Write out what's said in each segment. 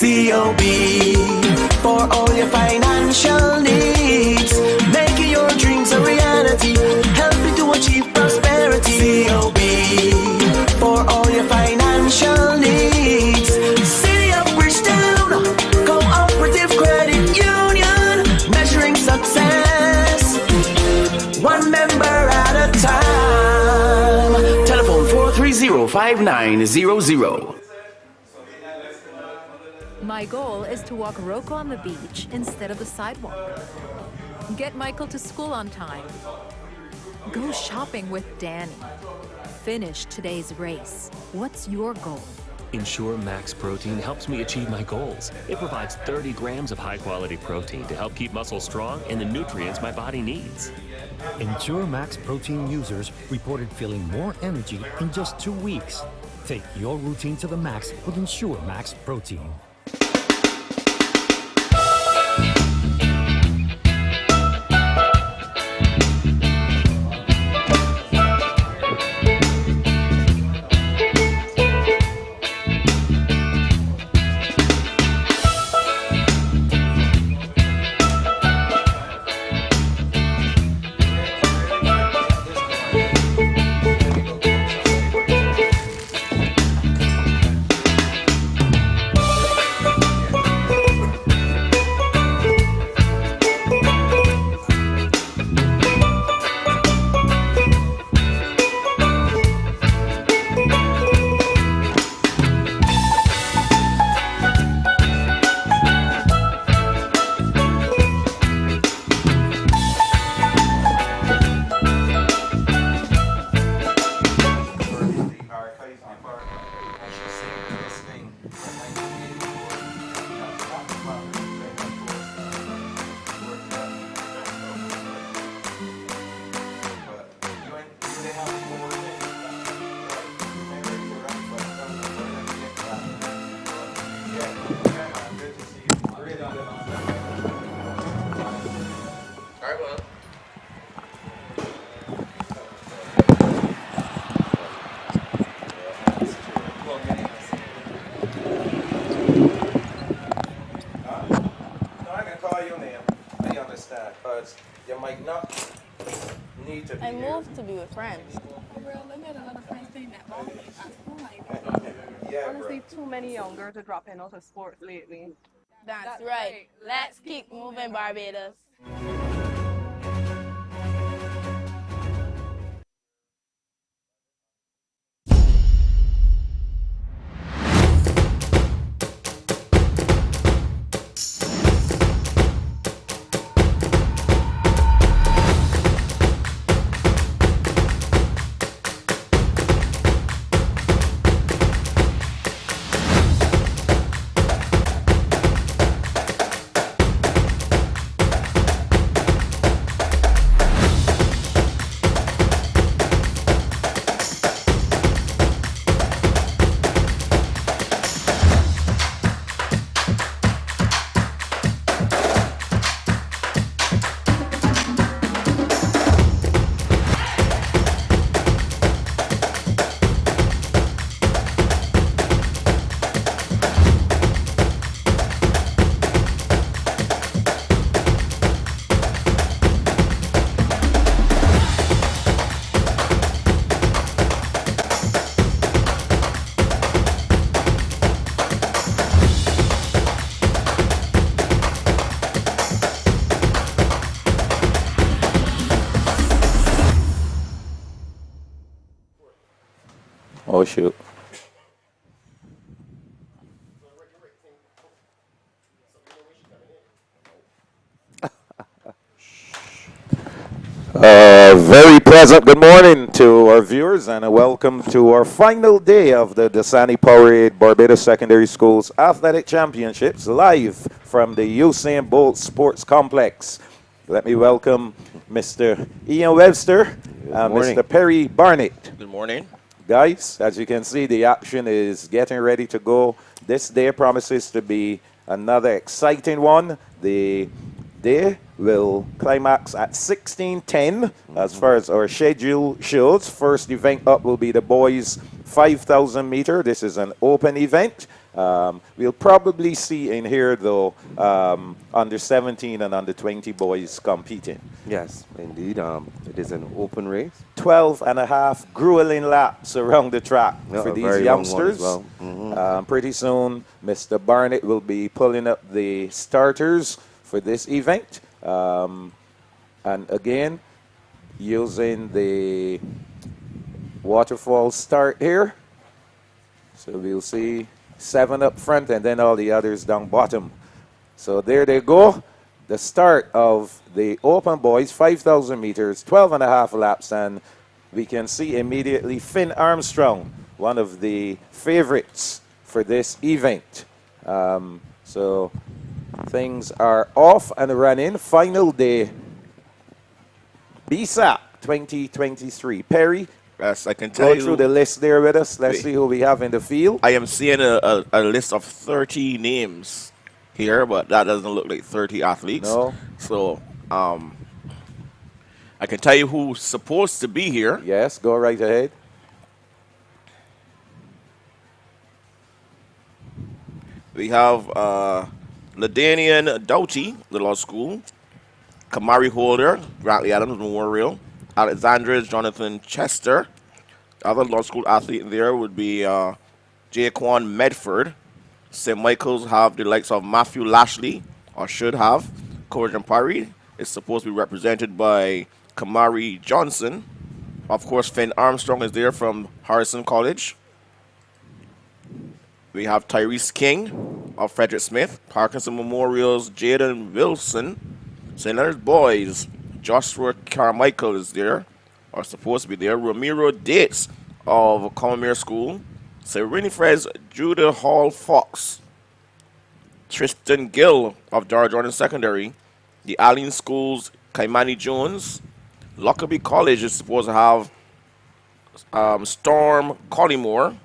COB for all your financial needs, making your dreams a reality, help you to achieve prosperity. COB for all your financial needs. City of Bridgetown, Cooperative Credit Union, measuring success one member at a time. Telephone 430-5900. My goal is to walk Rocco on the beach instead of the sidewalk. Get Michael to school on time. Go shopping with Danny. Finish today's race. What's your goal? Ensure Max Protein helps me achieve my goals. It provides 30 grams of high-quality protein to help keep muscles strong and the nutrients my body needs. Ensure Max Protein users reported feeling more energy in just 2 weeks. Take your routine to the max with Ensure Max Protein. You might not need to be I moved to be with friends. Well, I met a lot of friends saying that all at school like yeah, honestly, too many young girls are dropping out of sports lately. That's right. Let's keep moving, Barbados. Oh, shoot. Very pleasant good morning to our viewers and a welcome to our final day of the Dasani-Powerade Barbados Secondary Schools Athletic Championships live from the Usain Bolt Sports Complex. Let me welcome Mr. Ian Webster and Mr. Perry Barnett. Good morning. Guys, as you can see, the action is getting ready to go. This day promises to be another exciting one. The They will climax at 16:10 as far as our schedule shows. First event up will be the boys 5,000 meter. This is an open event. We'll probably see in here, though, under 17 and under 20 boys competing. Yes, indeed. It is an open race. 12 and a half grueling laps around the track for A these very long one as youngsters. well. Pretty soon, Mr. Barnett will be pulling up the starters for this event. And again, using the waterfall start here. So we'll see 7 up front and then all the others down bottom. So there they go. The start of the open boys, 5,000 meters, 12 and a half laps, and we can see immediately Finn Armstrong, one of the favorites for this event. So things are off and running. Final day, BSSAC 2023. Perry, yes, I can tell you. go through the list there with us. Let's see who we have in the field. I am seeing a list of 30 names here, but that doesn't look like 30 athletes. No. So, I can tell you who's supposed to be here. Yes, go right ahead. We have Ladanian Doughty, the law school. Kamari Holder, Grantley Adams Memorial. Alexandra Jonathan Chester. The other law school athlete there would be Jaquan Medford. St. Michael's have the likes of Matthew Lashley, or should have. Courage and Parry is supposed to be represented by Kamari Johnson. Of course, Finn Armstrong is there from Harrison College. We have Tyrese King of Frederick Smith. Parkinson Memorial's Jaden Wilson. St. Leonard's Boys, Joshua Carmichael is there, or supposed to be there. Ramiro Dates of Commonwealth School. St. Winifred's Judah Hall Fox. Tristan Gill of George Jordan Secondary. The Allen School's Kaimani Jones. Lockerbie College is supposed to have Storm Collymore.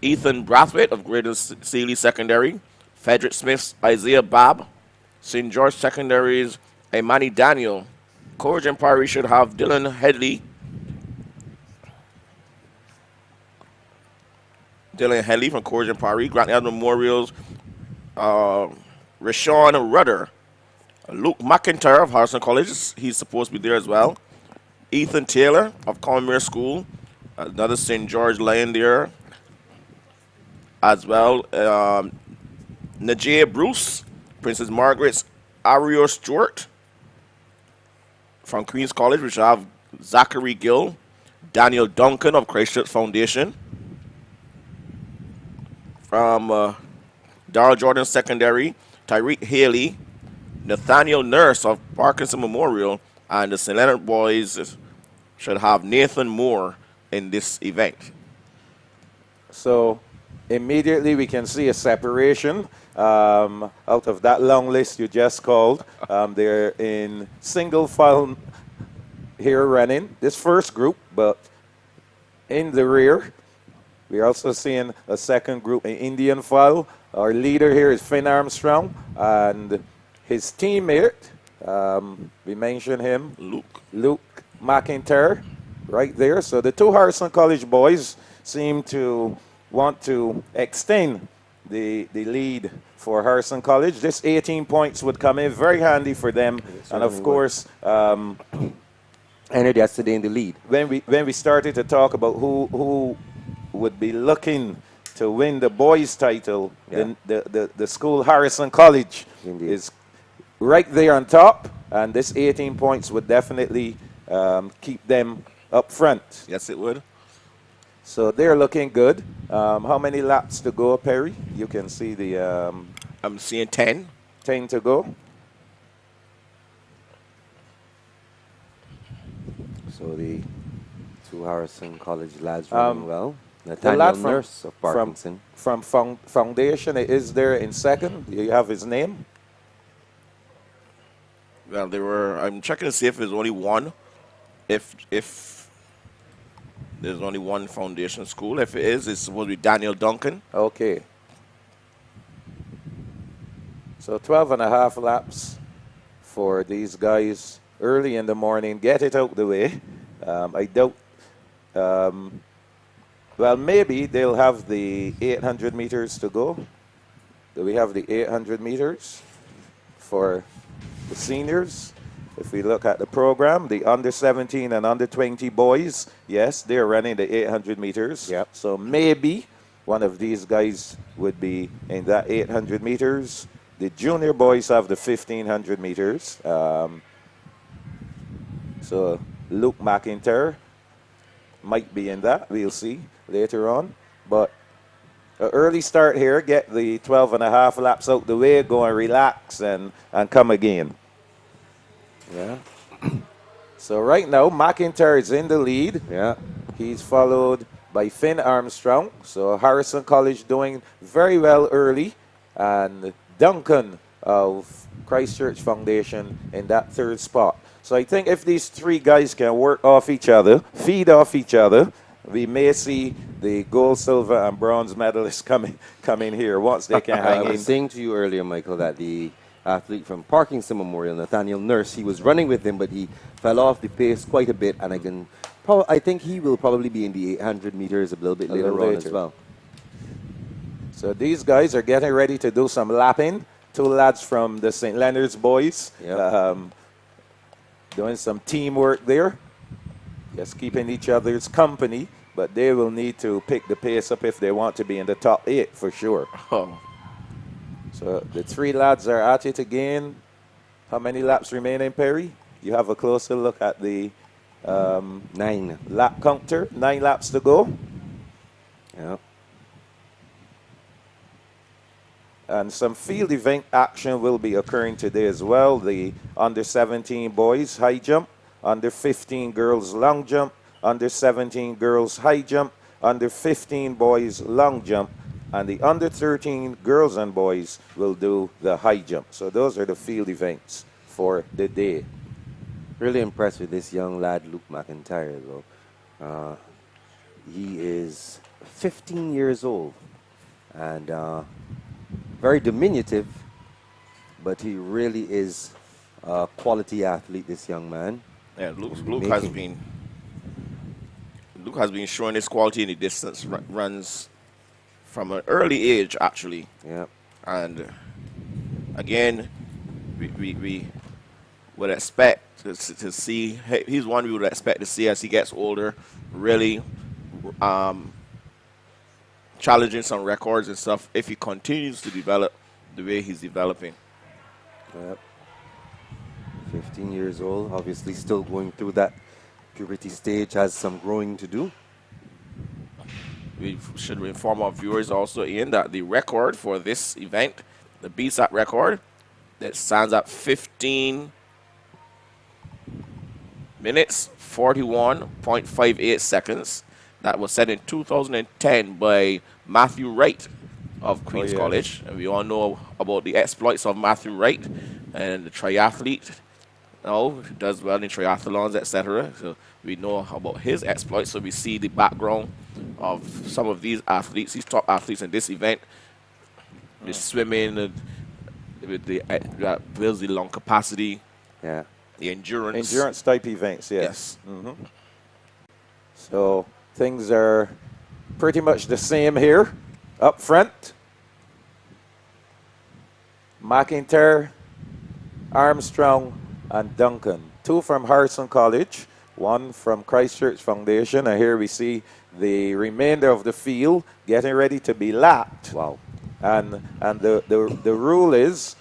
Ethan Brathwaite of Greater Sealy Secondary. Frederick Smith's Isaiah Babb. St. George Secondary's Imani Daniel. Courage and Parry should have Dylan Headley. Dylan Headley from Courage and Parry. Grant Memorial's Rashawn Rudder. Luke McIntyre of Harrison College. He's supposed to be there as well. Ethan Taylor of Commonwealth School. Another St. George Lion there as well. Najee Bruce, Princess Margaret's Ario Stewart from Queen's College, which have Zachary Gill, Daniel Duncan of Christchurch Foundation. From Darrell Jordan Secondary, Tyreek Haley, Nathaniel Nurse of Parkinson Memorial, and the St. Leonard Boys should have Nathan Moore in this event. So immediately we can see a separation out of that long list you just called. They're in single file here running this first group, but in the rear we're also seeing a second group in Indian file. Our leader here is Finn Armstrong, and his teammate, we mentioned him, Luke McIntyre, right there. So the two Harrison College boys seem to want to extend the lead for Harrison College. This 18 points would come in very handy for them. And of course, Energy has to stay in the lead. when we started to talk about who would be looking to win the boys title, the school Harrison College is right there on top, and this 18 points would definitely keep them up front. Yes, it would. So they're looking good. How many laps to go, Perry? You can see the I'm seeing 10. 10 to go. So the two Harrison College lads running well. The Nathaniel lad Nurse of Parkinson. from Foundation is there in second. Do you have his name? Well, I'm checking to see if there's only one. If there's only one foundation school. If it is, it's supposed to be Daniel Duncan. Okay. So 12 and a half laps for these guys early in the morning. Get it out the way. I doubt, well, maybe they'll have the 800 meters to go. Do we have the 800 meters for the seniors? If we look at the program, the under 17 and under 20 boys, yes, they're running the 800 meters. Yep. So maybe one of these guys would be in that 800 meters. The junior boys have the 1500 meters. So Luke McIntyre might be in that. We'll see later on. But an early start here, get the 12 and a half laps out the way, go and relax and come again. Yeah. So right now, McIntyre is in the lead. Yeah. He's followed by Finn Armstrong. So Harrison College doing very well early. And Duncan of Christchurch Foundation in that third spot. So I think if these three guys can work off each other, feed off each other, we may see the gold, silver, and bronze medalists coming here once they can hang I in. was saying to you earlier, Michael, that the athlete from Parkinson Memorial, Nathaniel Nurse, he was running with him, but he fell off the pace quite a bit, and I think he will probably be in the 800 meters a little bit later on as well. So these guys are getting ready to do some lapping. Two lads from the St. Leonard's boys. Yep. Doing some teamwork there, just keeping each other's company, but they will need to pick the pace up if they want to be in the top 8 for sure. Oh. So the three lads are at it again. How many laps remaining, Perry? You have a closer look at the 9 lap counter. 9 laps to go. Yeah. And some field event action will be occurring today as well. The under 17 boys high jump, under 15 girls long jump, under 17 girls high jump, under 15 boys long jump, and the under 13 girls and boys will do the high jump. So those are the field events for the day. Really impressed with this young lad, Luke McIntyre, though. He is 15 years old and very diminutive, but he really is a quality athlete, this young man. Yeah, Luke has been showing his quality in the distance runs from an early age, actually. Yeah. And again, we would expect to see, he's one we would expect to see as he gets older, really challenging some records and stuff if he continues to develop the way he's developing. Yep. 15 years old, obviously still going through that puberty stage, has some growing to do. We should inform our viewers also, Ian, that the record for this event, the BSSAC record, that stands at 15 minutes, 41.58 seconds. That was set in 2010 by Matthew Wright of Queen's College. And we all know about the exploits of Matthew Wright and the triathlete. Does well in triathlons, etc. So we know about his exploits. So we see the background of some of these athletes, these top athletes in this event. The swimming, with the builds the lung capacity. Yeah. The endurance. Endurance type events, yes. So things are pretty much the same here. Up front, McIntyre, Armstrong, and Duncan. 2 from Harrison College, 1 from Christchurch Foundation. And here we see the remainder of the field getting ready to be lapped. Wow. And the rule is,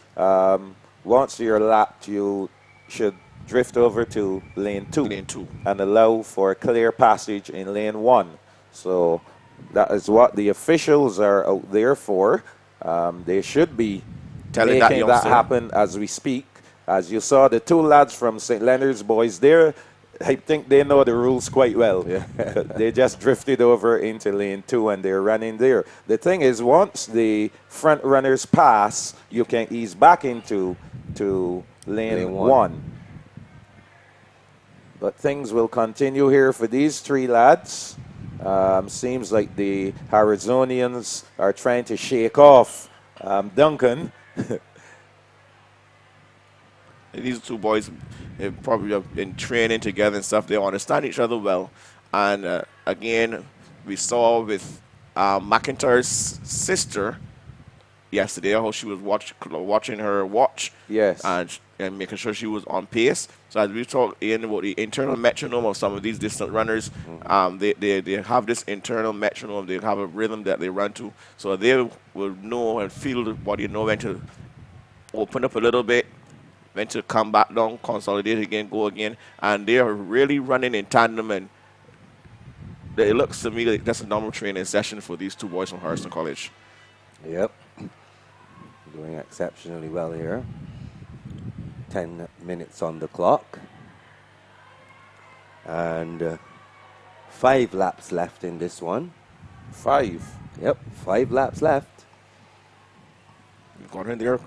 once you're lapped, you should drift over to lane 2. Lane 2. And allow for clear passage in lane 1. So that is what the officials are out there for. They should be making that happen as we speak. As you saw, the 2 lads from St. Leonard's boys there, I think they know the rules quite well. Yeah. They just drifted over into lane 2 and they're running there. The thing is, once the front runners pass, you can ease back into lane 1. But things will continue here for these 3 lads. Seems like the Harrisonians are trying to shake off Duncan. These two boys probably have been training together and stuff. They understand each other well. And again, we saw with McIntyre's sister yesterday how she was watching her watch. Yes. And making sure she was on pace. So as we talk about the internal metronome of some of these distant runners, they have this internal metronome. They have a rhythm that they run to. So they will know and feel the body, know when to open up a little bit, when to come back down, consolidate again, go again. And they are really running in tandem. And it looks to me like that's a normal training session for these two boys from Harrison College. Yep. Doing exceptionally well here. 10 minutes on the clock. And 5 laps left in this one. 5? Yep, 5 laps left. We've got in there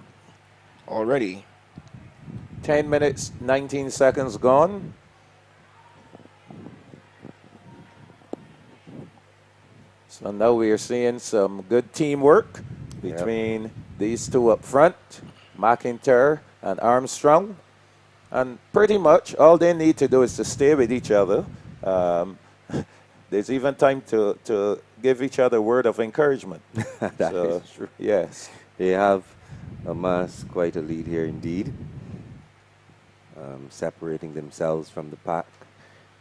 already. 10 minutes, 19 seconds gone. So now we are seeing some good teamwork between these two up front, McIntyre and Armstrong. And pretty much all they need to do is to stay with each other. There's even time to give each other a word of encouragement. That is true. Yes. They have amassed quite a lead here indeed. Separating themselves from the pack.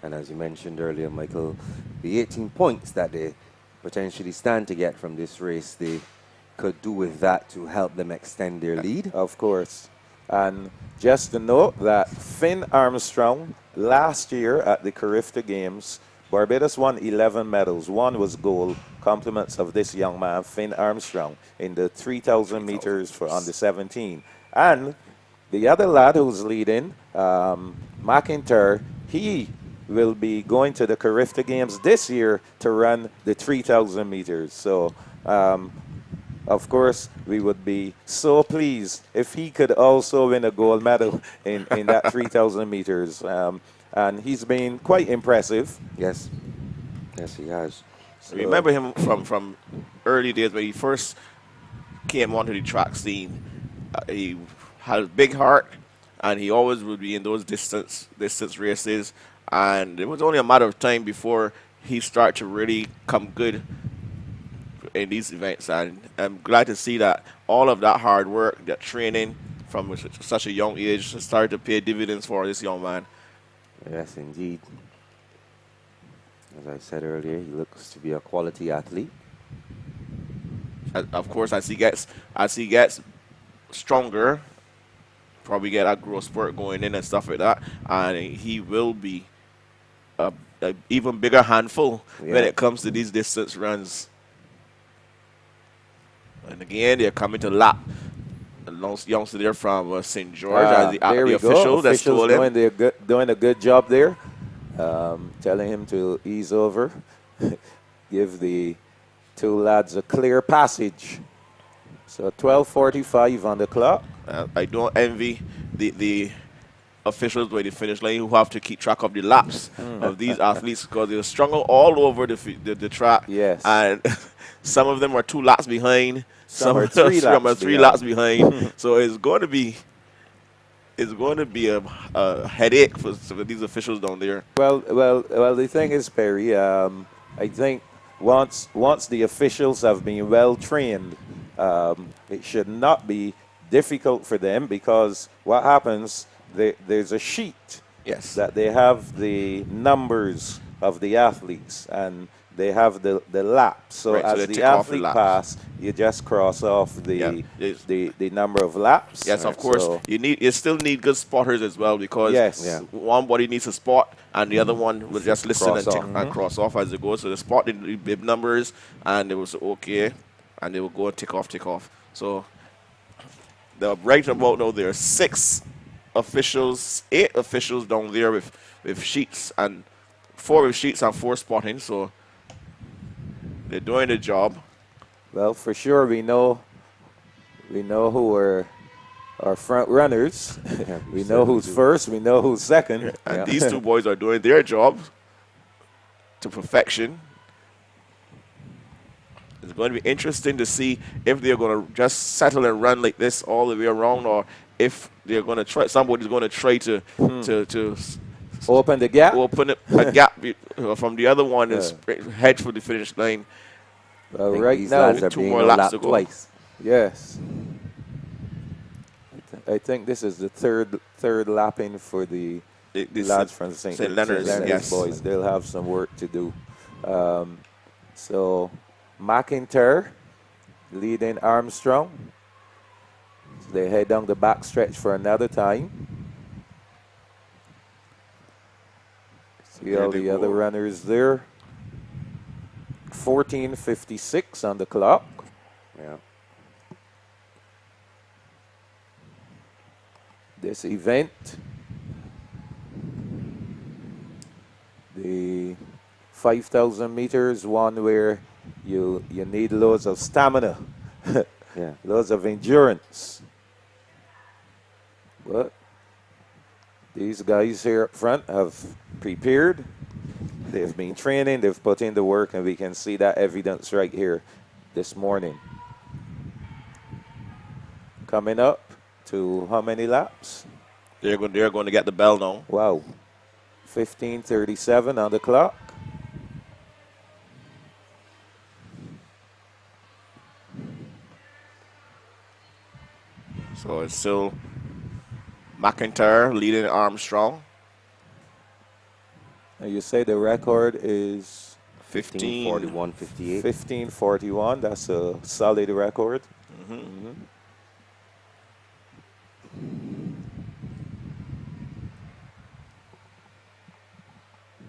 And as you mentioned earlier, Michael, the 18 points that they potentially stand to get from this race, they could do with that to help them extend their lead. Of course. And just to note that Finn Armstrong, last year at the Carifta Games, Barbados won 11 medals. 1 was gold. Compliments of this young man, Finn Armstrong, in the 3,000 meters for under 17. And the other lad who's leading, McIntyre, he will be going to the Carifta Games this year to run the 3,000 meters. So, of course, we would be so pleased if he could also win a gold medal in that 3,000 meters. And he's been quite impressive. Yes. Yes, he has. So remember him from early days when he first came onto the track scene. He had a big heart, and he always would be in those distance races. And it was only a matter of time before he started to really come good in these events. And I'm glad to see that all of that hard work, that training from such a young age started to pay dividends for this young man. Yes, indeed. As I said earlier, he looks to be a quality athlete. Of course, as he gets stronger, probably get that growth spurt going in and stuff like that, and he will be a even bigger handful when it comes to these distance runs. And again, they're coming to lap the youngster there from St. George as the official that's told him. Doing a good job there, telling him to ease over, give the two lads a clear passage. So 12:45 on the clock. I don't envy the officials by the finish line who have to keep track of the laps of these athletes, because they struggle all over the track. Yes. And some of them are 2 laps behind. Some are 3 laps behind. So it's going to be a headache for these officials down there. Well. The thing is, Perry, I think once the officials have been well trained, it should not be difficult for them, because what happens, there's a sheet that they have the numbers of the athletes, and they have the laps. So as the athlete pass, you just cross off the number of laps. Yes, of course. So you still need good spotters as well, because one body needs to spot and the other one will just listen and cross off as it goes. So they spot the bib numbers and it was okay, and they will go and tick off. So right about now there are 8 officials down there with sheets, and 4 with sheets and 4 spotting. So they're doing the job. Well, for sure we know who are our front runners. We know who's first, we know who's second. And these two boys are doing their job to perfection. It's going to be interesting to see if they're going to just settle and run like this all the way around, or if they're going to try, somebody's going to try to Open the gap. open a gap from the other one and head for the finish line. Right these now, lads are two being more laps lapped to go. twice. yes. I think this is the third lapping for the lads from St. Leonard's, yes. boys. They'll have some work to do. So McIntyre leading Armstrong. They head down the back stretch for another time. See all the other runners there. 14:56 on the clock. Yeah. This event, the 5,000 meters, one where you need loads of stamina, Yeah. loads of endurance. But these guys here up front have prepared. They've been training, they've put in the work, and we can see that evidence right here this morning. Coming up to how many laps? They're going to get the bell now. Wow. 15:37 on the clock. So it's still McIntyre leading Armstrong. And you say the record is 15:41:58. 15:41. That's a solid record.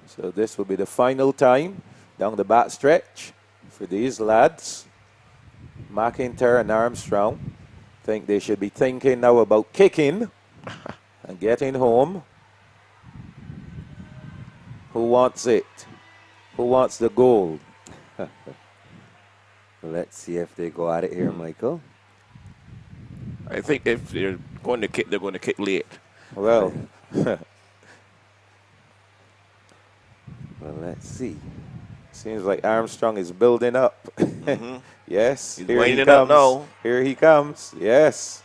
So this will be the final time down the back stretch for these lads. McIntyre and Armstrong. Think they should be thinking now about kicking and getting home. Who wants it? Who wants the gold? Let's see if they go at it here, Michael. I think if they're going to kick, they're going to kick late. Well, Well, let's see. seems like Armstrong is building up. Yes, He's here he winding up comes. now. Here he comes. Yes.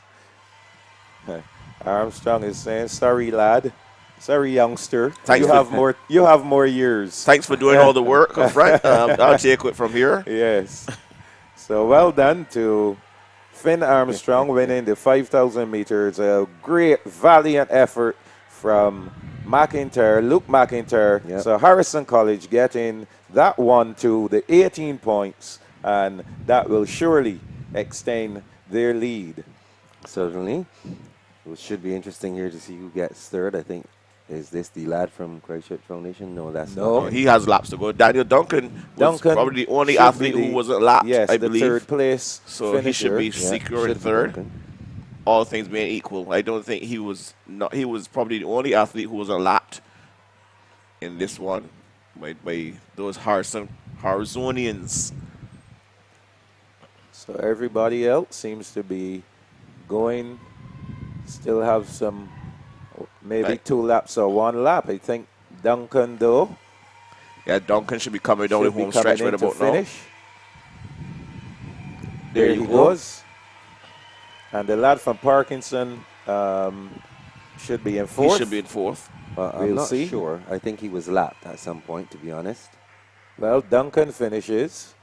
Armstrong is saying, "Sorry, lad. Sorry, youngster. Thanks You for- have more. You have more years." Thanks for doing all the work up front. I'll take it from here. Yes. So well done to Finn Armstrong winning the 5,000 meters. A great, valiant effort from McIntyre, Luke McIntyre. Yep. So Harrison College getting that one to the 18 points, and that will surely extend their lead. Certainly. It should be interesting here to see who gets third. I think, is this the lad from Christchurch Foundation? No, that's No. not. He has laps to go. Daniel Duncan was probably the only should be athlete who wasn't lapped, Yes, I the believe. third place So he should be finisher. securing should be third. Duncan. All things being equal, I don't think he was not. He was probably the only athlete who wasn't lapped in this one by those Harrisonians. So everybody else seems to be going, still have some, maybe Right. 2 laps or 1 lap. I think Duncan, though, Yeah, Duncan should be coming down the should be home coming stretch in right to about now. finish. There There you he go. goes. And the lad from Parkinson should be in He fourth. should be in fourth. I'm We'll not see. sure. I think he was lapped at some point, to be honest. Well, Duncan finishes.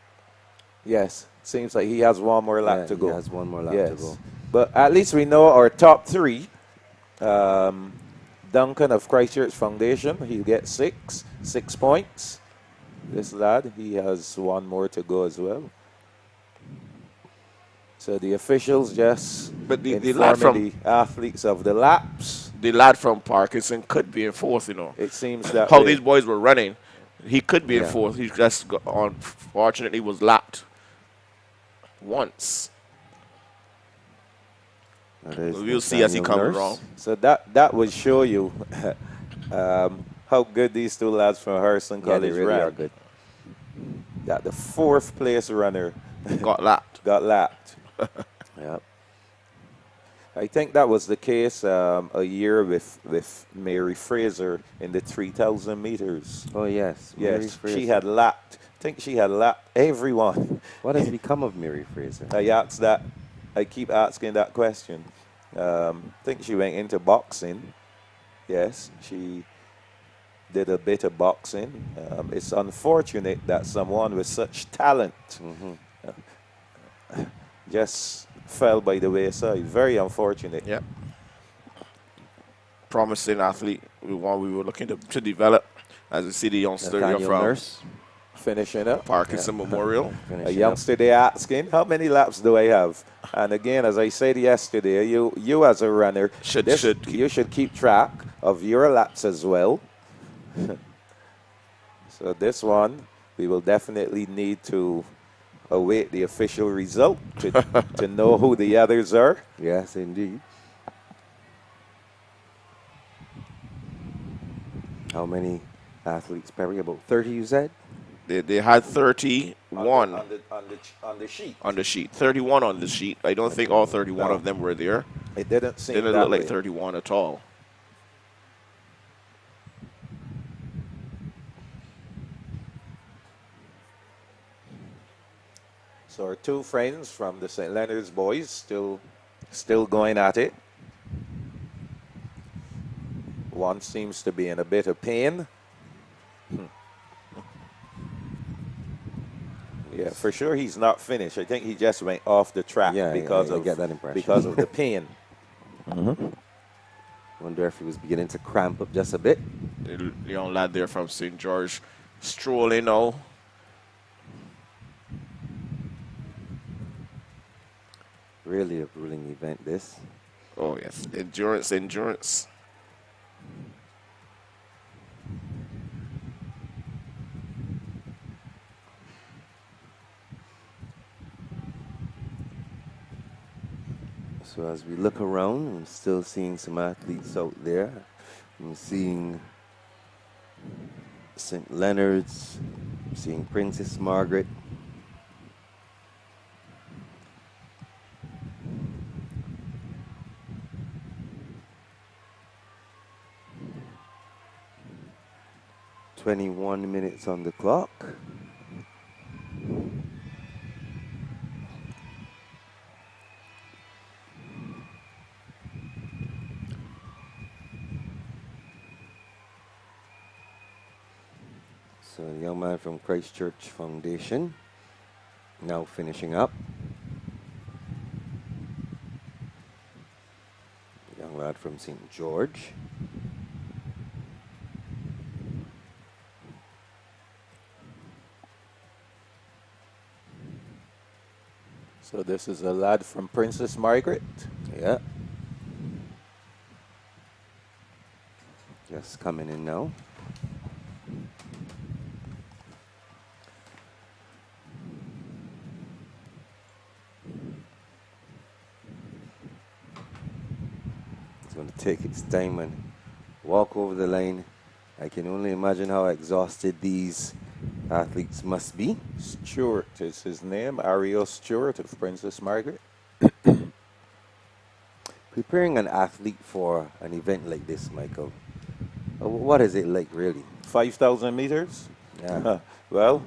Yes, seems like he has 1 more lap Yeah, to he go. has 1 more lap Yes. to go. But at least we know our top 3. Duncan of Christchurch Foundation, he'll get 6 points. This lad, he has 1 more to go as well. So the officials just But the lad informing from the athletes of the laps. the lad from Parkinson could be in fourth. You know It seems that how way. these boys were running. He could be in Yeah. fourth. He just unfortunately was lapped once. That is We'll see as he Nathaniel comes Nurse. around. So that would show you how good these 2 lads from Harrison Yeah, College they really ran. are good. That the 4th place runner Got lapped. got lapped. Yeah. I think that was the case a year with Mary Fraser in the 3,000 meters. Oh, yes. Mary Yes, Fraser. she had lapped. I think she had lapped everyone. What has become of Mary Fraser? I keep asking that question. I think she went into boxing. Yes, she did a bit of boxing. It's unfortunate that someone with such talent just fell by the wayside. Very unfortunate. Yep. Promising athlete, one we were looking to develop as a city youngster here Nathaniel from Nurse. Finishing up. Parkinson Memorial. A youngster they asking, how many laps do I have? And again, as I said yesterday, you as a runner, you should keep track of your laps as well. So this one, we will definitely need to await the official result to know who the others are. Yes, indeed. How many athletes, Perry? About 30, you said? They had 31 on the sheet. On the sheet. 31 on the sheet. I don't think all 31 of them were there. It didn't seem Didn't that look like way. 31 at all. So our two friends from the St. Leonard's boys still going at it. One seems to be in a bit of pain. Yeah, for sure he's not finished. I think he just went off the track because I get that impression. because of the pain. Wonder if he was beginning to cramp up just a bit. The young lad there from St. George strolling now. Really a grueling event, this. Oh, yes. Endurance. So as we look around, I'm still seeing some athletes out there. I'm seeing St. Leonard's, I'm seeing Princess Margaret. $21 on the clock. So the young man from Christchurch Foundation now finishing up. Young lad from St. George. So this is a lad from Princess Margaret. Yeah. Just coming in now. It's going to take its time and walk over the line. I can only imagine how exhausted these athletes must be. Stewart is his name, Ariel Stewart of Princess Margaret. Preparing an athlete for an event like this, Michael, what is it like really? 5,000 meters? Yeah. Well,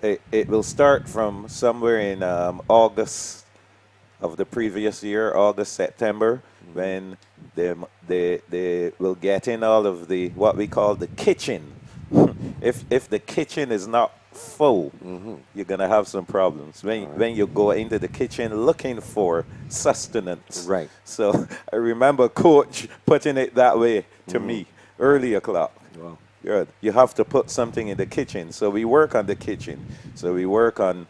it will start from somewhere in August of the previous year, August, September, when they will get in all of the, what we call the kitchen. If the kitchen is not full, you're going to have some problems when you go into the kitchen looking for sustenance. Right. So I remember coach putting it that way to me, early o'clock. Wow. Good. You have to put something in the kitchen. So we work on the kitchen. So we work on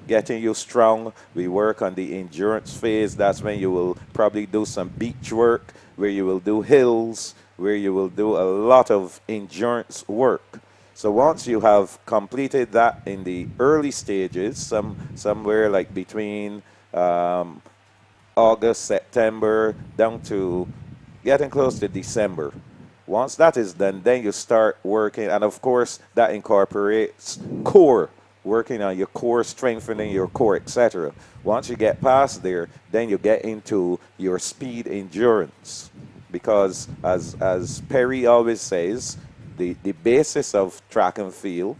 getting you strong. We work on the endurance phase. That's when you will probably do some beach work, where you will do hills, where you will do a lot of endurance work. So once you have completed that in the early stages, somewhere like between August, September, down to getting close to December. Once that is done, then you start working, and of course that incorporates core, working on your core, strengthening your core, etc. Once you get past there, then you get into your speed endurance. Because as Perry always says, the basis of track and field,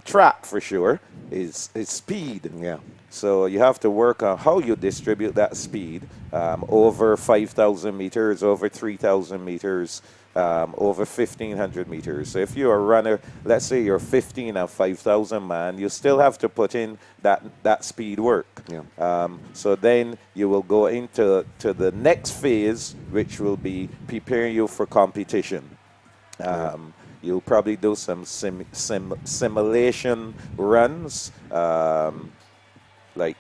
track for sure, is speed. Yeah. So you have to work on how you distribute that speed over 5,000 meters, over 3,000 meters, over 1,500 meters. So if you're a runner, let's say you're 15 and 5,000 man, you still have to put in that speed work. Yeah. So then you will go into the next phase, which will be preparing you for competition. You'll probably do some simulation runs, like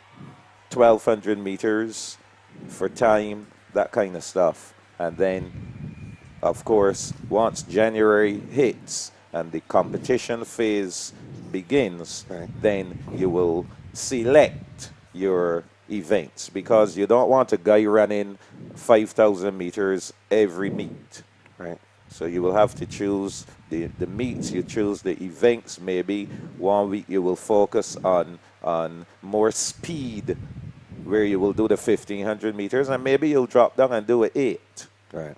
1,200 meters for time, that kind of stuff. And then, of course, once January hits and the competition phase begins, then you will select your events, because you don't want a guy running 5,000 meters every meet. Right. So you will have to choose the meets, you choose the events. Maybe 1 week you will focus on more speed, where you will do the 1,500 meters, and maybe you'll drop down and do an 8. Right.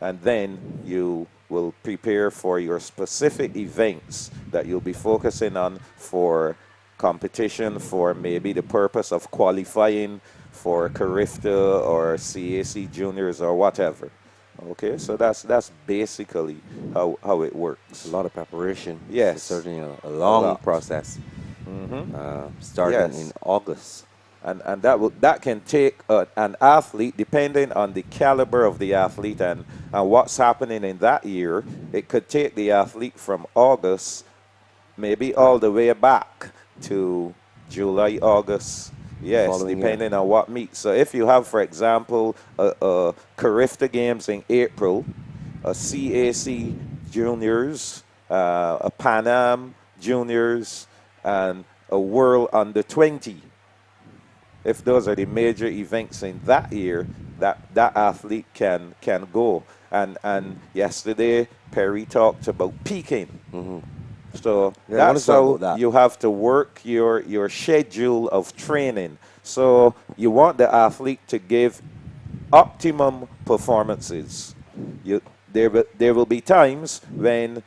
And then you will prepare for your specific events that you'll be focusing on for competition, for maybe the purpose of qualifying for Carifta or CAC juniors or whatever. Okay, so that's basically how it works. A lot of preparation. Yes. It's certainly a long process. Starting in August. And that can take an athlete, depending on the caliber of the athlete and what's happening in that year, it could take the athlete from August maybe all the way back to July, August. Yes, depending on what meet. So if you have, for example, a Carifta Games in April, a CAC Juniors, a Pan Am Juniors, and a World Under 20. If those are the major events in that year, that athlete can go. And yesterday, Perry talked about peaking. So that's how you have to work your schedule of training. So you want the athlete to give optimum performances. There will be times when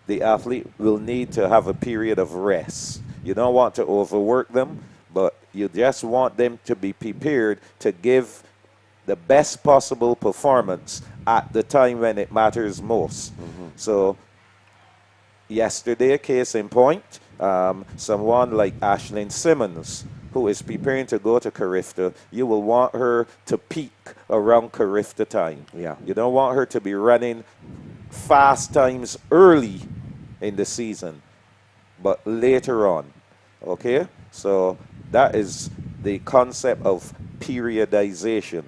the athlete will need to have a period of rest. You don't want to overwork them, but you just want them to be prepared to give the best possible performance at the time when it matters most. So yesterday, case in point, someone like Ashlyn Simmons, who is preparing to go to Carifta, you will want her to peak around Carifta time. Yeah. You don't want her to be running fast times early in the season, but later on. Okay? So that is the concept of periodization.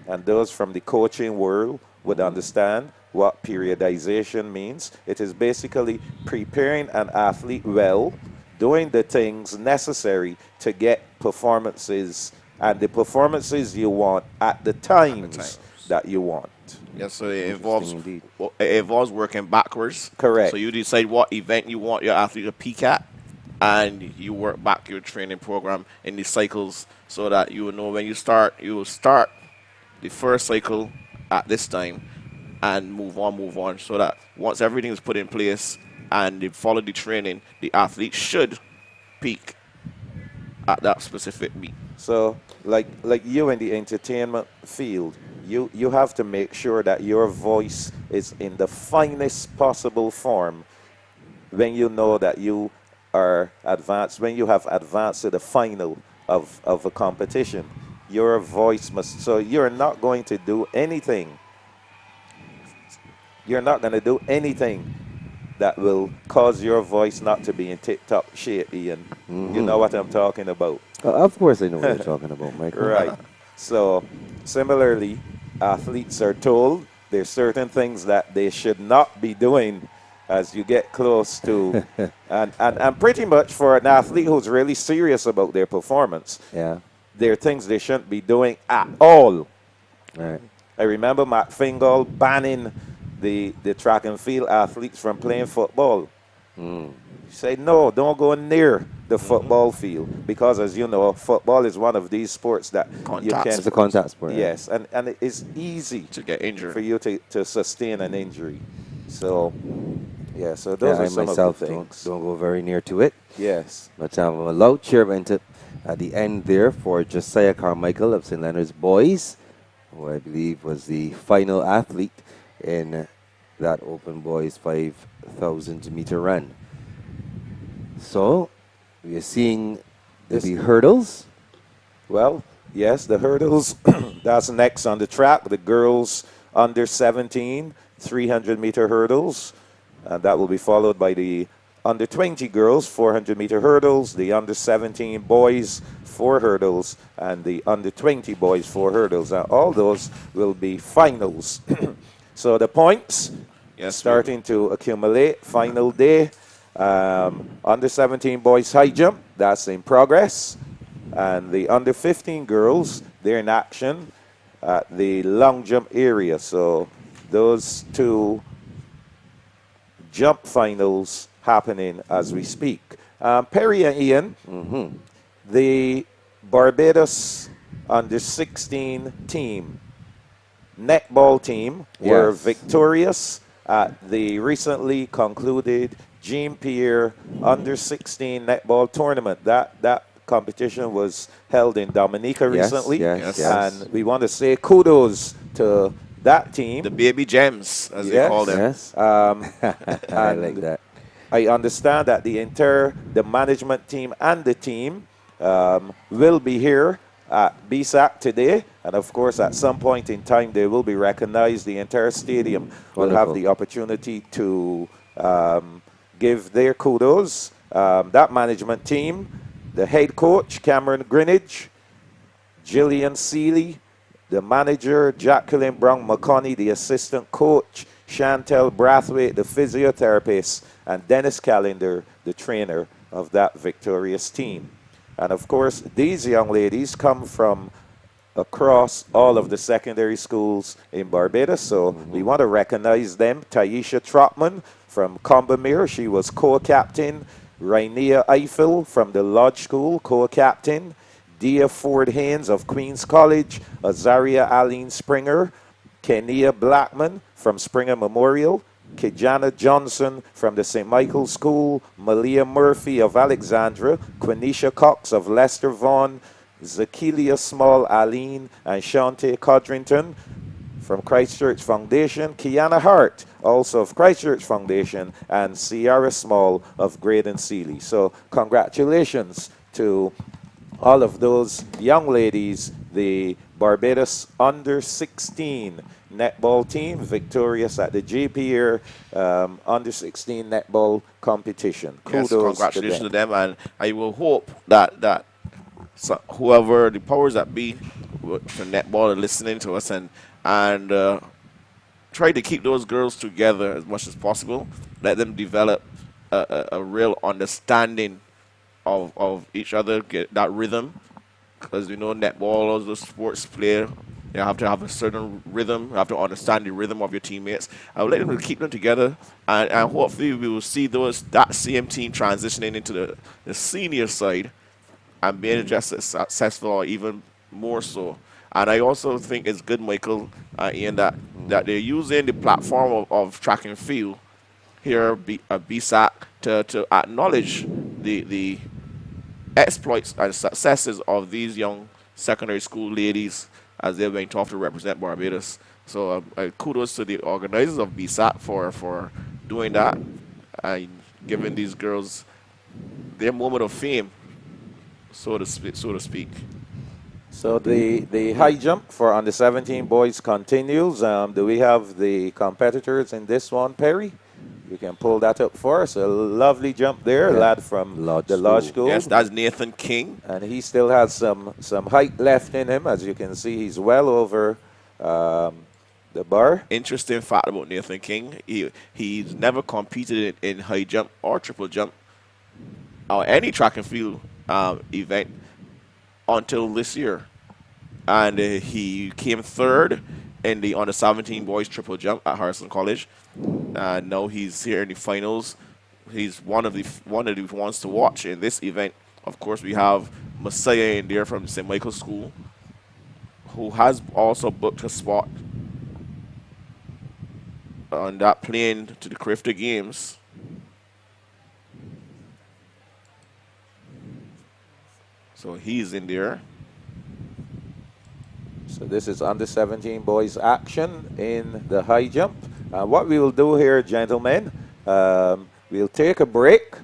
And those from the coaching world would understand what periodization means. It is basically preparing an athlete well, doing the things necessary to get performances, and the performances you want at the times that you want. Yes, so it involves working backwards. Correct. So you decide what event you want your athlete to peak at, and you work back your training program in the cycles so that you will know when you will start the first cycle at this time and move on, so that once everything is put in place and they follow the training, the athlete should peak at that specific meet. So like you in the entertainment field, you have to make sure that your voice is in the finest possible form when you know that you are advanced, when you have advanced to the final of a competition. Your voice must, so you're not going to do anything. You're not going to do anything that will cause your voice not to be in tip-top shape, Ian. You know what I'm talking about. Of course I know what you're talking about, Mike. Right. So, similarly, athletes are told there's certain things that they should not be doing as you get close to, and pretty much for an athlete who's really serious about their performance, there are things they shouldn't be doing at all. Right. I remember Matt Fingal banning the track and field athletes from playing football. He said, no, don't go near the football field, because, as you know, football is one of these sports that you can... It's a contact sport. Yes, and it is easy to get injured, for you to sustain an injury. So, yeah, so those are some myself of the things. Don't go very near to it. Yes. But I'm allowed chairman to at the end there for Josiah Carmichael of St. Leonard's Boys, who I believe was the final athlete in that Open Boys 5,000 meter run. So we are seeing the hurdles. Well, yes, the hurdles. That's next on the track. The girls under 17, 300-meter hurdles. That will be followed by the under 20 girls, 400-meter hurdles. The under 17 boys, 4 hurdles. And the under 20 boys, 4 hurdles. And all those will be finals. So the points starting to accumulate. Final day. Under 17 boys high jump. That's in progress. And the under 15 girls, they're in action at the long jump area. So those 2 jump finals happening as we speak. Perry and Ian, the Barbados under 16 team, netball team, were victorious at the recently concluded Jean Pierre under 16 netball tournament. That competition was held in Dominica recently, and we want to say kudos to that team, the baby gems, as they call them. I like that. I understand that the management team and the team will be here at BSSAC today, and of course at some point in time they will be recognized. The entire stadium will have the opportunity to give their kudos. That management team, the head coach, Cameron Greenidge, Gillian Seeley, the manager, Jacqueline Brown McConney, the assistant coach, Chantel Brathwaite, the physiotherapist, and Dennis Callender, the trainer of that victorious team. And of course, these young ladies come from across all of the secondary schools in Barbados, so we want to recognize them. Taisha Trotman from Combermere, she was co-captain. Rainier Eiffel from the Lodge School, co-captain. Dia Ford Haynes of Queens College. Azaria Aline Springer. Kenia Blackman from Springer Memorial. Kijana Johnson from the St. Michael's School. Malia Murphy of Alexandra. Quenisha Cox of Lester Vaughan. Zakilia Small Aline and Shante Codrington from Christchurch Foundation. Kiana Hart, also of Christchurch Foundation, and Ciara Small of Graydon Seeley. So congratulations to all of those young ladies, the Barbados under 16 netball team, victorious at the JPR under 16 netball competition. Kudos, congratulations to them, and I will hope that whoever the powers that be for netball are listening to us and try to keep those girls together as much as possible. Let them develop a real understanding of each other, get that rhythm. Because, you know, netball, as a sports player, you have to have a certain rhythm. You have to understand the rhythm of your teammates. I would like them to keep them together, and hopefully we will see that same team transitioning into the senior side and being just as successful or even more so. And I also think it's good, Michael, Ian, that they're using the platform of track and field here at BSAC to acknowledge the exploits and successes of these young secondary school ladies as they're being taught to represent Barbados. So kudos to the organizers of BSAC for doing that and giving these girls their moment of fame, so to speak. So the high jump for under 17 boys continues. Do we have the competitors in this one, Perry? You can pull that up for us. A lovely jump there, lad from the Lodge School. Yes, that's Nathan King. And he still has some height left in him. As you can see, he's well over the bar. Interesting fact about Nathan King, he's never competed in high jump or triple jump or any track and field event until this year. And he came third in the under 17 boys triple jump at Harrison College. Now he's here in the finals. He's one of the ones to watch in this event. Of course, we have Messiah in there from St. Michael's School, who has also booked a spot on that plane to the Crifter Games. So he's in there. So this is under 17 boys action in the high jump. What we will do here, gentlemen, we'll take a break,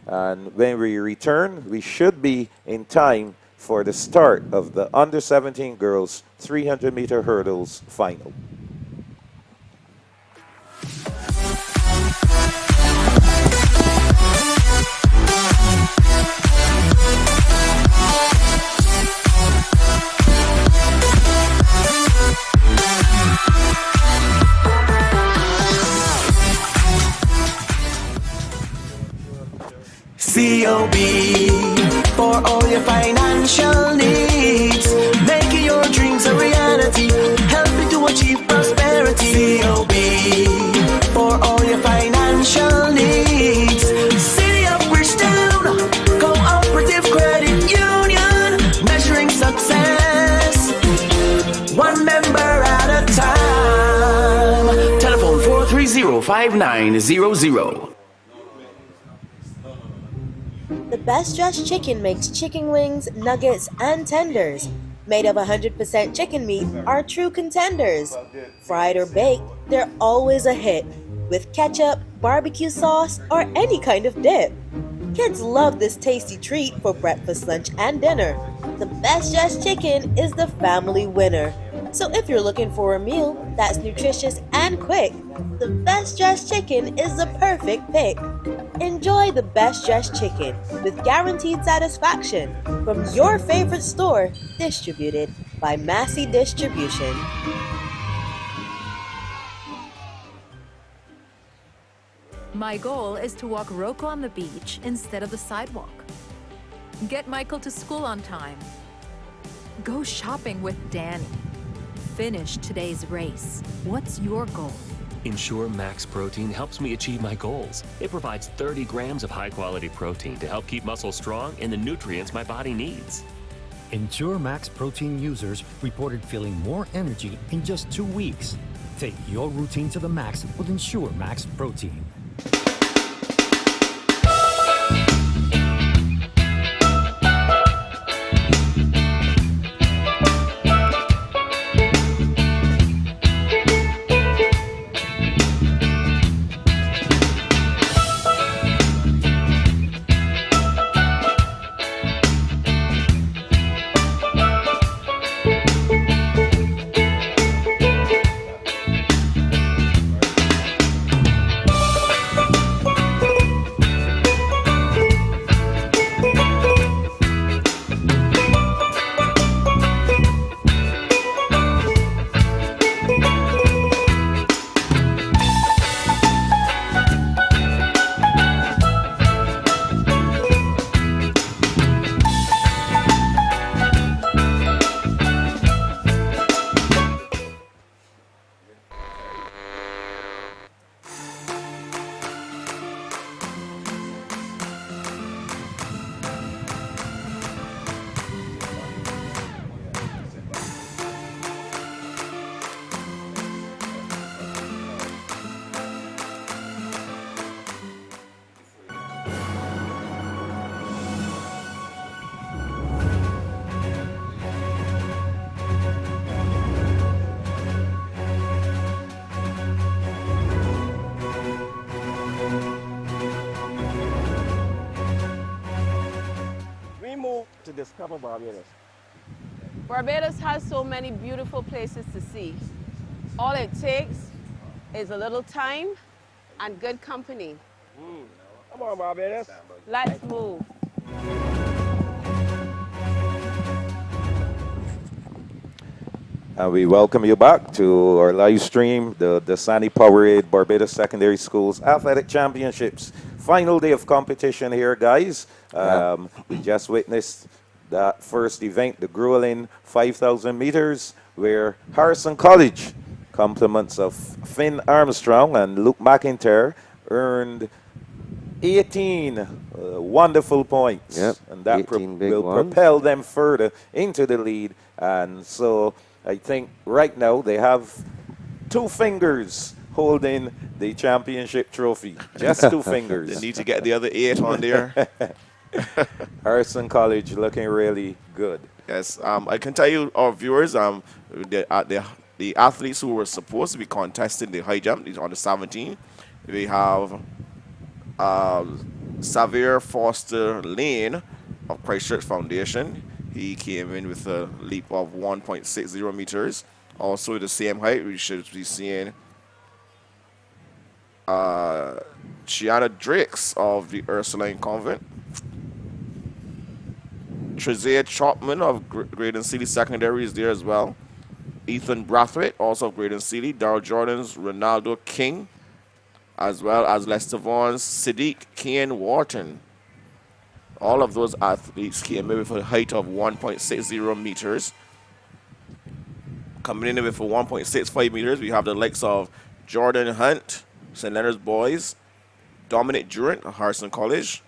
and when we return, we should be in time for the start of the under 17 girls 300-meter hurdles final. COB for all your financial needs, making your dreams a reality, helping to achieve prosperity. COB for all your financial needs. City of Bridgetown, Cooperative Credit Union, measuring success one member at a time. Telephone 430-5900. The Best Dressed Chicken makes chicken wings, nuggets, and tenders. Made of 100% chicken meat, are true contenders. Fried or baked, they're always a hit. With ketchup, barbecue sauce, or any kind of dip. Kids love this tasty treat for breakfast, lunch, and dinner. The Best Dressed Chicken is the family winner. So if you're looking for a meal that's nutritious and quick, the Best Dressed Chicken is the perfect pick. Enjoy the Best Dressed Chicken with guaranteed satisfaction from your favorite store, distributed by Massey Distribution. My goal is to walk Rocco on the beach instead of the sidewalk. Get Michael to school on time. Go shopping with Danny. Finish today's race. What's your goal? Ensure Max Protein helps me achieve my goals. It provides 30 grams of high-quality protein to help keep muscles strong and the nutrients my body needs. Ensure Max Protein users reported feeling more energy in just 2 weeks. Take your routine to the max with Ensure Max Protein. To discover Barbados. Barbados has so many beautiful places to see. All it takes is a little time and good company. Come on, Barbados. Let's move. And we welcome you back to our live stream, the Dasani-Powerade Barbados Secondary Schools Athletic Championships. Final day of competition here, guys. We just witnessed that first event, the grueling 5,000 meters, where Harrison College, compliments of Finn Armstrong and Luke McIntyre, earned 18 wonderful points. Yep, And that will ones. propel them further into the lead. And so I think right now they have 2 fingers holding the championship trophy. Just 2 fingers. They need to get the other 8 on there. Harrison College looking really good. Yes, I can tell you, our viewers, the athletes who were supposed to be contesting the high jump, these on the 17. We have Xavier Foster Lane of Christchurch Foundation. He came in with a leap of 1.60 meters. Also the same height, we should be seeing Chiana Drakes of the Ursuline Convent. Trezea Chopman of Graydon Sealy Secondary is there as well. Ethan Brathwaite, also of Graydon Sealy. Darrell Jordan's Ronaldo King, as well as Lester Vaughan's Sadiq Kian Wharton. All of those athletes came in with a height of 1.60 meters. Coming in with a 1.65 meters, we have the likes of Jordan Hunt, St. Leonard's Boys, Dominic Durant of Harrison College,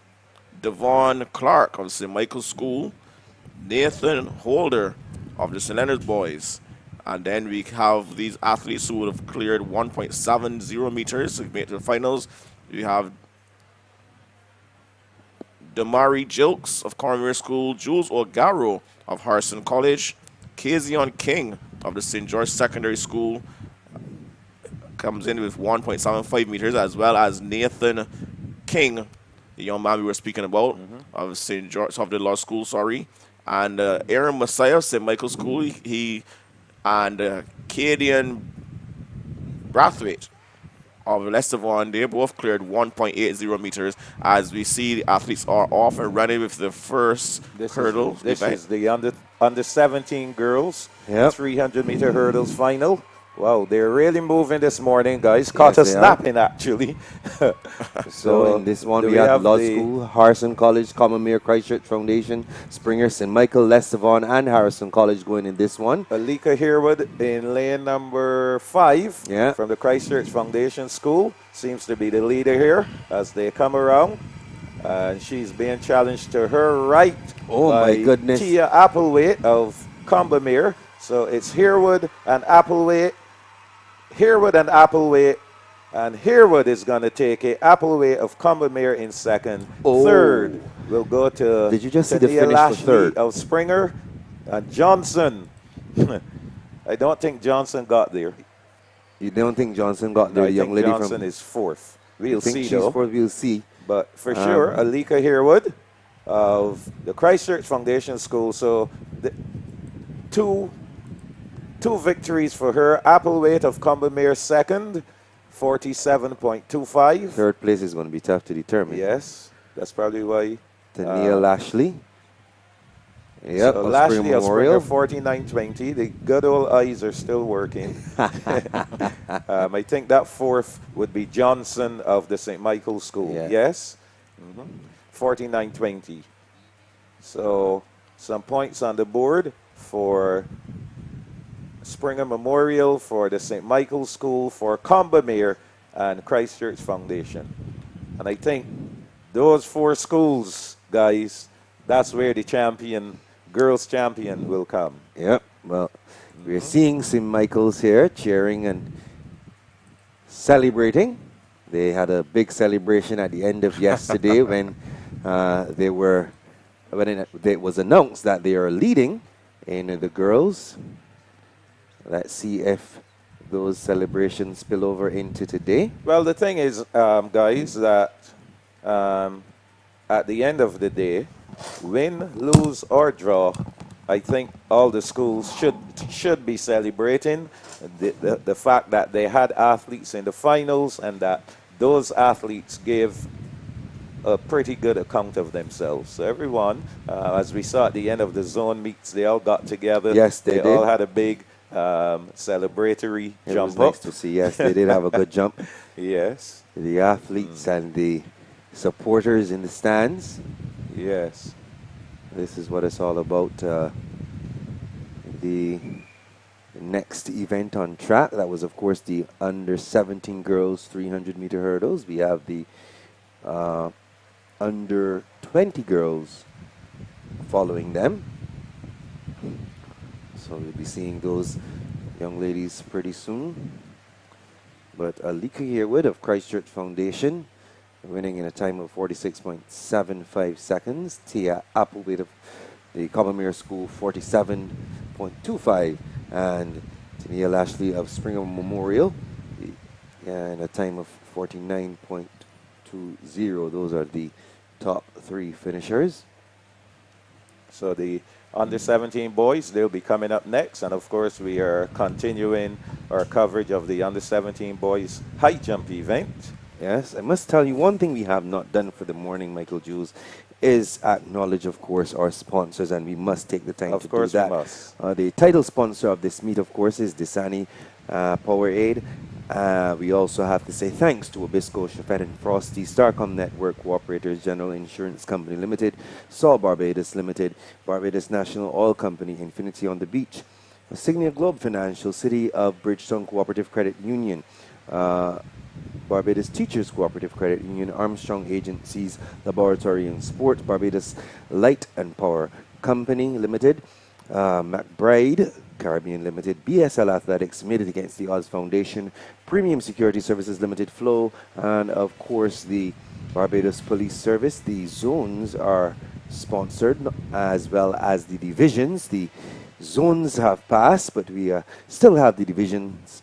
Devon Clark of St. Michael's School, Nathan Holder of the St. Leonard's Boys. And then we have these athletes who would have cleared 1.70 meters to make the finals. We have Damari Jilks of Cormier School, Jules O'Garo of Harrison College, Kazion King of the St. George Secondary School comes in with 1.75 meters, as well as Nathan King, the young man we were speaking about, of St. George, of the law school, sorry. And Aaron Messiah of St. Michael's School, and Cadian Brathwaite of Lester Vaughan, they both cleared 1.80 meters. As we see, the athletes are off and running with the first hurdle. This is the under 17 girls 300-meter hurdles final. Wow, they're really moving this morning, guys. Caught us napping, actually. So in this one, we have Law School, Harrison College, Commonwealth Christchurch Foundation, Springer, St. Michael, Lester Vaughan, and Harrison College going in this one. Alika Herwood in lane number 5 from the Christchurch Foundation School. Seems to be the leader here as they come around. And she's being challenged to her right by my goodness. Tia Applewaite of Combermere. So it's Herwood and Applewaite. Herwood and Applewaite, and Herwood is going to take it. Applewaite of Combermere in second. Third will go to Did you just see the Tania finish for Lashley third? of Springer, and Johnson. I don't think Johnson got there. You don't think Johnson got there? No, I young think lady Johnson from is fourth. We'll think see she's though. Fourth, we'll see. But for sure, Alika Herwood of the Christchurch Foundation School. So the two victories for her. Applewaite of Combermere second, 47.25. Third place is going to be tough to determine. Yes, that's probably why. Tania Lashley. Yep, so of Lashley Spring of Memorial. Springer 49.20. The good old eyes are still working. I think that fourth would be Johnson of the St. Michael's School. Yes? 49.20. So some points on the board for Springer Memorial, for the St. Michael's School, for Combermere, and Christchurch Foundation. And I think those 4 schools, guys, that's where the champion, girls champion, will come. Yep. Well, we're seeing St. Michael's here cheering and celebrating. They had a big celebration at the end of yesterday when it was announced that they are leading in the girls. Let's see if those celebrations spill over into today. Well, the thing is, guys, that at the end of the day, win, lose, or draw, I think all the schools should be celebrating the fact that they had athletes in the finals and that those athletes gave a pretty good account of themselves. So everyone, as we saw at the end of the zone meets, they all got together. Yes, they did. all had a big celebratory It jump was nice up. to see. Yes, they did have a good jump. Yes. The athletes and the supporters in the stands. Yes. This is what it's all about. The next event on track, that was, of course, the under 17 girls 300-meter hurdles. We have the under 20 girls following them. So we'll be seeing those young ladies pretty soon. But Alika Herwood of Christchurch Foundation winning in a time of 46.75 seconds. Tia Applewhite of the Commonwealth School, 47.25. And Tania Lashley of Springer Memorial in a time of 49.20. Those are the top three finishers. So the under 17 boys, they'll be coming up next. And of course, we are continuing our coverage of the under 17 boys high jump event. Yes, I must tell you one thing we have not done for the morning, Michael Jules, is acknowledge, of course, our sponsors, and we must take the time to do that. Of course we must. The title sponsor of this meet, of course, is Dasani-Powerade. We also have to say thanks to Obisco, Chaffet and Frosty, Starcom Network Cooperators, General Insurance Company Limited, Sol Barbados Limited, Barbados National Oil Company, Infinity on the Beach, Signia Globe Financial, City of Bridgestone Cooperative Credit Union, Barbados Teachers Cooperative Credit Union, Armstrong Agencies, Laboratory and Sport, Barbados Light and Power Company Limited, McBride Caribbean Limited, BSL Athletics, Made It Against the Odds Foundation, Premium Security Services Limited, Flow, and of course the Barbados Police Service. The zones are sponsored as well as the divisions. The zones have passed, but we still have the divisions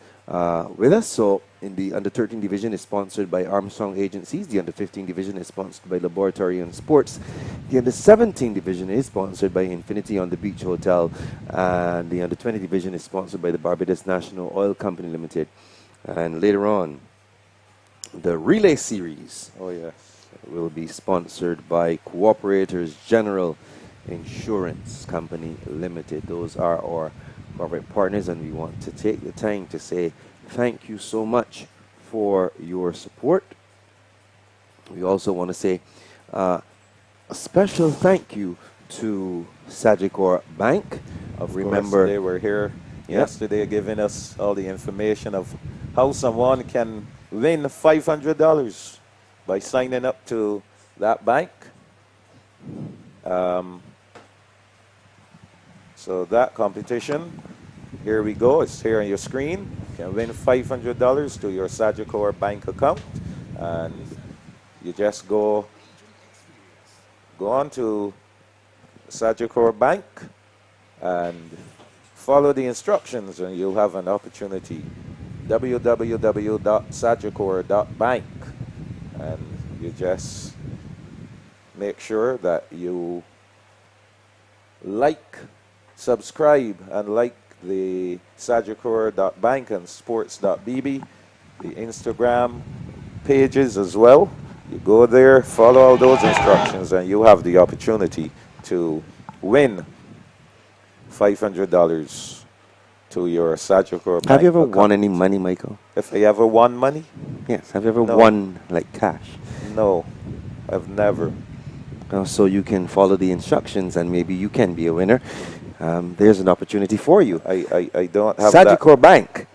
with us. So in the under 13 division is sponsored by Armstrong Agencies. The under 15 division is sponsored by Laboratory and Sports. The under 17 division is sponsored by Infinity on the Beach Hotel, and the under 20 division is sponsored by the Barbados National Oil Company Limited. And later on, the relay series, Oh, yes. will be sponsored by Cooperators General Insurance Company Limited. Those are our corporate partners, and we want to take the time to say thank you so much for your support. We also want to say a special thank you to Sagicor Bank. Remember, they were here yesterday giving us all the information of how someone can win $500 by signing up to that bank. So that competition, here we go. It's here on your screen. You can win $500 to your Sagicor Bank account, and you just go on to Sagicor Bank and follow the instructions, and you'll have an opportunity. www.sagicor.bank, and you just make sure that you subscribe and like the Sagicor.bank and sports.bb, the Instagram pages as well. You go there, follow all those instructions, and you have the opportunity to win $500 to your Sagicor Bank. Have you ever won any money, Michael? If I ever won money? Yes. Have you ever No. won like cash? No, I've never. So you can follow the instructions and maybe you can be a winner. There's an opportunity for you. I don't have Sagicor Bank.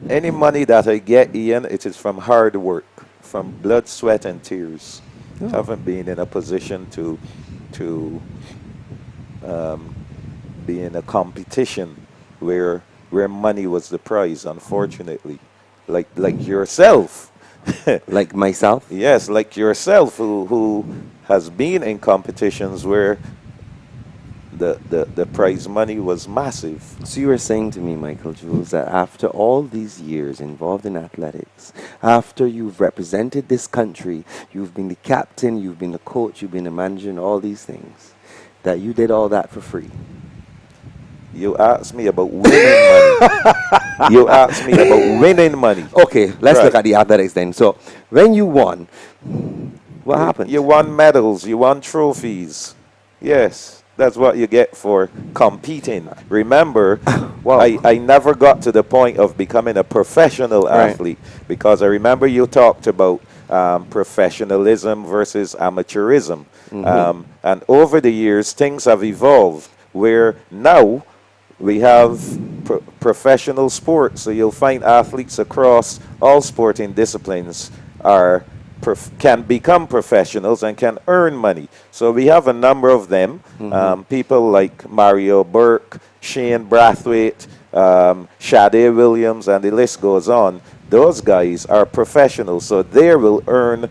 Any money that I get, Ian, it is from hard work, from blood, sweat, and tears. Oh. I haven't been in a position to be in a competition where money was the prize, unfortunately. Like yourself. Like myself? Yes, like yourself, who has been in competitions where the prize money was massive. So you were saying to me, Michael Jules, that after all these years involved in athletics, after you've represented this country, you've been the captain, you've been the coach, you've been the manager, and all these things, that you did all that for free. You asked me about winning money. You asked me about winning money. Okay, let's look at the athletics then. So when you won, what happened? You won medals, you won trophies. Yes, that's what you get for competing. Remember, I never got to the point of becoming a professional athlete, because I remember you talked about professionalism versus amateurism. And over the years, things have evolved where now we have professional sports. So you'll find athletes across all sporting disciplines can become professionals and can earn money. So we have a number of them. People like Mario Burke, Shane Brathwaite, Sade Williams, and the list goes on. those guys are professionals, so they will earn,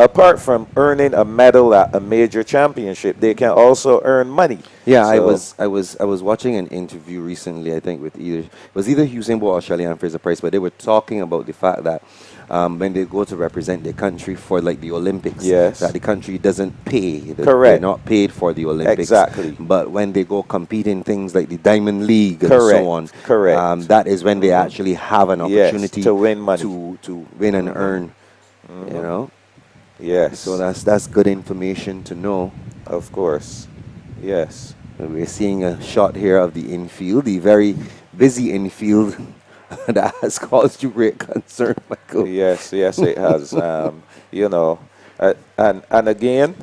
apart from earning a medal at a major championship, they can also earn money. Yeah, So- I was watching an interview recently. I think with either Usain Bolt or Shelly-Ann Fraser-Price, but they were talking about the fact that when they go to represent their country for like the Olympics, Yes. that the country doesn't pay. Correct. They're not paid for the Olympics. Exactly. But when they go compete in things like the Diamond League and Correct. so on, Correct. that is when they actually have an Yes, opportunity to win money. to win and earn. You know. Yes. So that's good information to know. Of course. Yes. And we're seeing a shot here of the infield, the very busy infield that has caused you great concern, Michael. Yes, yes, it has. You know, and again,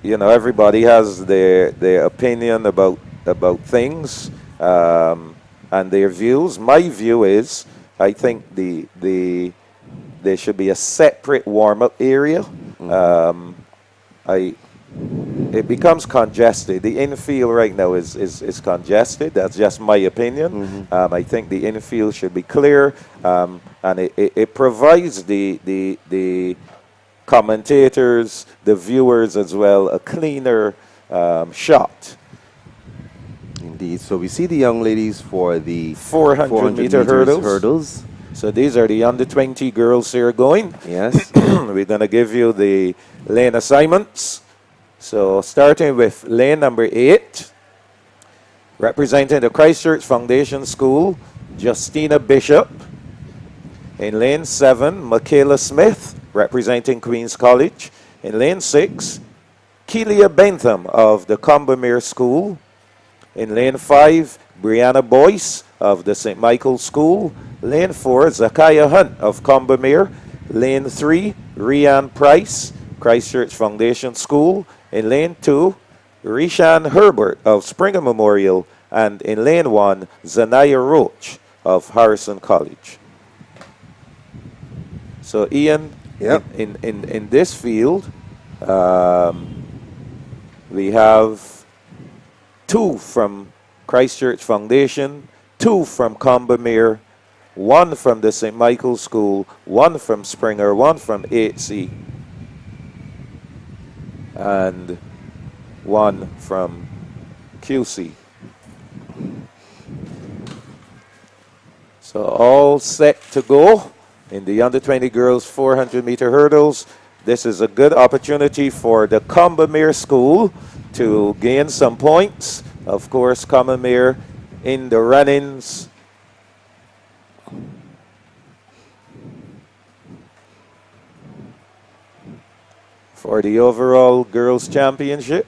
you know, everybody has their opinion about things and their views. My view is, I think there should be a separate warm-up area. It becomes congested. The infield right now is congested. That's just my opinion. I think the infield should be clear, and it provides the commentators, the viewers as well, a cleaner shot. Indeed. So we see the young ladies for the 400 meter hurdles. So these are the under 20 girls here going. Yes. We're going to give you the lane assignments. So starting with lane number 8, representing the Christchurch Foundation School, Justina Bishop. In lane 7, Michaela Smith, representing Queen's College. In lane 6, Keelia Bentham of the Combermere School. In lane 5, Brianna Boyce of the St. Michael's School. Lane 4, Zakaya Hunt of Combermere. Lane 3, Rianne Price, Christchurch Foundation School. In lane 2, Rishan Herbert of Springer Memorial. And in lane 1, Zanaya Roach of Harrison College. So Ian, Yep. in this field, we have 2 from Christchurch Foundation, 2 from Combermere, 1 from the St. Michael's School, 1 from Springer, 1 from HC, and 1 from QC. So all set to go in the under 20 girls 400 meter hurdles. This is a good opportunity for the Combermere School to gain some points. Of course, Combermere in the run-ins. For the overall girls championship.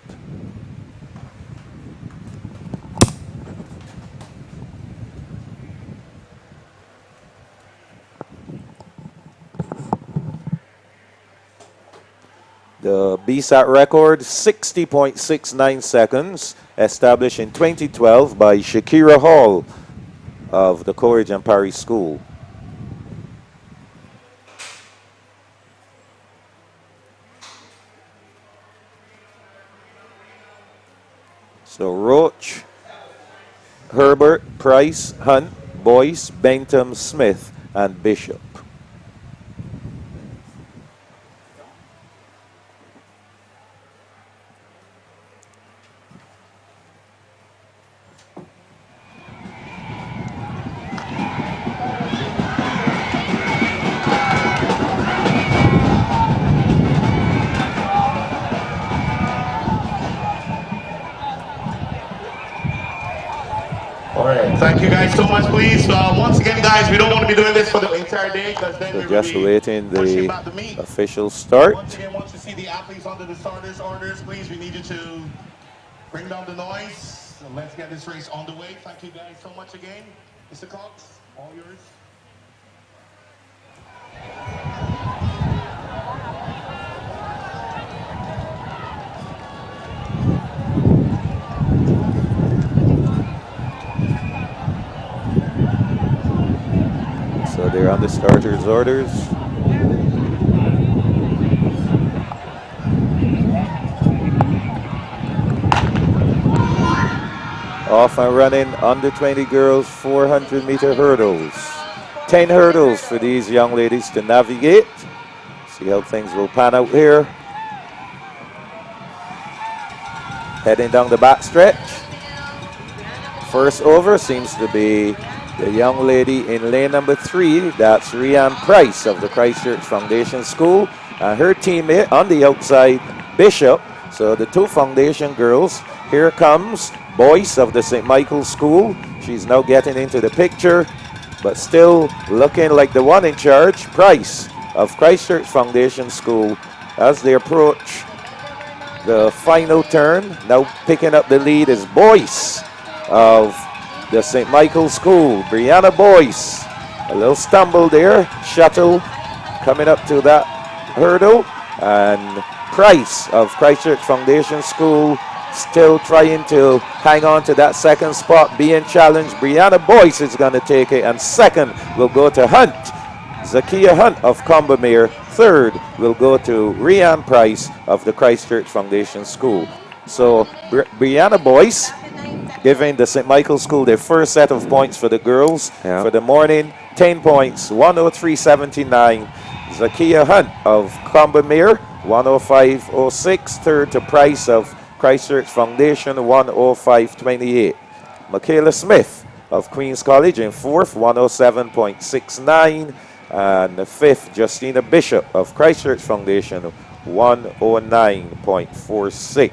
The BSAT record, 60.69 seconds, established in 2012 by Shakira Hall of the Courage and Paris School. So Roach, Herbert, Price, Hunt, Boyce, Bentham, Smith, and Bishop. All right, thank you guys so much, please. Once again, guys, we don't want to be doing this for the entire day because then So we just will be waiting pushing the back the meet. official start. Once again, once you see the athletes under the starters orders, please, we need you to bring down the noise. So let's get this race on the way. Thank you guys so much again. Mr. Cox, all yours. So they're on the starters' orders. Off and running, under 20 girls, 400 meter hurdles. 10 hurdles for these young ladies to navigate. See how things will pan out here. Heading down the back stretch. First over seems to be the young lady in lane number 3. That's Rianne Price of the Christchurch Foundation School. And her teammate on the outside, Bishop. So the two foundation girls. Here comes Boyce of the St. Michael's School. She's now getting into the picture, but still looking like the one in charge, Price of Christchurch Foundation School, as they approach the final turn. Now picking up the lead is Boyce of the St. Michael's School. Brianna Boyce, a little stumble there. Shuttle coming up to that hurdle, and Price of Christchurch Foundation School still trying to hang on to that second spot, being challenged. Brianna Boyce is going to take it, and second will go to Hunt. Zakia Hunt of Combermere. Third will go to Rianne Price of the Christchurch Foundation School. So Brianna Boyce giving the St. Michael's School their first set of points for the girls for the morning. 10 points, 103.79. Zakia Hunt of Combermere, 105.06. Third to Price of Christchurch Foundation, 105.28. Michaela Smith of Queen's College in fourth, 107.69. And the fifth, Justina Bishop of Christchurch Foundation, 109.46.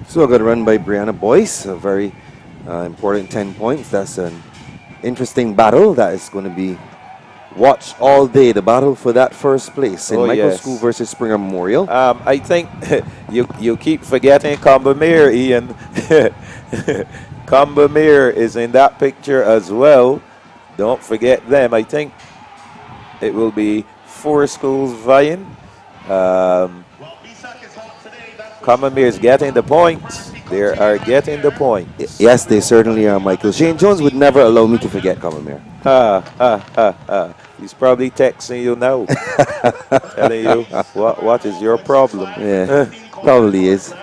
So a good run by Brianna Boyce, a very important 10 points. That's an interesting battle that is going to be watched all day, the battle for that first place. St. Michael's School versus Springer Memorial. I think you keep forgetting Combermere, Ian. Combermere is in that picture as well. Don't forget them. I think it will be 4 schools vying. Combermere is getting the points. They are getting the points. Yes, they certainly are, Michael. Shane Jones would never allow me to forget Combermere. He's probably texting you now, telling you what is your problem. Yeah, probably is.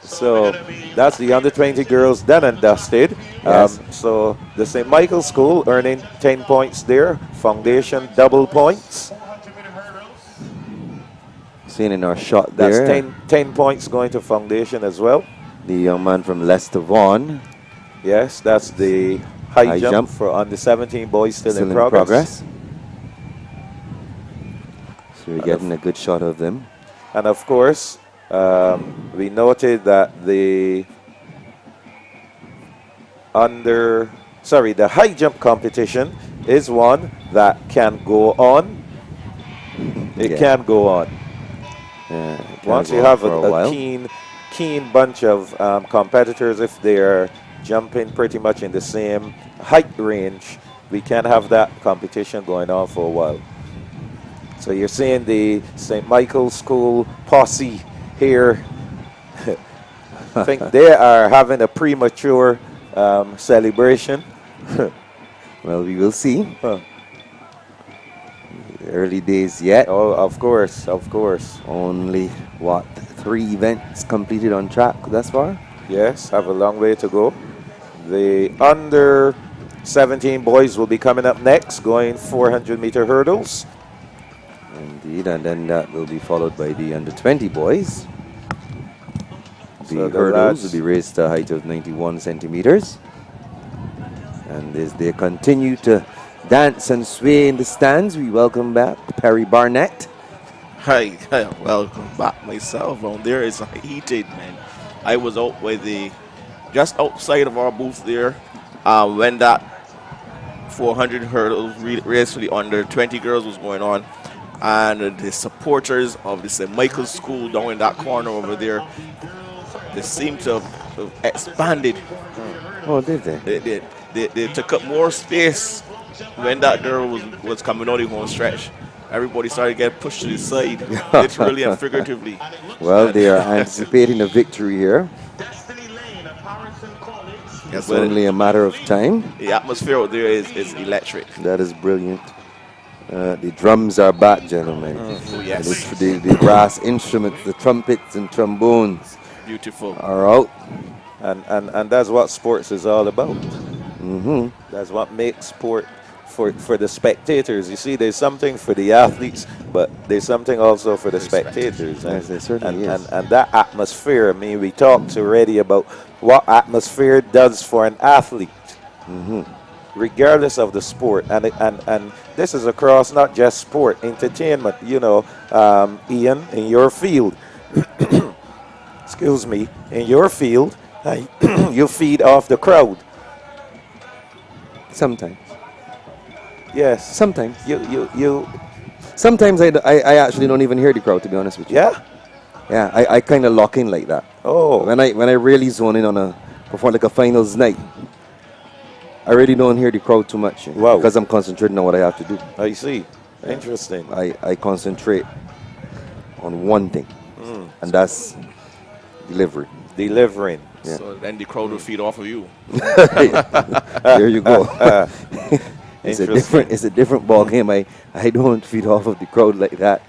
So that's the under 20 girls done and dusted. Yes. So the St. Michael's School earning 10 points there. Foundation double points. Seeing in our shot there. That's 10 points going to Foundation as well. The young man from Leicester Vaughan. Yes, that's the high jump for under 17 boys still in progress. So we're getting a good shot of them. And of course, we noted that the high jump competition is one that can go on. It can go on. Once you have a keen bunch of competitors, if they're jumping pretty much in the same height range, we can have that competition going on for a while. So you're seeing the St. Michael's School posse here. I think they are having a premature celebration. Well, we will see. Early days yet. Oh, of course, of course. Only, 3 events completed on track thus far? Yes, have a long way to go. The under 17 boys will be coming up next, going 400-meter hurdles. Indeed, and then that will be followed by the under 20 boys. The hurdles will be raised to a height of 91 centimeters. And as they continue to dance and sway in the stands, we welcome back Perry Barnett. Hi, welcome back myself. Down there is heated, man. I was out with just outside of our booth there when that 400 hurdles race for the under 20 girls was going on, and the supporters of the St. Michael's School down in that corner over there, they seem to have expanded. Oh, did they? They took up more space when that girl was coming on the home stretch. Everybody started to get pushed to the side, literally and figuratively. Well, they are anticipating a victory here. It's only a matter of time. The atmosphere out there is electric. That is brilliant. The drums are back, gentlemen. Oh, yes. The brass instruments, the trumpets and trombones, beautiful, are out. And that's what sports is all about. Mm-hmm. That's what makes sport for the spectators. You see, there's something for the athletes, but there's something also for the spectators. Yes, there certainly is. And that atmosphere, I mean, we talked already about what atmosphere does for an athlete, regardless of the sport. And this is across not just sport, entertainment. You know, Ian, in your field, excuse me, in your field, you feed off the crowd. Sometimes. Yes. Sometimes. You. Sometimes I actually don't even hear the crowd, to be honest with you. Yeah? Yeah, I kind of lock in like that. Oh. When I really zone in on before like a finals night, I really don't hear the crowd too much. Wow. Because I'm concentrating on what I have to do. I see. Interesting. I concentrate on one thing, and that's delivery. Delivering. Yeah. So then the crowd will feed off of you. There you go. It's a different ball game. I don't feed off of the crowd like that.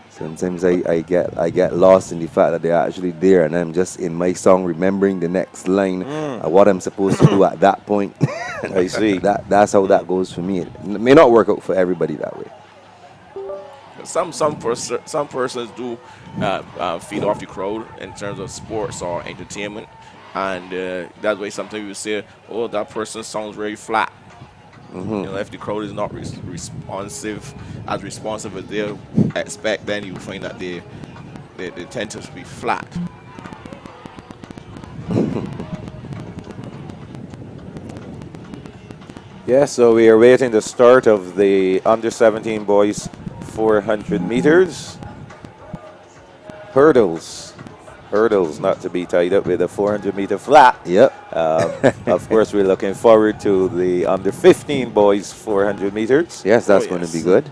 Sometimes I get lost in the fact that they're actually there, and I'm just in my song remembering the next line, what I'm supposed to do at that point. I see. That's how that goes for me. It may not work out for everybody that way. Some persons do feed off the crowd in terms of sports or entertainment, and that's why sometimes you say, "Oh, that person sounds very flat." You know, if the crowd is not responsive as they expect, then you find that they tend to be flat. Yeah, so we are waiting the start of the under-17 boys 400 meters. Hurdles not to be tied up with a 400-meter flat. Yep. Of course, we're looking forward to the under-15 boys 400 meters. Yes, that's going to be good.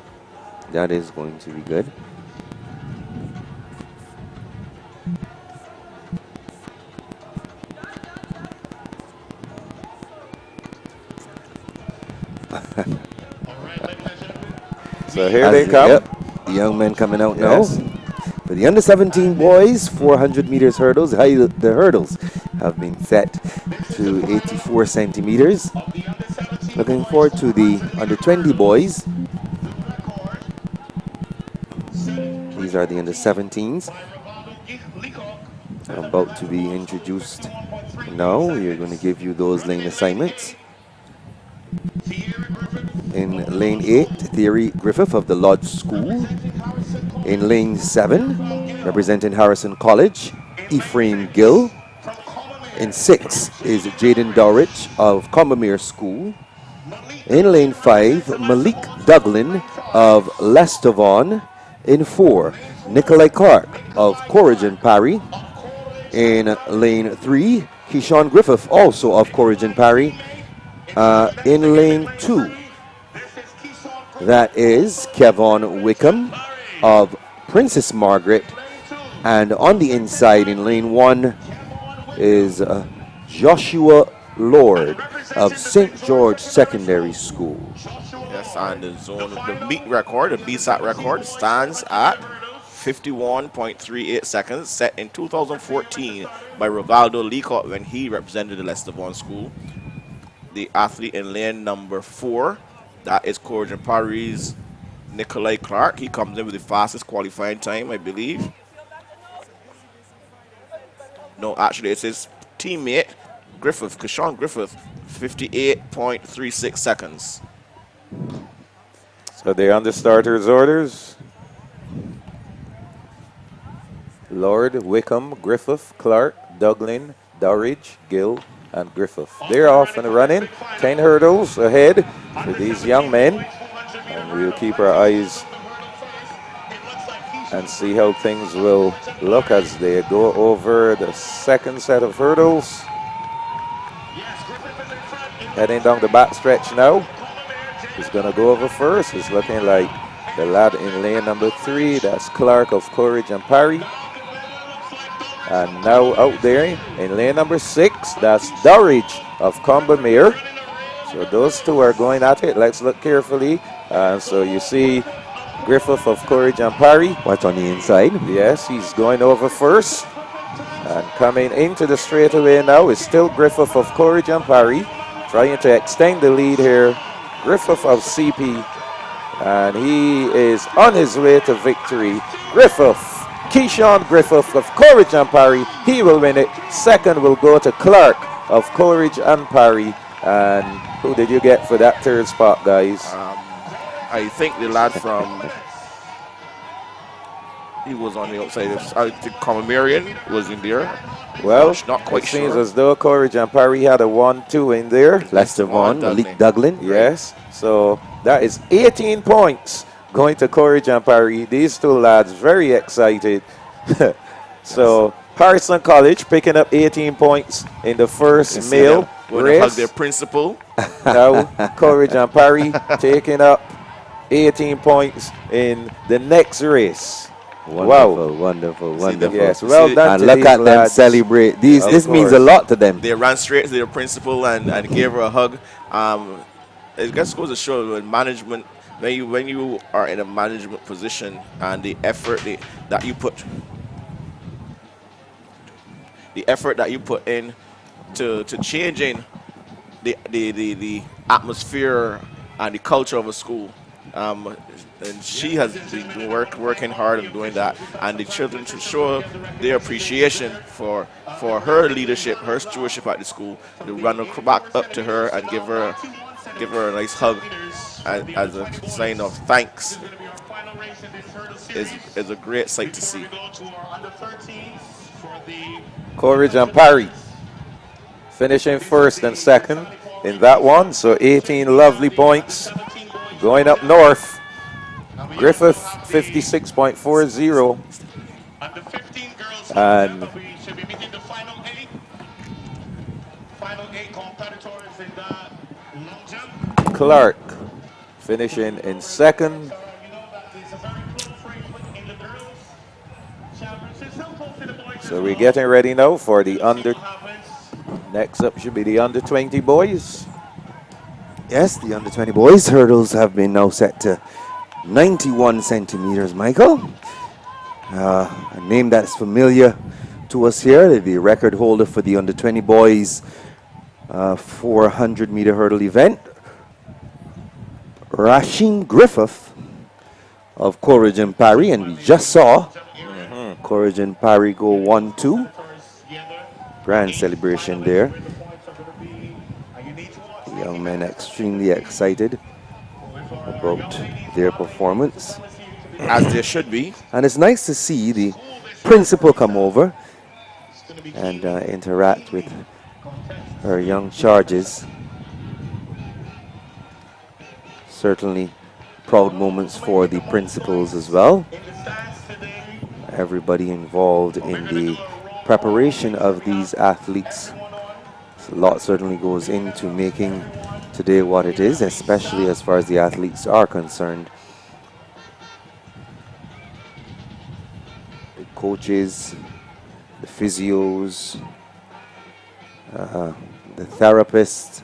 That is going to be good. So here they come. Yep. The young men coming out Yes. now. For the under-17 boys, 400 meters hurdles. The hurdles have been set to 84 centimeters. Looking forward to the under-20 boys. These are the under-17s. About to be introduced now. We are going to give you those lane assignments. In lane 8, Thierry Griffith of the Lodge School. In lane 7, representing Harrison College, Ephraim Gill. In 6 is Jaden Dowrich of Combermere School. In lane 5, Malik Duglin of Leicester Vaughan. In 4, Nikolai Clark of Corrigan Parry. In lane 3, Keyshawn Griffith, also of Corrigan Parry. In lane 2, that is Kevon Wickham of Princess Margaret. And on the inside in lane 1 is Joshua Lord of St. George Secondary School. Yes, and the zone, the meet record, the BSAC record, stands at 51.38 seconds, set in 2014 by Rivaldo Leacock when he represented the Leicester Vaughan School. The athlete in lane number 4, that is Corrigan Parry's Nikolai Clark. He comes in with the fastest qualifying time, I believe. No, actually, it's his teammate, Griffith, Keyshawn Griffith, 58.36 seconds. So they're on the starters' orders. Lord, Wickham, Griffith, Clark, Duglin, Dowrich, Gill, and Griffith. They're off and running. 10 hurdles ahead for these young men. And we'll keep our eyes and see how things will look as they go over the second set of hurdles. Heading down the back stretch now. He's going to go over first. It's looking like the lad in lane number 3. That's Clark of Courage and Parry. And now out there in lane number 6, that's Dowrich of Combermere. So those two are going at it. Let's look carefully. So you see Griffith of Courage and Parry. What's on the inside? Yes, he's going over first. And coming into the straightaway now is still Griffith of Courage and Parry, trying to extend the lead here Griffith of CP, and he is on his way to victory. Griffith, Keyshawn Griffith of Courage and Parry, he will win it. Second will go to Clark of Courage and Parry. And who did you get for that third spot, guys? I think the lad from, he was on the outside. I think Comamarian was in there. Well, not quite it seems sure. as though Courage and Parry had a 1-2 in there. Lester Vaughn, Malik Duglin. Yes, so that is 18 points going to Courage and Parry. These two lads very excited. So Harrison College picking up 18 points in the first male race. race. Their principal. Now Courage and Parry taking up 18 points in the next race. Wonderful, wonderful, wonderful. Yes, well done. And look at them celebrate. This means a lot to them. They ran straight to their principal and gave her a hug. It just goes to show with management, when you are in a management position and the effort that you put in to changing the atmosphere and the culture of a school. And she has been working hard and doing that, and the children should show their appreciation for her leadership, her stewardship at the school. They run back up to her and give her a nice hug as a sign of thanks. Is a great sight to see. Courage and Parry finishing first and second in that one, so 18 lovely points going up north. Griffith 56.40 and Clark finishing in second. So we're getting ready now for the next up should be the under 20 boys. Yes, the under 20 boys hurdles have been now set to 91 centimeters, Michael. A name that's familiar to us here, the record holder for the under 20 boys 400-meter hurdle event, Rasheen Griffith of Courage and Parry, and we just saw Courage and Parry go 1-2. Grand celebration there. The young men extremely excited about their performance. As there should be. And it's nice to see the principal come over and interact with her young charges. Certainly proud moments for the principals as well. Everybody involved in the preparation of these athletes. So a lot certainly goes into making today what it is, especially as far as the athletes are concerned. The coaches, the physios, the therapists.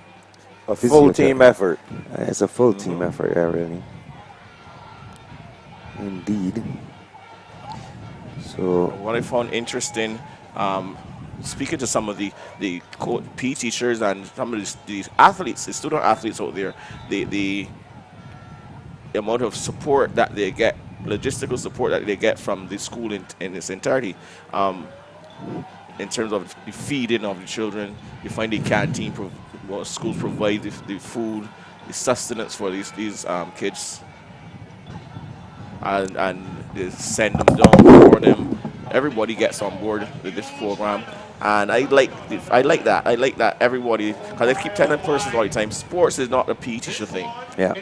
A full team effort. It's a full team effort, yeah, really. Indeed. So what I found interesting, speaking to some of the PE teachers and some of these athletes, the student athletes out there, the amount of support that they get, logistical support that they get from the school in its entirety, in terms of the feeding of the children. You find the canteen, schools provide the food, the sustenance for these kids, and they send them down for them. Everybody gets on board with this program, and I like that. I like that everybody, because I keep telling persons all the time, sports is not a PE teacher thing. Yeah.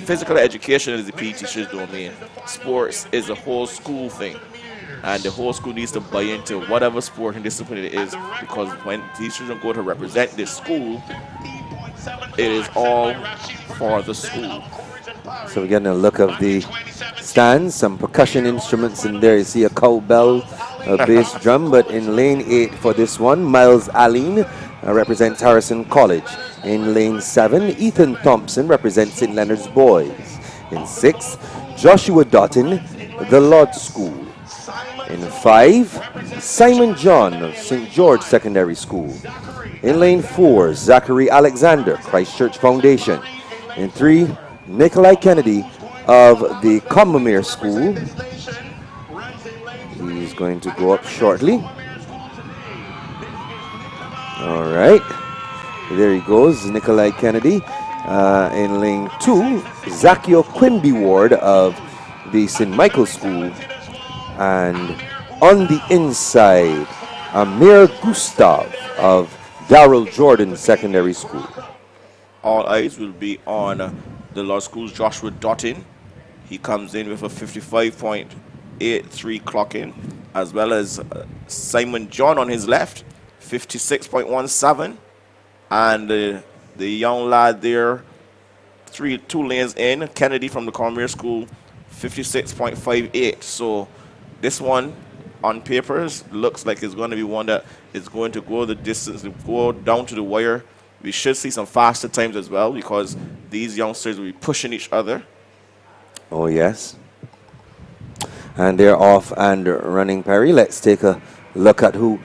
Physical education is the PE teacher's domain. Sports is a whole school thing, and the whole school needs to buy into whatever sport and discipline it is, because when teachers don't go to represent this school, it is all for the school. So we're getting a look of the stands, some percussion instruments in there. You see a cowbell, a bass drum, but in lane 8 for this one, Miles Allen represents Harrison College. In lane 7, Ethan Thompson represents St. Leonard's Boys. In 6, Joshua Dotton, the Lodge School. In 5, Simon John of St. George Secondary School. In lane 4, Zachary Alexander, Christchurch Foundation. In 3, Nikolai Kennedy of the Combermere School. He's going to go up shortly. All right. There he goes, Nikolai Kennedy. In lane 2, Zaccheo Quimby Ward of the St. Michael School. And on the inside, Amir Gustav of Darrell Jordan Secondary School. All eyes will be on the law school's Joshua Dottin. He comes in with a 55.83 clock in, as well as Simon John on his left, 56.17. And the young lad there, 2 lanes in, Kennedy from the Combermere School, 56.58. So this one on papers looks like it's going to be one that is going to go the distance, go down to the wire. We should see some faster times as well, because these youngsters will be pushing each other. Oh, yes. And they're off and running, Perry. Let's take a look at who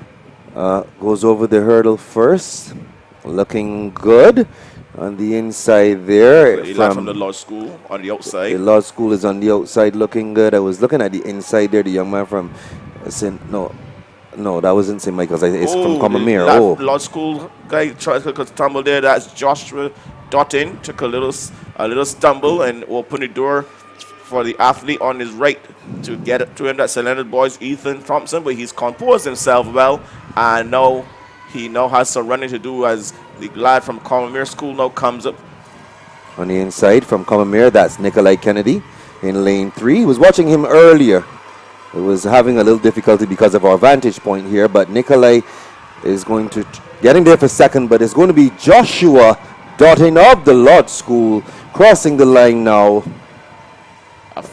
goes over the hurdle first. Looking good on the inside there. From the law school on the outside. The law school is on the outside looking good. I was looking at the inside there. The young man from No, that wasn't St. Michael's. It's from Combermere. Law school guy tried to tumble there. That's Joshua Dottin. Took a little stumble and opened the door for the athlete on his right to get it to him. That's St. Leonard boys, Ethan Thompson, but he's composed himself well, and now he has some running to do as the lad from Combermere School now comes up. On the inside from Combermere, that's Nikolai Kennedy in lane 3. He was watching him earlier. It was having a little difficulty because of our vantage point here, but Nikolai is going to get him there for second, but it's going to be Joshua Dottin of the Lodge School crossing the line now.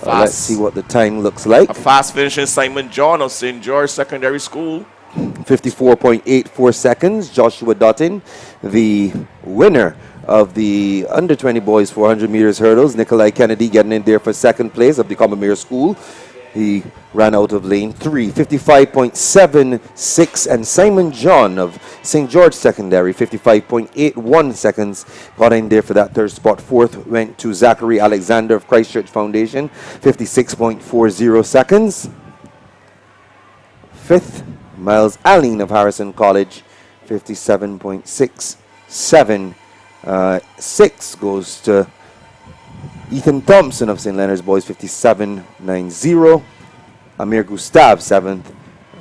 Let's see what the time looks like. A fast finishing Simon John of St. George Secondary School. 54.84 seconds. Joshua Dottin, the winner of the under 20 boys 400 meters hurdles. Nikolai Kennedy getting in there for second place of the Combermere School. He ran out of lane 3, 55.76, and Simon John of St. George Secondary, 55.81 seconds, got in there for that third spot. Fourth went to Zachary Alexander of Christchurch Foundation, 56.40 seconds. Fifth, Miles Allen of Harrison College, 57.67. Sixth goes to Ethan Thompson of St. Leonard's Boys, 57.90. Amir Gustav, 7th,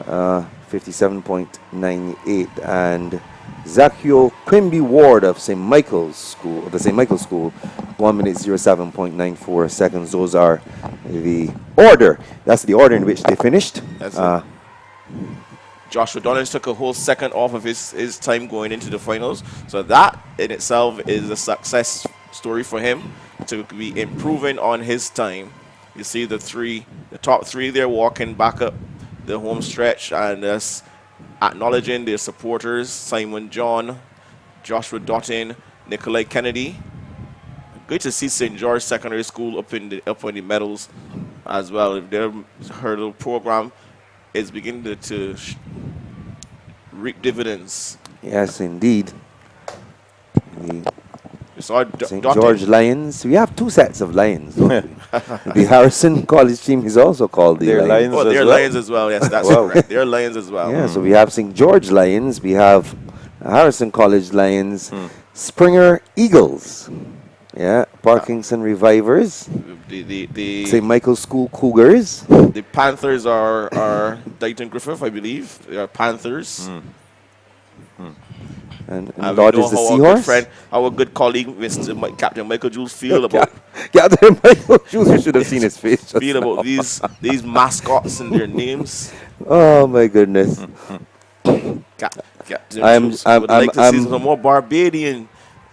57.98. And Zaccheo Quimby Ward of St. Michael's School, of the St. Michael's School, 1 minute 07.94 seconds. Those are the order. That's the order in which they finished. Joshua Dottin took a whole second off of his time going into the finals. So that in itself is a success story for him to be improving on his time. You see the top three there walking back up the home stretch and acknowledging their supporters: Simon John, Joshua Dottin, Nikolai Kennedy. Good to see St. George Secondary School up in the medals as well. Their hurdle program is beginning to reap dividends. Yes, indeed. St. George Lions. We have 2 sets of Lions, don't we? The Harrison College team is also called the Lions. Oh, they're Lions as well. Yes, that's correct. They're Lions as well. Yeah, so we have St. George Lions. We have Harrison College Lions. Springer Eagles. Yeah, Parkinson Revivers. The St. Michael's School Cougars. The Panthers are Dayton Griffith, I believe. They are Panthers. And Lord is the Seahorse. Our good colleague, Captain Michael Jules, feel about Captain Michael Jules. You should have seen his face. Feel about these mascots and their names. Oh my goodness! Captain Jules would like to see some more Barbadian.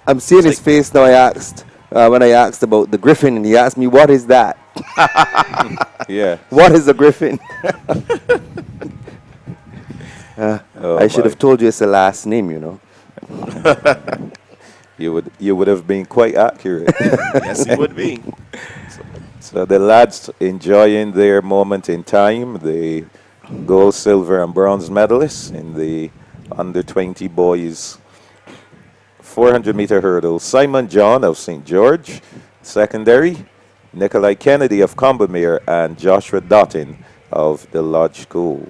I'm seeing his face now. I asked when I asked about the Griffin, and he asked me, "What is that?" Yeah. What is a Griffin? I should have told you it's a last name, you know. You would have been quite accurate. Yes, you would be. So the lads enjoying their moment in time, the gold, silver, and bronze medalists in the under 20 boys 400 meter hurdle, Simon John of St. George. Secondary, Nikolai Kennedy of Combermere and Joshua Dottin of the Lodge School.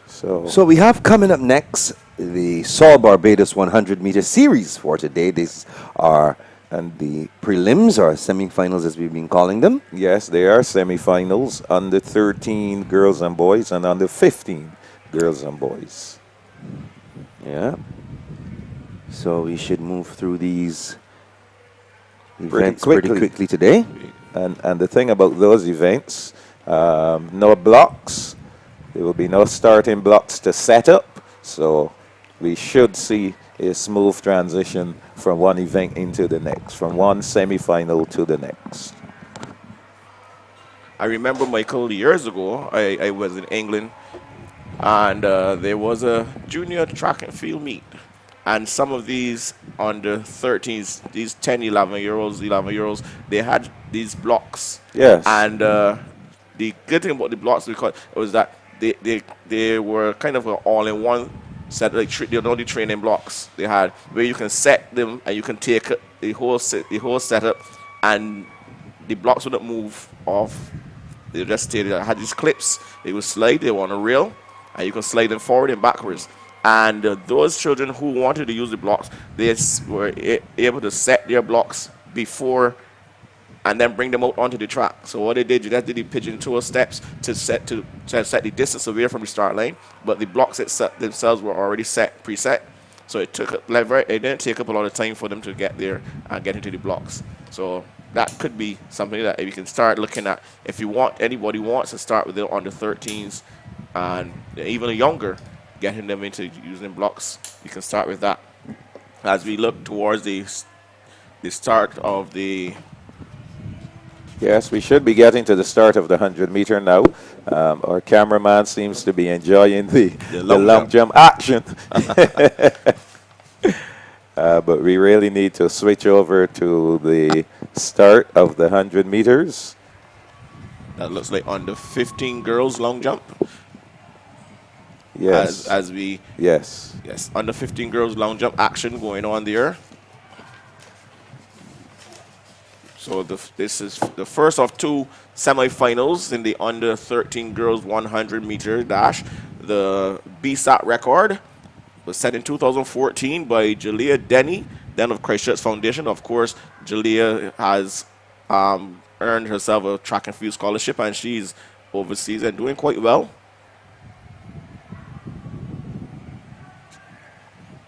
So we have coming up next the Saul Barbados 100 meter series for today. These are and the prelims or semifinals as we've been calling them. Yes, they are semifinals, under 13 girls and boys and under 15 girls and boys. Yeah. So we should move through these events pretty quickly today. And the thing about those events, no blocks. There will be no starting blocks to set up. So we should see a smooth transition from one event into the next, from one semi-final to the next. I remember, Michael, years ago, I was in England, and there was a junior track and field meet. And some of these under 13s, these 10, 11-year-olds, 11-year-olds, they had these blocks. Yes. And the good thing about the blocks was that they were kind of an all-in-one set. Like they're not the training blocks. They had where you can set them and you can take the whole setup, and the blocks wouldn't move off. They just stayed. I had these clips. They would slide. They were on a rail, and you can slide them forward and backwards. And those children who wanted to use the blocks, they were able to set their blocks before and then bring them out onto the track. So what they did, you just did the pigeon toe steps to set the distance away from the start line, but the blocks themselves were already preset. So it didn't take up a lot of time for them to get there and get into the blocks. So that could be something that we can start looking at. If anybody wants to start with the under 13s and even younger, getting them into using blocks, you can start with that. As we look towards the start of the... Yes, we should be getting to the start of the 100 meter now. Our cameraman seems to be enjoying the long jump action. But we really need to switch over to the start of the 100 meters. That looks like under 15 girls long jump. Yes. Yes, under 15 girls long jump action going on there. So this is the first of two semifinals in the under 13 girls 100 meter dash. The BSSAC record was set in 2014 by Jalea Denny, then of Christchurch Foundation. Of course, Jalea has earned herself a track and field scholarship, and she's overseas and doing quite well.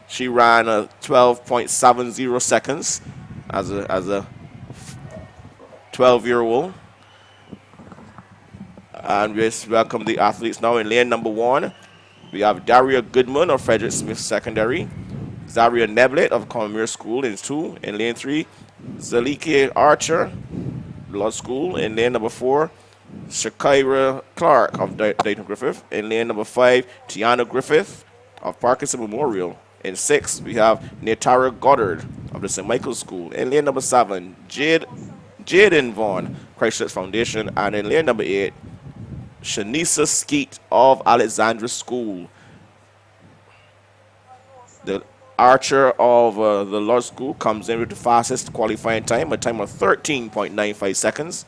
She ran a 12.70 seconds as a 12-year-old. And we welcome the athletes now in lane number 1. We have Daria Goodman of Frederick Smith Secondary, Zaria Neblet of Commerce School in 2. In lane 3, Zalike Archer, Law School. In lane number 4, Shakira Clark of Dayton Griffith. In lane number 5, Tiana Griffith of Parkinson Memorial. In 6, we have Natara Goddard of the St. Michael's School. In lane number 7, Jaden Vaughn, Christchurch Foundation. And in lane number 8, Shanisa Skeet of Alexandra School. The archer of the Law School comes in with the fastest qualifying time, a time of 13.95 seconds.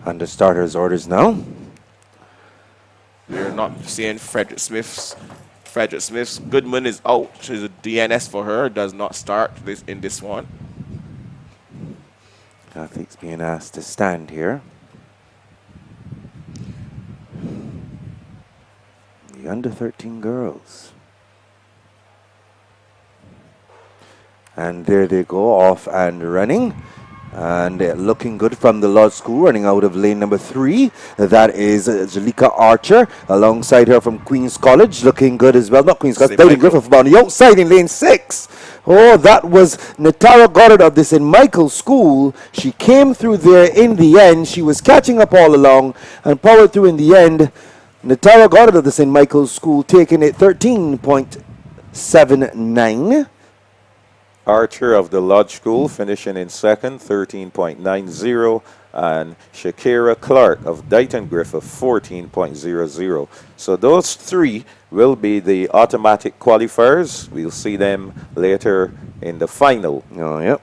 Under starters orders now. We're not seeing Frederick Smith's. Goodman is out. She's a DNS for her. Does not start in this one. Athletes being asked to stand here. The under 13 girls. And there they go, off and running. And looking good from the Lodge School, running out of lane number 3. That is Jalika Archer, alongside her from Queen's College, looking good as well. Not Queen's College, Dayton Griffith on the outside in lane 6. Oh, that was Natara Goddard of the St. Michael's School. She came through there in the end. She was catching up all along and powered through in the end. Natara Goddard of the St. Michael's School taking it 13.79. Archer of the Lodge School finishing in second, 13.90. And Shakira Clark of Dighton Griffith, 14.00. So those three will be the automatic qualifiers. We'll see them later in the final. Oh, yep.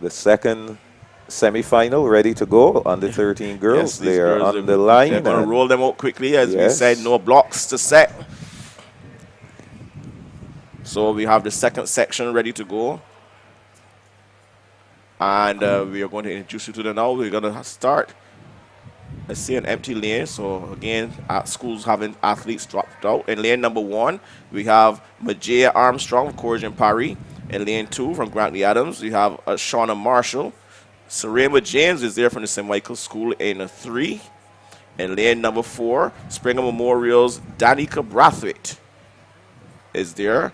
The second semi-final ready to go. Under 13 girls. Yes, these they are girls on the line. They're going to roll them out quickly. As we Yes. said, no blocks to set. So we have the second section ready to go. And we are going to introduce you to them now. We're going to start. I see an empty lane. So, again, schools having athletes dropped out. In lane number 1, we have Majea Armstrong of Corrigan Parry. In lane 2, from Grantley Adams, we have Shauna Marshall. Sarema James is there from the St. Michael's School in 3. In lane number 4, Springer Memorial's Danica Brathwaite is there.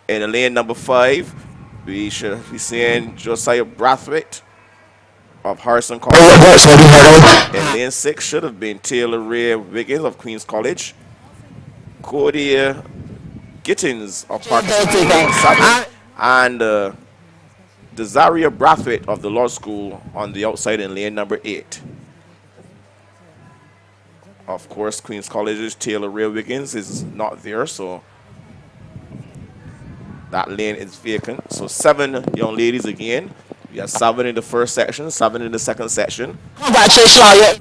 In lane number 5, we should be seeing Josiah Brathwaite of Harrison College. In lane 6 should have been Taylor Ray Wiggins of Queen's College. Cody Gittins of Parkinson. And Desaria Brathwaite of the Law School on the outside in lane number 8. Of course, Queen's College's Taylor Ray Wiggins is not there, so that lane is vacant. So 7 young ladies again. We have 7 in the first section, 7 in the second section. Congratulations,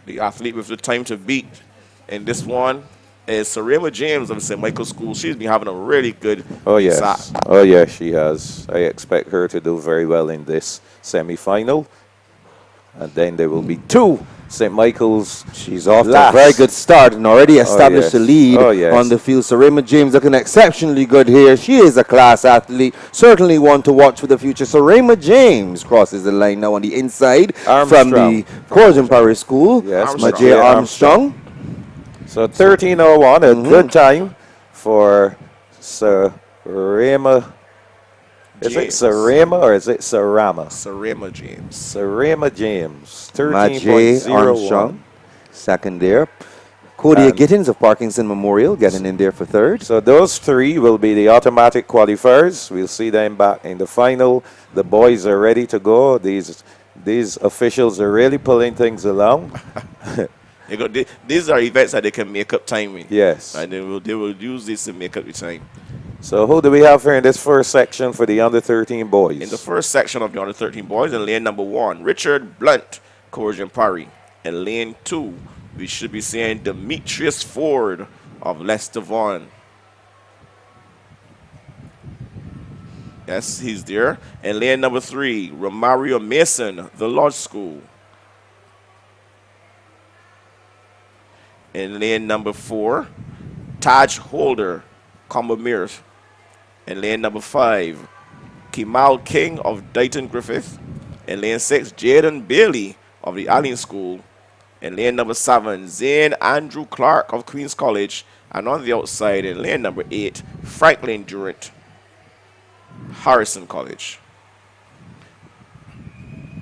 the athlete with the time to beat in this one is Sarema James of the St. Michael's School. She's been having a really good yes. Oh, yeah, she has. I expect her to do very well in this semi-final. And then there will be 2 St. Michael's. She's off to a very good start and already established a lead on the field. So Raymond James looking exceptionally good here. She is a class athlete, certainly one to watch for the future. So Raymond James crosses the line now on the inside from the Corrigan Parry School. Yes, Majea Armstrong. So 13:01, a good time for Sarema. Is it Sarema or is it Sarama? Sarema James. Sarema James. Majea Armstrong, second there. Cody Gittins of Parkinson Memorial getting in there for third. So those 3 will be the automatic qualifiers. We'll see them back in the final. The boys are ready to go. These officials are really pulling things along. These are events that they can make up time in. Yes. And they will use this to make up the time. So who do we have here in this first section for the under 13 boys? In the first section of the under 13 boys, in lane number 1, Richard Blunt, Corrigan Parry. In lane 2, we should be seeing Demetrius Ford of Leicester Vaughan. Yes, he's there. In lane number 3, Romario Mason, the Lodge School. In lane number 4, Taj Holder, Combermere. In lane number 5, Kemal King of Dighton Griffith. In lane 6, Jaden Bailey of the Allen School. In lane number 7, Zane Andrew Clark of Queen's College. And on the outside, in lane number 8, Franklin Durant, Harrison College.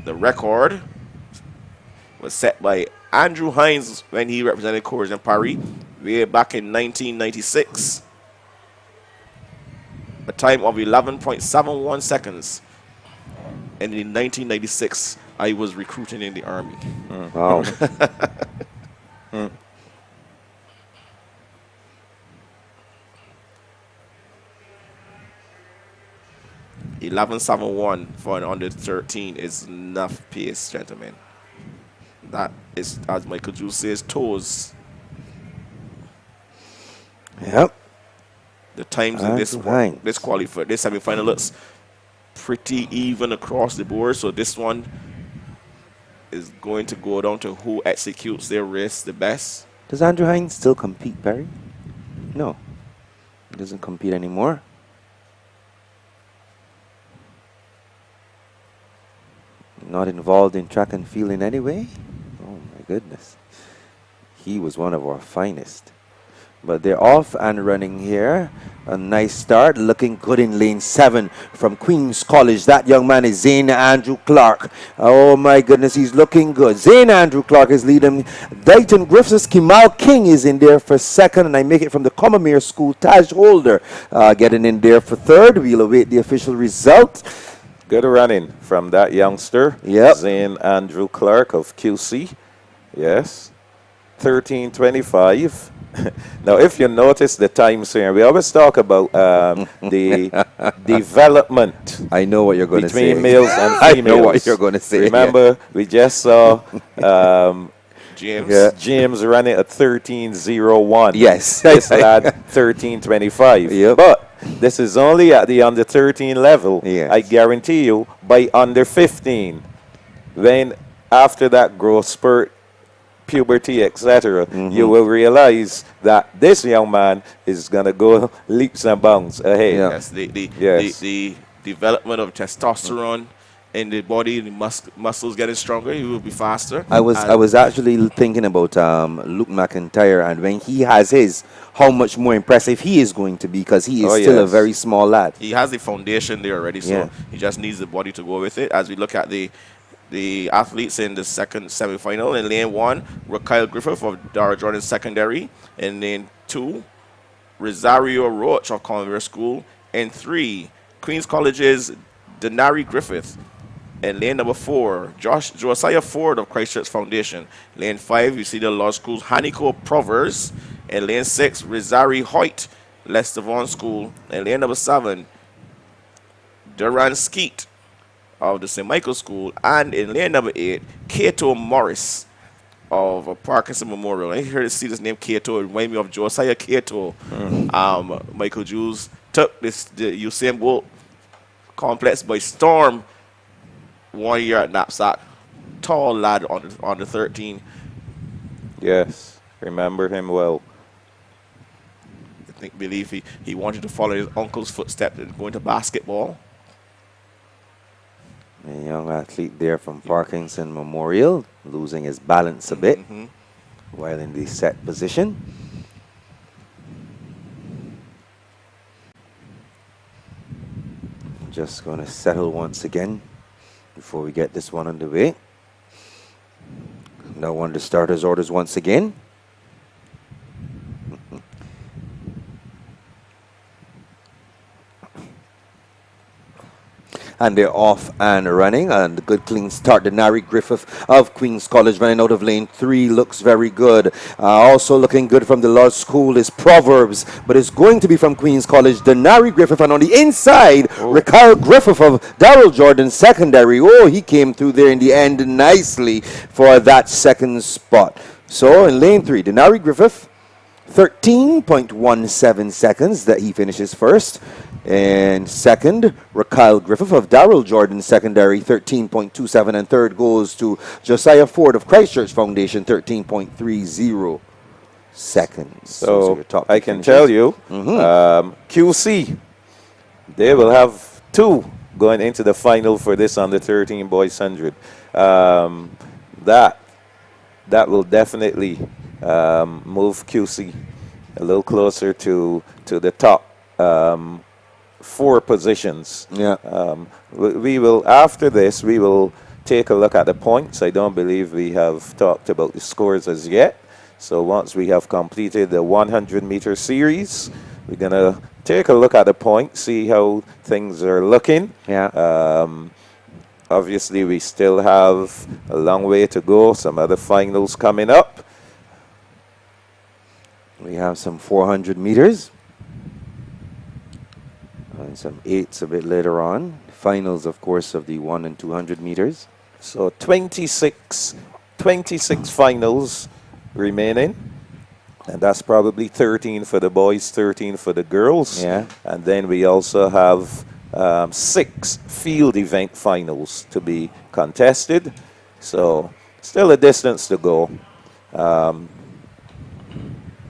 The record was set by Andrew Hines when he represented Corrigan Parry way back in 1996. A time of 11.71 seconds. And in 1996, I was recruiting in the Army. Wow. 11.71 for an under 13 is enough pace, gentlemen. That is, as Michael Jules says, toes. Yep. The times in this qualifier, this semi-final looks pretty even across the board. So this one is going to go down to who executes their race the best. Does Andrew Hines still compete, Perry? No. He doesn't compete anymore. Not involved in track and field in any way? Oh my goodness. He was one of our finest. But they're off and running here. A nice start, looking good in lane 7 from Queen's College. That young man is Zane Andrew Clark. Oh my goodness, he's looking good. Zane Andrew Clark is leading. Dayton Griffiths, Kimal King is in there for second, and I make it from the Commermere School. Taj Holder getting in there for third. We'll await the official result. Good running from that youngster. Yep. Zane Andrew Clark of QC. Yes. 13:25. Now, if you notice the times here, we always talk about the development. I know what you're going to say. Between males and females. I know what you're going to say. Remember, we just saw James. James running at 13:01. Yes. This lad 13:25. Yep. But this is only at the under 13 level. Yes. I guarantee you, by under 15, then after that growth spurt, puberty, etc., you will realize that this young man is going to go leaps and bounds ahead. Yeah. Yes, Yes. the development of testosterone in the body, the muscles getting stronger, he will be faster. I was actually thinking about Luke McIntyre, and when he has his, how much more impressive he is going to be, because he is still a very small lad. He has the foundation there already, so he just needs the body to go with it. As we look at the athletes in the second semi-final, in lane 1, Kyle Griffith of Darrell Jordan Secondary. In lane 2, Rosario Roach of Commonwealth School. In 3, Queen's College's Denari Griffith. In lane number 4, Josiah Ford of Christchurch Foundation. Lane 5, you see the law school's Hanico Provers. In lane 6, Rosario Hoyt, Lester Vaughan School. In lane number 7, Duran Skeet of the St. Michael School. And in lane number 8, Kato Morris of Parkinson Memorial. I heard to see this name Kato. It reminded me of Josiah Kato. Michael Jules took the Usain Bolt complex by storm 1 year at Knapsack. Tall lad on the 13. Yes, remember him well. I believe he wanted to follow his uncle's footsteps and go into basketball. A young athlete there from Parkinson Memorial, losing his balance a bit while in the set position. Just going to settle once again before we get this one underway. Now under starters orders once again. And they're off and running, and a good clean start. Denari Griffith of Queen's College running out of lane 3 looks very good. Also looking good from the law school is Proverbs, but it's going to be from Queen's College, Denari Griffith, and on the inside, Kyle Griffith of Darrell Jordan Secondary. Oh, he came through there in the end nicely for that second spot. So in lane 3, Denari Griffith, 13.17 seconds that he finishes first. And second, Kyle Griffith of Darrell Jordan Secondary, 13.27. And third goes to Josiah Ford of Christchurch Foundation, 13.30 seconds. So I can tell you, QC, they will have 2 going into the final for this under 13 boys 100. That will definitely move QC a little closer to the top 4 positions. We will, after this, we will take a look at the points. I don't believe we have talked about the scores as yet. So once we have completed the 100-meter series, we're going to take a look at the points, see how things are looking. Obviously, we still have a long way to go. Some other finals coming up. We have some 400 meters. And some 8s a bit later on. Finals, of course, of the 100 and 200 meters. So 26 finals remaining. And that's probably 13 for the boys, 13 for the girls. And then we also have 6 field event finals to be contested. So still a distance to go.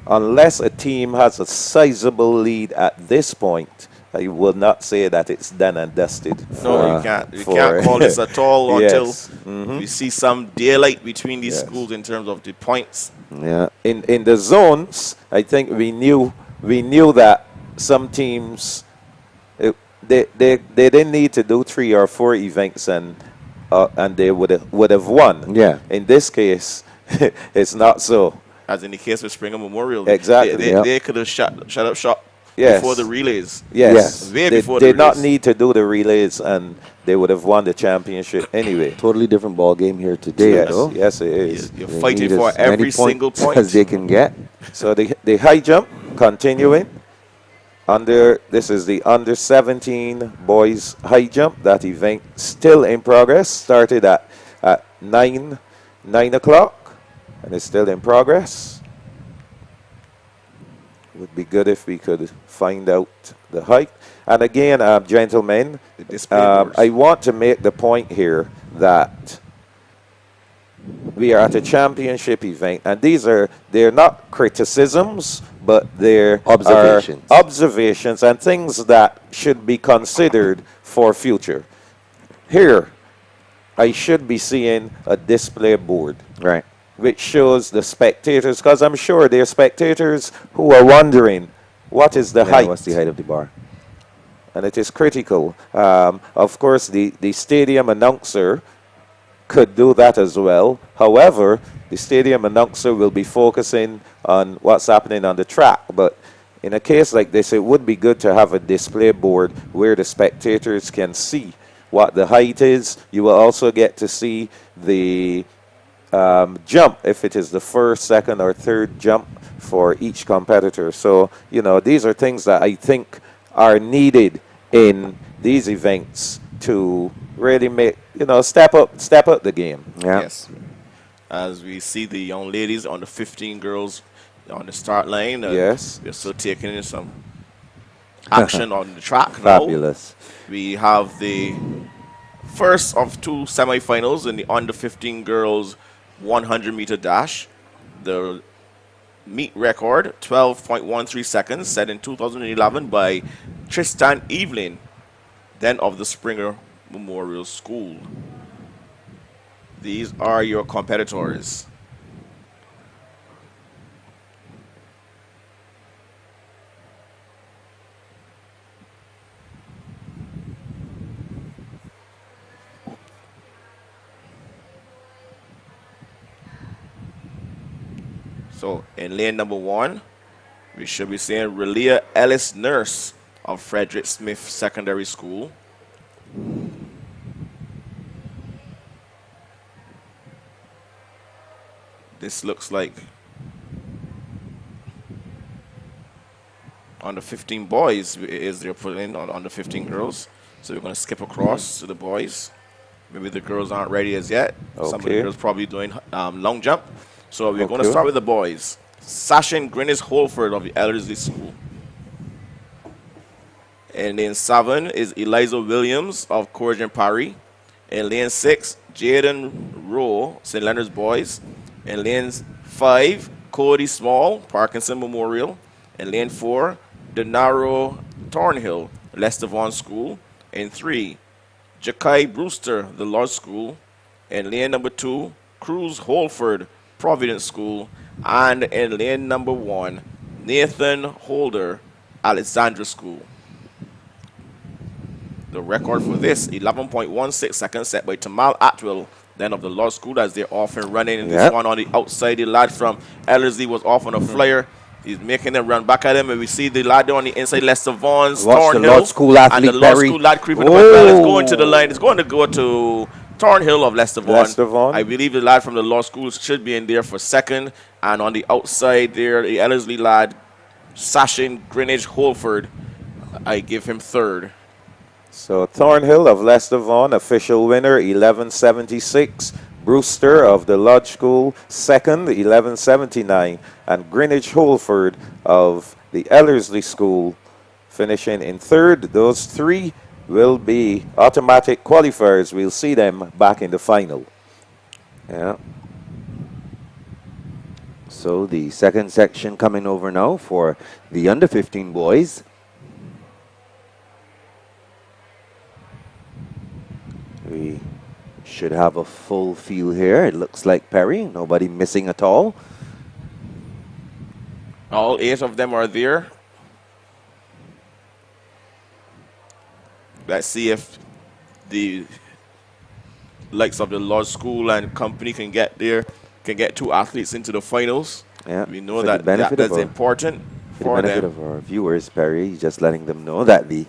Unless a team has a sizable lead at this point, I will not say that it's done and dusted. No, you can't. You can't call this at all until we see some daylight between these schools in terms of the points. Yeah. In the zones, I think we knew that some teams they didn't need to do 3 or 4 events and they would have won. Yeah. In this case, it's not so. As in the case with Springer Memorial, Exactly. They could have shut up shop Yes. before the relays. Yes. Way They before the did not relays. need to do the relays, and they would have won the championship anyway. Totally different ball game here today, Yes, though. yes, it is. You're They fighting need for as many every single points point. as they can get. So the high jump continuing. This is the under 17 boys high jump. That event still in progress. Started at 9 o'clock, and it's still in progress. Would be good if we could find out the height. And again, gentlemen, I want to make the point here that we are at a championship event, and they're not criticisms, but they're observations and things that should be considered for future. Here, I should be seeing a display board. Right. Which shows the spectators, because I'm sure there are spectators who are wondering, what is the height? What's the height of the bar? And it is critical. Of course, the stadium announcer could do that as well. However, the stadium announcer will be focusing on what's happening on the track. But in a case like this, it would be good to have a display board where the spectators can see what the height is. You will also get to see the jump, if it is the first, second, or third jump for each competitor. So, these are things that I think are needed in these events to really make, step up the game. Yeah. Yes. As we see the young ladies on the 15 girls on the start line. Yes. They're still taking in some action on the track now. Fabulous. We have the first of 2 semifinals in the under 15 girls 100-meter dash. The meet record, 12.13 seconds, set in 2011 by Tristan Evelyn, then of the Springer Memorial School. These are your competitors. So in lane number 1, we should be seeing Relia Ellis Nurse of Frederick Smith Secondary School. This looks like on the 15 boys is they're putting on the 15 girls. So we're going to skip across to the boys. Maybe the girls aren't ready as yet. Some of the girls probably doing long jump. So we're going to start with the boys. Sashin Grinnis Holford of the Ellerslie School. In lane 7 is Eliza Williams of Courage Parry. In lane 6, Jaden Rowe, St. Leonard's Boys. In lane 5, Cody Small, Parkinson Memorial. In lane 4, Denaro Thornhill, Lester Vaughan School. In 3, Jakai Brewster, the Lodge School. In lane number 2, Cruz Holford, Providence School. And in lane number 1, Nathan Holder, Alexandra School. The record for this, 11.16 seconds, set by Tamal Atwell, then of the Law School, as they're off and running. And this one on the outside, the lad from Ellerslie was off on a flyer. He's making them run back at him, and we see the lad on the inside, Lester Vaughan's, Thornhill. The Law School athlete, and the Law School lad creeping up as well. It's going to the line. It's going to go to Thornhill of Lester Vaughan. I believe the lad from the Law School should be in there for second. And on the outside there, the Ellerslie lad, Sashin Greenwich Holford, I give him third. So Thornhill of Lester Vaughan, official winner, 1176. Brewster of the Lodge School, second, 1179. And Greenwich Holford of the Ellerslie School, finishing in third. Those three will be automatic qualifiers. We'll see them back in the final. Yeah. So the second section coming over now for the under 15 boys. We should have a full field here. It looks like Perry. Nobody missing at all. All 8 of them are there. Let's see if the likes of the Law School and company can get there, can get 2 athletes into the finals. Yeah, We know for that that's important for the for benefit them. of our viewers, Perry, just letting them know that the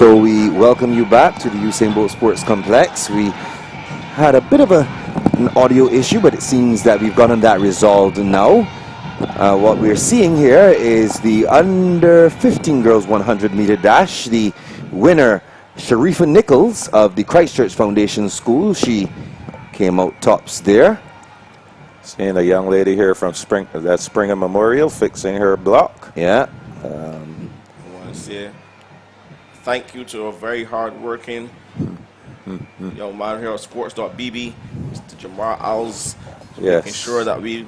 So we welcome you back to the Usain Bolt Sports Complex. We had a bit of an audio issue, but it seems that we've gotten that resolved now. What we're seeing here is the under 15 girls 100 meter dash. The winner, Sharifa Nichols of the Christchurch Foundation School. She came out tops there. Seeing a young lady here from Springer Memorial fixing her block. Yeah. I want to say thank you to a very hard-working young man here at sports.bb, Mr. Jamar Owls, making sure that you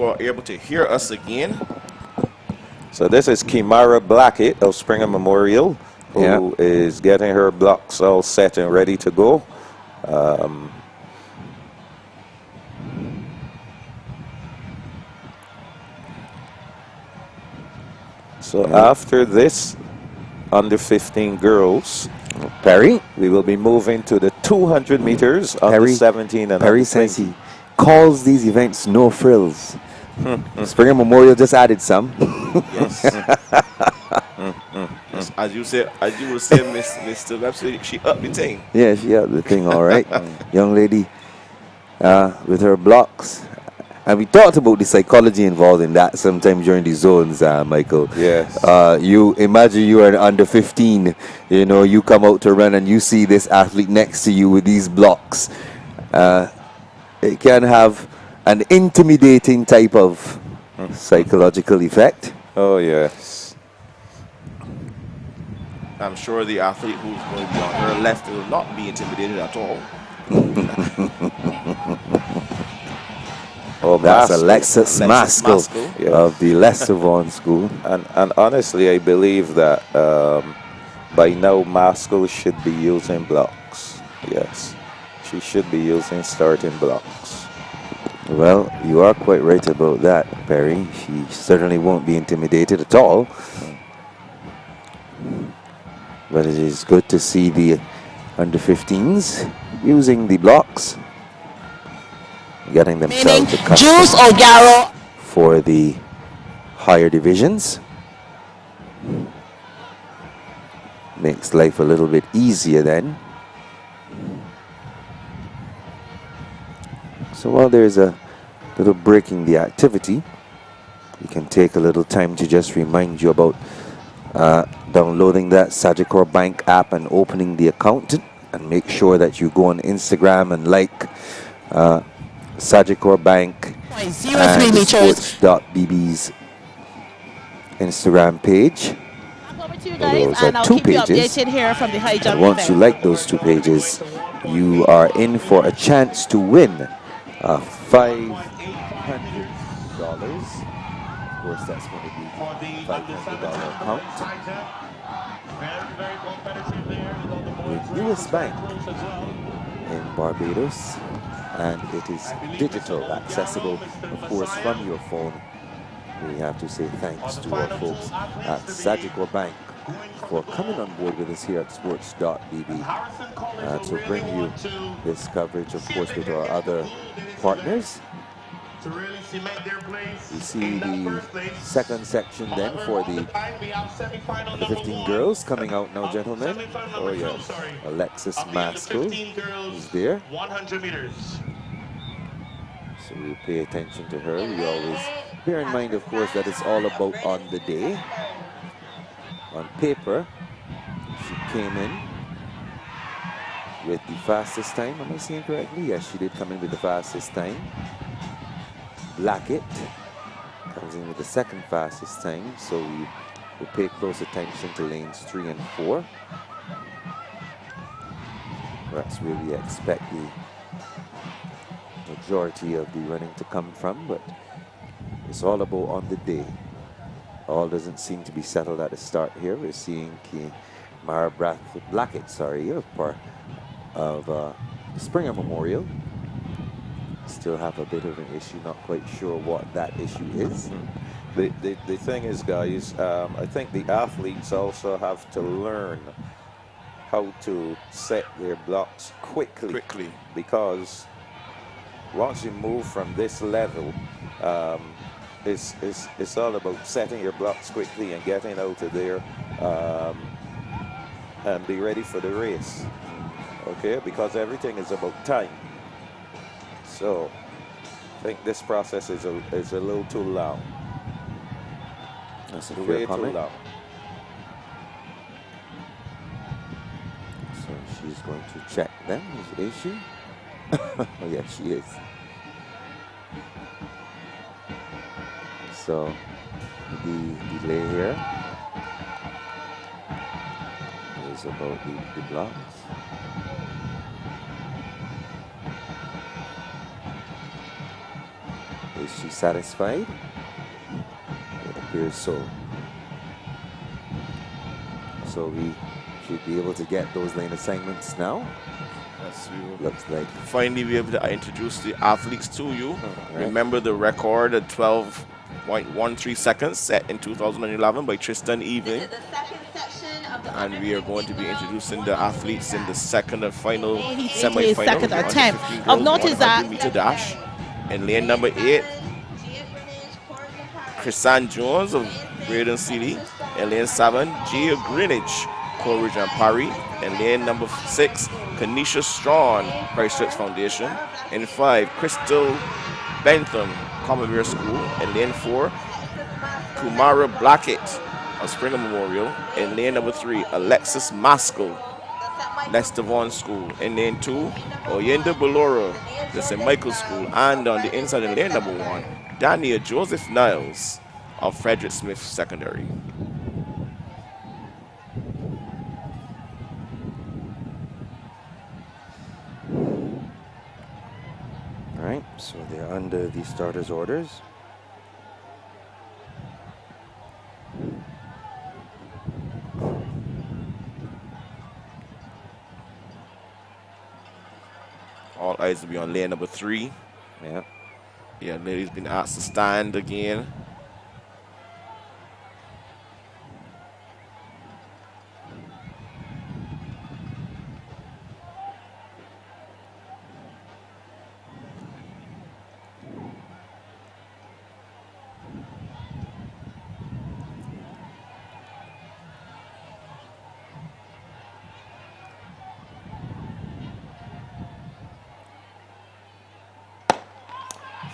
are able to hear us again. So this is Kimara Blackett of Springer Memorial, who is getting her blocks all set and ready to go. So after this, under 15 girls, Perry, we will be moving to the 200 meters under 17 and Perry says he calls these events no frills. Springer Memorial just added some. Yes. Yes. As you would say, Mr. Webster, she upped the thing. Yeah, she upped the thing, all right. Young lady with her blocks. And we talked about the psychology involved in that sometimes during the zones, Michael. Yes. You imagine you are an under 15, you know, you come out to run and you see this athlete next to you with these blocks. It can have an intimidating type of psychological effect. Oh, yes. I'm sure the athlete who's going to be on her left will not be intimidated at all. Oh, that's Alexis Maskell of the Leicester Vaughan School. And honestly, I believe that by now Maskell should be using blocks. Yes, she should be using starting blocks. Well, you are quite right about that, Perry. She certainly won't be intimidated at all. But it is good to see the under 15s using the blocks, getting themselves accustomed for the higher divisions. Makes life a little bit easier then. So while there's a little break in the activity, you can take a little time to just remind you about downloading that Sagicor Bank app and opening the account, and make sure that you go on Instagram and like Sagicor Bank and sports.bb's Instagram page. Those are two pages. And once you like those two pages, you are in for a chance to win $500. Of course, that's going to be $500 account. The newest bank in Barbados, and it is digital, accessible, of course, from your phone. We have to say thanks to our folks at Sagicor Bank for coming on board with us here at sports.bb to bring you this coverage, of course, with our other partners. You see the second section then for the 15 girls coming out now, gentlemen. Oh yes, Alexis Maskell is there. 100 meters. So we pay attention to her. We always bear in mind, of course, that it's all about on the day. On paper, she came in with the fastest time. Am I saying correctly? Yes, she did come in with the fastest time. Blackett comes in with the second fastest time, so we will pay close attention to lanes 3 and 4. That's where we expect the majority of the running to come from, but it's all about on the day. All doesn't seem to be settled at the start here. We're seeing Mara Blackett, of Springer Memorial. Still have a bit of an issue, not quite sure what that issue is. The thing is, guys, I think the athletes also have to learn how to set their blocks quickly. Because once you move from this level, it's all about setting your blocks quickly and getting out of there and be ready for the race. Okay, because everything is about time. So I think this process is a little too long. That's a Way fair too comment. long. So she's going to check them, is she? Oh, yeah, she is. So the delay here is about the blocks. Is she satisfied? It appears so. So we should be able to get those lane assignments now. Yes, we will Looks like finally be able to introduce the athletes to you. Right. Remember the record at 12.13 seconds set in 2011 by Tristan Even. And we are going to be introducing the athletes in the second and final semi-final second of the attempt. under 15 I've girls noticed 100 meter dash. In lane number 8, Chrisanne Jones of Braden City. In lane 7, Gia Greenwich, Coleridge and Parry. In lane number 6, Kanisha Strawn, Christchurch Foundation. In 5, Crystal Bentham, Commonwealth School. In lane 4, Kumara Blackett of Springer Memorial. In lane number 3, Alexis Maskell, Lester Vaughan School. In lane 2, Oyenda Bolora, the St. Michael's School. And on the inside in lane number 1, Dania Joseph Niles of Frederick Smith Secondary. all right. So they're under the starters' orders. All eyes will be on lane number 3. Yeah. Yeah, lady's been asked to stand again.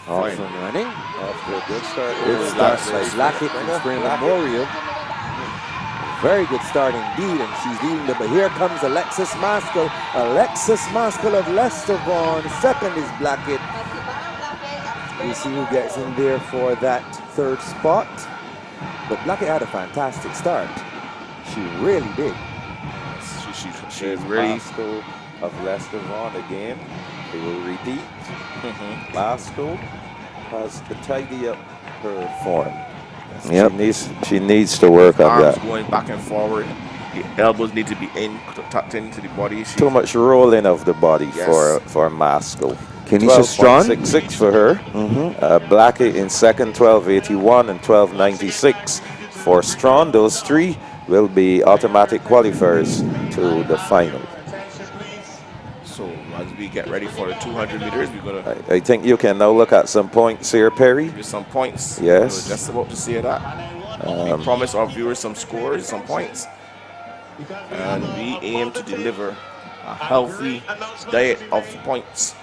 Off and running. After a good start. Good start by Blackett from Spring Memorial. Very good start indeed, and she's leading the. But here comes Alexis Maskell. Alexis Maskell of Lester Vaughan. Second is Blackett. We see who gets in there for that third spot. But Blackett had a fantastic start. She really did. She's really. Maskell of Lester Vaughan again. They will repeat. Maskell has to tidy up her form. Yep. She needs to work on Arms that. going back and forward. The elbows need to be tucked into the body. Too much rolling of the body Yes. for Maskell. Kanisha Strawn. 12.66 for her. Blackett in second, 12.81 and 12.96 for Strawn. Those three will be automatic qualifiers to the final. So as we get ready for the 200 meters, we're going to I think you can now look at some points here, Perry. do some points. Yes. We're just about to say that. We promise our viewers some scores, some points. And we aim to deliver a healthy diet of points.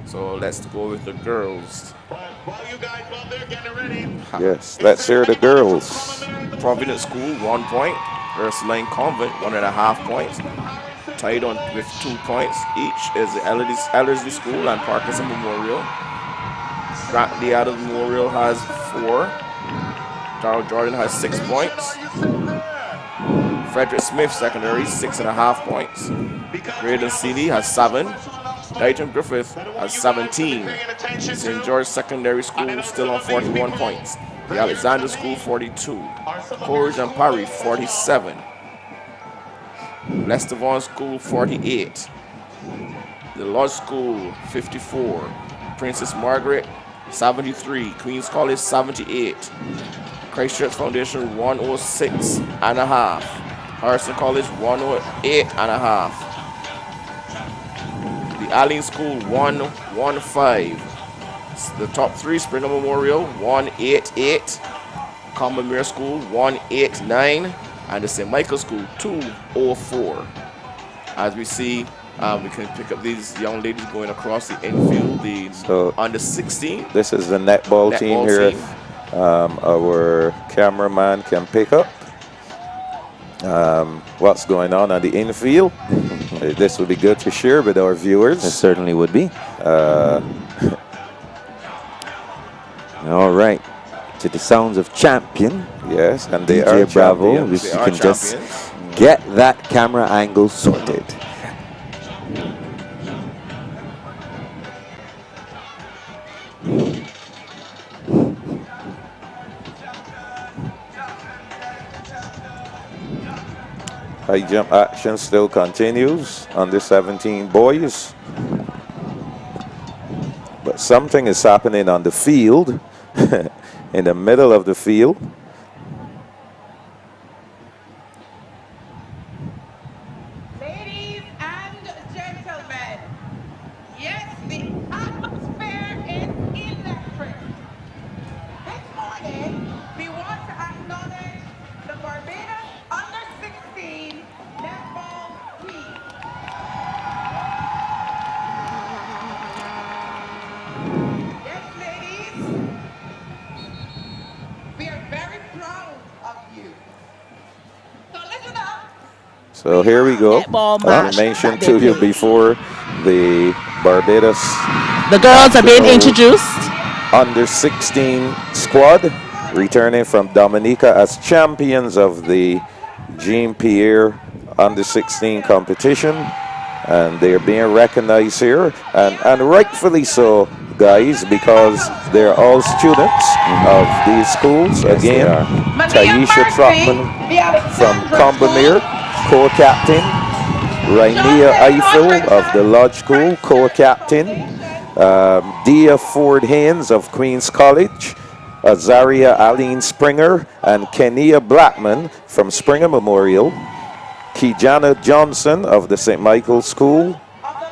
So let's go with the girls. Yes, let's hear the girls. Providence School, 1 point. Ursuline Convent, 1.5 points. Tied on with 2 points each is the Ellerslie School and Parkinson Memorial. Grantley Adams Memorial has 4. Darrell Jordan has 6 points. Frederick Smith Secondary, 6.5 points. Braden Seeley has 7. Dighton Griffith has 17. St. George Secondary School still on 41 points. The Alexander School, 42. Coleridge and Parry, 47. Lester Vaughan School, 48. The Lodge School, 54. Princess Margaret, 73. Queen's College, 78. Christchurch Foundation, 106.5. Harrison College, 108.5. The Allen School, 115. The top three, Springer Memorial, 188. Combermere School, 189. And the St. Michael School, 204. As we see, we can pick up these young ladies going across the infield, the under 16. This is the netball team here. If, our cameraman can pick up what's going on the infield. This would be good to share with our viewers. It certainly would be. All right. To the sounds of Champion. Yes, and they DJ are Bravo. champions. You can just get that camera angle sorted. High jump action still continues. Under 17 boys. But something is happening on the field. In the middle of the field. Ladies and gentlemen, yes, the atmosphere is electric. This morning, we want to acknowledge the Barbados under 16 netball team. Yes, ladies. We are very proud of you. So listen up. So here we go. As I mentioned to you before, the Barbados. The girls are being introduced. Under 16 squad returning from Dominica as champions of the Jean Pierre under 16 competition. And they're being recognized here. And rightfully so, guys, because they're all students of these schools. Again, Taisha Trotman from Combermere, co-captain. Rainier Eiffel of the Lodge School, co-captain. Dia Ford Haynes of Queen's College. Azaria Aline Springer and Kenia Blackman from Springer Memorial. Kijana Johnson of the St. Michael School.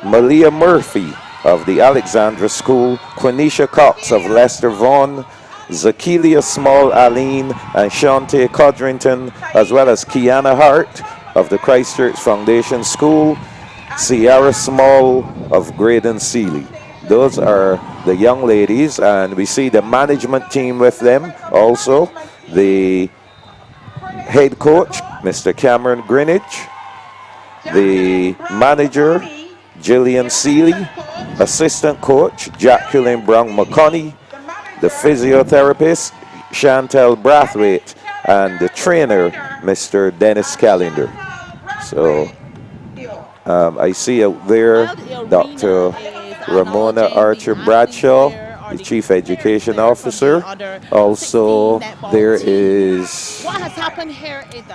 Malia Murphy of the Alexandra School. Quenisha Cox of Lester Vaughan. Zakilia Small Aline and Shante Codrington, as well as Kiana Hart of the Christchurch Foundation School. Sierra Small of Graydon Seeley. Those are the young ladies, and we see the management team with them also. The head coach, Mr. Cameron Greenwich. The manager, Gillian Seeley. Assistant coach, Jacqueline Brown McConney. The physiotherapist, Chantel Brathwaite. And the trainer, Mr. Dennis Callender. So I see out there Dr. Ramona Archer Bradshaw, the Chief Education Officer. Also, there is What has happened here is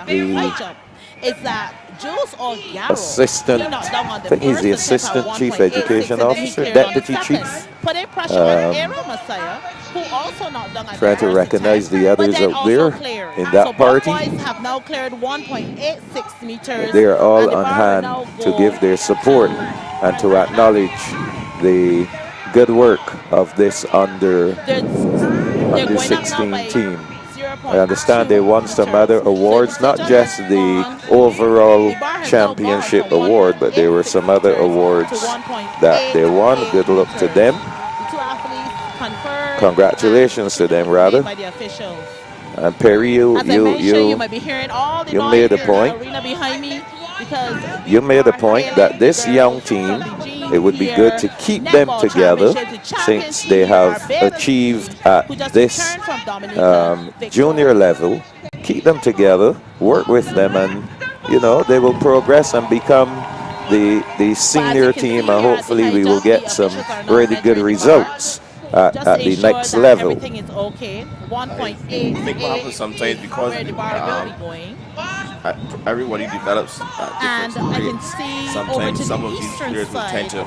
that Jules O'Garrow, assistant, I think he's the Assistant Chief Education Officer, Deputy Chief. putting pressure on Aaron Messiah, who also knocked down at Trying to recognize the others out there in that party. Boys have now cleared 1.86 meters. They are all on hand to give their support and to acknowledge the good work of this under 16 team. I understand they won some other awards, not just the overall championship award, but there were some other awards that they won. Good luck to them. Congratulations to them, rather. And Perry, you might be hearing all the made a point. You made a point that this young team, it would be good to keep them together since they have achieved at this junior level. Keep them together, work with them, and you know they will progress and become the senior team, and hopefully we will get some really good results at the next level. Everything is okay. 1.8. I think what happens sometimes because everybody develops at different rates. Sometimes some of these players will tend to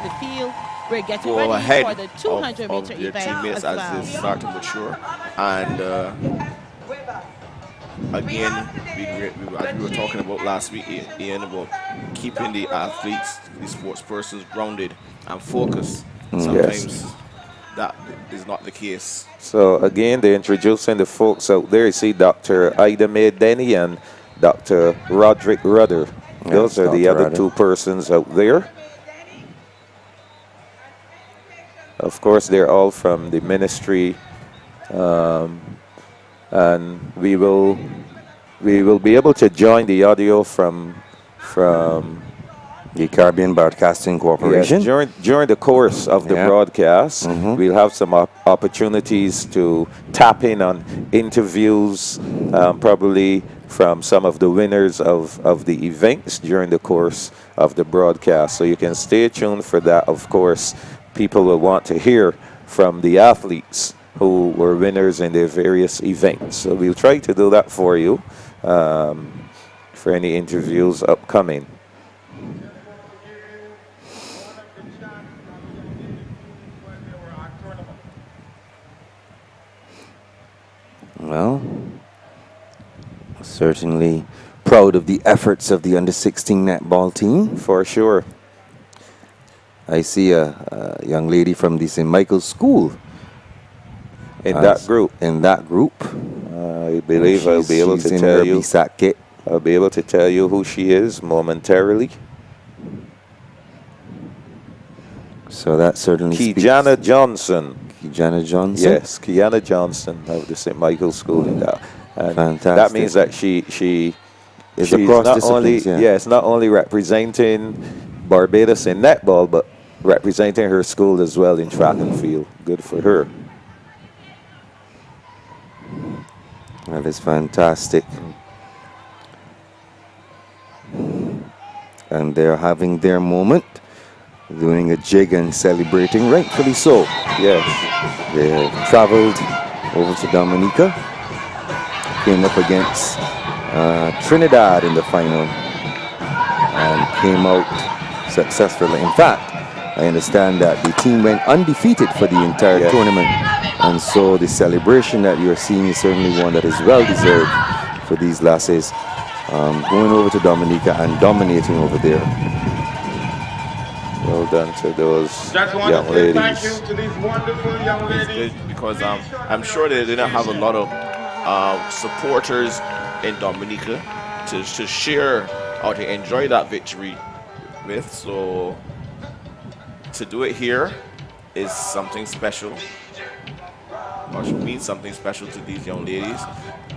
go ahead of their teammates as they start to mature. And again, we were talking about last week, Ian, about keeping the athletes, the sports persons grounded and focused. Sometimes that is not the case. So again, they're introducing the folks out there. You see Dr. Ida Mae Denny and Dr. Roderick Rudder. Those are the other two persons out there. Of course, they're all from the ministry, and we will be able to join the audio from the Caribbean Broadcasting Corporation. Yes, during the course of the broadcast, we'll have some opportunities to tap in on interviews, probably from some of the winners of the events during the course of the broadcast. So you can stay tuned for that. Of course, people will want to hear from the athletes who were winners in their various events. So we'll try to do that for you for any interviews upcoming. Well, certainly proud of the efforts of the under-16 netball team. For sure. I see a young lady from the St. Michael's School. In that group. In that group. I believe I'll be able to tell you. BSSAC kit. I'll be able to tell you who she is momentarily. So that certainly Kijana Johnson. Kijana Johnson? Yes, Kijana Johnson of the St. Michael's School in that. And fantastic. that means that she is across not only disciplines, yes, not only representing Barbados in netball, but representing her school as well in track and field. Good for her. That is fantastic. And they're having their moment, doing a jig and celebrating, rightfully so. Yes. They have traveled over to Dominica, came up against Trinidad in the final, and came out successfully. In fact, I understand that the team went undefeated for the entire tournament, and so the celebration that you're seeing is certainly one that is well deserved for these lasses, going over to Dominica and dominating over there. Well done to those young ladies. Thank you to these wonderful young ladies. Because I'm sure they didn't have a lot of supporters in Dominica to share or to enjoy that victory with. So to do it here is something special, or should mean something special to these young ladies.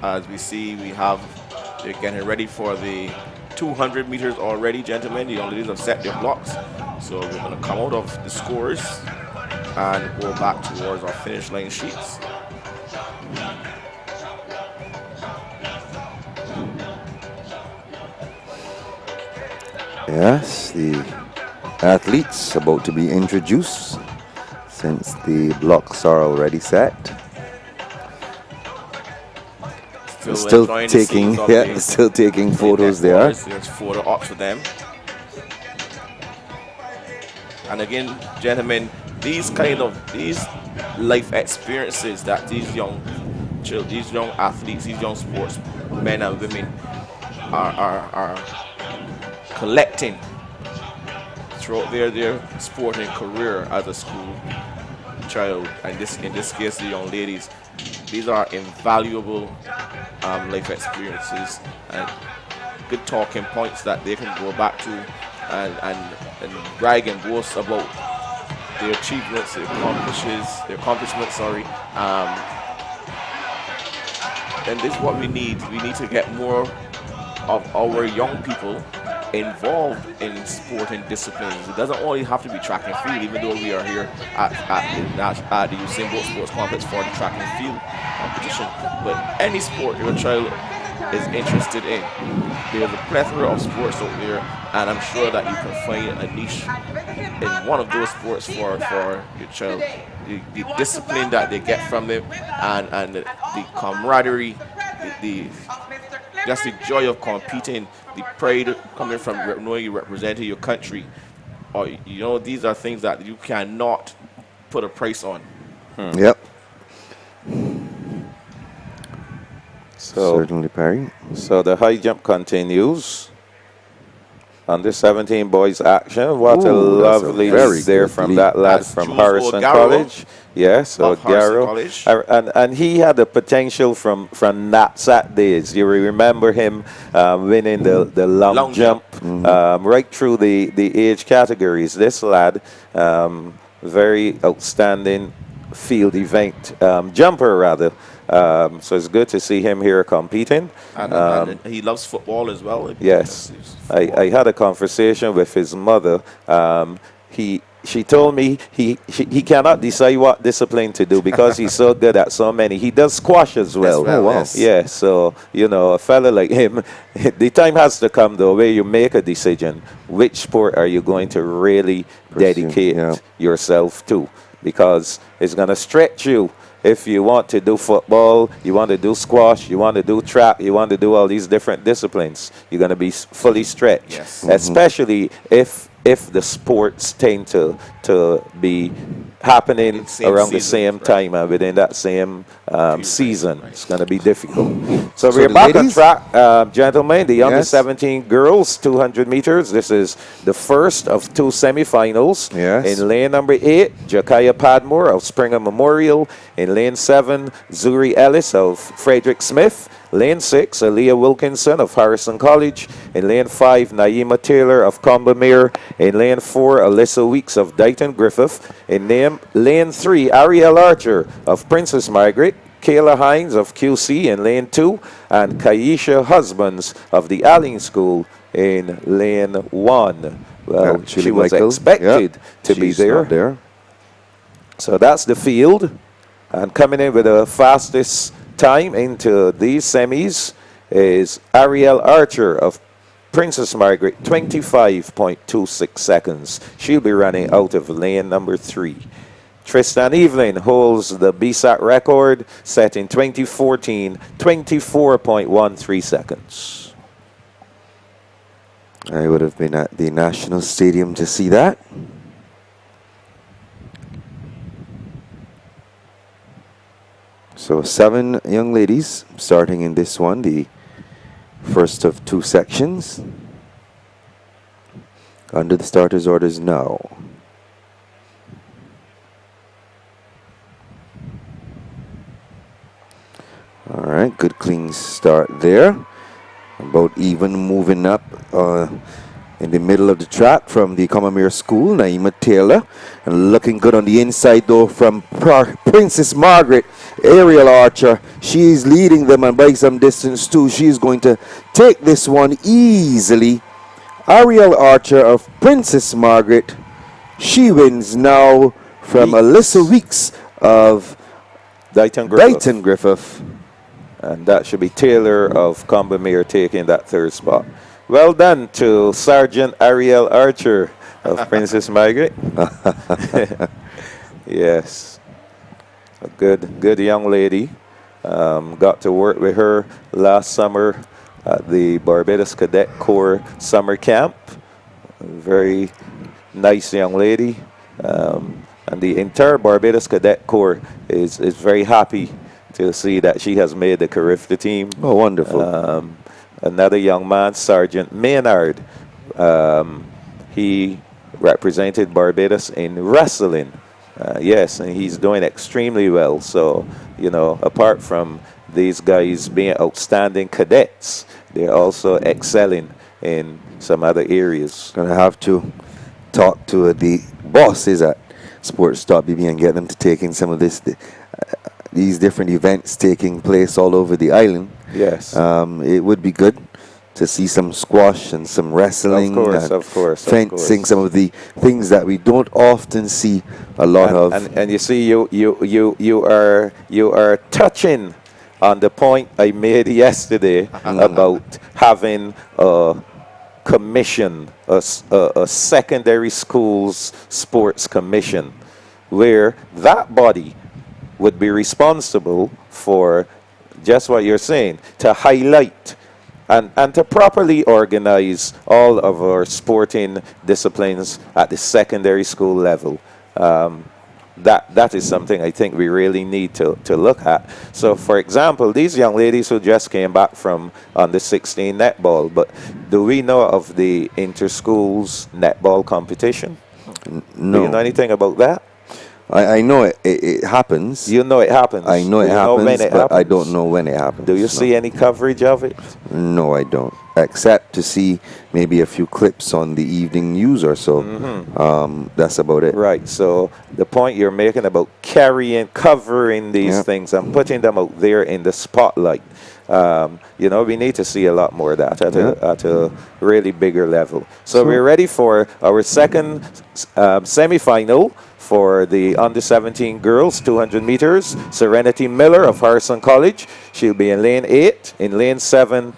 As we see, they're getting ready for the 200 meters already, gentlemen. The young ladies have set their blocks. So we're going to come out of the scores and go back towards our finish line sheets. Yes, the athletes about to be introduced since the blocks are already set. Still taking photos there. There's photo ops for them. And again, gentlemen, these life experiences that these young athletes, these young sportsmen and women are collecting throughout their sporting career as a school child, and in this case the young ladies, these are invaluable life experiences and good talking points that they can go back to and brag and boast about their achievements, their accomplishments. And this is what we need. We need to get more of our young people involved in sporting disciplines. It doesn't only have to be track and field, even though we are here at the Usain Bolt Sports Complex for the track and field competition. But any sport your child is interested in, there's a plethora of sports out there, and I'm sure that you can find a niche in one of those sports for your child. The discipline that they get from them, and the camaraderie, just the joy of competing, the pride coming from knowing you representing your country. Or these are things that you cannot put a price on. Yep. So, certainly, Perry. So the high jump continues. Under 17 boys action. What a Ooh, that's a lovely very lead there good from lead. that lad That's from Jules Harrison O'Garrow College. Yes, of Harrison O'Garrow. College. And he had the potential from NAPSAT days. You remember him winning the long jump right through the age categories. This lad, very outstanding field event jumper rather. So it's good to see him here competing. And he loves football as well. Yes, I had a conversation with his mother. She told me he cannot decide what discipline to do because he's so good at so many. He does squash as well. Oh, wow. Yes. Yeah, so, you know, a fella like him, the time has to come, though, where you make a decision. Which sport are you going to really dedicate yourself to? Because it's going to stretch you. If you want to do football, you want to do squash, you want to do track, you want to do all these different disciplines, you're going to be fully stretched. Yes. Especially if the sports tend to be happening around the same time and within that same season. It's going to be difficult. So we're the back on ladies? track, gentlemen. The under Yes. 17 girls, 200 meters. This is the first of two semifinals. Yes. In lane number 8, Jakaya Padmore of Springer Memorial. In lane 7, Zuri Ellis of Frederick Smith. Lane 6, Aaliyah Wilkinson of Harrison College. In lane 5, Naima Taylor of Combermere. In lane 4, Alyssa Weeks of Dighton Griffith. In lane 3, Ariel Archer of Princess Margaret. Kayla Hines of QC in lane 2. And Kaisha Husbands of the Alling School in lane 1. Well, she was expected to be there. So that's the field. And coming in with the fastest time into these semis is Ariel Archer of Princess Margaret, 25.26 seconds. She'll be running out of lane number 3. Tristan Evelyn holds the BSAC record, set in 2014, 24.13 seconds. I would have been at the National Stadium to see that. So 7 young ladies starting in this one, the first of 2 sections. Under the starters' orders now. All right, good clean start there. About even moving up in the middle of the track from the Combermere School, Naima Taylor. And looking good on the inside though from Princess Margaret, Ariel Archer. She's leading them and by some distance too. She's going to take this one easily. Ariel Archer of Princess Margaret. She wins now from Alyssa Weeks of Dighton Griffith. And that should be Taylor of Combermere taking that 3rd spot. Well done to Sergeant Ariel Archer of Princess Margaret. Yes. A good young lady. Got to work with her last summer at the Barbados Cadet Corps summer camp. A very nice young lady. And the entire Barbados Cadet Corps is very happy to see that she has made the Carifta team. Oh, wonderful. Another young man, Sergeant Maynard. He represented Barbados in wrestling. Yes, and he's doing extremely well. So, you know, apart from these guys being outstanding cadets, they're also excelling in some other areas. Gonna have to talk to the bosses at Sports BB and get them to take in some of these different events taking place all over the island. Yes. It would be good to see some squash and some wrestling, of course, fencing, some of the things that we don't often see a lot of. And you see, you are touching on the point I made yesterday about having a commission, a secondary schools sports commission, where that body would be responsible for just what you're saying, to highlight and to properly organize all of our sporting disciplines at the secondary school level. that is something I think we really need to look at. So, for example, these young ladies who just came back from under 16 netball, but do we know of the inter-schools netball competition? No. Do you know anything about that? I know it happens. You know it happens. I know it happens, but I don't know when it happens. Do you see any coverage of it? No, I don't. Except to see maybe a few clips on the evening news or so. That's about it. Right. So the point you're making about covering these things and putting them out there in the spotlight. We need to see a lot more of that at a really bigger level. So we're ready for our second semi-final for the under-17 girls, 200 meters. Serenity Miller of Harrison College. She'll be in lane 8. In lane 7,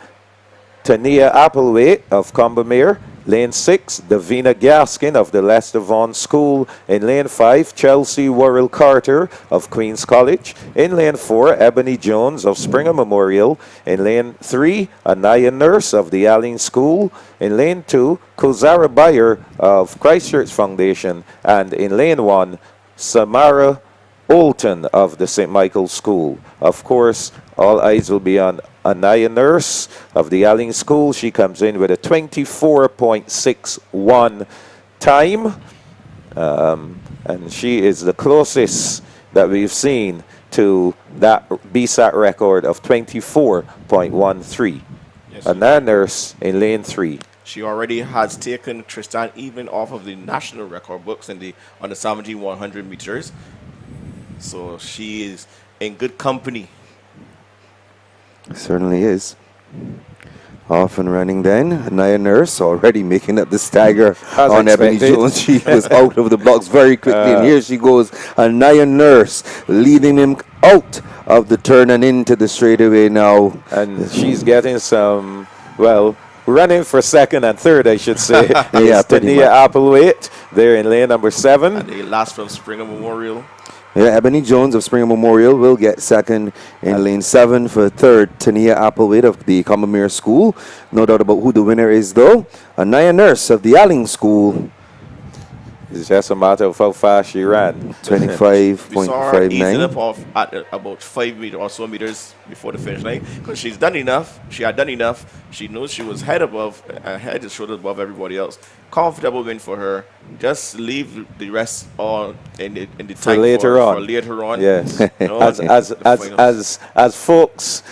Tania Applewaite of Combermere. Lane 6, Davina Gaskin of the Lester Vaughan School. In lane 5, Chelsea Worrell Carter of Queen's College. In lane 4, Ebony Jones of Springer Memorial. In lane 3, Anaya Nurse of the Allen School. In lane 2, Kozara Bayer of Christchurch Foundation. And in lane 1, Samara Olton of the St. Michael's School. Of course, all eyes will be on Anaya Nurse of the Allen School. She comes in with a 24.61 time. And she is the closest that we've seen to that BSAC record of 24.13. Yes. Anaya Nurse in lane 3. She already has taken Tristan even off of the national record books on the 17 100 meters. So she is in good company. Certainly is. Off and running then. Naya Nurse already making up the stagger on Ebony Jones. She was out of the blocks very quickly. And here she goes. Naya Nurse leading him out of the turn and into the straightaway now. And she's getting some, running for second and third, I should say. Tania Applewaite there in lane number 7. And the last from Springer Memorial. Yeah, Ebony Jones of Springer Memorial will get second in lane 7 for third. Tania Applewaite of the Combermere School. No doubt about who the winner is, though. Anaya Nurse of the Allen School. It's just a matter of how fast she ran. 25.59. We saw her easing up off at about 5 meters or so meters before the finish line because she's done enough. She had done enough. She knows she was head and shoulders above everybody else. Comfortable win for her. Just leave the rest all in the tank for later on. Yes. As folks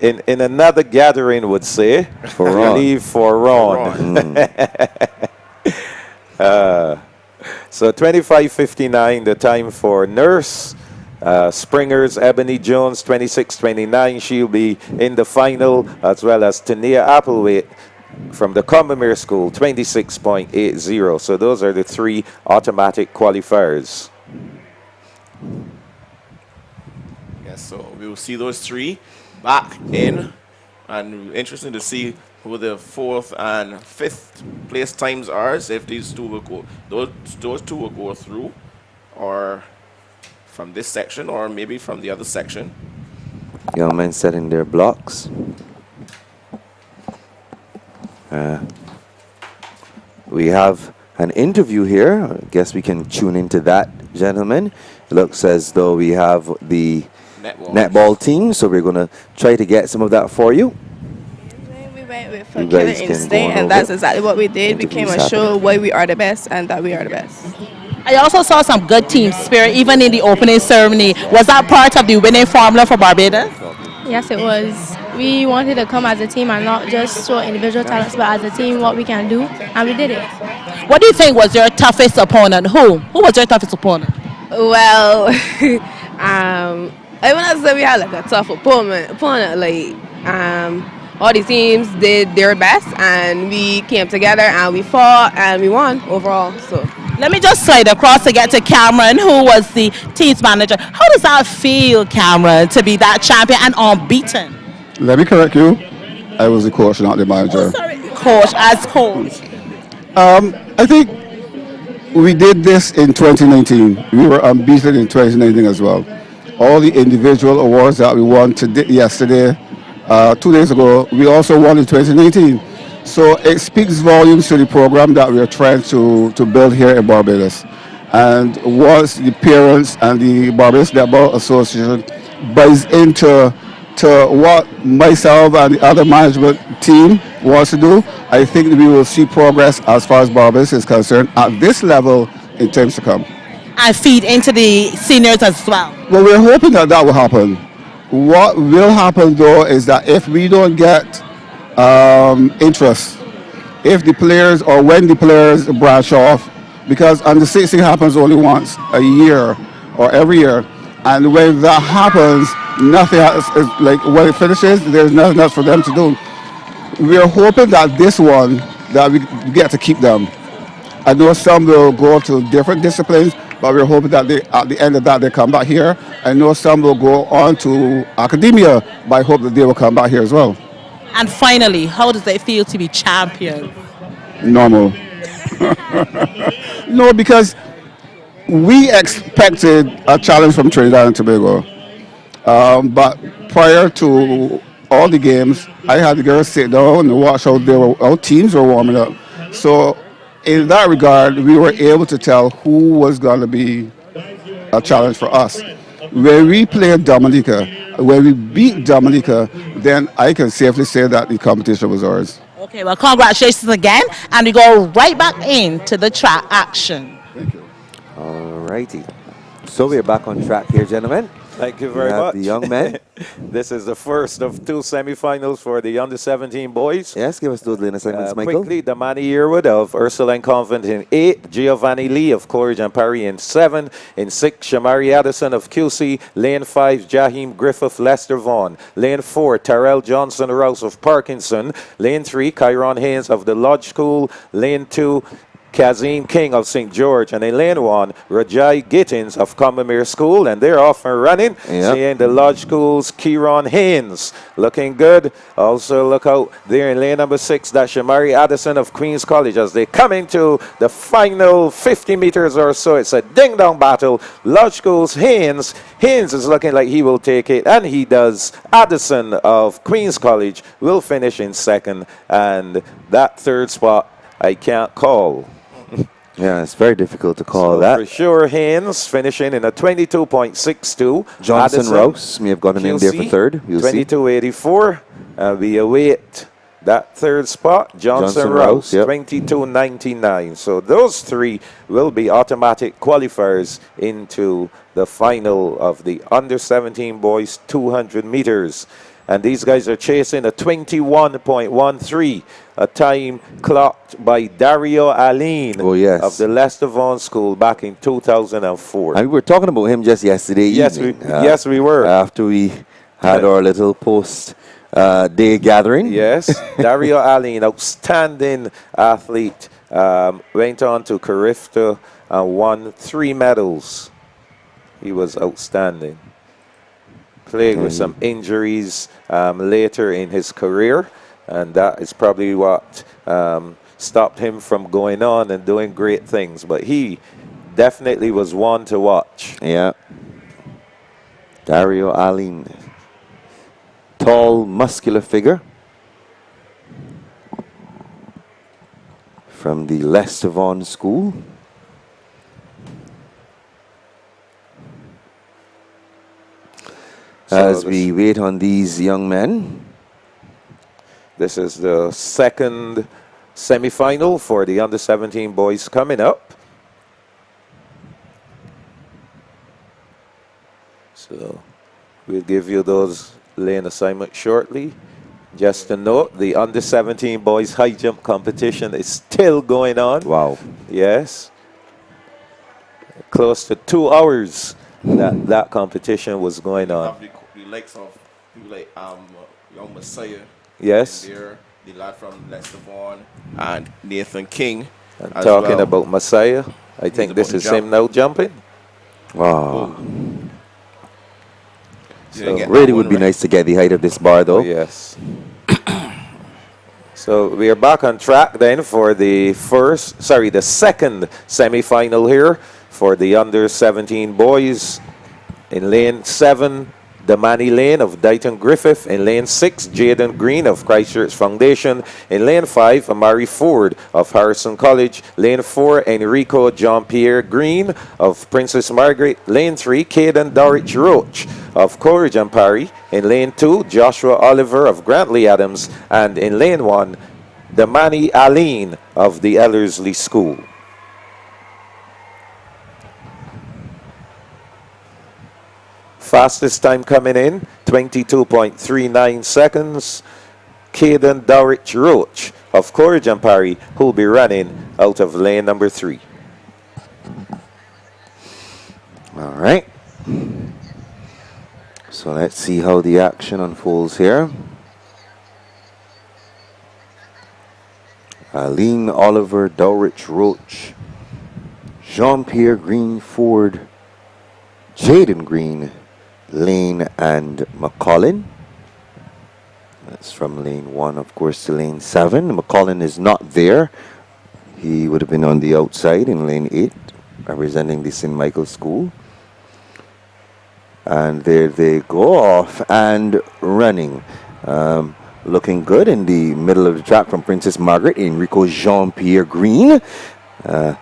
in another gathering would say, leave for Ron. So 25.59 the time for Nurse. Springer's Ebony Jones 26.29. She'll be in the final, as well as Tania Applewaite from the Combermere School 26.80. So those are the 3 automatic qualifiers. Yes, so we will see those 3 back in, and interesting to see who the 4th and 5th place times are, if these 2 will go, those 2 will go through, or from this section, or maybe from the other section. Young men setting their blocks. We have an interview here. I guess we can tune into that, gentlemen. It looks as though we have the netball team, so we're going to try to get some of that for you. We went with a killer instinct, and that's exactly what we did. We came and showed why we are the best and that we are the best. I also saw some good team spirit even in the opening ceremony. Was that part of the winning formula for Barbados? Yes, it was. We wanted to come as a team and not just show individual talents, but as a team what we can do, and we did it. What do you think was your toughest opponent? Who was your toughest opponent? Well, I wouldn't say we had like a tough opponent. Like all the teams did their best, and we came together and we fought and we won overall. So let me just slide across to get to Cameron, who was the team's manager. How does that feel, Cameron, to be that champion and unbeaten? Let me correct you. I was the coach, not the manager. Oh, sorry. Coach, as coach. I think we did this in 2019. We were unbeaten in 2019 as well. All the individual awards that we won yesterday, 2 days ago, we also won in 2019. So it speaks volumes to the program that we are trying to build here in Barbados. And once the parents and the Barbados Netball Association buys into what myself and the other management team wants to do, I think we will see progress as far as Barbados is concerned at this level in times to come. And feed into the seniors as well. Well, we're hoping that that will happen. What will happen though is that if we don't get interest, if the players or when the players branch off, because under 16 happens only once a year or every year, and when that happens, nothing else is like when it finishes, there's nothing else for them to do. We're hoping that this one that we get to keep them. I know some will go to different disciplines, but we're hoping that at the end of that they come back here. I know some will go on to academia, but I hope that they will come back here as well. And finally, how does it feel to be champion? Normal. No, because we expected a challenge from Trinidad and Tobago. But prior to all the games, I had the girls sit down and watch how our teams were warming up. So in that regard, we were able to tell who was going to be a challenge for us. When we played Dominica, when we beat Dominica, then I can safely say that the competition was ours. Okay, well, congratulations again, and we go right back into the track action. All righty. So we're back on track here, gentlemen. Thank you very much. The young men. This is the first of two semifinals for the under-17 boys. Yes, give us those lane assignments, Michael. Quickly, Damani Yearwood of Ursuline Convent in 8, Giovanni Lee of Coleridge and Parry in 7, in 6, Shamari Addison of QC, lane 5, Jaheim Griffith, Lester Vaughan, lane 4, Terrell Johnson Rouse of Parkinson, lane 3, Kyron Haynes of the Lodge School, lane 2, Kazim King of St. George, and in lane 1, Rajai Gittins of Combermere School, and they're off and running. Yep. Seeing the Lodge School's Kieron Haynes looking good. Also look out there in lane number 6, that's Shamari Addison of Queen's College as they come into the final 50 meters or so. It's a ding-dong battle. Lodge School's Haynes is looking like he will take it, and he does. Addison of Queen's College will finish in 2nd, and that 3rd spot I can't call. Yeah, it's very difficult to call So that. for sure, Haynes finishing in a 22.62. Johnson Addison, Rouse may have gotten in there for QC, 3rd. We'll see. 22.84. We await that 3rd spot. Johnson Rouse, yep. 22.99. So those 3 will be automatic qualifiers into the final of the under-17 boys 200 meters. And these guys are chasing a 21.13, a time clocked by Dario Aline of the Lester Vaughan School back in 2004. And we were talking about him just yesterday evening. Yes, we were. After we had our little post-day gathering. Yes, Dario Aline, outstanding athlete, went on to Carifta and won 3 medals. He was outstanding. Playing with some injuries later in his career, and that is probably what stopped him from going on and doing great things. But he definitely was one to watch. Yeah. Dario Aline. Tall, muscular figure. From the Lester Vaughan School. As we wait on these young men. This is the 2nd semi-final for the under-17 boys coming up. So we'll give you those lane assignments shortly. Just to note, the under-17 boys high jump competition is still going on. Wow. Yes. Close to 2 hours that competition was going on. The likes of people like young Messiah. Yes. There, the lad from Lester Vaughan and Nathan King. I'm talking about Messiah. I think this is him now jumping. Wow. So really would be nice to get the height of this bar, though. Yes. So we are back on track then for the 2nd semi-final here for the under-17 boys. In lane 7, Damani Lane of Dighton Griffith. In lane 6, Jaden Green of Christchurch Foundation. In lane 5, Amari Ford of Harrison College. Lane 4, Enrico Jean-Pierre Green of Princess Margaret. Lane 3, Caden Dorich Roach of Coleridge and Parry. In lane 2, Joshua Oliver of Grantley Adams. And in lane 1, Damani Aline of the Ellerslie School. Fastest time coming in, 22.39 seconds. Caden Dorich Roach of Coleridge and Parry, who'll be running out of lane number 3. All right. So let's see how the action unfolds here. Aline Oliver, Dorich Roach, Jean-Pierre Green Ford, Jaden Green, Lane and McCollin. That's from lane 1, of course, to lane 7. McCollin is not there. He would have been on the outside in lane 8, representing the St. Michael's School. And there they go off and running. Looking good in the middle of the track from Princess Margaret, Enrico Jean-Pierre Green. The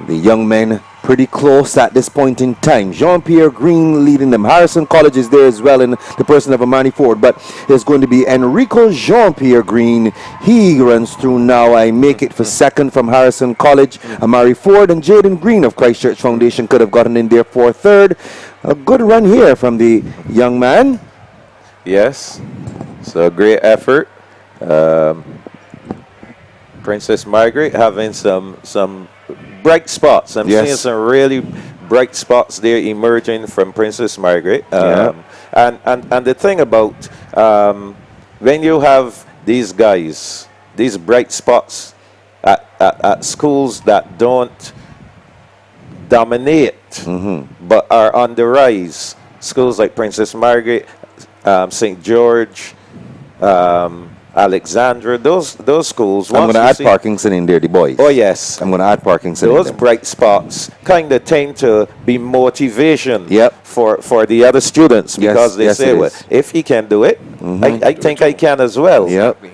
young men pretty close at this point in time. Jean-Pierre Green leading them. Harrison College is there as well in the person of Amani Ford, but there's going to be Enrico Jean-Pierre Green. He runs through now. I make it for second from Harrison College. Amari Ford and Jaden Green of Christchurch Foundation could have gotten in there for third. A good run here from the young man. Yes, so a great effort. Princess Margaret having some bright spots. I'm seeing some really bright spots there emerging from Princess Margaret. And the thing about when you have these guys, these bright spots at schools that don't dominate but are on the rise, schools like Princess Margaret, St. George, Alexandra, those schools. I'm going to add Parkinson in there, the boys. Oh, yes. I'm going to add Parkinson Those in there. bright spots kind of tend to be motivation for the other students, because they say, well, if he can do it, I think I can as well.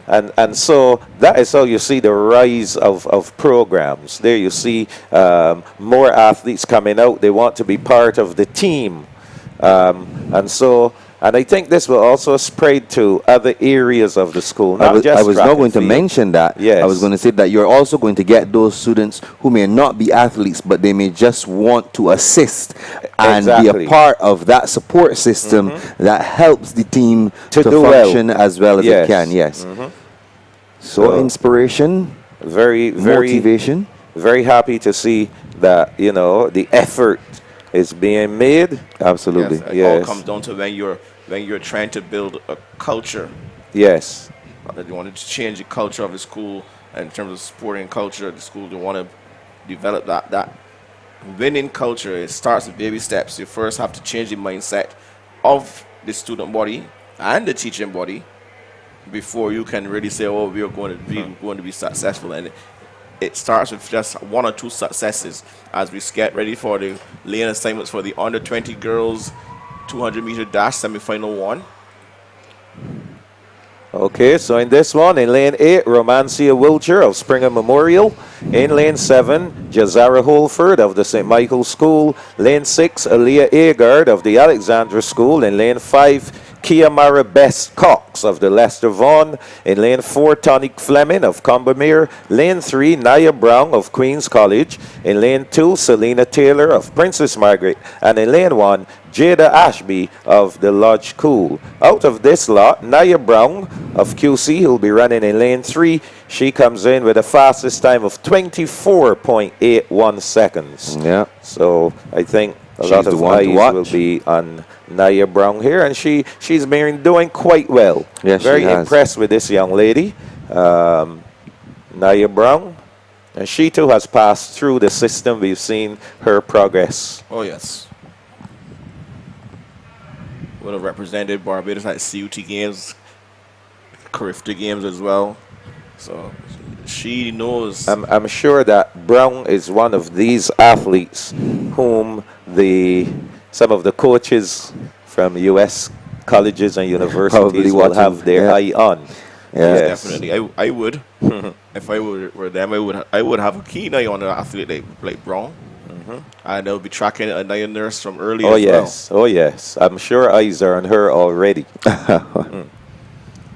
And so that is how you see the rise of programs. There you see more athletes coming out. They want to be part of the team. And I think this will also spread to other areas of the school. I was not going to mention that. Yes. I was going to say that you're also going to get those students who may not be athletes, but they may just want to assist and be a part of that support system that helps the team to function as well as it can. Yes. So inspiration, very motivation. Very happy to see that, the effort is being made. Absolutely. It all comes down to when you're trying to build a culture. Yes. You want to change the culture of the school, and in terms of sporting culture, the school, they want to develop that winning culture. It starts with baby steps. You first have to change the mindset of the student body and the teaching body before you can really say, oh, we are going to be successful. And it starts with just 1 or 2 successes as we get ready for the lane assignments for the under 20 girls 200-meter dash semi-final 1. Okay, so in this one, in lane 8, Romancia Wilcher of Springer Memorial. In lane 7, Jazara Holford of the St. Michael's School. Lane 6, Aaliyah Agard of the Alexandra School. In lane 5, Kiamara Best Cox of the Lester Vaughan. In lane 4, Tonic Fleming of Combermere. Lane 3, Naya Brown of Queen's College. In lane 2, Selena Taylor of Princess Margaret. And in lane 1, Jada Ashby of the Lodge School. Out of this lot, Naya Brown of QC, who will be running in lane 3. She comes in with the fastest time of 24.81 seconds. Yeah. So I think a lot of eyes will be on Naya Brown here, and she's been doing quite well. Yes, very impressed with this young lady, Naya Brown, and she too has passed through the system. We've seen her progress. Oh yes. Would have represented Barbados at CUT games, Carifta games as well. So she knows. I'm sure that Brown is one of these athletes whom some of the coaches from U.S. colleges and universities Probably will have their eye on. Yes. Definitely. I would. If I were them, I would have a keen eye on an athlete like Brown. And they'll be tracking a Naya Nurse from early Oh, as yes. well. Oh, yes. I'm sure eyes are on her already.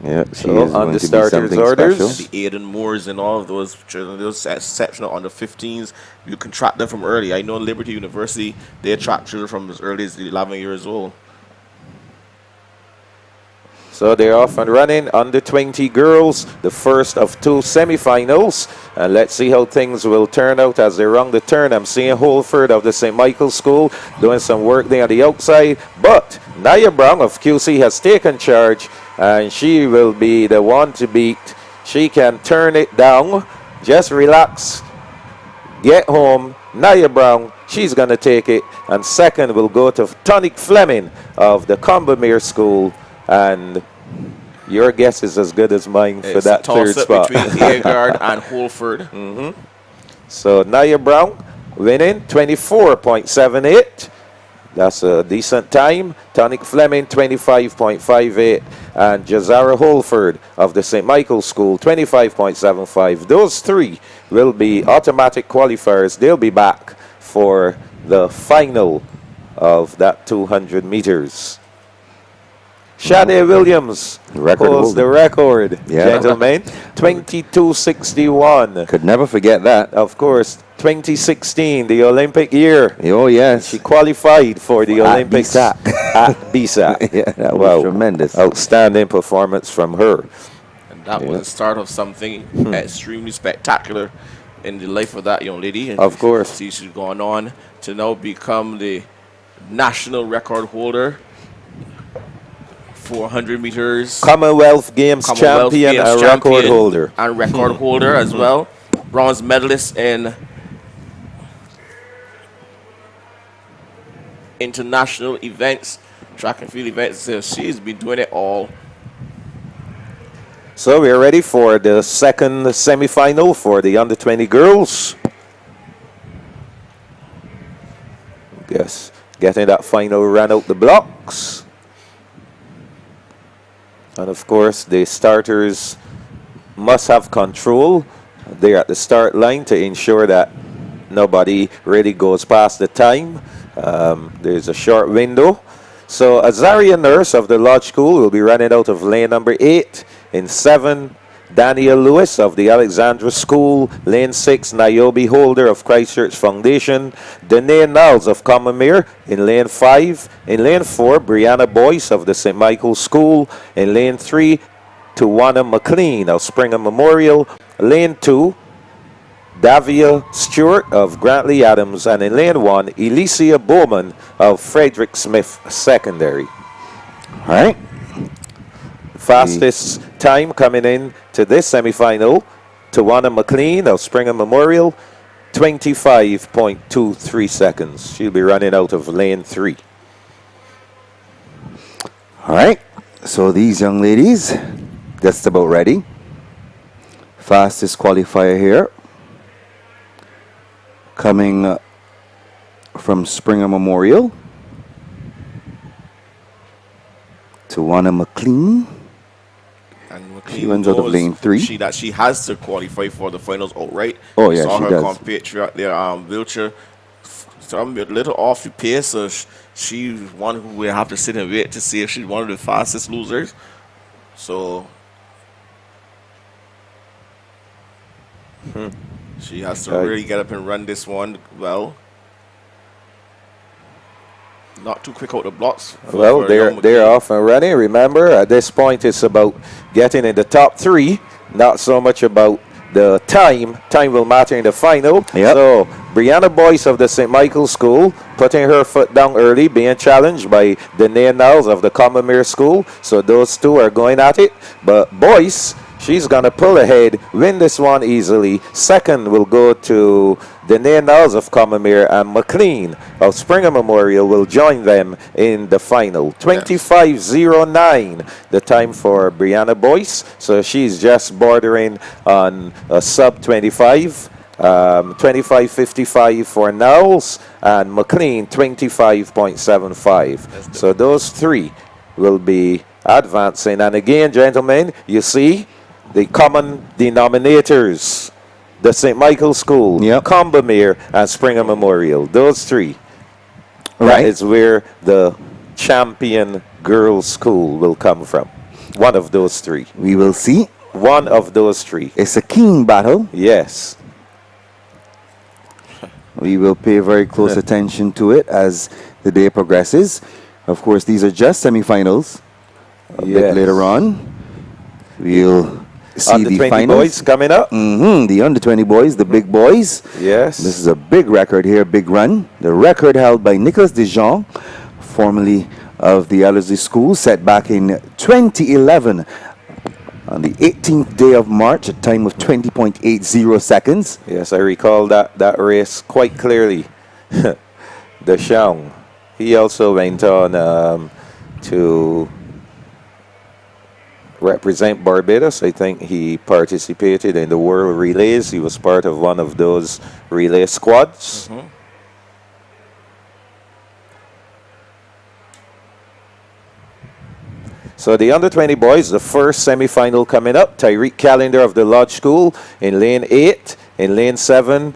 Yeah, she So is on going the to be starters something orders. special. The Aiden Moores and all of those children, those exceptional under 15s, you can track them from early. I know Liberty University, they track children from as early as 11 years old. So they're off and running. Under 20 girls, the first of two semifinals. And let's see how things will turn out as they run the turn. I'm seeing Holford of the St. Michael's School doing some work there on the outside. But Naya Brown of QC has taken charge, and she will be the one to beat. She can turn it down. Just relax. Get home. Naya Brown, she's going to take it. And second will go to Tonic Fleming of the Combermere School. And your guess is as good as mine for that third spot. Between Agard and Holford. So Naya Brown winning 24.78. That's a decent time. Tonic Fleming 25.58. And Jazara Holford of the St. Michael's School 25.75. Those three will be automatic qualifiers. They'll be back for the final of that 200 meters. Shade Williams holds the record, gentlemen. 22.61. Could never forget that. Of course, 2016, the Olympic year. Oh, yes. She qualified for the Olympics BSSAC. at BSSAC. Yeah, that was tremendous. Outstanding performance from her. And that was the start of something extremely spectacular in the life of that young lady. And Of course. See, she's gone on to now become the national record holder. 400 meters. Commonwealth Games champion and record holder. And record holder as well. Bronze medalist in international events, track and field events. So she's been doing it all. So we're ready for the second semifinal for the under 20 girls. Yes, getting that final run out the blocks. And of course, the starters must have control there at the start line to ensure that nobody really goes past the time. There's a short window. So Azaria Nurse of the Lodge School will be running out of lane number 8. In 7, Daniel Lewis of the Alexandra School. Lane 6, Niobe Holder of Christchurch Foundation. Danae Niles of Combermere in lane 5. In lane 4, Brianna Boyce of the St. Michael's School. In lane 3, Tawana McLean of Springer Memorial. Lane 2, Davia Stewart of Grantley Adams. And in lane 1, Elysia Bowman of Frederick Smith Secondary. All right. Fastest time coming in to this semifinal, Tawana McLean of Springer Memorial, 25.23 seconds. She'll be running out of lane 3. All right. So these young ladies, just about ready. Fastest qualifier here. Coming from Springer Memorial. Tawana McLean. She runs out of lane 3. She has to qualify for the finals outright. Oh, yeah, saw she her does. compatriot there, Wiltshire, so I'm a little off the pace. So she's one who will have to sit and wait to see if she's one of the fastest losers. So she has to really get up and run this one well. Not too quick out the blocks. Well, they're off and running. Remember, at this point, it's about getting in the top 3, not so much about the time. Time will matter in the final. So, Brianna Boyce of the St. Michael's School putting her foot down early, being challenged by Danae Niles of the Combermere School. So, those two are going at it. But Boyce, she's going to pull ahead, win this one easily. Second will go to Danae Niles of Combermere, and McLean of Springer Memorial will join them in the final. 25.09, the time for Brianna Boyce. So she's just bordering on a sub 25. 25.55 for Knowles, and McLean 25.75. So those three will be advancing. And again, gentlemen, you see the common denominators: the St. Michael School, Combermere, and Springer Memorial. Those three. That is where the champion girls' school will come from. One of those three. We will see. One of those three. It's a keen battle. Yes. We will pay very close attention to it as the day progresses. Of course, these are just semifinals. A bit later on, we'll see under the 20 finals. boys coming up. The under 20 boys, the big boys. Yes. This is a big record here, big run. The record held by Nicholas Dijon, formerly of the Ellerslie School, set back in 2011 on the 18th day of March, a time of 20.80 seconds. Yes, I recall that race quite clearly. Deschamps, he also went on to represent Barbados. I think he participated in the World Relays. He was part of one of those relay squads. So the under 20 boys, the first semi-final coming up. Tyreek Callender of the Lodge School in lane 8. In lane 7,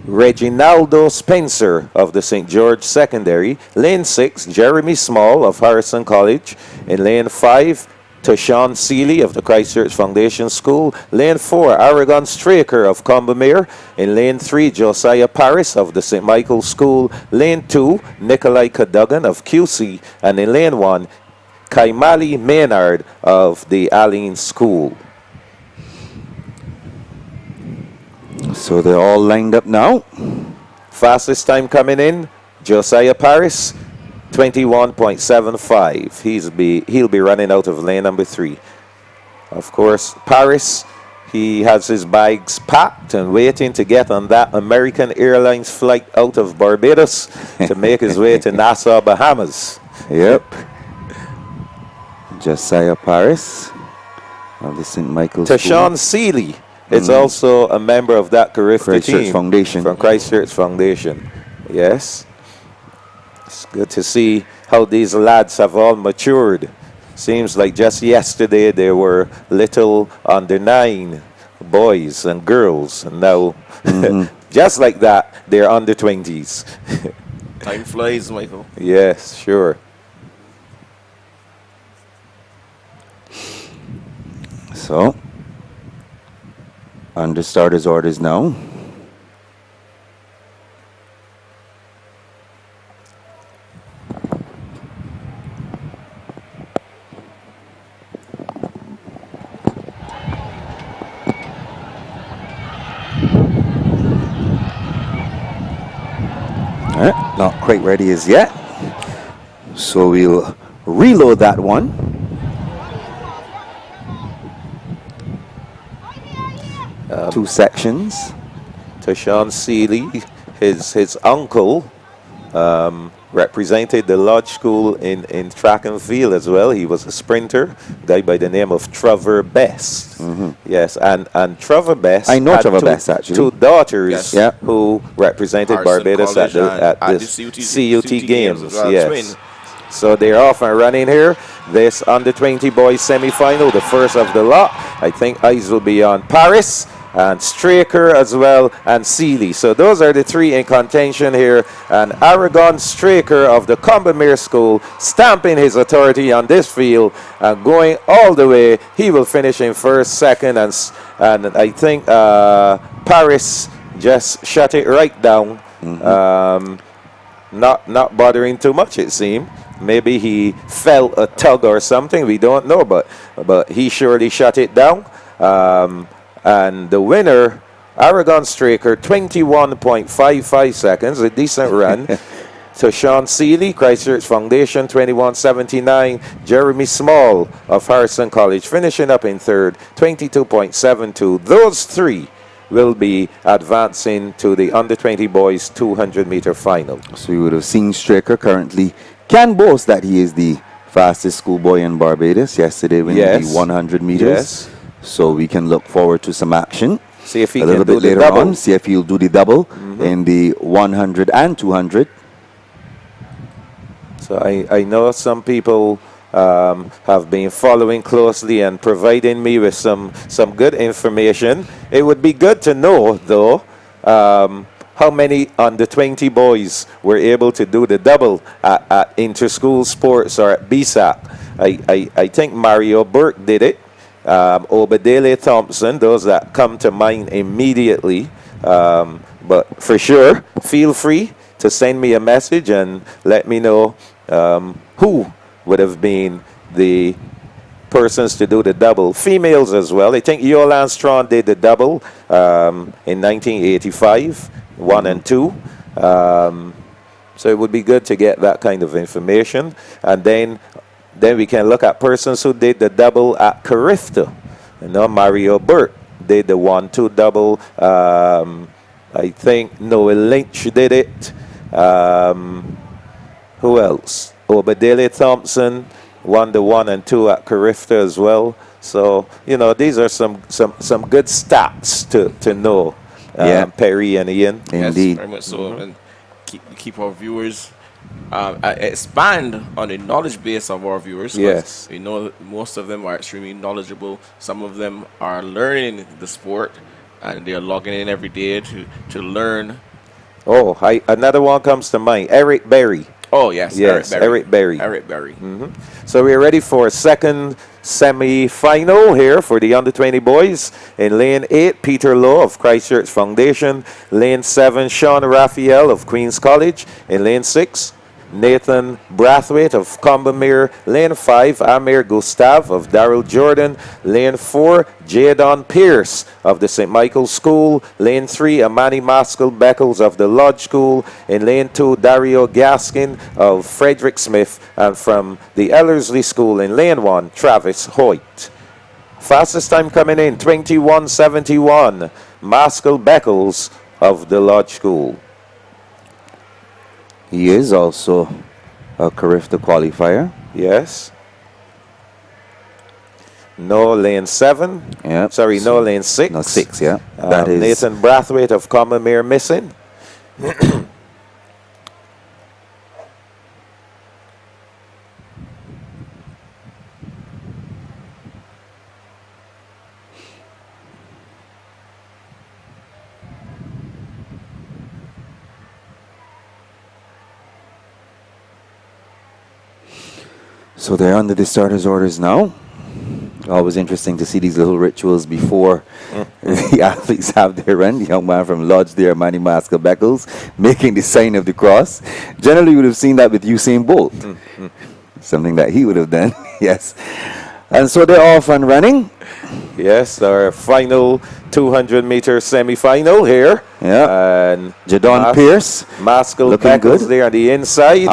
Reginaldo Spencer of the St. George Secondary. Lane 6, Jeremy Small of Harrison College. In lane 5, Tashawn Seeley of the Christchurch Foundation School. Lane 4, Aragon Straker of Combermere. In lane 3, Josiah Paris of the St. Michael School. Lane 2, Nikolai Cadogan of QC. And in lane 1, Kaimali Maynard of the Allen School. So they're all lined up now. Fastest time coming in, Josiah Paris, 21.75. He'll be running out of lane number 3. Of course, Paris, he has his bags packed and waiting to get on that American Airlines flight out of Barbados to make his way to Nassau, Bahamas. Yep. Josiah Paris of the St. Michael Tashawn Seeley is also a member of that Carifta team Foundation. From Christchurch Foundation. Yes. It's good to see how these lads have all matured. Seems like just yesterday they were little under 9 boys and girls, and now just like that they're under 20s. Time flies, Michael. Yes, sure. So, under starters orders now. Not quite ready as yet. So we'll reload that one. Two sections. Tashawn Seeley, his uncle, represented the Lodge School in track and field as well. He was a sprinter, a guy by the name of Trevor Best. Yes, and Trevor Best. I know Trevor Best, actually. 2 daughters who represented Barbados at the CUT Games. as well, yes. twin. So they're off and running here. This under 20 boys semi-final, the first of the lot. I think eyes will be on Paris and Straker as well, and Seeley. So those are the 3 in contention here. And Aragon Straker of the Combermere School stamping his authority on this field and going all the way. He will finish in first, second, and I think Paris just shut it right down. Not bothering too much, it seemed. Maybe he felt a tug or something. We don't know, but he surely shut it down. And the winner, Aragon Straker, 21.55 seconds, a decent run. Tashawn Seeley, Christchurch Foundation, 21.79. Jeremy Small of Harrison College, finishing up in third, 22.72. Those 3 will be advancing to the under 20 boys 200-meter final. So you would have seen Straker currently can boast that he is the fastest schoolboy in Barbados yesterday winning the 100 meters. Yes. So we can look forward to some action. See if he a can little do bit the later double. on. See if he'll do the double in the 100 and 200. So I know some people have been following closely and providing me with some good information. It would be good to know, though, how many under 20 boys were able to do the double at inter-school sports or at BSAC. I think Mario Burke did it. Obadele Thompson, those that come to mind immediately. But for sure, feel free to send me a message and let me know who would have been the persons to do the double. Females as well. I think Yolande Strawn did the double in 1985, 1 and 2. So it would be good to get that kind of information. And then we can look at persons who did the double at Carifta. You know, Mario Burke did the 1-2 double. I think Noah Lynch did it. Who else? Obadele Thompson won the 1 and 2 at Carifta as well. So, you know, these are some good stats to know, Perry and Ian. Indeed. Yes, very much so. And keep our viewers expand on the knowledge base of our viewers. Yes. We know that most of them are extremely knowledgeable. Some of them are learning the sport, and they're logging in every day to learn. Oh, another one comes to mind. Eric Berry. Oh, yes. Yes, Eric Berry. Eric Berry. So we're ready for a second semi-final here for the under-20 boys. In lane 8, Peter Lowe of Christchurch Foundation. Lane 7, Sean Raphael of Queen's College. In lane 6, Nathan Brathwaite of Combermere. Lane 5, Amir Gustav of Darrell Jordan. Lane 4, Jadon Pierce of the St. Michael's School. Lane 3, Amani Maskell Beckles of the Lodge School. In lane 2, Dario Gaskin of Frederick Smith. And from the Ellerslie School in lane 1, Travis Hoyt. Fastest time coming in, 21:71. Maskell Beckles of the Lodge School. He is also a Carifta qualifier. Yes. No lane 7. Yeah. Sorry, no lane 6. No 6, yeah. That is Nathan Brathwaite of Combermere missing. So they're under the starters' orders now. Always interesting to see these little rituals before the athletes have their run. The young man from Lodge there, Manny Maskell Beckles, making the sign of the cross. Generally, you would have seen that with Usain Bolt. Something that he would have done, yes. And so they're off and running. Yes, our final 200-meter semi-final here. Yeah. And Jadon Pierce. Maskell looking Beckles good. there on the inside.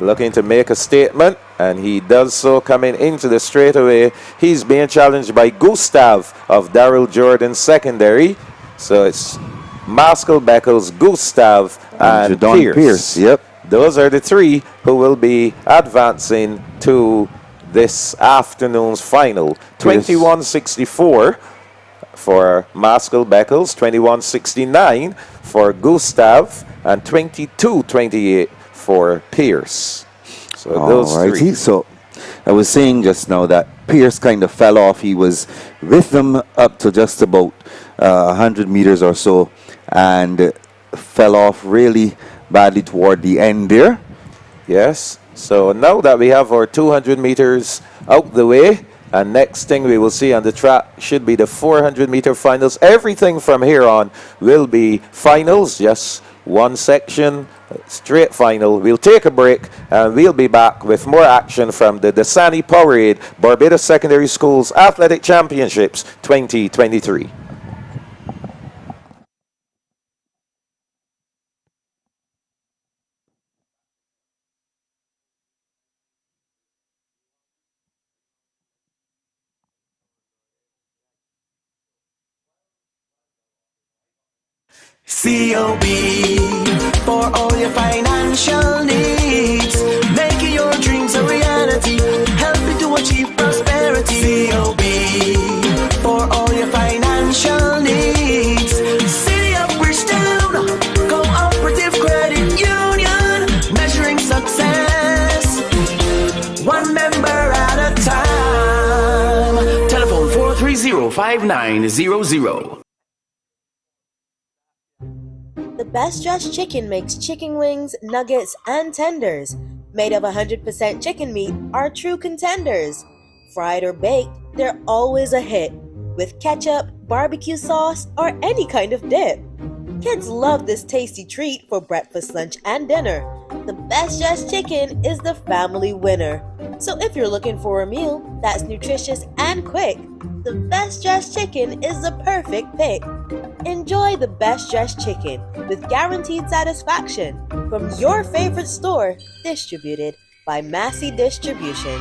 Looking to make a statement. And he does so coming into the straightaway. He's being challenged by Gustav of Darrell Jordan Secondary. So it's Maskell Beckles, Gustav, and Jadon Pierce. Yep. Those are the three who will be advancing to this afternoon's final. 21:64 for Maskell Beckles, 21:69 for Gustav, and 22:28 for Pierce. So those three. So I was saying just now that Pierce kind of fell off. He was with them up to just about 100 meters or so and fell off really badly toward the end there. Yes. So now that we have our 200 meters out the way, and next thing we will see on the track should be the 400-meter finals. Everything from here on will be finals, just one section, straight final. We'll take a break, and we'll be back with more action from the Dasani-Powerade Barbados Secondary Schools Athletic Championships 2023. COB for all your financial needs, making your dreams a reality, helping to achieve prosperity. COB for all your financial needs, 5900. The Best Dressed Chicken makes chicken wings, nuggets, and tenders. Made of 100% chicken meat, are true contenders. Fried or baked, they're always a hit. With ketchup, barbecue sauce, or any kind of dip. Kids love this tasty treat for breakfast, lunch, and dinner. The Best Dressed Chicken is the family winner. So if you're looking for a meal that's nutritious and quick, the Best Dressed Chicken is the perfect pick. Enjoy the Best Dressed Chicken with guaranteed satisfaction from your favorite store, distributed by Massey Distribution.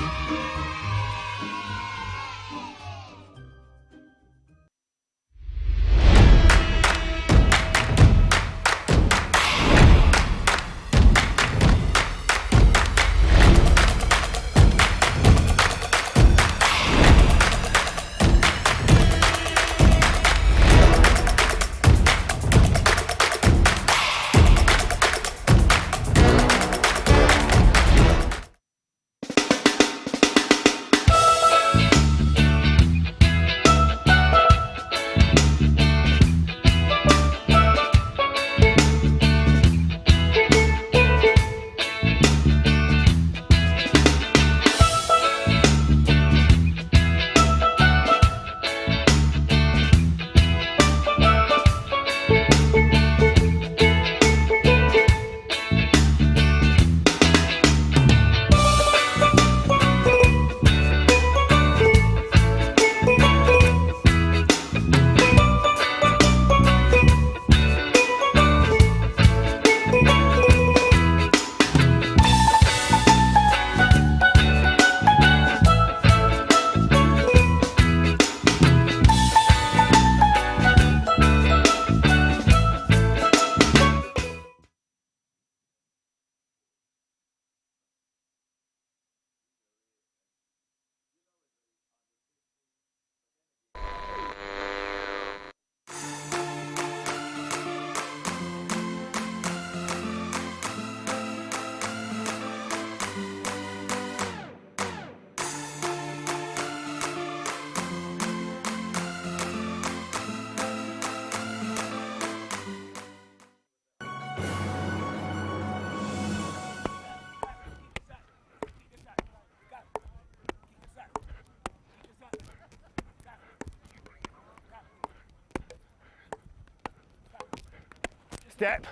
Step,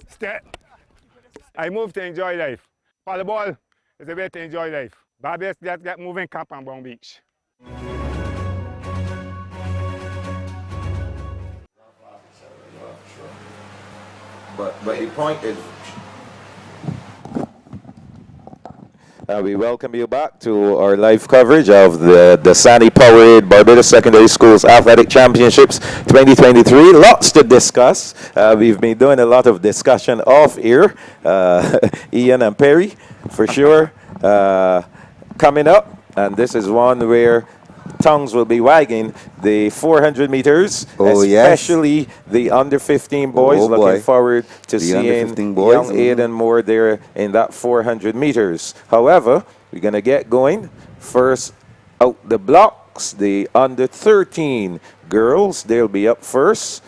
step. I move to enjoy life. Volleyball is a way to enjoy life. Barbados, let's get moving, Camp and Brown Beach. But the point is, we welcome you back to our live coverage of the Dasani-Powerade Barbados Secondary Schools Athletic Championships 2023. Lots to discuss. We've been doing a lot of discussion off air. Ian and Perry, for sure, coming up. And this is one where tongues will be wagging. The 400 meters, especially the under 15 boys. Looking forward to seeing young Aiden Moore there in that 400 meters. However, we're going to get going. First out the blocks, the under 13 girls, they'll be up first.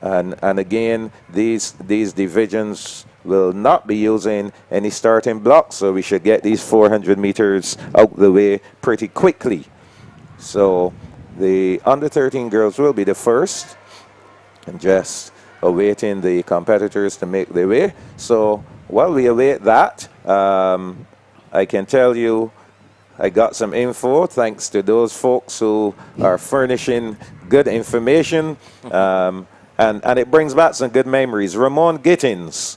And again, these divisions will not be using any starting blocks, so we should get these 400 meters out the way pretty quickly. So the under 13 girls will be the first, and just awaiting the competitors to make their way. So while we await that, I can tell you I got some info thanks to those folks who are furnishing good information, and it brings back some good memories. Ramon Gittins,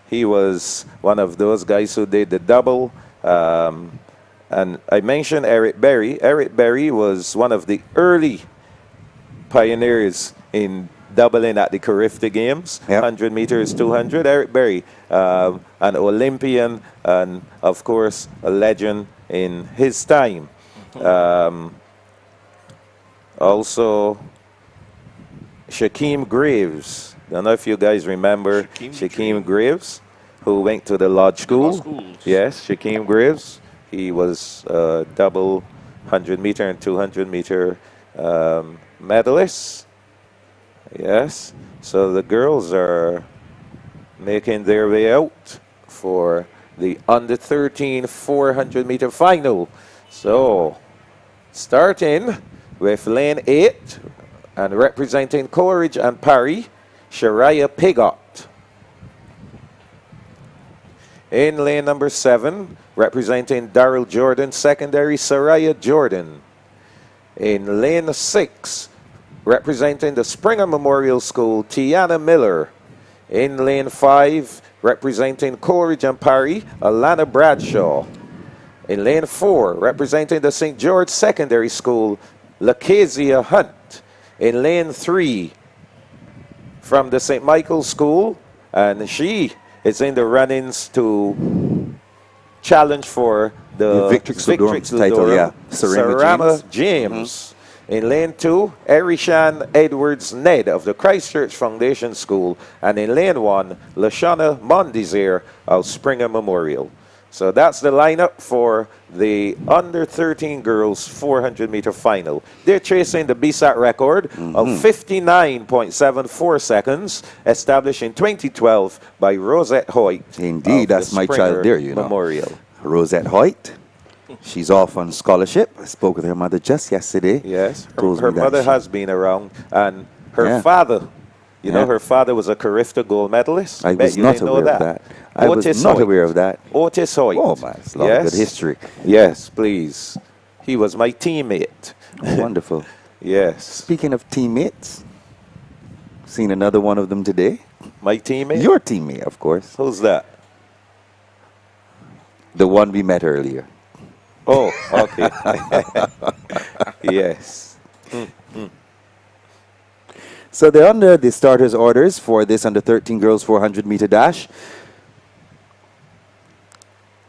he was one of those guys who did the double. And I mentioned Eric Berry. Eric Berry was one of the early pioneers in doubling at the Carifta Games, 100 meters, 200. Eric Berry, an Olympian and, of course, a legend in his time. Also, Shaquem Graves. I don't know if you guys remember Shaquem Graves, who went to the Lodge School. Yes, Shaquem Graves. He was double 100 meter and 200 meter medalists. Yes, so the girls are making their way out for the under 13 400 meter final. So starting with lane 8 and representing Coleridge and Parry, Shariah Pigot. In lane number 7, representing Darrell Jordan Secondary, Soraya Jordan. In lane 6, representing the Springer Memorial School, Tiana Miller. In lane 5, representing Coleridge and Parry, Alana Bradshaw. In lane 4, representing the St. George Secondary School, Lakezia Hunt. In lane 3, from the St. Michael's School, and she is in the run-ins to challenge for the Victrix title, yeah. Sarama James. In lane 2, Erishan Edwards Ned of the Christchurch Foundation School. And in lane 1, Lashana Mondesir of Springer Memorial. So that's the lineup for the under 13 girls 400 meter final. They're chasing the BSAC record of 59.74 seconds, established in 2012 by Rosette Hoyt. Indeed, that's my child there, you know. Memorial. Rosette Hoyt. She's off on scholarship. I spoke with her mother just yesterday. Yes, her mother has been around, and her father. You know, her father was a Carifta gold medalist. I was not aware of that. I was not aware of that. Otis Hoyt. Oh, man, it's a lot of good history. Yes, please. He was my teammate. Oh, wonderful. Yes. Speaking of teammates, seen another one of them today. My teammate? Your teammate, of course. Who's that? The one we met earlier. Oh, okay. Yes. So they're under the starters' orders for this under 13 girls 400 meter dash.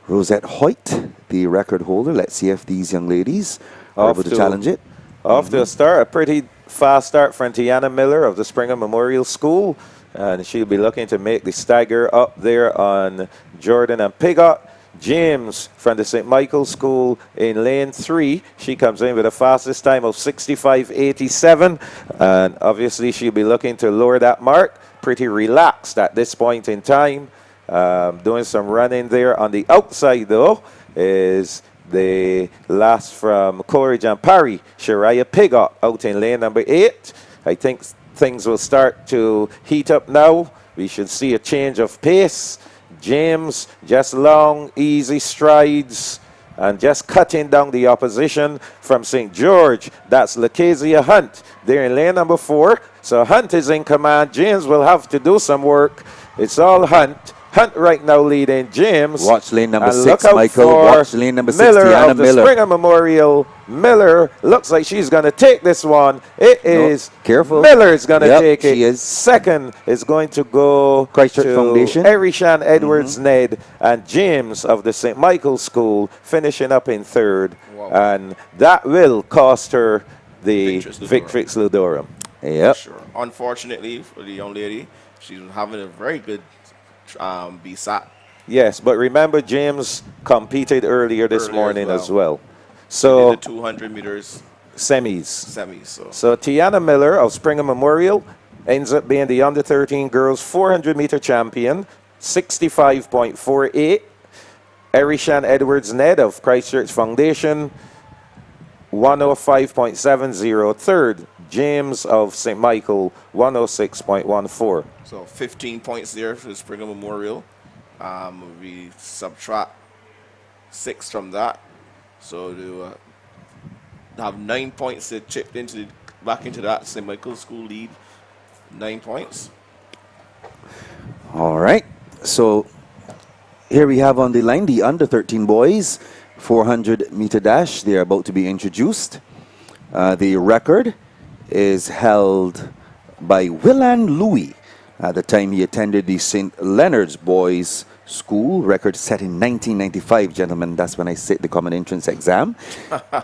Rosette Hoyt, the record holder. Let's see if these young ladies are able to challenge it. Off to a start, a pretty fast start from Tiana Miller of the Springer Memorial School. And she'll be looking to make the stagger up there on Jordan and Pigot. James from the St. Michael's School in lane 3. She comes in with a fastest time of 65.87. And obviously she'll be looking to lower that mark. Pretty relaxed at this point in time. Doing some running there. On the outside, though, is the last from Coleridge and Parry, Shariah Pigot, out in lane number 8. I think things will start to heat up now. We should see a change of pace. James, just long, easy strides, and just cutting down the opposition from St. George. That's Lakezia Hunt. They're in lane number 4. So Hunt is in command. James will have to do some work. It's all Hunt. Hunt right now leading James. Watch lane number and 6, Michael. Watch lane number 6, Miller Tiana of the Miller. Springer Memorial. Miller looks like she's going to take this one. It is careful. Miller's going to take it. She is. Second is going to go Christchurch to Foundation. Erishan Edwards Ned, and James of the St. Michael's School finishing up in 3rd. Wow. And that will cost her the Victrix Ludorum. Yep. Sure. Unfortunately for the young lady, she's having a very good BSAC. Yes, but remember James competed earlier this morning as well. So the 200 meters semis. So Tiana Miller of Springer Memorial ends up being the under 13 girls 400 meter champion, 65.48. Erishan Edwards Ned of Christchurch Foundation, 105.70. Third, James of St. Michael, 106.14. So 15 points there for the Springer Memorial. We subtract 6 from that. So they have 9 points that chipped into back into that St. Michael's School lead. 9 points. All right. So here we have on the line the under 13 boys 400 meter dash. They are about to be introduced. The record is held by Willan Louis at the time he attended the St. Leonard's Boys School. Record set in 1995, gentlemen. That's when I sit the common entrance exam.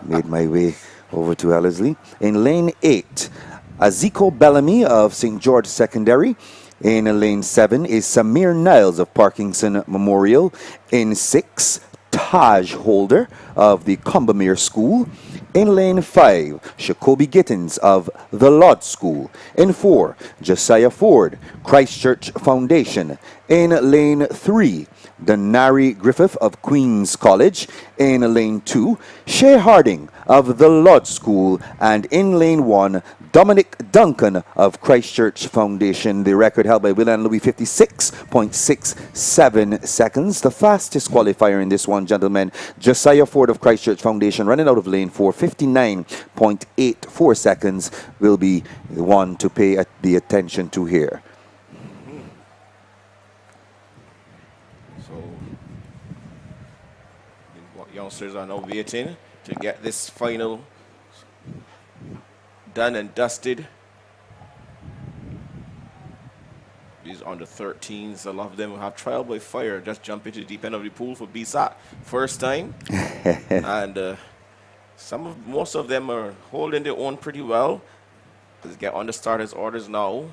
Made my way over to Ellerslie. In lane 8, Aziko Bellamy of St. George Secondary. In lane 7 is Samir Niles of Parkinson Memorial. In 6, Taj Holder of the Combermere School. In lane 5, Jacoby Gittins of the Lodge School. In 4, Josiah Ford, Christchurch Foundation. In lane 3, Denari Griffith of Queen's College. In lane 2, Shea Harding of the Lodge School. And in lane 1, Dominic Duncan of Christchurch Foundation. The record held by Will and Louis, 56.67 seconds. The fastest qualifier in this one, gentlemen, Josiah Ford of Christchurch Foundation, running out of lane 4, 59.84 seconds, will be the one to pay the attention to here. So, youngsters are now waiting to get this final done and dusted. These under 13s, a lot of them have trial by fire, just jump into the deep end of the pool for BSAC first time. And most of them are holding their own pretty well. Let's get on the starters' orders now.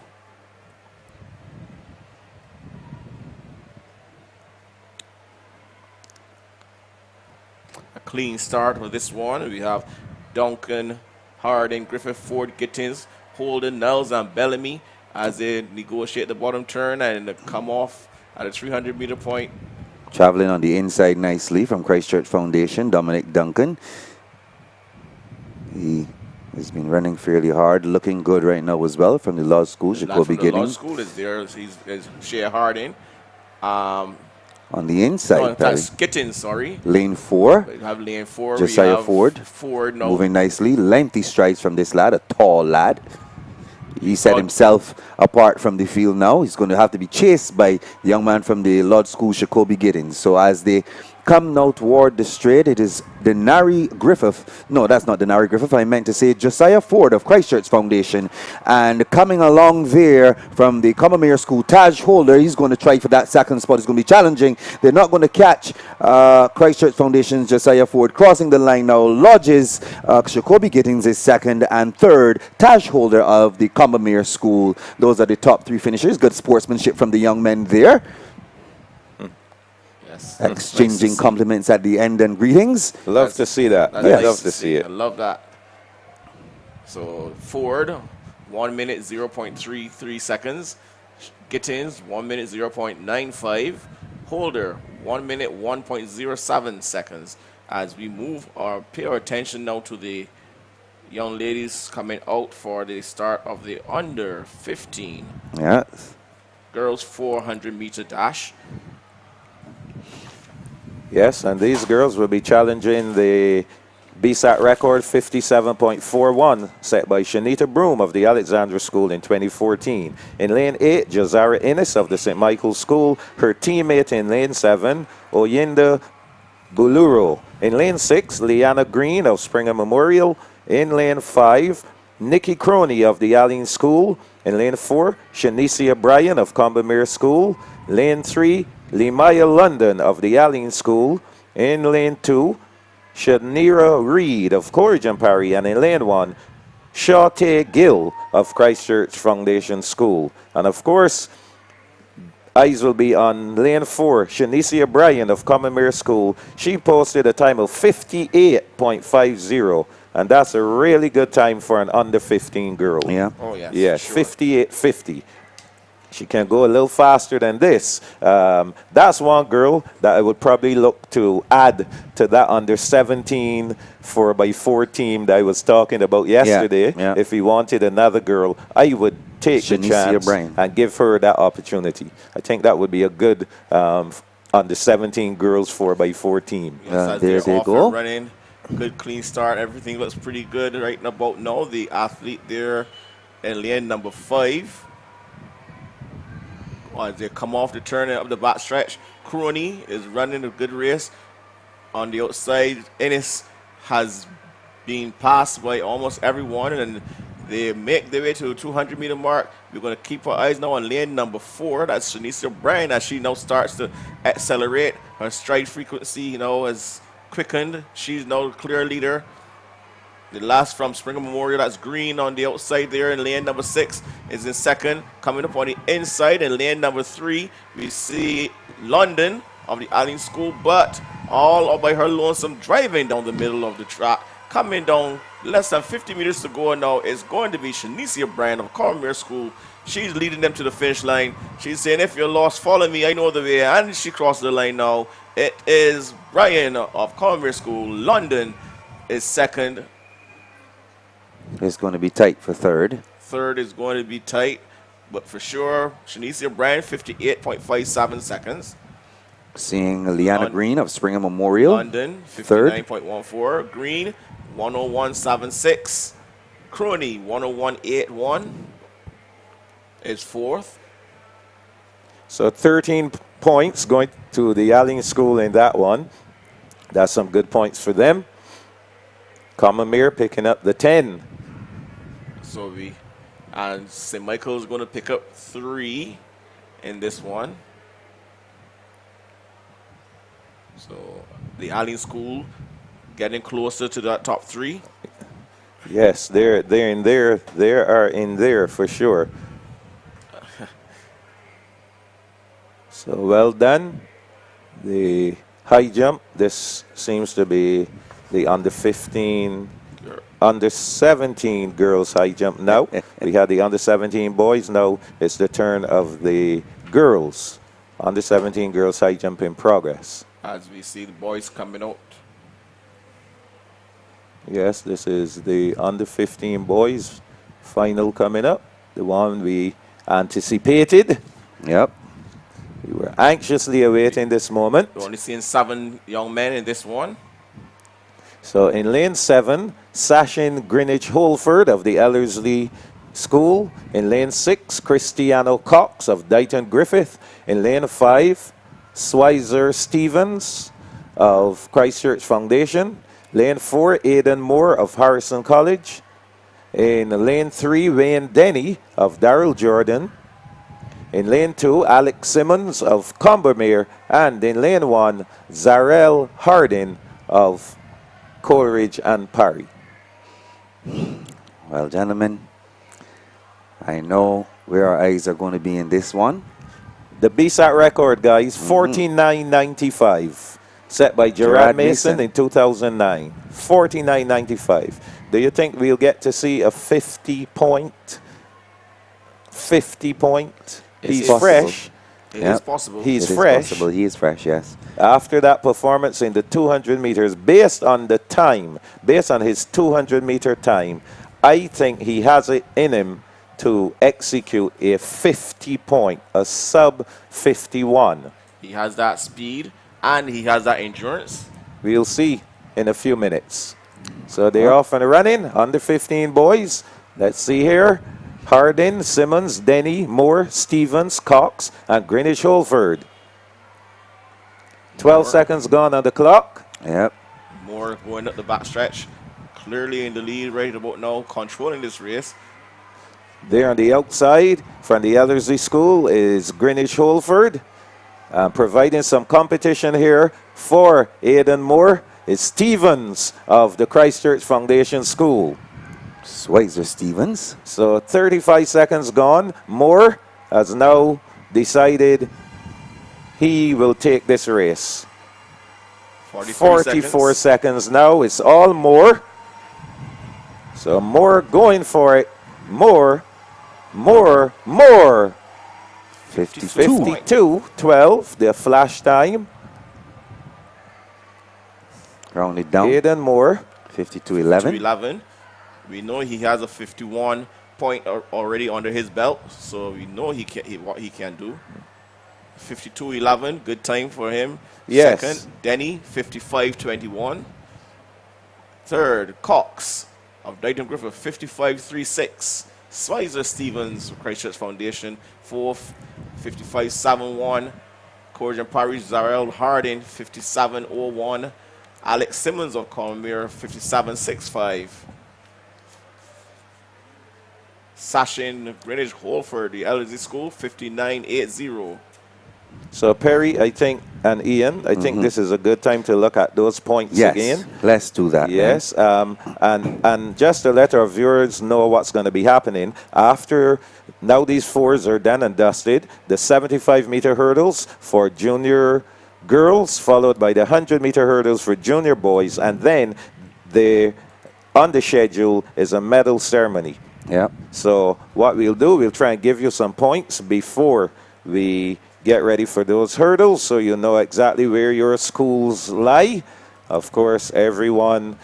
A clean start with this one. We have Duncan, Harding, Griffith, Ford, Gittins, Holden, Nels, and Bellamy as they negotiate the bottom turn and come off at a 300-meter point. Traveling on the inside nicely from Christchurch Foundation, Dominic Duncan. He has been running fairly hard, looking good right now as well from the Law School. Jacoby Gittins. The Law School is there. He's Shea Harding. On the inside, no, that's Gittins, sorry. Lane 4. We have lane 4. Josiah Ford. Ford now. Moving nicely. Lengthy strides from this lad, a tall lad. He set himself apart from the field now. He's going to have to be chased by the young man from the Lodge School, Jacoby Gittins. So as they come now toward the straight, it is Denari Griffith. No, that's not Denari Griffith. I meant to say Josiah Ford of Christchurch Foundation. And coming along there from the Combermere School, Taj Holder. He's going to try for that second spot. It's going to be challenging. They're not going to catch Christchurch Foundation's Josiah Ford. Crossing the line now, Lodges, Jacoby Gittins is second, and third, Taj Holder of the Combermere School. Those are the top 3 finishers. Good sportsmanship from the young men there. Exchanging compliments at the end and greetings. Love to see that. Yes. Love to see it. I love that. So Ford, 1 minute 0.33 seconds. Gittins, 1 minute 0.95. Holder, 1 minute 1.07 seconds. As we pay our attention now to the young ladies coming out for the start of the under 15. Yes. Girls 400-meter dash. Yes, and these girls will be challenging the BSAT record 57.41 set by Shanita Broom of the Alexandra School in 2014. In lane 8, Jazara Innes of the St. Michael's School. Her teammate in lane 7, Oyinda Buluro. In lane 6, Liana Green of Springer Memorial. In lane 5, Nikki Croney of the Allen School. In lane 4, Shanicia Bryan of Combermere School. Lane 3, Limaya London of the Allen School. In lane 2, Shadnira Reed of Corrigan Parry. And in lane 1, Shawte Gill of Christchurch Foundation School. And of course, eyes will be on lane 4, Shanicia Bryan of Combermere School. She posted a time of 58.50. And that's a really good time for an under 15 girl. Yeah. Oh, yes. Yes, sure. 58.50. She can go a little faster than this. That's one girl that I would probably look to add to that under 17 4x4 team that I was talking about yesterday. Yeah. If he wanted another girl, I would take the chance and give her that opportunity. I think that would be a good under 17 girls 4x4 team. Yes, there they go. Running. Good clean start. Everything looks pretty good right about now. The athlete there in lane number 5. As they come off the turn up the back stretch, Croney is running a good race on the outside. Ennis has been passed by almost everyone, and they make their way to the 200-meter mark. We're going to keep our eyes now on lane number 4. That's Shanicia Bryan as she now starts to accelerate. Her stride frequency, has quickened. She's now the clear leader. The last from Springer Memorial, that's Green on the outside there in lane number 6, is in second. Coming up on the inside in lane number 3, we see London of the Allen School, but all up by her lonesome, driving down the middle of the track. Coming down less than 50 meters to go now is going to be Shanicia Bryan of Cormier School. She's leading them to the finish line. She's saying, if you're lost, follow me. I know the way. And she crossed the line now. It is Bryan of Cormier School. London is second. It's going to be tight for third. Third is going to be tight. But for sure, Shanicia Bryan, 58.57 seconds. Seeing Leanna Green of Springer Memorial. London, 59.14. Green, 101.76. Crony, 101.81 is fourth. So 13 points going to the Allen School in that one. That's some good points for them. Commonmere picking up the 10. So and St. Michael's going to pick up 3 in this one. So the Allen School getting closer to that top 3. Yes, they're in there. They are in there for sure. So well done. The high jump, this seems to be the under 15, under 17 girls high jump. Now we had the under 17 boys. Now it's the turn of the girls. Under 17 girls high jump in progress. As we see the boys coming out. Yes, this is the under 15 boys final coming up. The one we anticipated. Yep. We were anxiously awaiting this moment. We're only seeing 7 young men in this one. So in lane 7, Sashin Greenwich Holford of the Ellerslie School. In lane 6, Cristiano Cox of Dighton Griffith. In lane 5, Swizer Stevens of Christchurch Foundation. Lane 4, Aidan Moore of Harrison College. In lane 3, Wayne Denny of Darrell Jordan. In lane 2, Alex Simmons of Combermere. And in lane 1, Zarel Hardin of Coleridge and Parry. Well, gentlemen, I know where our eyes are going to be in this one. The BSAT record, guys, 49.95, set by Gerard Mason in 2009. 49.95. Do you think we'll get to see a 50 point? 50 point? He's fresh. It is possible. He's fresh. Possible. He is fresh, yes. After that performance in the 200 meters, based on the time, based on his 200-meter time, I think he has it in him to execute a 50 point, a sub 51. He has that speed and he has that endurance. We'll see in a few minutes. So they're off and running, under 15 boys. Let's see here. Hardin, Simmons, Denny, Moore, Stevens, Cox, and Greenwich Holford. 12 seconds gone on the clock. Yep. Moore going up the backstretch. Clearly in the lead right about now, controlling this race. There on the outside from the Ellerslie School is Greenwich Holford. Providing some competition here for Aidan Moore is Stevens of the Christchurch Foundation School. Swizer Stevens. So 35 seconds gone. Moore has now decided he will take this race. 44 seconds now. It's all Moore. So Moore going for it. More. 52-12, the flash time. Round it down. Aidan Moore. 52-11. We know he has a 51 point already under his belt, so we know what he can do. 52-11, good time for him. Yes. Second, Denny, 55-21. Third, Cox of Dighton Griffith, 55-36. Swizer Stevens of Christchurch Foundation, 4th, 55-71. Coleridge and Parry, Zarel Harding, 57-01. Alex Simmons of Cormier, 57-65. Sashin Greenwich Holford, the Ellerslie School, 59-80. So Perry, I think, and Ian, I think this is a good time to look at those points again. Let's do that. Yes, and just to let our viewers know what's going to be happening after now these fours are done and dusted. The 75-meter hurdles for junior girls, followed by the 100-meter hurdles for junior boys, and then on the schedule is a medal ceremony. Yeah. So what we'll do, we'll try and give you some points before we get ready for those hurdles, so you know exactly where your schools lie. Of course, everyone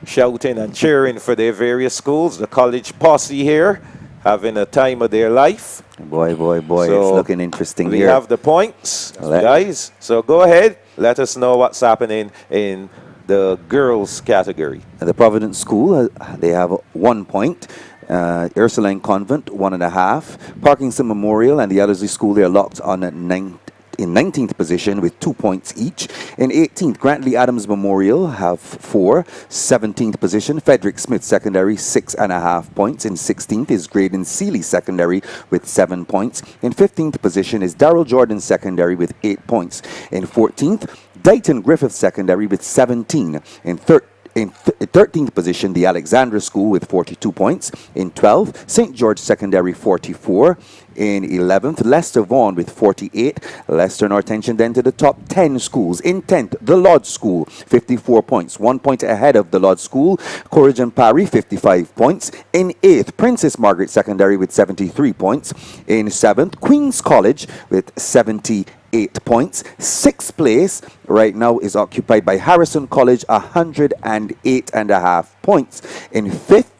shouting and cheering for their various schools. The college posse here having a time of their life. Boy, so it's looking interesting we here. We have the points, guys. So go ahead, let us know what's happening in the girls category. The Providence School, they have 1 point. Ursuline Convent, 1.5. Parkinson Memorial and the Ellerslie School, they're locked on in 19th position with 2 points each. In 18th, Grantley Adams Memorial have 4. 17th position, Frederick Smith Secondary, 6.5 points. In 16th is Graydon Seeley Secondary with 7 points. In 15th position is Darrell Jordan Secondary with 8 points. In 14th, Dighton Griffith Secondary with 17. In 13th position, the Alexandra School with 42 points. In 12th, St. George Secondary, 44. In 11th, Leicester Vaughan with 48. Leicester, our attention then to the top 10 schools. In 10th, the Lodge School, 54 points. 1 point ahead of the Lodge School. Courage and Parry, 55 points. In 8th, Princess Margaret Secondary with 73 points. In 7th, Queen's College with 78 points. 6th place right now is occupied by Harrison College, 108.5 points. In 5th,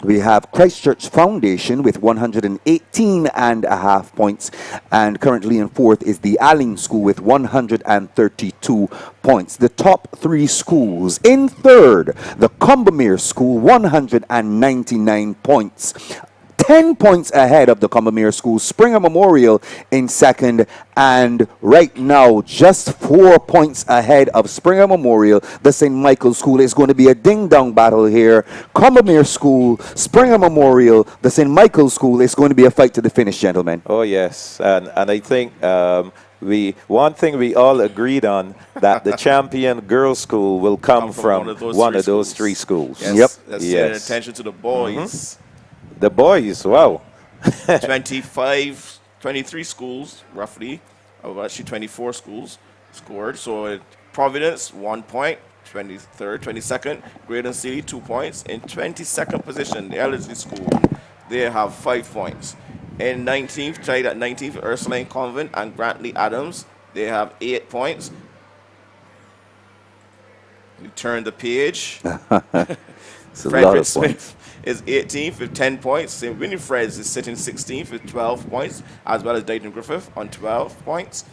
we have Christchurch Foundation with 118.5 points. And currently in 4th is the Alling School with 132 points. The top 3 schools. In 3rd, the Combermere School, 199 points. 10 points ahead of the Combermere School. Springer Memorial in 2nd, and right now just 4 points ahead of Springer Memorial. The St. Michael's School is going to be a ding-dong battle here. Combermere School, Springer Memorial, the St. Michael's School is going to be a fight to the finish, gentlemen. Oh yes, and I think one thing we all agreed on, that the champion girls' school will come from one of those three schools. Yes, Yep. Let's Yes. pay attention to the boys. The boys, wow. 23 schools, roughly, actually 24 schools scored. So Providence, 1 point. 23rd, 22nd, Graydon City, 2 points. In 22nd position, the Ellerslie School, they have 5 points. In 19th, tied at 19th, Ursuline Convent and Grantley Adams, they have 8 points. We turn the page. Frederick Smith is 18th with 10 points. St. Winifred's is sitting 16th with 12 points, as well as Dighton Griffith on 12 points.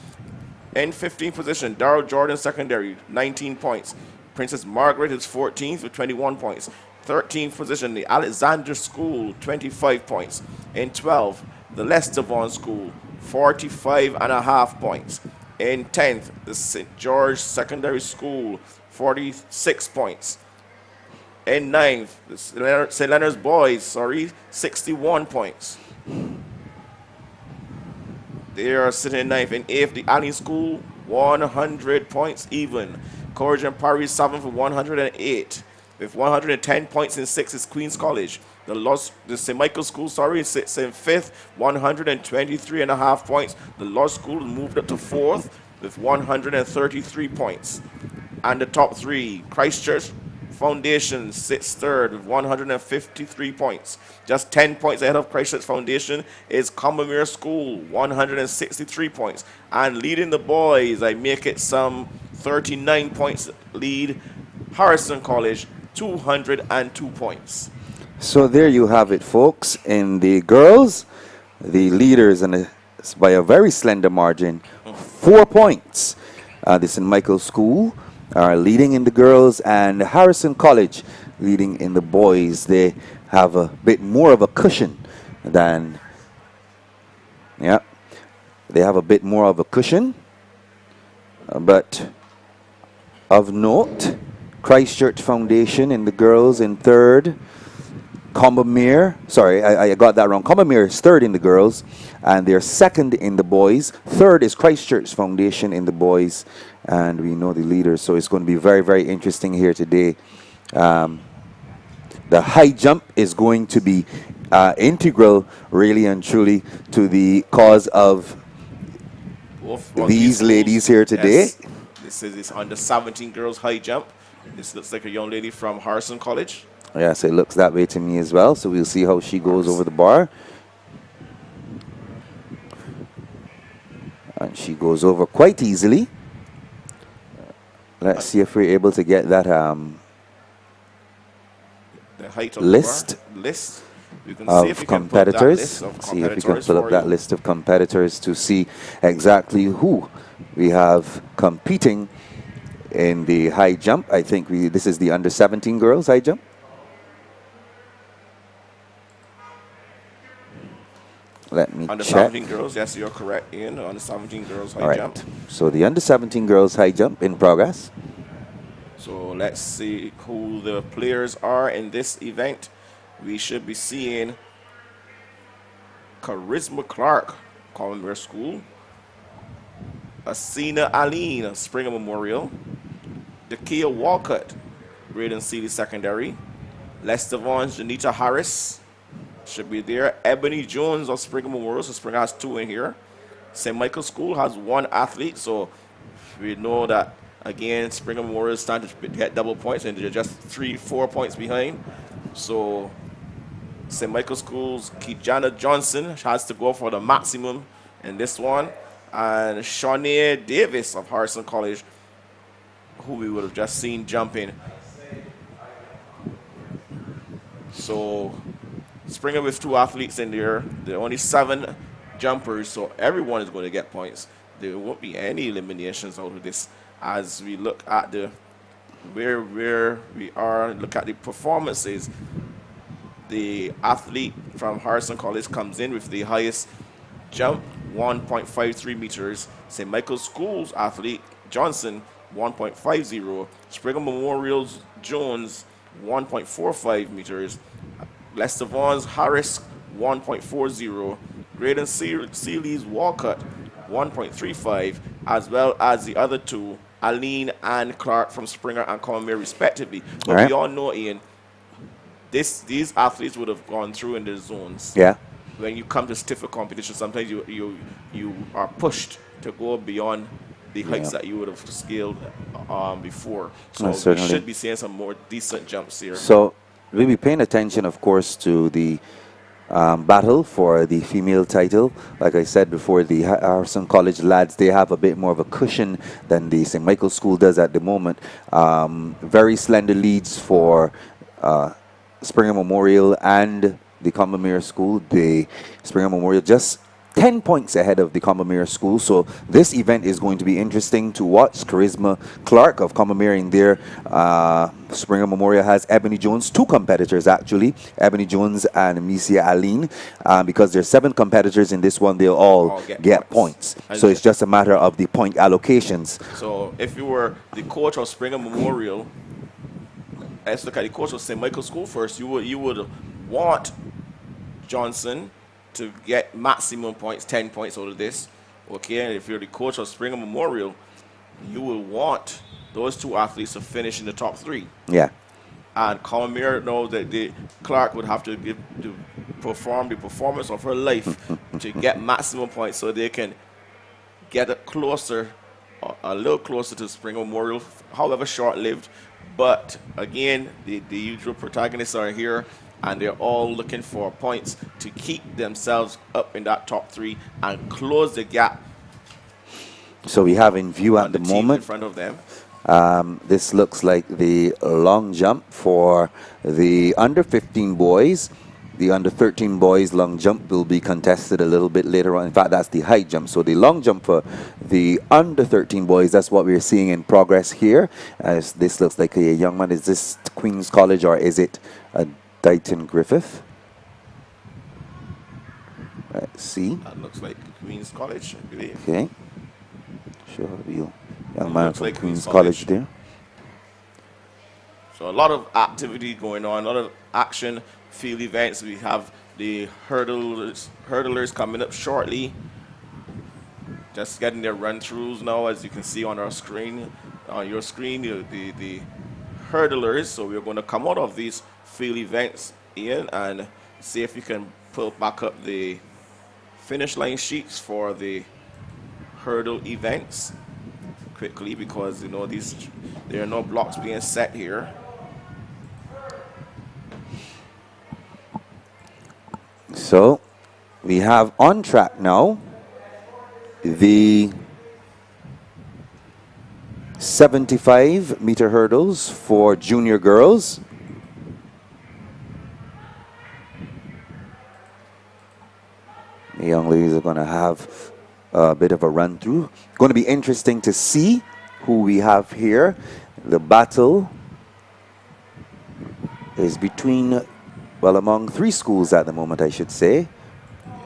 In 15th position, Darrell Jordan Secondary, 19 points. Princess Margaret is 14th with 21 points. 13th position, the Alexander School, 25 points. In 12th, the Leicester Vaughan School, 45.5 points. In 10th, the St. George Secondary School, 46 points. In 9th, the St. Leonard's Boys, 61 points. They are sitting in 9th. In 8th, the Allen School, 100 points even. Courage and Parry, 7th with 108. With 110 points in 6th is Queen's College. The St. Michael's School, sits in 5th, 123.5 points. The Law School moved up to 4th with 133 points. And the top 3, Christchurch Foundation sits 3rd with 153 points. Just 10 points ahead of Christchurch Foundation is Combermere School, 163 points. And leading the boys, I make it some 39 points lead, Harrison College, 202 points. So there you have it, folks. In the girls, the leaders by a very slender margin, 4 points. The St. Michael's School are leading in the girls, and Harrison College leading in the boys. They have a bit more of a cushion than, they have a bit more of a cushion. But of note, Christchurch Foundation in the girls in 3rd. Combermere, I got that wrong. Combermere is 3rd in the girls, and they're 2nd in the boys. 3rd is Christchurch Foundation in the boys, and we know the leaders, so it's going to be very, very interesting here today. The high jump is going to be integral, really and truly, to the cause of these ladies here today. Yes, this is under 17 girls high jump. This looks like a young lady from Harrison College. Yes, it looks that way to me as well. So we'll see how she goes over the bar. And she goes over quite easily. Let's see if we're able to get that the height of list the bar. List. We can of see if we competitors. Can See if we can pull up that list of competitors to see exactly who we have competing in the high jump. I think this is the under 17 girls high jump. Let me under check. 17 girls, yes, you're correct, Ian. Under 17 girls high All right. jump. So the under 17 girls high jump in progress. So let's see who the players are in this event. We should be seeing Charisma Clark, Collinsville School. Asina Aline, Springer Memorial. Dakia Walcott, Braden Seeley Secondary. Lester Vaughns, Janita Harris should be there. Ebony Jones of Springer Memorial, so Springer has 2 in here. St. Michael's School has 1 athlete, so we know that, again, Springer Memorial is starting to get double points, and they're just 3-4 points behind. So St. Michael's School's Kijana Johnson has to go for the maximum in this one. And Shawnee Davis of Harrison College, who we would have just seen jumping. So Springer with 2 athletes in there. There are only 7 jumpers, so everyone is going to get points. There won't be any eliminations out of this. As we look at the where we are, look at the performances. The athlete from Harrison College comes in with the highest jump, 1.53 meters. St. Michael's School's athlete, Johnson, 1.50. Springer Memorial's Jones, 1.45 meters. Lester Vaughn's Harris, 1.40. Graydon Seeley's Walcott, 1.35, as well as the other 2, Aline and Clark from Springer and Commonwealth respectively. But we all know, Ian, these athletes would have gone through in their zones. Yeah. When you come to stiffer competition, sometimes you are pushed to go beyond the heights that you would have scaled before. So we should be seeing some more decent jumps here. So we'll be paying attention, of course, to the battle for the female title. Like I said before, the Harrison College lads, they have a bit more of a cushion than the St. Michael's School does at the moment. Very slender leads for Springer Memorial and the Commonwealth School. The Springer Memorial just 10 points ahead of the Commonwealth School. So this event is going to be interesting to watch. Charisma Clark of Commonwealth in there. Springer Memorial has Ebony Jones, 2 competitors actually, Ebony Jones and Misia Aline. Because there's 7 competitors in this one, they'll all get points. So it's just a matter of the point allocations. So if you were the coach of Springer Memorial, let's look at the coach of St. Michael's School first. You would want Johnson to get maximum points, 10 points out of this. Okay, and if you're the coach of Springer Memorial, you will want those 2 athletes to finish in the top 3. Yeah. And Colin knows that Clark would have to perform the performance of her life to get maximum points so they can get a little closer to Springer Memorial, however short-lived. But again, the usual protagonists are here, and they're all looking for points to keep themselves up in that top 3 and close the gap. So we have in view at the moment in front of them. This looks like the long jump for the under 15 boys. The under 13 boys long jump will be contested a little bit later on. In fact, that's the high jump. So the long jump for the under 13 boys, that's what we're seeing in progress here. As this looks like a young man. Is this Queen's College or is it Dighton Griffith? Let's see. That looks like Queen's College, I believe. Okay. Sure, you young man from like Queen's College there. So a lot of activity going on, a lot of action, field events. We have the hurdlers coming up shortly. Just getting their run-throughs now, as you can see on our screen. On your screen, the hurdlers. So we're going to come out of these field events, Ian, and see if you can pull back up the finish line sheets for the hurdle events quickly because you know there are no blocks being set here. So we have on track now the 75-meter hurdles for junior girls. The young ladies are going to have a bit of a run through. Going to be interesting to see who we have here. The battle is between, well, among three schools at the moment, I should say.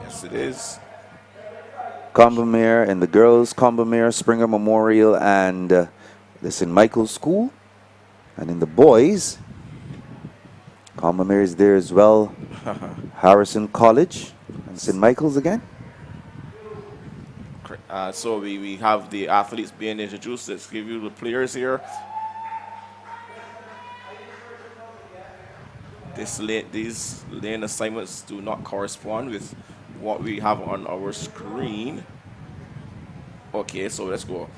Yes, it is. Combermere and the girls, Combermere, Springer Memorial, and the St. Michael's School. And in the boys, Combermere is there as well. Harrison College and St. Michael's again. So we have the athletes being introduced. Let's give you the players here. These lane assignments do not correspond with what we have on our screen. Okay, so let's go.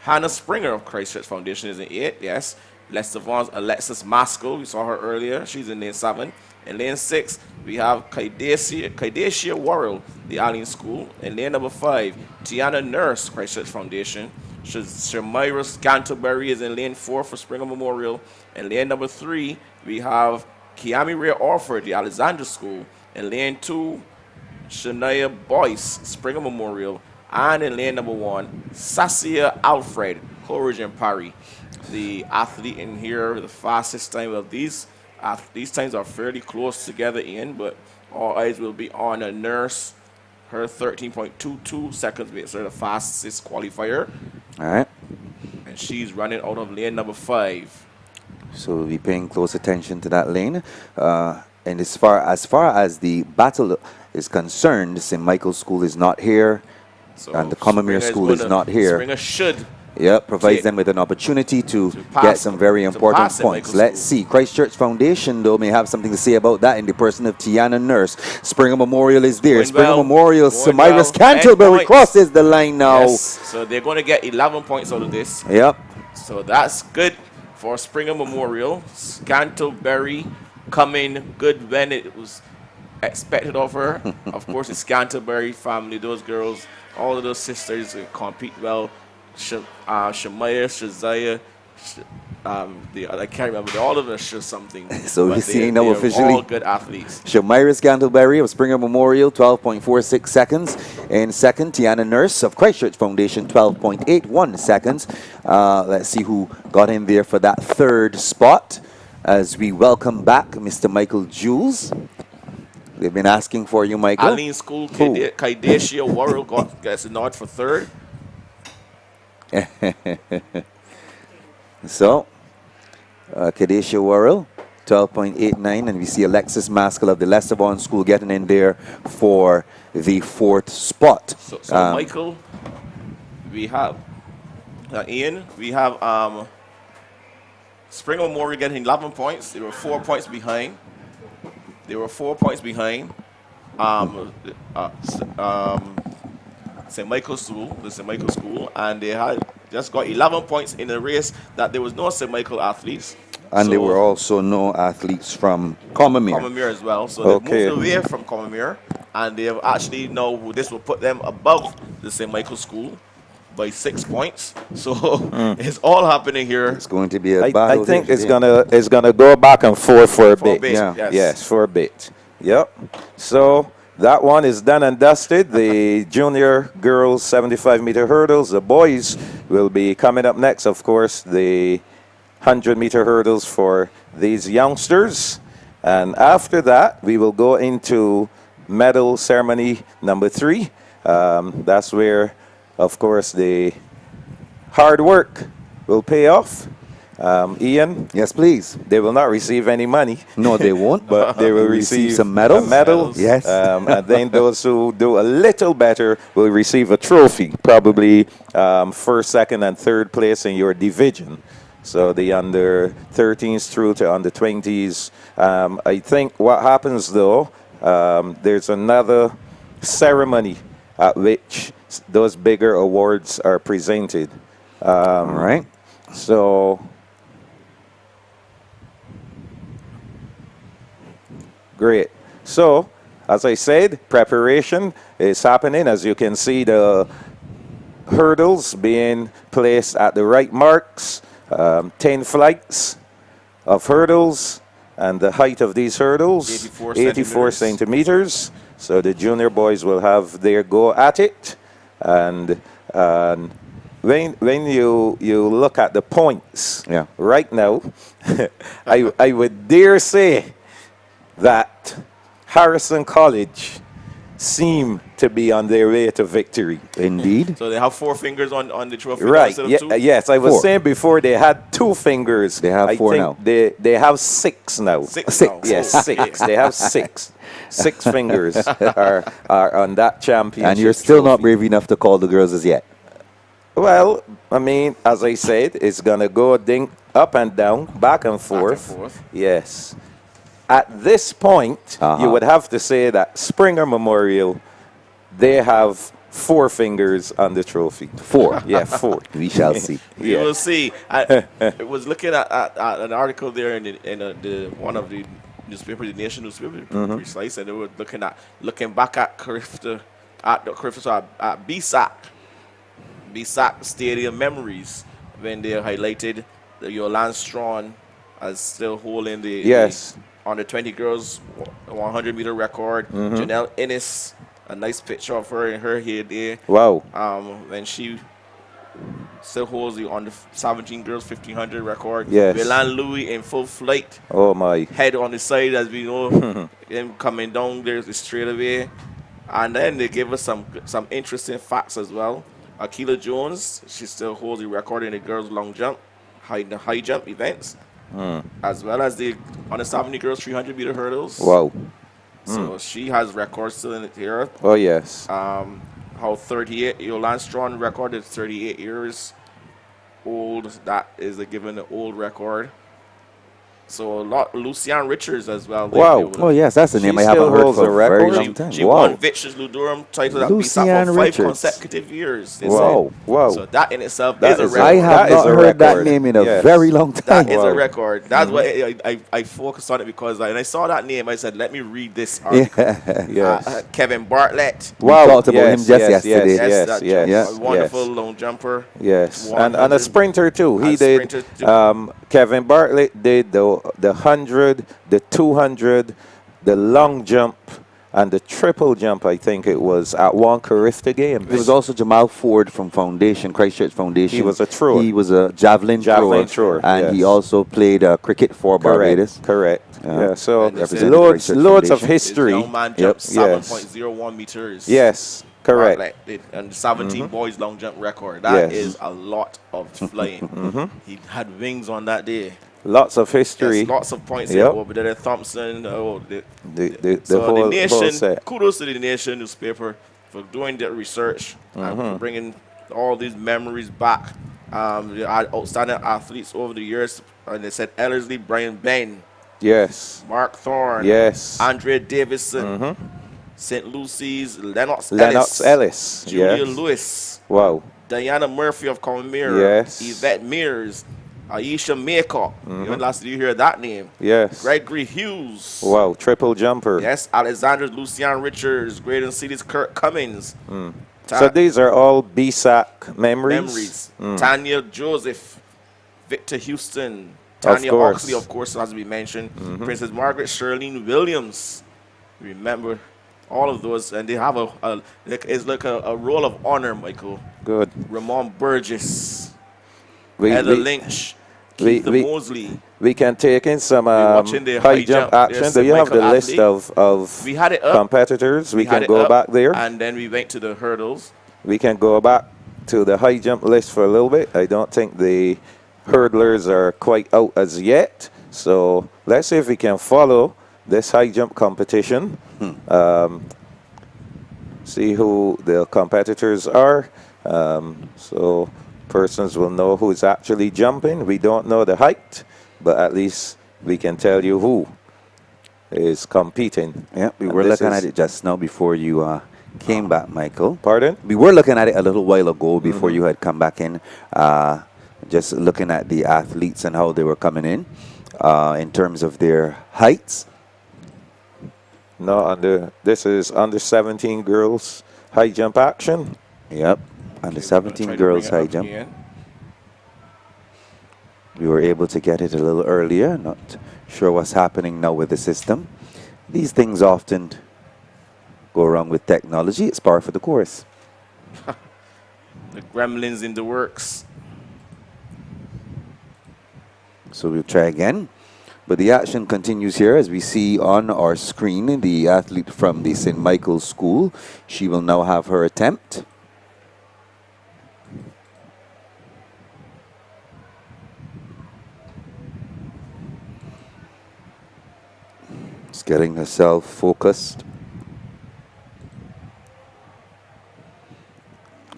Hannah Springer of Christchurch Foundation is in 8, yes. Lester Vaughn's Alexis Maskell, we saw her earlier. She's in lane 7. In lane 6, we have Kaidacia Worrell, the Allen School. In lane number 5, Tiana Nurse, Christchurch Foundation. Shamira Canterbury is in lane 4 for Springer Memorial. In lane number 3, we have Kiami Ray Orford, the Alexandra School. In lane 2, Shania Boyce, Springer Memorial. And in lane number 1, Sasia Alfred, Origin Parry. The athlete in here, the fastest time of these times are fairly close together in, but all eyes will be on a Nurse. Her 13.22 seconds makes her the fastest qualifier. All right. And she's running out of lane number 5. So we'll be paying close attention to that lane. And as far as the battle is concerned, St. Michael's School is not here, so and the Combermere School is not here. Springer should. Yeah, provides them with an opportunity to get some very important points. Let's see. Christchurch Foundation, though, may have something to say about that in the person of Tiana Nurse. Springer Memorial is there. Springer Memorial, Samiras Canterbury crosses the line now. Yes. So they're going to get 11 points out of this. Yep. So that's good for Springer Memorial. Canterbury coming good when it was expected of her. Of course, it's Canterbury family. Those girls, all of those sisters compete well. Shamaya, Shazaya, I can't remember. All of them are something. So we're seeing now officially all good athletes. Shamiris Canterbury of Springer Memorial, 12.46 seconds. In second, Tiana Nurse of Christchurch Foundation, 12.81 seconds. Let's see who got in there for that third spot as we welcome back Mr. Michael Jules. They've been asking for you, Michael. Allen School, Kaidacia Worrell gets a nod for third. So, Kaidacia Worrell, 12.89, and we see Alexis Maskell of the Lester Vaughan School getting in there for the fourth spot. So Michael, we have Ian, we have Springer Memorial getting 11 points. They were 4 points behind. St. Michael's School, and they had just got 11 points in a race that there was no St. Michael athletes. And there were also no athletes from Combermere. Combermere as well. So they moved away from Combermere, and they have actually now, this will put them above the St. Michael's School by 6 points. So it's all happening here. It's going to be a battle. I think it's gonna go back and forth for a bit. Yes, for a bit. Yep. So that one is done and dusted. The junior girls 75-meter hurdles. The boys will be coming up next, of course, the 100-meter hurdles for these youngsters. And after that, we will go into medal ceremony number 3. That's where, of course, the hard work will pay off. Ian? Yes, please. They will not receive any money. No, they won't. But they will receive some medals. A medal. Yes. And then those who do a little better will receive a trophy, probably first, second, and third place in your division. So the under 13s through to under 20s. I think what happens, though, there's another ceremony at which those bigger awards are presented. All right. So, great. So, as I said, preparation is happening. As you can see, the hurdles being placed at the right marks, 10 flights of hurdles, and the height of these hurdles, 84 centimeters. So the junior boys will have their go at it. And when you look at the points right now, I would dare say that Harrison College seem to be on their way to victory. Indeed. So they have 4 fingers on the trophy. Right. Instead of 2? Yes, I was 4. saying before they had 2 fingers. They have 4 now. They have 6 now. 6 now. Yes, 6. They have 6. 6 fingers are on that championship. And you're still not trophy. brave enough to call the girls as yet. Well, I mean, as I said, it's going to go up and down, back and forth. Yes. At this point, you would have to say that Springer Memorial, they have 4 fingers on the trophy. 4? Yeah, 4. We shall see. We will see. I was looking at an article there in one of the newspaper, the Nation newspaper, precise, and they were looking back at BSSAC Stadium memories when they highlighted the Yolande Strawn as still holding the under 20 girls 100-meter record. Janelle Innes, a nice picture of her in her head there. Wow. When she still holds the under 17 girls 1500 record. Yes. Velan Louis in full flight. Oh my. Head on the side, as we know, him coming down there straight away. And then they gave us some interesting facts as well. Akila Jones, she still holds the record in the girls long jump, the high jump events, as well as the under 70 girls 300-meter hurdles. Wow. So she has records still in it here. Oh, yes. How 38, Yolande Strawn record is 38 years old. That is given an old record. So Lucianne Richards as well. Wow. Oh, yes, that's the name I haven't heard for a very long time. She won Vitch's Ludurum title at BSSAC for 5 consecutive years. Wow. Wow. So that in itself is a record. I have not heard that name in a very long time. That is a record. That's why I focused on it, because when I saw that name, I said, let me read this article. Kevin Bartlett. We talked about him just yesterday. Yes. A wonderful long jumper. Yes. And a sprinter too. He did. Kevin Bartlett did the 100, the 200, the long jump, and the triple jump, I think it was, at one Carifta game. There was also Jamal Ford from Christchurch Foundation. He was a thrower. He was a javelin thrower. And he also played cricket for Barbados. Correct. Yeah, so loads of history. Young man jumped 7.01 meters. Yes. Correct. And 17 boys long jump record. That is a lot of flying. He had wings on that day. Lots of history. Yes, lots of points here over there. Thompson. The Nation, set. kudos to the Nation newspaper for doing that research and for bringing all these memories back. They had outstanding athletes over the years. And they said Ellerslie, Brian Ben. Yes. Mark Thorne. Yes. Andre Davison. St. Lucy's Lennox Ellis. Julia Lewis. Wow. Diana Murphy of Comera. Yes. Yvette Mears. Aisha Maycock. When last did you hear that name? Yes. Gregory Hughes. Wow. Triple jumper. Yes. Alexander Lucianne Richards. Graydon City's Kurt Cummings. So these are all BSSAC memories. Tanya Joseph. Victor Houston. Tanya Oxley, of course, as we mentioned. Princess Margaret Shirlene Williams. Remember all of those, and they have it's like a roll of honor, Michael. Good. Ramon Burgess, Heather Lynch, Keith Mosley. We can take in some high jump action. Do you have the list of we had it up. competitors? We can go back there. And then we went to the hurdles. We can go back to the high jump list for a little bit. I don't think the hurdlers are quite out as yet. So let's see if we can follow this high jump competition. See who the competitors are. So persons will know who's actually jumping. We don't know the height, but at least we can tell you who is competing. Yeah, we were looking at it just now before you came back, Michael. Pardon? We were looking at it a little while ago before you had come back in. Just looking at the athletes and how they were coming in terms of their heights. No, this is under 17 girls high jump action. Yep, under 17 girls high jump. We were able to get it a little earlier. Not sure what's happening now with the system. These things often go wrong with technology. It's par for the course. The gremlins in the works. So we'll try again. But the action continues here as we see on our screen the athlete from the St. Michael's School. She will now have her attempt. Just getting herself focused.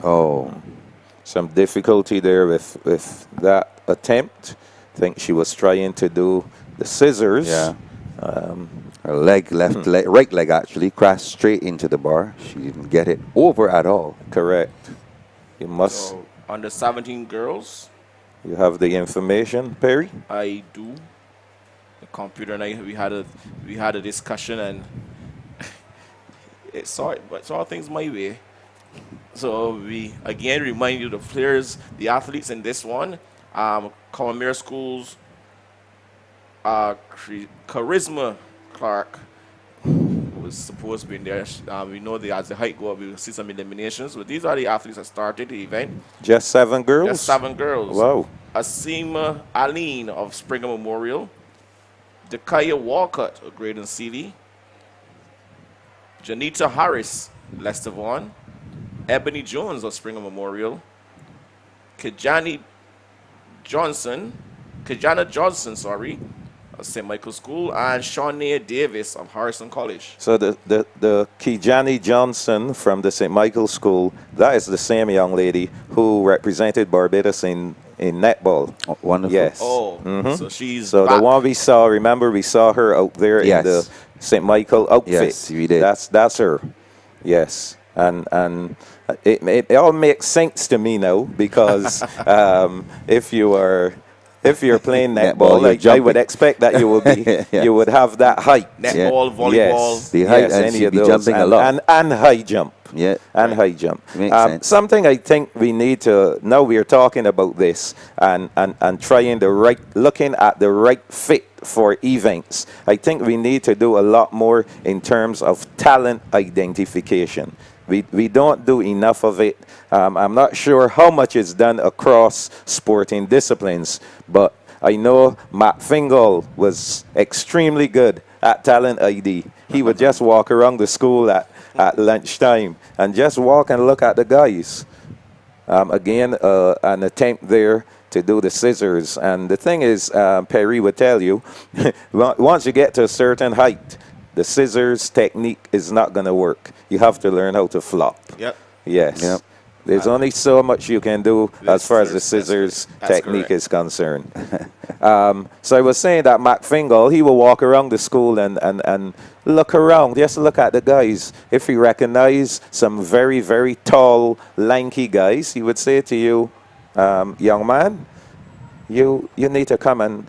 Oh. Some difficulty there with that attempt. I think she was trying to do the scissors. Yeah. Her leg, left leg, right leg actually crashed straight into the bar. She didn't get it over at all. Correct. You must. So, under 17 girls. You have the information, Perry? I do. The computer and I, we had a discussion, and it saw things my way. So we again remind you the players, the athletes in this one. Commonwealth Schools, Charisma Clark was supposed to be in there. We know that as the height go up, we will see some eliminations. But these are the athletes that started the event. Just 7 girls? Just 7 girls. Wow. Asima Aline of Springer Memorial. Dekaya Walcott of Graydon Sealy. Janita Harris, Leicester Vaughan. Ebony Jones of Springer Memorial. Kajana Johnson, of St. Michael's School, and Shawnee Davis of Harrison College. So the Kijani Johnson from the St. Michael's School, that is the same young lady who represented Barbados in netball. Oh, wonderful. Yes. Oh, so she's so back. the one we saw. Remember, we saw her out there in the St. Michael outfit. Yes, we did. That's her. Yes, and it all makes sense to me now because if you're playing netball, I would expect that you will be you would have that height. Netball, volleyball. Yes, the height, and any she'd of be those, jumping a lot. and high jump. Yeah, and high jump. Makes sense. Something I think we need to, now we're talking about this and trying looking at the right fit for events. I think we need to do a lot more in terms of talent identification. We don't do enough of it. I'm not sure how much is done across sporting disciplines, but I know Matt Fingal was extremely good at talent ID. He would just walk around the school at lunchtime and just walk and look at the guys. Again, an attempt there to do the scissors. And the thing is, Perry would tell you, once you get to a certain height, the scissors technique is not going to work. You have to learn how to flop. Yep. Yes. Yep. There's only so much you can do as far as the scissors technique is concerned. So I was saying that Mac Fingal, he will walk around the school and look around, just look at the guys. If he recognize some very, very tall, lanky guys, he would say to you, young man, you need to come and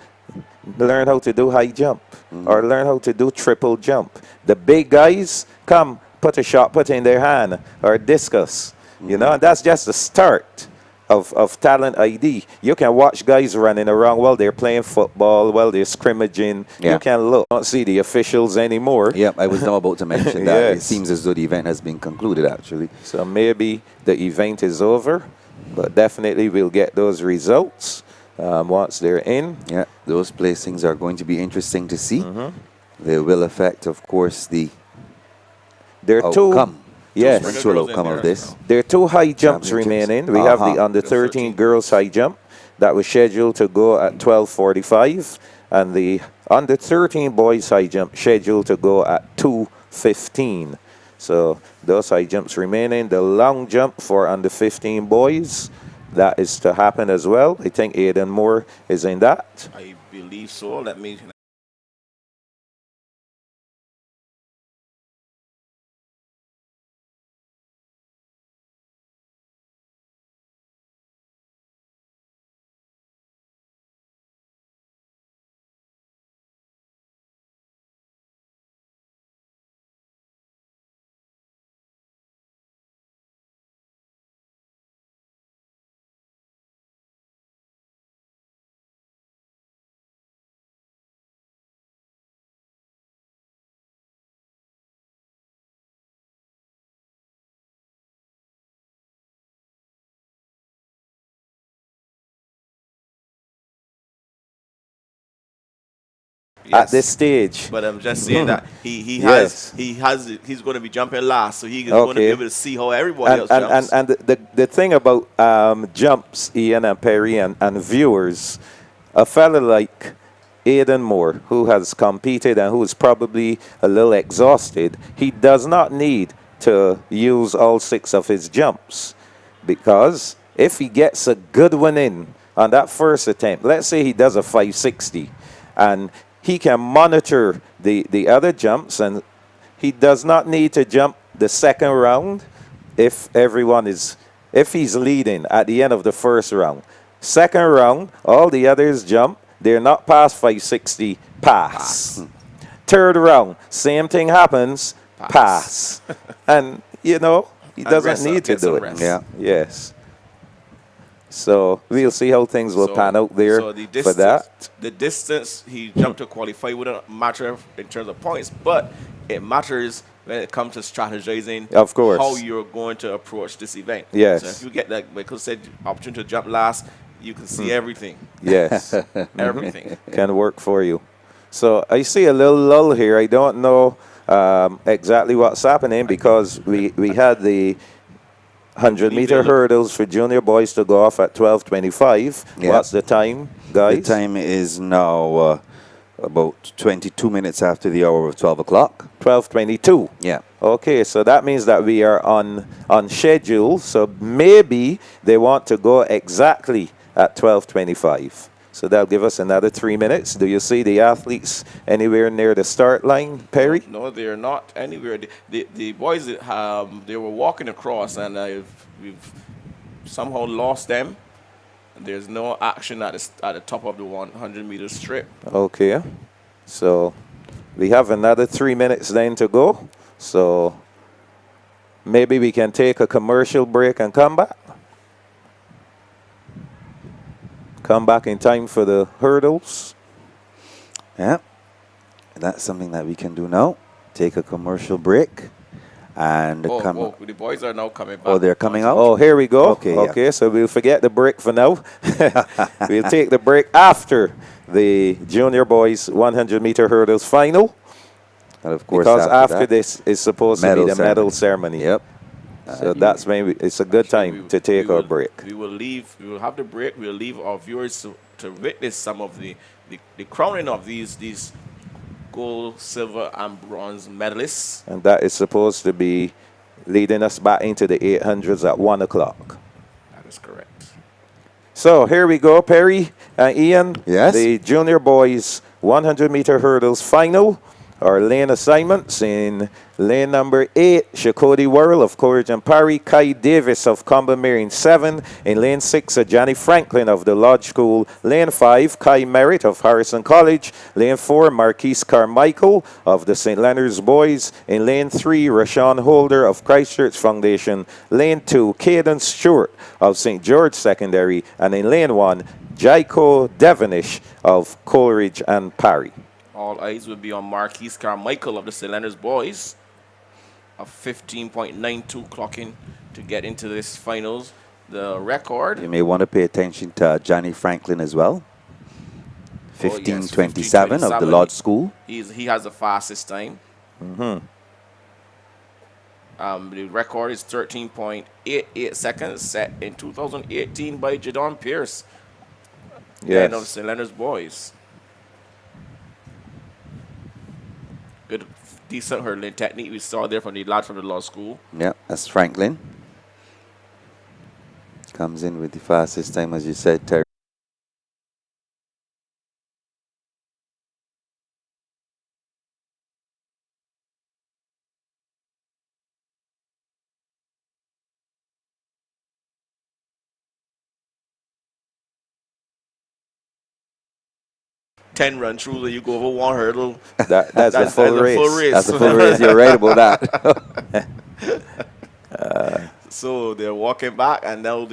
learn how to do high jump or learn how to do triple jump. The big guys, come, put a shot put in their hand or discus. You know, and that's just the start of talent ID. You can watch guys running around while they're playing football, while they're scrimmaging. Yeah. You can look, don't see the officials anymore. Yep, I was now about to mention that. Yes. It seems as though the event has been concluded, actually. So maybe the event is over, but definitely we'll get those results once they're in. Yeah, those placings are going to be interesting to see. They will affect, of course, the outcome. Yes, eventual outcome of this. There are 2 high jumps remaining. We have the under 13 girls high jump that was scheduled to go at 12:45, and the under 13 boys high jump scheduled to go at 2:15. So those high jumps remaining. The long jump for under 15 boys, that is to happen as well. I think Aidan Moore is in that. I believe so. Let me at this stage. But I'm just saying that Yes. he's going to be jumping last, so he's going to be able to see how everybody else and, jumps. and the thing about jumps, Ian and Perry and viewers, a fella like Aidan Moore, who has competed and who is probably a little exhausted, he does not need to use all 6 of his jumps, because if he gets a good one in on that first attempt, let's say he does a 560, and he can monitor the other jumps, and he does not need to jump the second round if he's leading at the end of the first round. Second round, all the others jump. They're not past 560, pass. Third round, same thing happens, pass. And, he doesn't need to do it. Yeah. Yes. So we'll see how things will pan out there for that. The distance he jumped to qualify wouldn't matter in terms of points, but it matters when it comes to strategizing, of course, how you're going to approach this event. Yes. So if you get, like Michael said, opportunity to jump last, you can see everything. Yes. Everything. Can work for you. So I see a little lull here. I don't know exactly what's happening, because we had the 100-meter hurdles for junior boys to go off at 12:25. Yeah. What's the time, guys? The time is now about 22 minutes after the hour of 12 o'clock. 12:22. Yeah. Okay, so that means that we are on schedule. So maybe they want to go exactly at 12:25. So that'll give us another 3 minutes. Do you see the athletes anywhere near the start line, Perry? No, they're not anywhere. The boys, they were walking across, and we've somehow lost them. There's no action at the top of the 100-meter strip. Okay. So we have another 3 minutes then to go. So maybe we can take a commercial break and come back. Come back in time for the hurdles. Yeah. That's something that we can do now. Take a commercial break. And the boys are now coming back. Oh, they're coming out? Oh, here we go. Okay, okay, so we'll forget the break for now. We'll take the break after the junior boys 100-meter hurdles final. And of course, because after that, this is supposed to be the medal ceremony. Yep. So that's maybe it's a good time to take our break. We will have the break. We'll leave our viewers to witness some of the crowning of these gold, silver, and bronze medalists. And that is supposed to be leading us back into the 800s at 1 o'clock. That is correct. So here we go, Perry and Ian. Yes. The junior boys 100-meter hurdles final. Our lane assignments: in lane number 8, Shakoti Worrell of Courage and Parry, Kai Davis of Combermere 7. In lane 6, Johnny Franklin of the Lodge School. Lane 5, Kai Merritt of Harrison College. Lane 4, Marquise Carmichael of the St. Leonard's Boys. In lane 3, Rashawn Holder of Christchurch Foundation. Lane 2, Caden Stewart of St. George Secondary. And in lane 1, Jaiko Devonish of Coleridge and Parry. All eyes will be on Marquise Carmichael of the St. Leonard's Boys, of 15.92 clocking to get into this finals. The record. You may want to pay attention to Johnny Franklin as well. 15:27 of the Lodge School. He has the fastest time. The record is 13.88 seconds, set in 2018 by Jadon Pierce. Yes. Of St. Leonard's Boys. Good, decent hurdling technique we saw there from the lad from the law school. Yeah, that's Franklin. Comes in with the fastest time, as you said, Terry. Ten run through, you go over one hurdle. That's a full race. That's a full race. You're right about that. So they're walking back, and now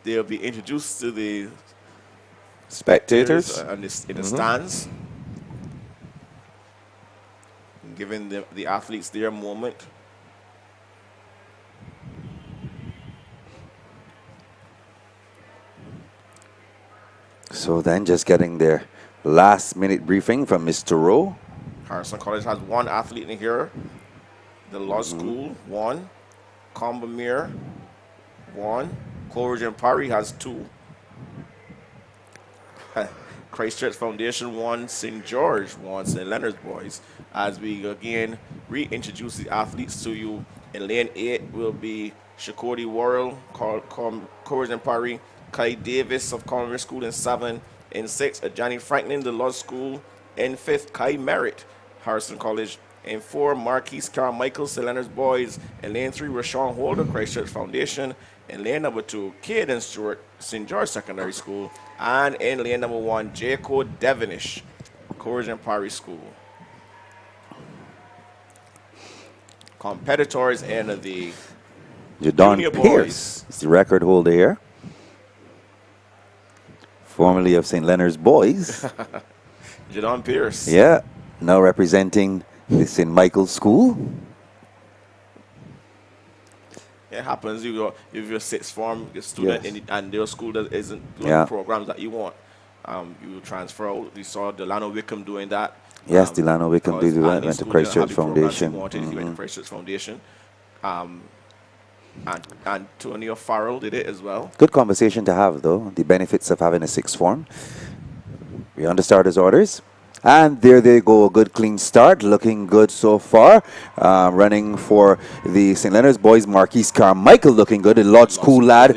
they'll be introduced to the spectators in the stands, giving the athletes their moment. So then just getting their Last minute briefing from Mr. Rowe. Harrison College has one athlete in here. The Law School, one. Combermere, one. Coleridge and Parry has two. Christchurch Foundation, one. St. George, one. St. Leonard's Boys. As we again reintroduce the athletes to you. In lane 8 will be Shakoti Worrell, Coleridge and Parry. Kai Davis of Combermere School in 7. In 6, Johnny Franklin, the Law School. In 5th, Kai Merritt, Harrison College. In 4, Marquise Carmichael, St. Leonard's Boys. In lane 3, Rashawn Holder, Christchurch Foundation. In lane number 2, Caden Stewart, St. George Secondary School. And in lane number 1, Jaco Devonish, Coleridge and Parry School. Competitors in the Jadon Junior Pierce Boys. is the record holder here. Formerly of St. Leonard's Boys. Jadon Pierce. Yeah, now representing the St. Michael's School. It happens. If you're sixth form, your student Yes. and their school isn't doing Yeah. the programs that you want, you transfer out. We saw Delano Wickham doing that. Yes, Delano Wickham did that, went to Christchurch Foundation. He went to Christchurch Foundation. And Antonio Farrell did it as well. Good conversation to have, though. The benefits of having a sixth form. We're on the starters' orders. And there they go. A good clean start. Looking good so far. Running for the St. Leonard's Boys, Marquise Carmichael looking good. The Lodge School lad,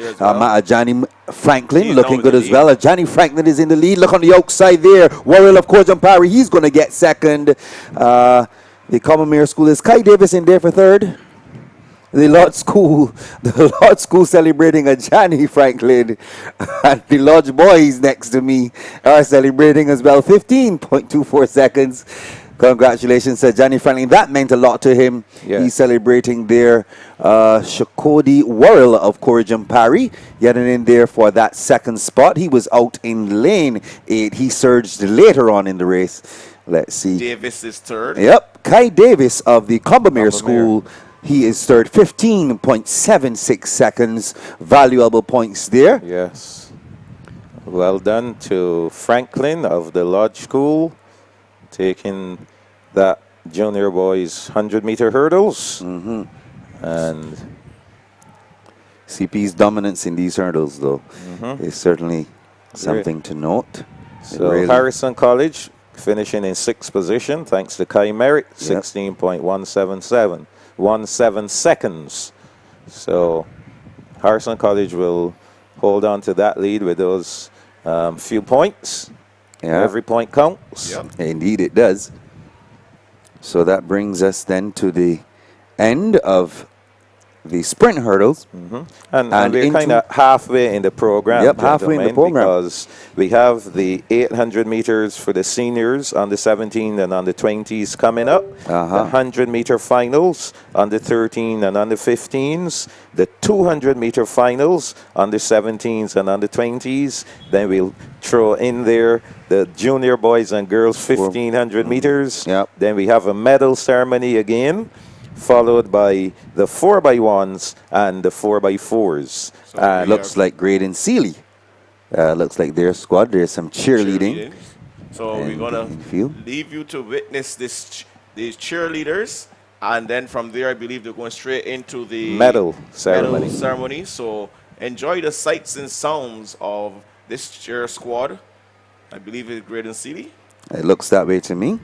Johnny Franklin looking good as well. Johnny Franklin is in the lead. Look on the outside there. Worrell, of course, on Parry. He's going to get second. The Combermere School is Kai Davis in there for third. The Lodge School celebrating a Johnny Franklin, and the Lodge Boys next to me are celebrating as well. 15.24 seconds. Congratulations to Johnny Franklin. That meant a lot to him. Yeah. He's celebrating there. Shakoti Worrell of Coleridge and Parry getting in there for that second spot. He was out in lane 8. He surged later on in the race. Let's see. Davis is third. Yep. Kai Davis of the Combermere School. He is third, 15.76 seconds. Valuable points there. Yes. Well done to Franklin of the Lodge School, taking that junior boys 100-meter hurdles. And CP's dominance in these hurdles, though, is certainly something to note. So Harrison College finishing in 6th position, thanks to Kai Merritt, 16.177. 17 seconds. So Harrison College will hold on to that lead with those few points. Yeah. Every point counts. Indeed it does. So that brings us then to the end of the sprint hurdles. And we're kind of halfway in the program. Yep, halfway in the program. Because we have the 800 meters for the seniors on the 17 and on the 20s coming up. The 100-meter finals on the 13 and on the 15s. The 200-meter finals on the 17s and on the 20s. Then we'll throw in there the junior boys and girls 1500 meters. Then we have a medal ceremony again, followed by the 4x1s and the 4x4s. Looks like Graydon Seeley. Looks like their squad. There's some cheerleading. So we're going to leave you to witness these cheerleaders. And then from there, I believe they're going straight into the medal ceremony. So enjoy the sights and sounds of this cheer squad. I believe it's Graydon Seeley. It looks that way to me.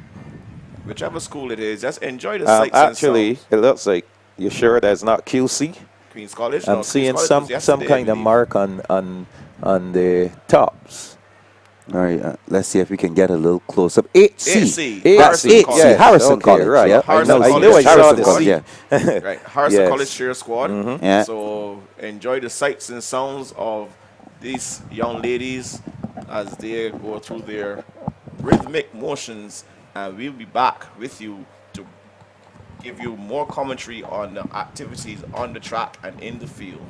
Whichever school it is, just enjoy the sights and sounds. Actually, it looks like, you sure that's not QC? Queen's College? I'm seeing some kind of mark on the tops. All right, let's see if we can get a little close up. 8C. Harrison College. Right. Yeah. Harrison I knew I saw the C. Right. Harrison College cheer squad. So enjoy the sights and sounds of these young ladies as they go through their rhythmic motions. And we'll be back with you to give you more commentary on the activities on the track and in the field.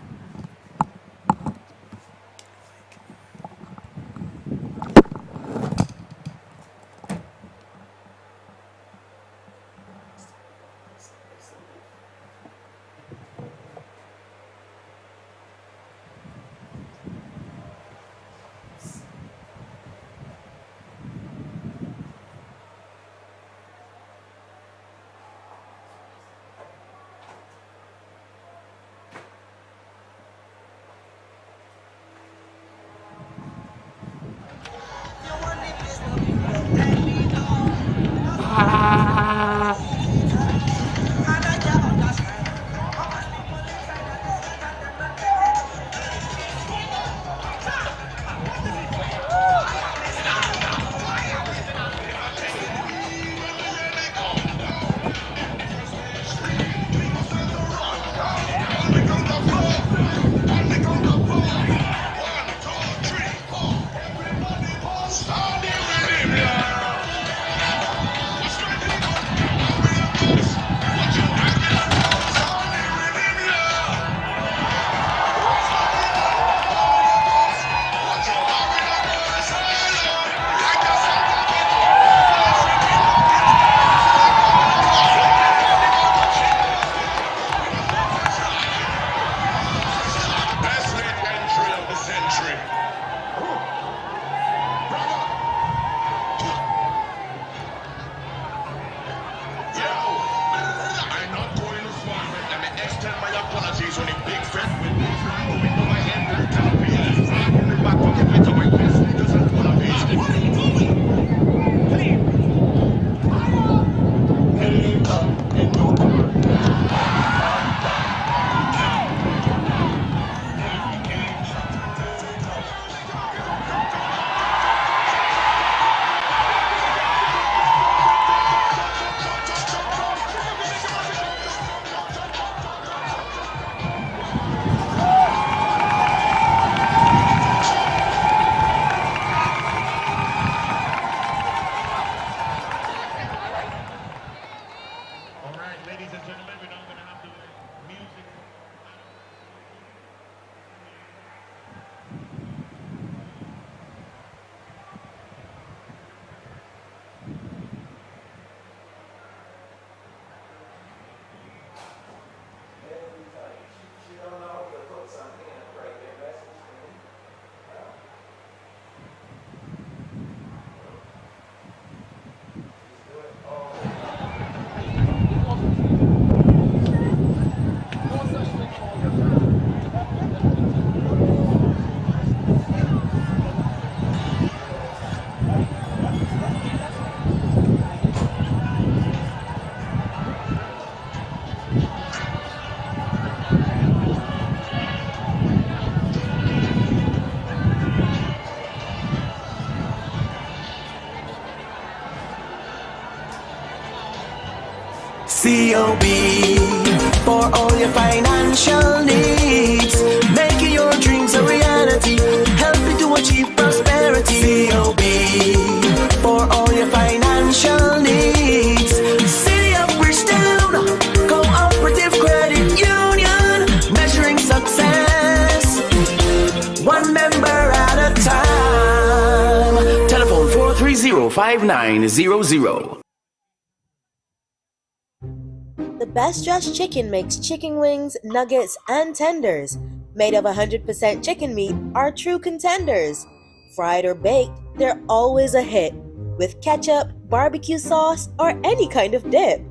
COB, for all your financial needs. Making your dreams a reality, helping to achieve prosperity. COB, for all your financial needs. City of Bridgetown, Cooperative Credit Union, measuring success, one member at a time. Telephone 430-5900. The Best Dressed Chicken makes chicken wings, nuggets, and tenders. Made of 100% chicken meat, are true contenders. Fried or baked, they're always a hit. With ketchup, barbecue sauce, or any kind of dip.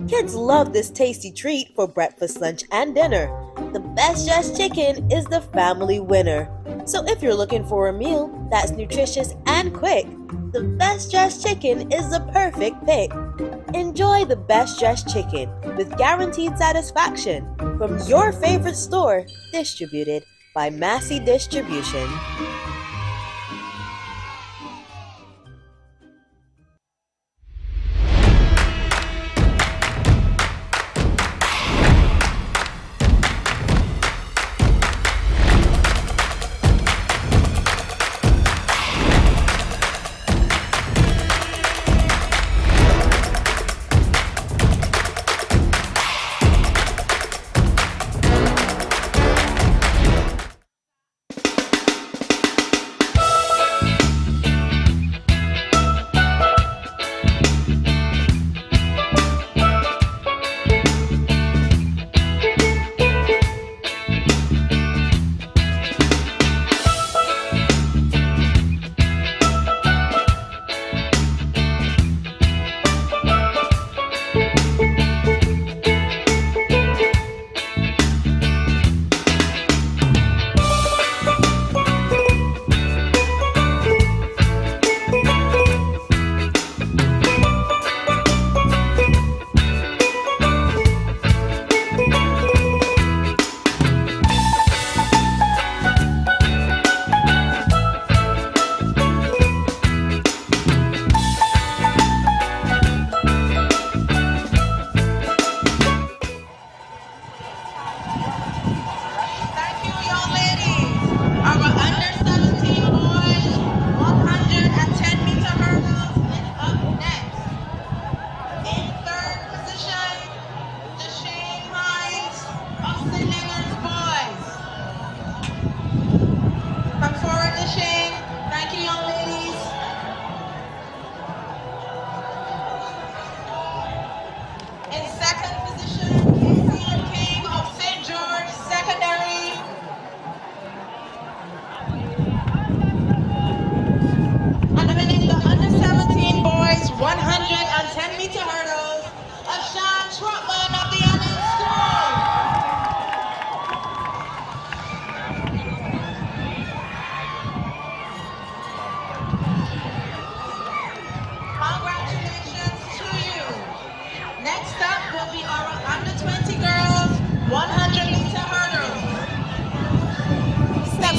Kids love this tasty treat for breakfast, lunch, and dinner. The Best Dressed Chicken is the family winner. So if you're looking for a meal that's nutritious and quick, the Best Dressed Chicken is the perfect pick. Enjoy the Best Dressed Chicken with guaranteed satisfaction from your favorite store, distributed by Massey Distribution.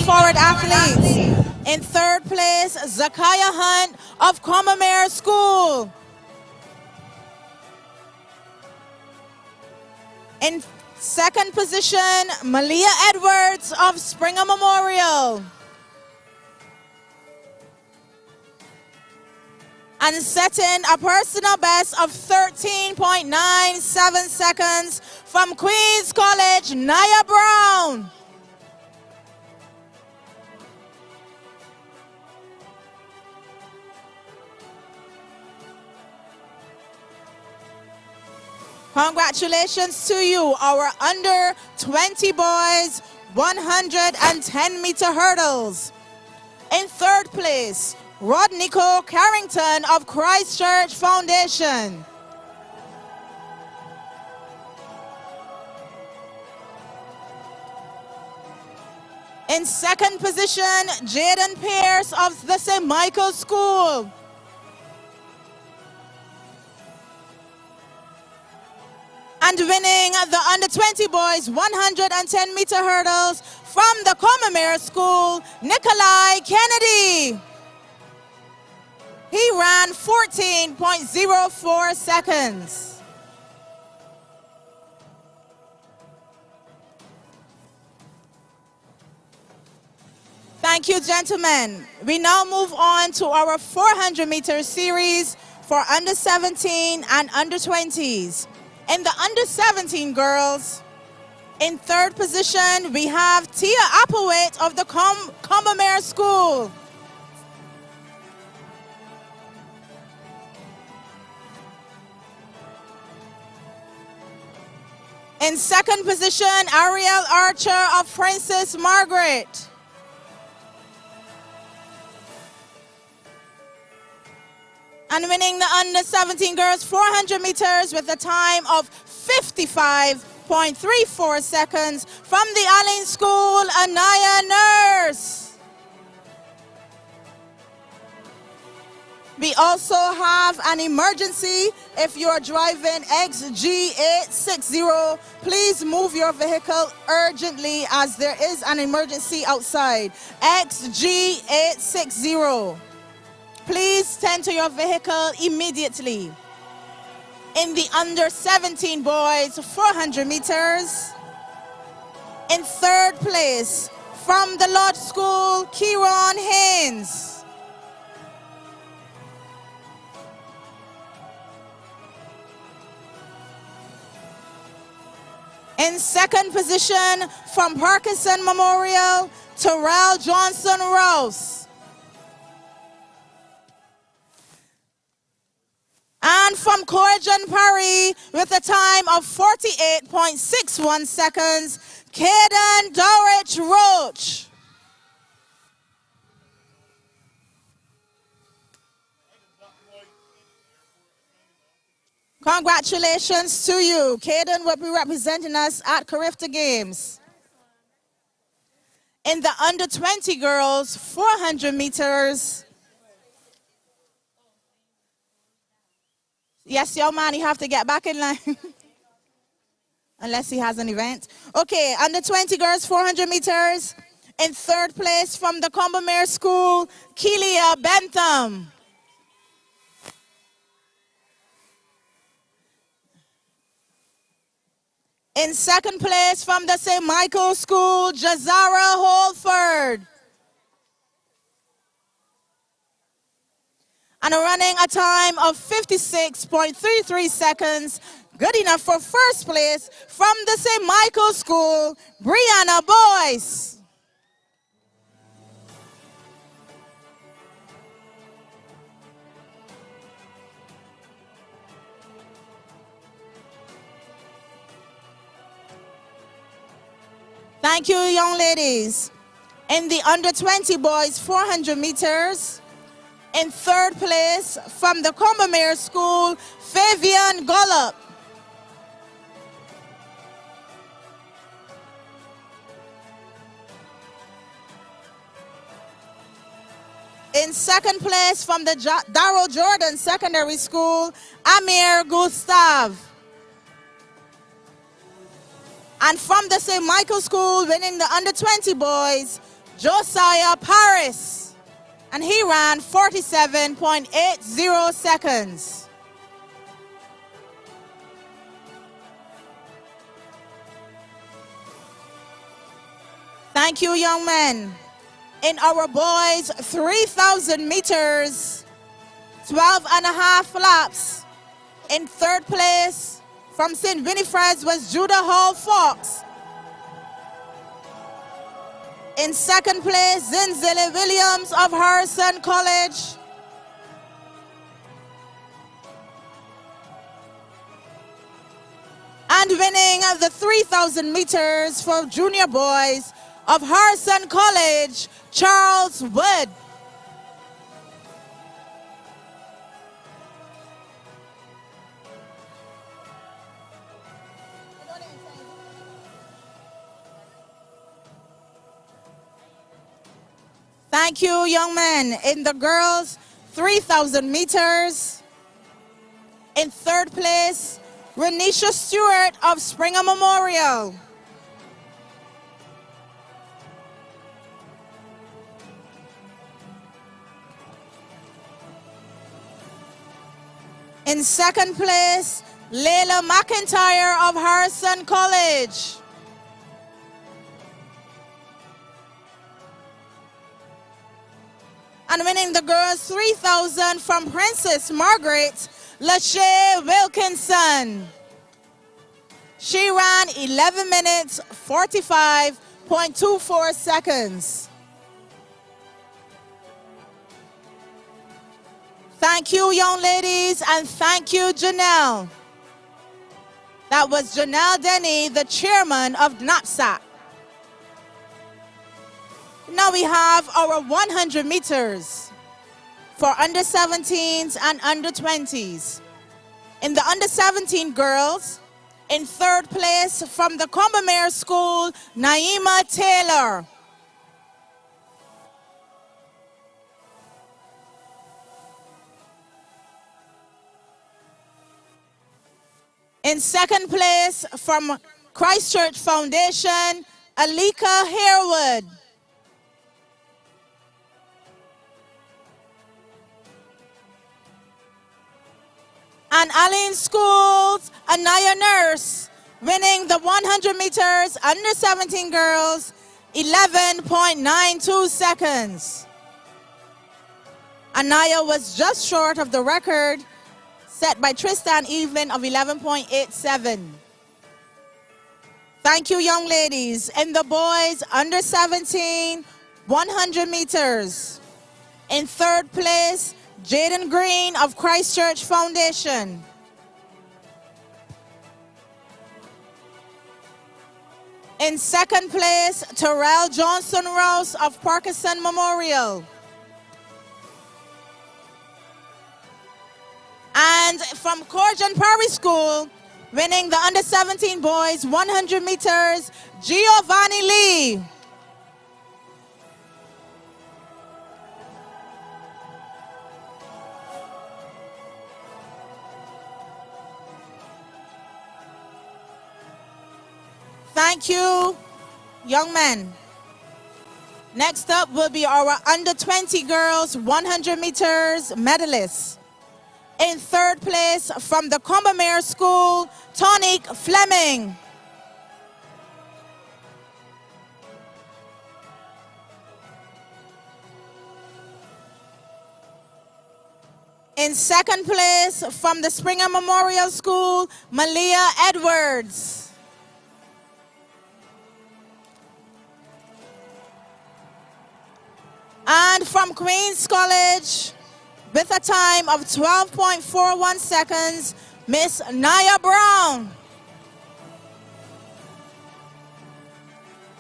Forward athletes. In third place, Zakaya Hunt of Commermere School. In second position, Malia Edwards of Springer Memorial. And setting a personal best of 13.97 seconds from Queens College, Naya Brown. Congratulations to you, our under 20 boys, 110-meter hurdles. In third place, Rodnico Carrington of Christchurch Foundation. In second position, Jaden Pierce of the St. Michael's School. And winning the under 20 boys 110-meter hurdles from the Commermere School, Nikolai Kennedy. He ran 14.04 seconds. Thank you, gentlemen. We now move on to our 400-meter series for under 17 and under 20s. In the under 17 girls, in third position, we have Tia Applewhite of the Combermere School. In second position, Ariel Archer of Princess Margaret. And winning the under 17 girls 400 meters with a time of 55.34 seconds from the Allen School, Anaya Nurse. We also have an emergency. If you're driving XG860, please move your vehicle urgently as there is an emergency outside. XG860. Please tend to your vehicle immediately. In the under 17 boys 400 meters, in third place from the Lodge School, Kieran Haynes. In second position from Parkinson Memorial, Terrell Johnson Rouse. And from Corrigan Parry with a time of 48.61 seconds, Caden Dorich Roach. Congratulations to you. Caden will be representing us at Carifta Games. In the under 20 girls, 400 meters. Yes, young man, you have to get back in line. Unless he has an event. Okay, under 20 girls, 400 meters. In third place from the Combermere School, Kelia Bentham. In second place from the St. Michael School, Jazara Holford. And running a time of 56.33 seconds, good enough for first place from the St. Michael School, Brianna Boyce. Thank you, young ladies. In the under 20 boys 400 meters, in third place from the Combermere School, Fabian Gollop. In second place from the Darrell Jordan Secondary School, Amir Gustav. And from the St. Michael School, winning the under 20 boys, Josiah Paris. And he ran 47.80 seconds. Thank you, young men. In our boys 3,000 meters, 12 and a half laps. In third place from St. Winifred's was Judah Hall Fox. In second place, Zinzile Williams of Harrison College. And winning the 3,000 meters for junior boys of Harrison College, Charles Wood. Thank you, young men. In the girls, 3,000 meters. In third place, Renisha Stewart of Springer Memorial. In second place, Layla McIntyre of Harrison College. And winning the girls 3,000 from Princess Margaret Lachey Wilkinson. She ran 11 minutes 45.24 seconds. Thank you, young ladies, and thank you, Janelle. That was Janelle Denny, the chairman of NAPSAC. Now we have our 100 meters for under 17s and under 20s. In the under 17 girls, in third place from the Combermere School, Naima Taylor. In second place from Christchurch Foundation, Alika Harewood. And Allen School's Anaya Nurse, winning the 100 meters under 17 girls, 11.92 seconds. Anaya was just short of the record set by Tristan Evelyn of 11.87. Thank you, young ladies. And the boys under 17, 100 meters. In third place, Jaden Green of Christchurch Foundation. In second place, Terrell Johnson Rouse of Parkinson Memorial. And from Corjan Perry School, winning the under 17 boys 100 meters, Giovanni Lee. Thank you, young men. Next up will be our under 20 girls 100 meters medalists. In third place from the Combermere School, Tonique Fleming. In second place from the Springer Memorial School, Malia Edwards. And from Queen's College, with a time of 12.41 seconds, Miss Naya Brown.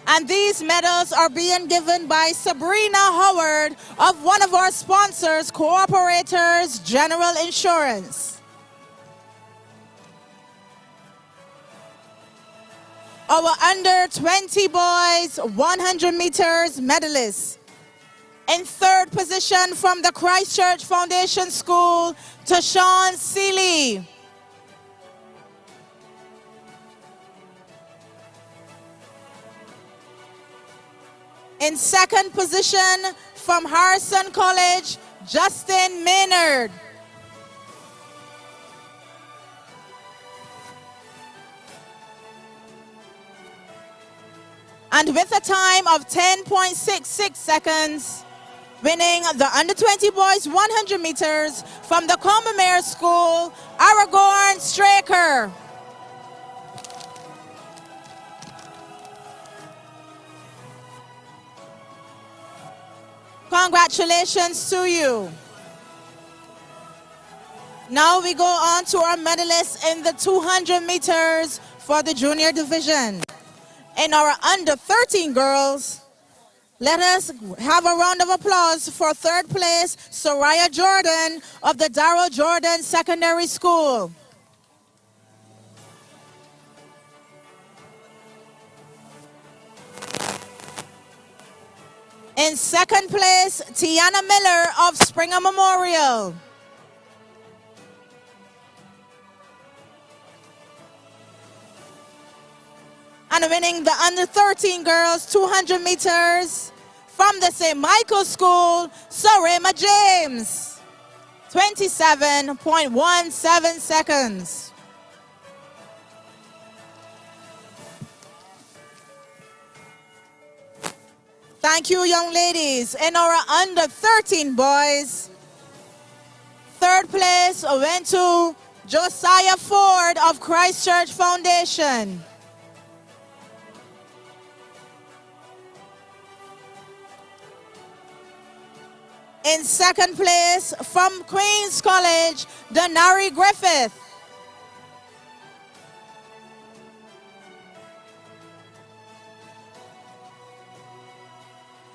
And these medals are being given by Sabrina Howard of one of our sponsors, Cooperators General Insurance. Our under 20 boys 100 meters medalists. In third position from the Christchurch Foundation School, Tashawn Seeley. In second position from Harrison College, Justin Maynard. And with a time of 10.66 seconds, winning the under 20 boys 100 meters from the Combermere School, Aragorn Straker. Congratulations to you. Now we go on to our medalists in the 200 meters for the junior division. In our under 13 girls, let us have a round of applause for third place, Soraya Jordan of the Darrell Jordan Secondary School. In second place, Tiana Miller of Springer Memorial. And winning the under 13 girls 200 meters from the St. Michael School, Sarema James. 27.17 seconds. Thank you, young ladies. In our under 13 boys, third place went to Josiah Ford of Christchurch Foundation. In second place, from Queen's College, Denari Griffith.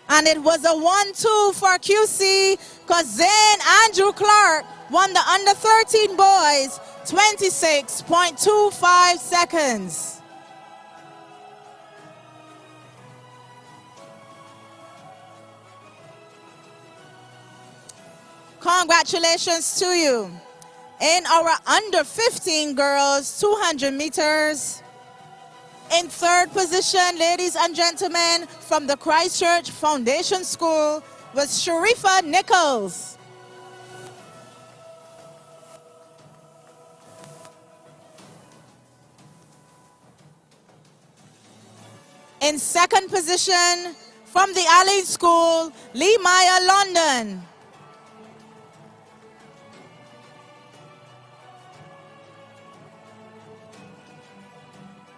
And it was a 1-2 for QC because Zane Andrew Clark won the under 13 boys, 26.25 seconds. Congratulations to you. In our under 15 girls, 200 meters. In third position, ladies and gentlemen, from the Christchurch Foundation School was Sharifa Nichols. In second position, from the Alley School, Lee Maya London.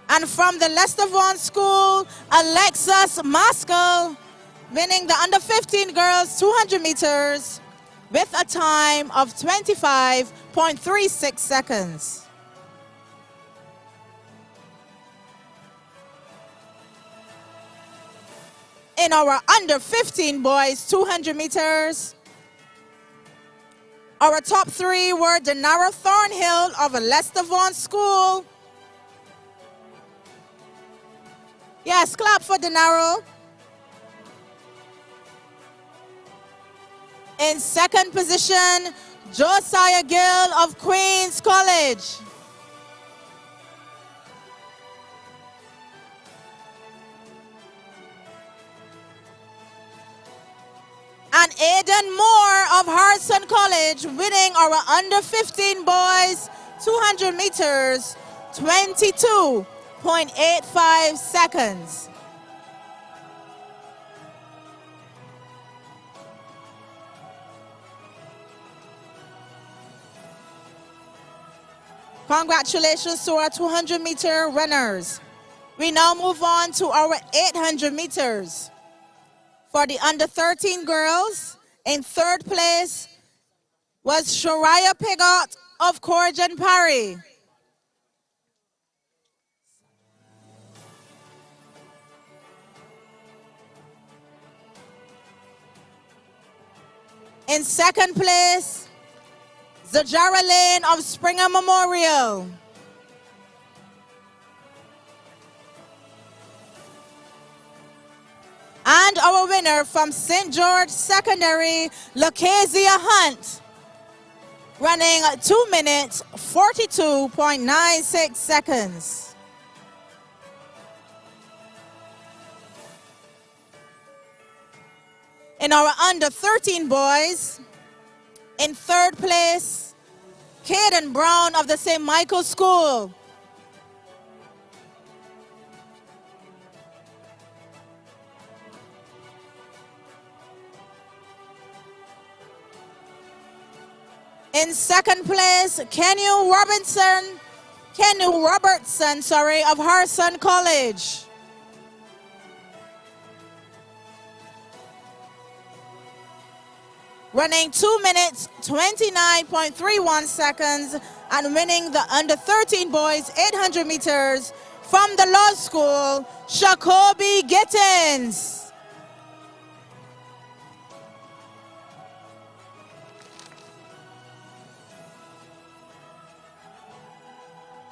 And from the Leicester Vaughan School, Alexis Maskell, winning the under 15 girls 200 meters with a time of 25.36 seconds. In our under 15 boys 200 meters, our top three were Denara Thornhill of Leicester Vaughan School. Yes, clap for Denaro. In second position, Josiah Gill of Queen's College. And Aidan Moore of Harrison College winning our under 15 boys 200 meters, 22.85 seconds. Congratulations to our 200-meter runners. We now move on to our 800 meters. For the under 13 girls, in third place was Shariah Pigot of Corrigan Parry. In second place, Zajara Lane of Springer Memorial. And our winner from St. George Secondary, Lakezia Hunt, running 2 minutes, 42.96 seconds. In our under 13 boys, in third place, Caden Brown of the St. Michael School. In second place, Kenyu Robertson, of Harrison College. Running 2 minutes, 29.31 seconds, and winning the under 13 boys 800 meters from the law school, Shakobi Gittins.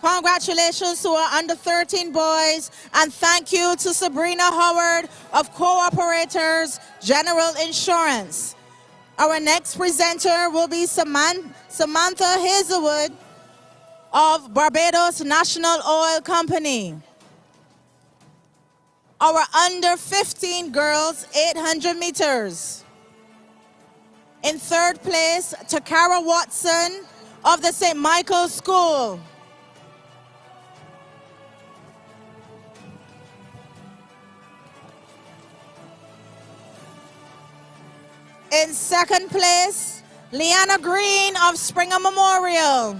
Congratulations to our under 13 boys, and thank you to Sabrina Howard of Cooperators General Insurance. Our next presenter will be Samantha Hazelwood of Barbados National Oil Company. Our under 15 girls 800 meters. In third place, Takara Watson of the St. Michael School. In second place, Leanna Green of Springer Memorial.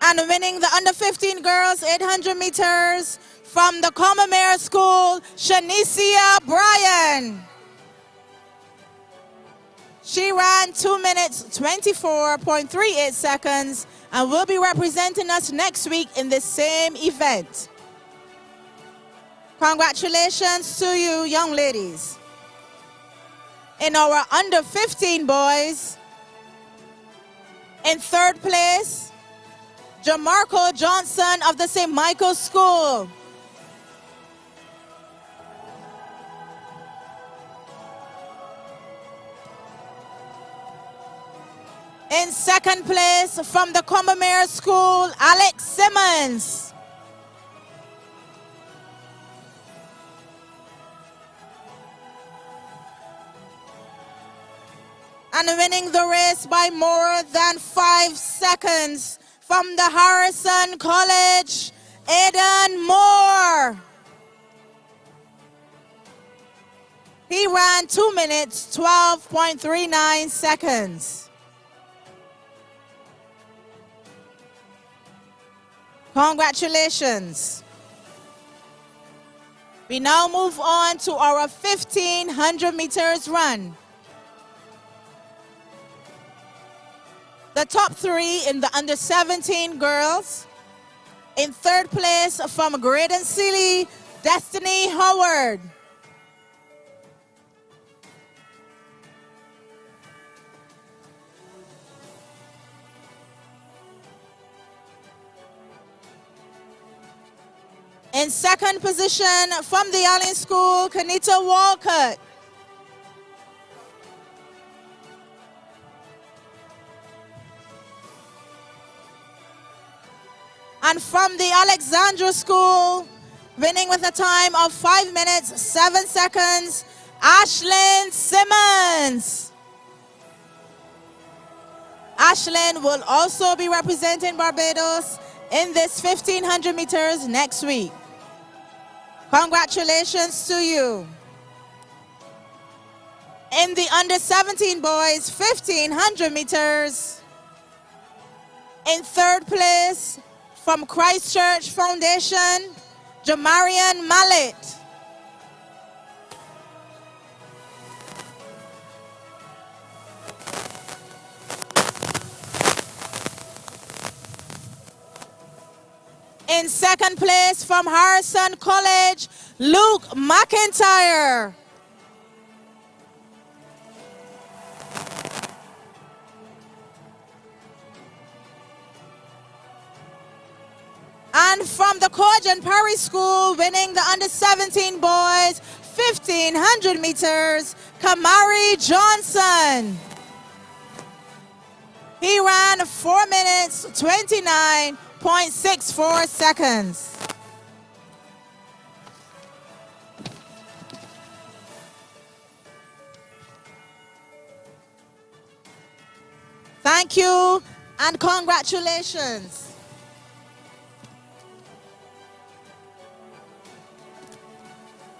And winning the under 15 girls 800 meters from the Commermere School, Shanicia Bryan. She ran 2 minutes 24.38 seconds and will be representing us next week in the same event. Congratulations to you, young ladies. In our under 15 boys, in third place, Jamarco Johnson of the St. Michael's School. In second place, from the Commermere School, Alex Simmons. And winning the race by more than 5 seconds, from the Harrison College, Aidan Moore. He ran 2 minutes, 12.39 seconds. Congratulations. We now move on to our 1500 meters run. The top 3 in the under 17 girls. In third place from Graydon Sealy, Destiny Howard. In second position from the Allen School, Kanita Walcott. And from the Alexandra School, winning with a time of 5 minutes, 7 seconds, Ashlyn Simmons. Ashlyn will also be representing Barbados in this 1500 meters next week. Congratulations to you. In the under 17 boys 1500 meters, in third place from Christchurch Foundation, Jamarian Mallet. In second place from Harrison College, Luke McIntyre. And from the Cogen Perry School, winning the under 17 boys 1500 meters, Kamari Johnson. He ran 4 minutes 29.64 seconds. Thank you and congratulations.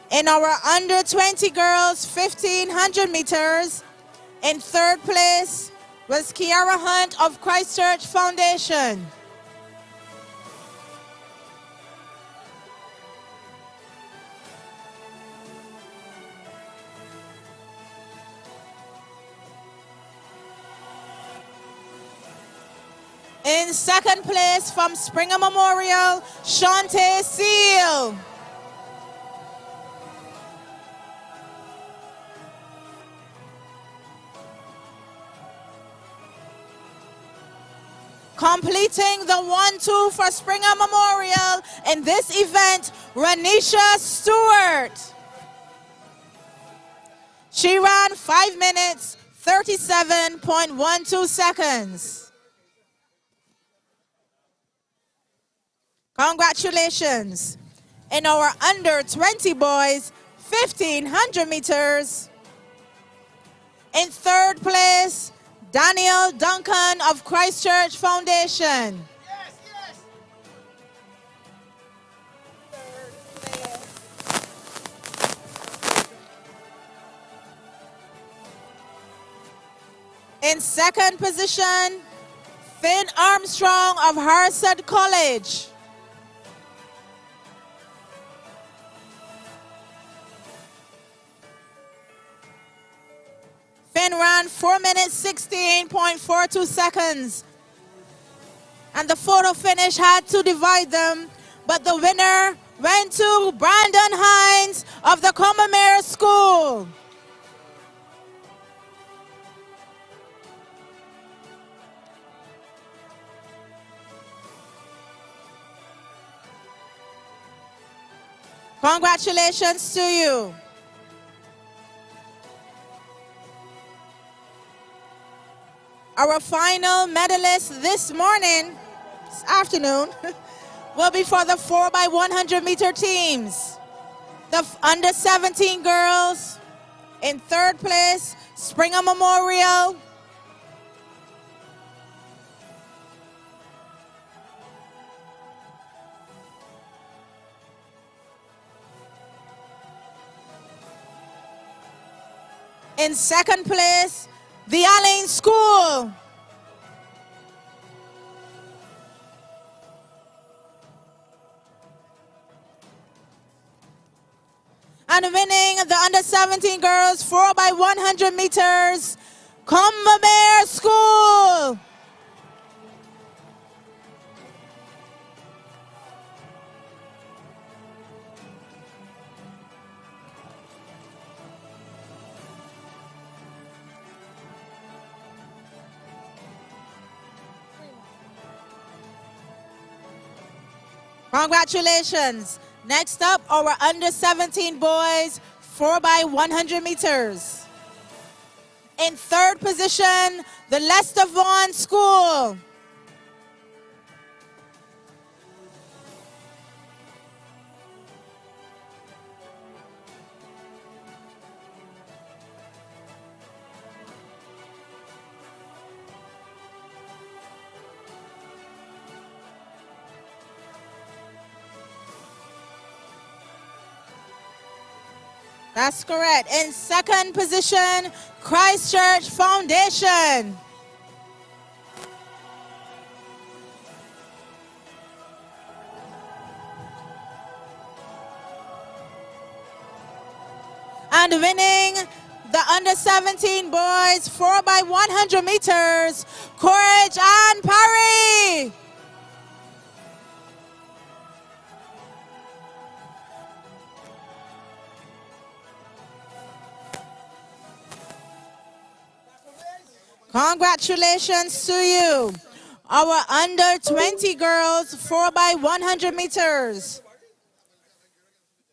In our under 20 girls 1500 meters, in third place was Kiara Hunt of Christchurch Foundation. In second place from Springer Memorial, Shante Seal. Completing the 1-2 for Springer Memorial in this event, Ranisha Stewart. She ran 5 minutes, 37.12 seconds. Congratulations. In our under 20 boys, 1500 meters, in third place, Daniel Duncan of of Christchurch Foundation. In second position, Finn Armstrong of Harrisett College. Finn ran 4 minutes 16.42 seconds. And the photo finish had to divide them, but the winner went to Brandon Hines of the Combermere School. Congratulations to you. Our final medalist this afternoon, will be for the 4x100 meter teams. The under 17 girls in third place, Springer Memorial. In second place, the Allen School. And winning the under 17 girls 4x100 meters, Combermere School. Congratulations. Next up, our under 17 boys 4x100 meters. In third position, the Lester Vaughan School. That's correct. In second position, Christchurch Foundation. And winning the under 17 boys 4x100 meters, Courage and Parry. Congratulations to you. Our under 20 girls 4x100 meters.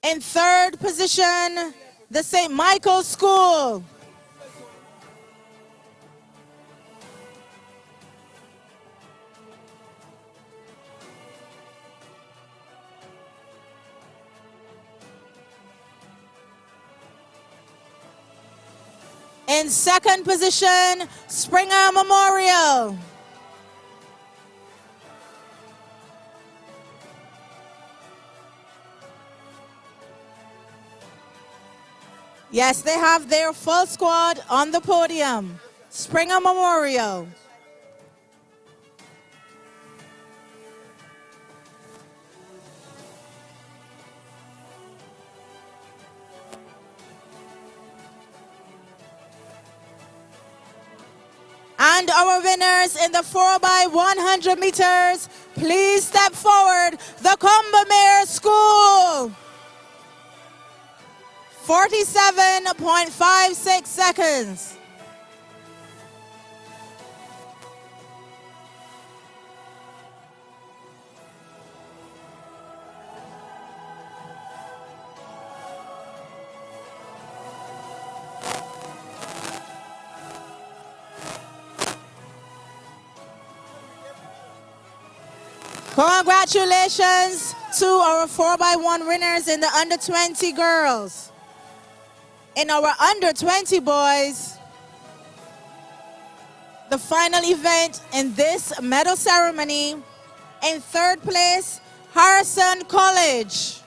In third position, the St. Michael's School. In second position, Springer Memorial. Yes, they have their full squad on the podium. Springer Memorial. And our winners in the 4x100 meters, please step forward. The Combermere School. 47.56 seconds. Congratulations to our 4x1 winners in the under 20 girls. In our under 20 boys, the final event in this medal ceremony. In third place, Harrison College.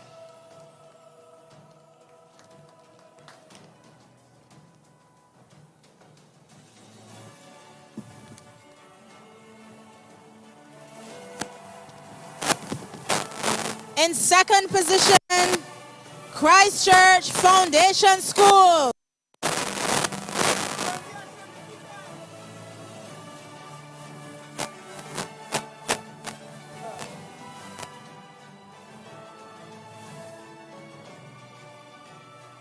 In second position, Christchurch Foundation School.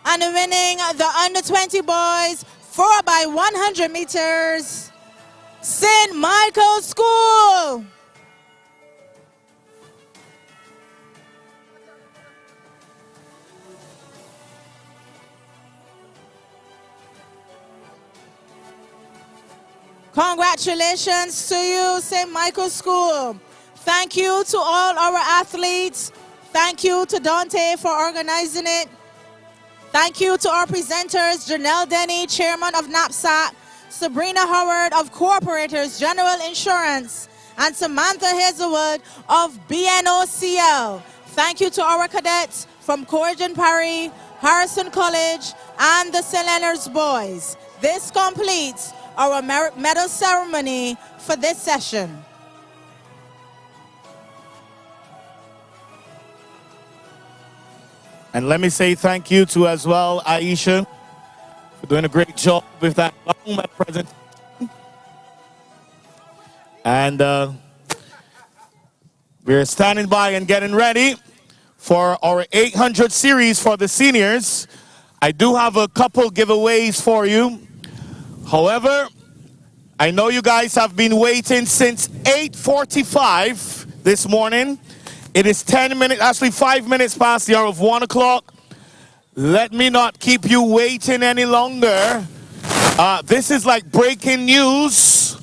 And winning the under-20 boys 4x100 meters, St. Michael's School. Congratulations to you, St. Michael's School. Thank you to all our athletes. Thank you to Dante for organizing it. Thank you to our presenters, Janelle Denny, Chairman of NAPSAC, Sabrina Howard of Corporators General Insurance, and Samantha Hazelwood of BNOCL. Thank you to our cadets from Corrigan Parry, Harrison College, and the St. Leonard's Boys. This completes our medal ceremony for this session. And let me say thank you to as well, Aisha, for doing a great job with that long presentation. And we're standing by and getting ready for our 800 series for the seniors. I do have a couple giveaways for you. However, I know you guys have been waiting since 8:45 this morning. It is 10 minutes, actually 5 minutes past the hour of 1 o'clock. Let me not keep you waiting any longer. This is like breaking news.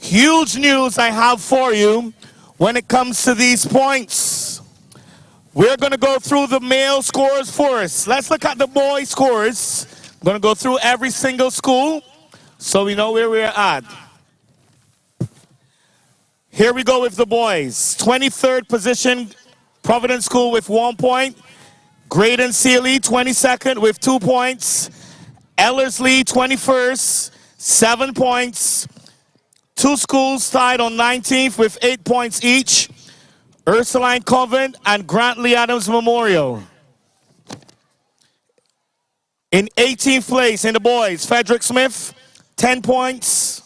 Huge news I have for you when it comes to these points. We're going to go through the male scores first. Let's look at the boy scores. I'm going to go through every single school so we know where we're at. Here we go with the boys. 23rd position, Providence School with 1 point. Graydon Sealy, 22nd with 2 points. Ellerslie, 21st, 7 points. 2 schools tied on 19th with 8 points each. Ursuline Convent and Grantley Adams Memorial. In 18th place in the boys, Frederick Smith, 10 points.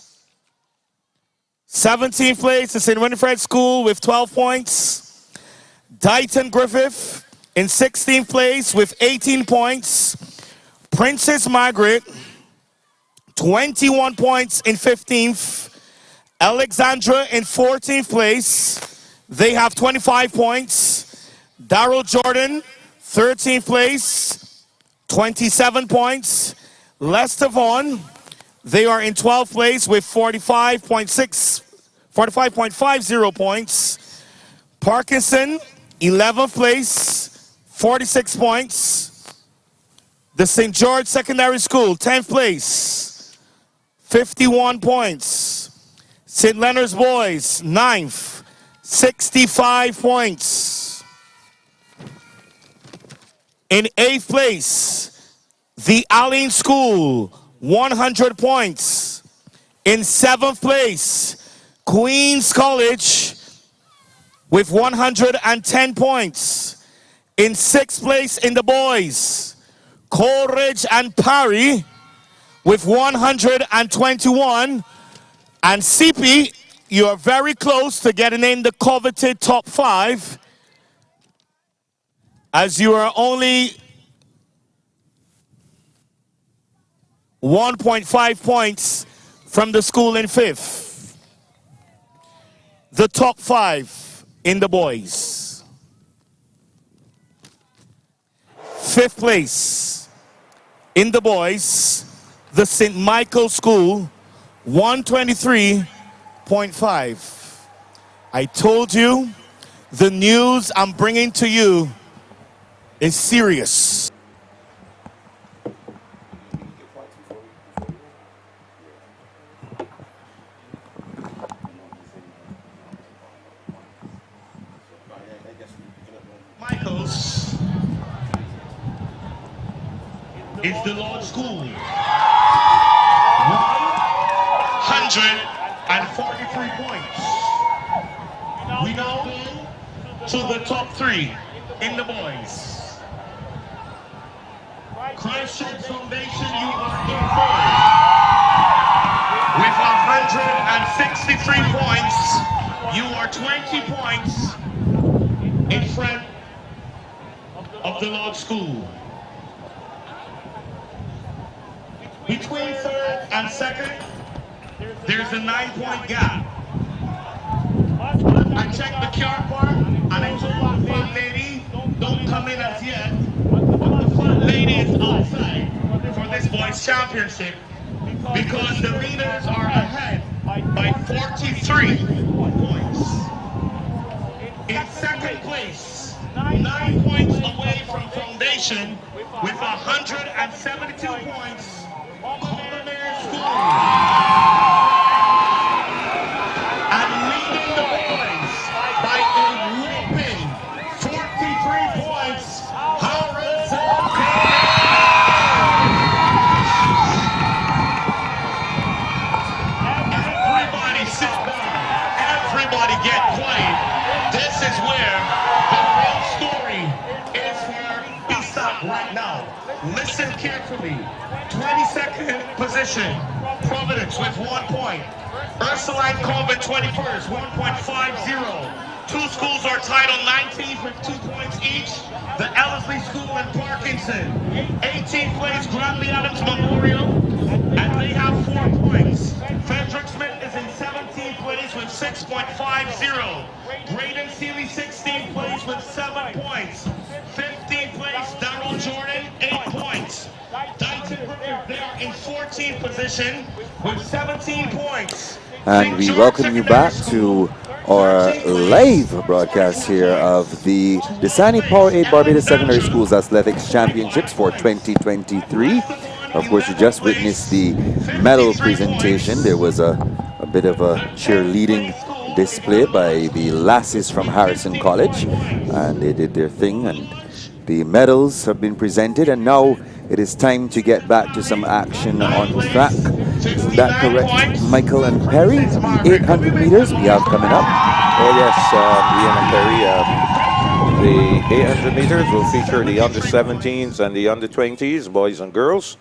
17th place is St. Winifred School with 12 points. Dighton Griffith in 16th place with 18 points. Princess Margaret, 21 points in 15th. Alexandra in 14th place. They have 25 points. Darrell Jordan, 13th place, 27 points. Lester Vaughan, they are in 12th place with 45.50 points. Parkinson, 11th place, 46 points. The St. George Secondary School, 10th place, 51 points. St. Leonard's Boys, 9th, 65 points. In 8th place, the Allen School, 100 points. In 7th place, Queens College with 110 points. In 6th place in the boys, Coleridge and Parry with 121. And CP, you are very close to getting in the coveted top 5, as you are only 1.5 points from the school in 5th. The top 5 in the boys. 5th place in the boys, the St. Michael School, 123.5. I told you the news I'm bringing to you is serious. is the Lord School. 143 points. We now go to the top 3 in the boys. Christchurch Foundation, you are in third with 163 points. You are 20 points in front of the Lord School. Between third and second, there's a 9-point gap. I checked the car park and I told the front lady, don't come in as yet. But the front lady is outside for this boys championship because the leaders are ahead by 43 points. In second place, 9 points away from foundation with 172 points, Culinary School. And leading the boys by a whopping 43 points, Horizon. Everybody sit down. Everybody get quiet. This is where the real story is for BSSAC right now. Listen carefully. 22nd position, Providence with 1 point. Ursuline Convent 21st, 1.50. 2 schools are tied on 19th with 2 points each. The Ellerslie School and Parkinson. 18th place, Grantley Adams Memorial, and they have 4 points. Frederick Smith is in 17th place with 6.50. Braden Seeley 16th place with 7 points. 15th place, Darrell Jordan, 8 points. Dighton Brooker, they are in 14th position with 17 points. And we welcome you back to our live broadcast here of the Dasani-Powerade Barbados Secondary Schools Athletics Championships for 2023. Of course, you just witnessed the medal presentation. There was a bit of a cheerleading display by the lasses from Harrison College, and they did their thing, and the medals have been presented, and now it is time to get back to some action on the track. Is that correct, Michael and Perry? The 800 meters we have coming up. Oh yes, Ian and Perry. The 800 meters will feature the under-17s and the under-20s, boys and girls.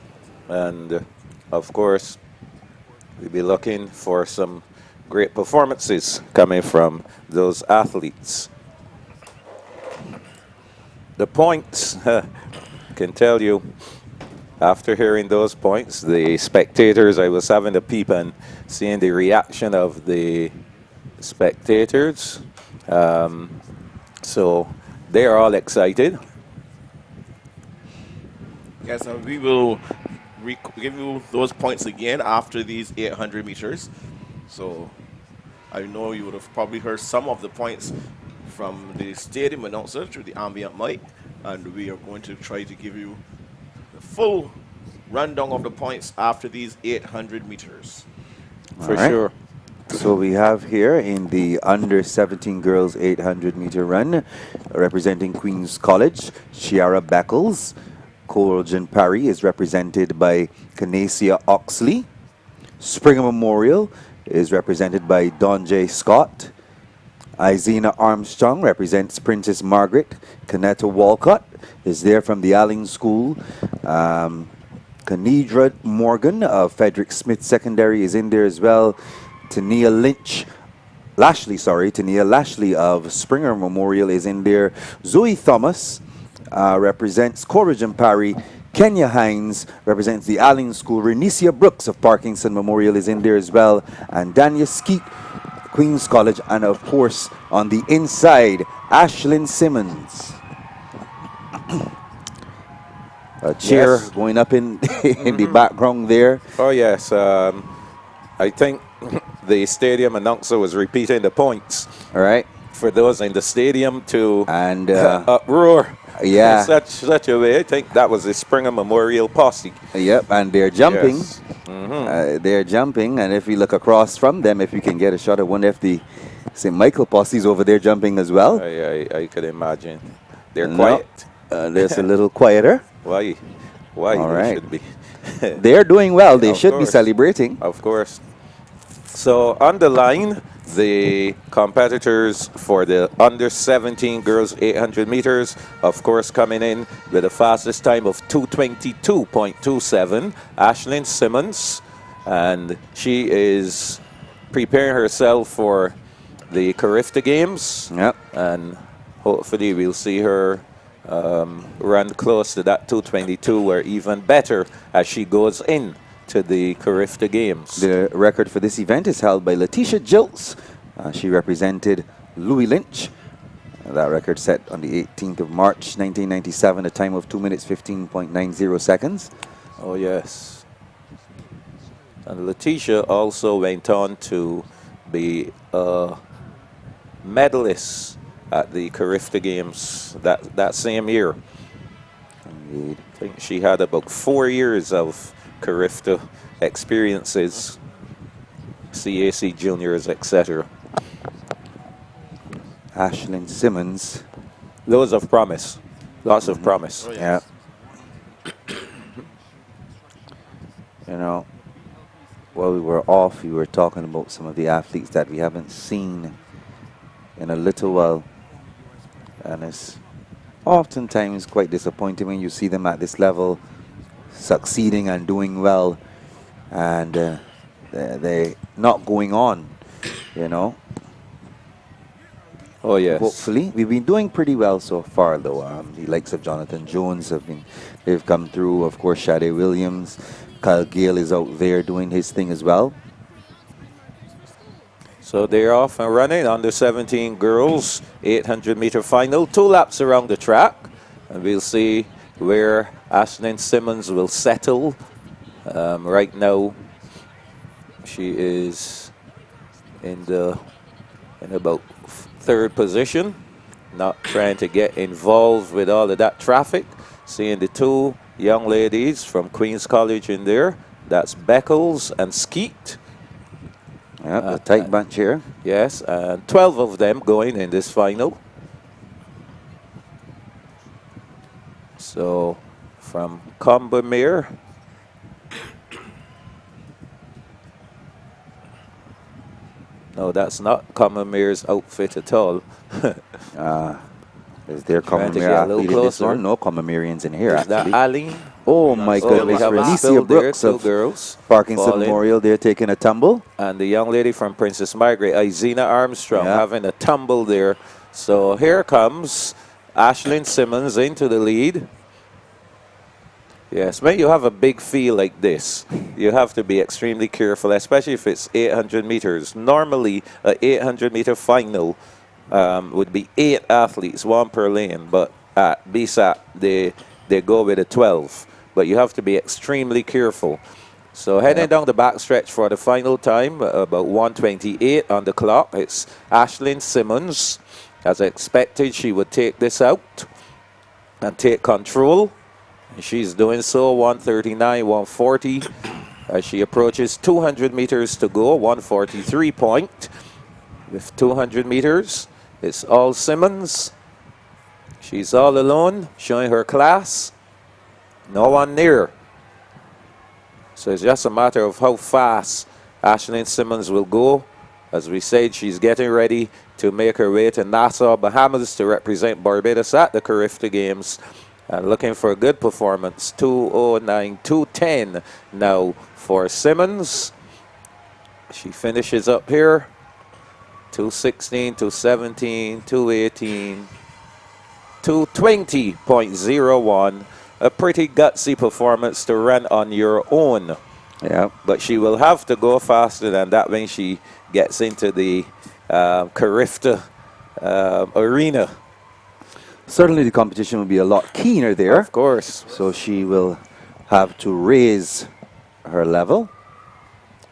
And of course, we'll be looking for some great performances coming from those athletes. The points, can tell you, after hearing those points, the spectators, I was having a peep and seeing the reaction of the spectators. So they are all excited. Yes, we will give you those points again after these 800 meters. So I know you would have probably heard some of the points from the stadium announcer through the ambient mic, and we are going to try to give you the full rundown of the points after these 800 meters. For sure. So we have here in the under-17 girls 800 meter run, representing Queen's College, Chiara Beckles. Colgan Parry is represented by Canacia Oxley. Springer Memorial is represented by Don J. Scott. Izina Armstrong represents Princess Margaret. Kaneta Walcott is there from the Allen School. Kanidra Morgan of Frederick Smith Secondary is in there as well. Tania Lashley of Springer Memorial is in there. Zoe Thomas represents Coleridge and Parry. Kenya Hines represents the Allen School. Renicia Brooks of Parkinson Memorial is in there as well. And Dania Skeet, Queen's College. And of course, on the inside, Ashlyn Simmons. A cheer going up in the background there. Oh yes, I think the stadium announcer was repeating the points. All right, for those in the stadium to and uproar. Yeah, in such a way. I think that was the Springer Memorial posse. Yep, and they're jumping. Yes. They're jumping, and if you look across from them, if you can get a shot, I wonder if the St. Michael posse's over there jumping as well. I could imagine. They're quiet. There's a little quieter. Why? Why All they right. should be. They're doing well. They Of should be course. celebrating. Of course. So on the line, the competitors for the under 17 girls 800 meters, of course, coming in with the fastest time of 2:22.27, Ashlyn Simmons, and she is preparing herself for the Carifta Games. Yep. And hopefully we'll see her run close to that 2:22 or even better as she goes in to the Carifta Games. The record for this event is held by Letitia Jilts. She represented Louis Lynch. That record set on the 18th of March, 1997, a time of 2 minutes, 15.90 seconds. Oh, yes. And Letitia also went on to be a medalist at the Carifta Games that same year. Indeed. I think she had about 4 years of Carifta experiences, CAC juniors, etc. Ashlyn Simmons. Loads of promise. Lots of promise. Oh, yes. Yeah. You know, while we were off, we were talking about some of the athletes that we haven't seen in a little while. And it's oftentimes quite disappointing when you see them at this level, succeeding and doing well, and they're not going on, you know. Oh, yes. Hopefully. We've been doing pretty well so far, though. The likes of Jonathan Jones they've come through. Of course, Shade Williams. Kyle Gale is out there doing his thing as well. So they're off and running. Under 17 girls, 800-meter final. 2 laps around the track. And we'll see where Ashlyn Simmons will settle. Right now, she is in about 3rd position. Not trying to get involved with all of that traffic. Seeing the 2 young ladies from Queen's College in there. That's Beckles and Skeet. Yep, a tight bunch here. Yes, and 12 of them going in this final. So, from Combermere. No, that's not Combermere's outfit at all. Is there Combermere athlete in this one? No Combermereans in here, Is that actually. Ali? Oh my goodness, we have a Felicia spill there, Brooks 2 of girls Parkinson falling. Memorial, they're taking a tumble. And the young lady from Princess Margaret, Izina Armstrong, having a tumble there. So here comes Ashlyn Simmons into the lead. Yes, when you have a big field like this, you have to be extremely careful, especially if it's 800 meters. Normally, an 800-meter final would be 8 athletes, 1 per lane, but at BSSAC, they go with a 12. But you have to be extremely careful. So heading down the backstretch for the final time, about 1:28 on the clock, it's Ashlyn Simmons. As expected, she would take this out and take control. And she's doing so, 1:39, 1:40. As she approaches 200 meters to go, 1:43 point. With 200 meters, it's all Simmons. She's all alone, showing her class. No one near. So it's just a matter of how fast Ashlyn Simmons will go. As we said, she's getting ready to make her way to Nassau, Bahamas to represent Barbados at the Carifta Games. And looking for a good performance. 2:09, 2:10 now for Simmons. She finishes up here. 2:16, 2:17, 2:18, 2:20.01. A pretty gutsy performance to run on your own. Yeah. But she will have to go faster than that when she gets into the Carifta arena. Certainly the competition will be a lot keener there. Of course. So she will have to raise her level,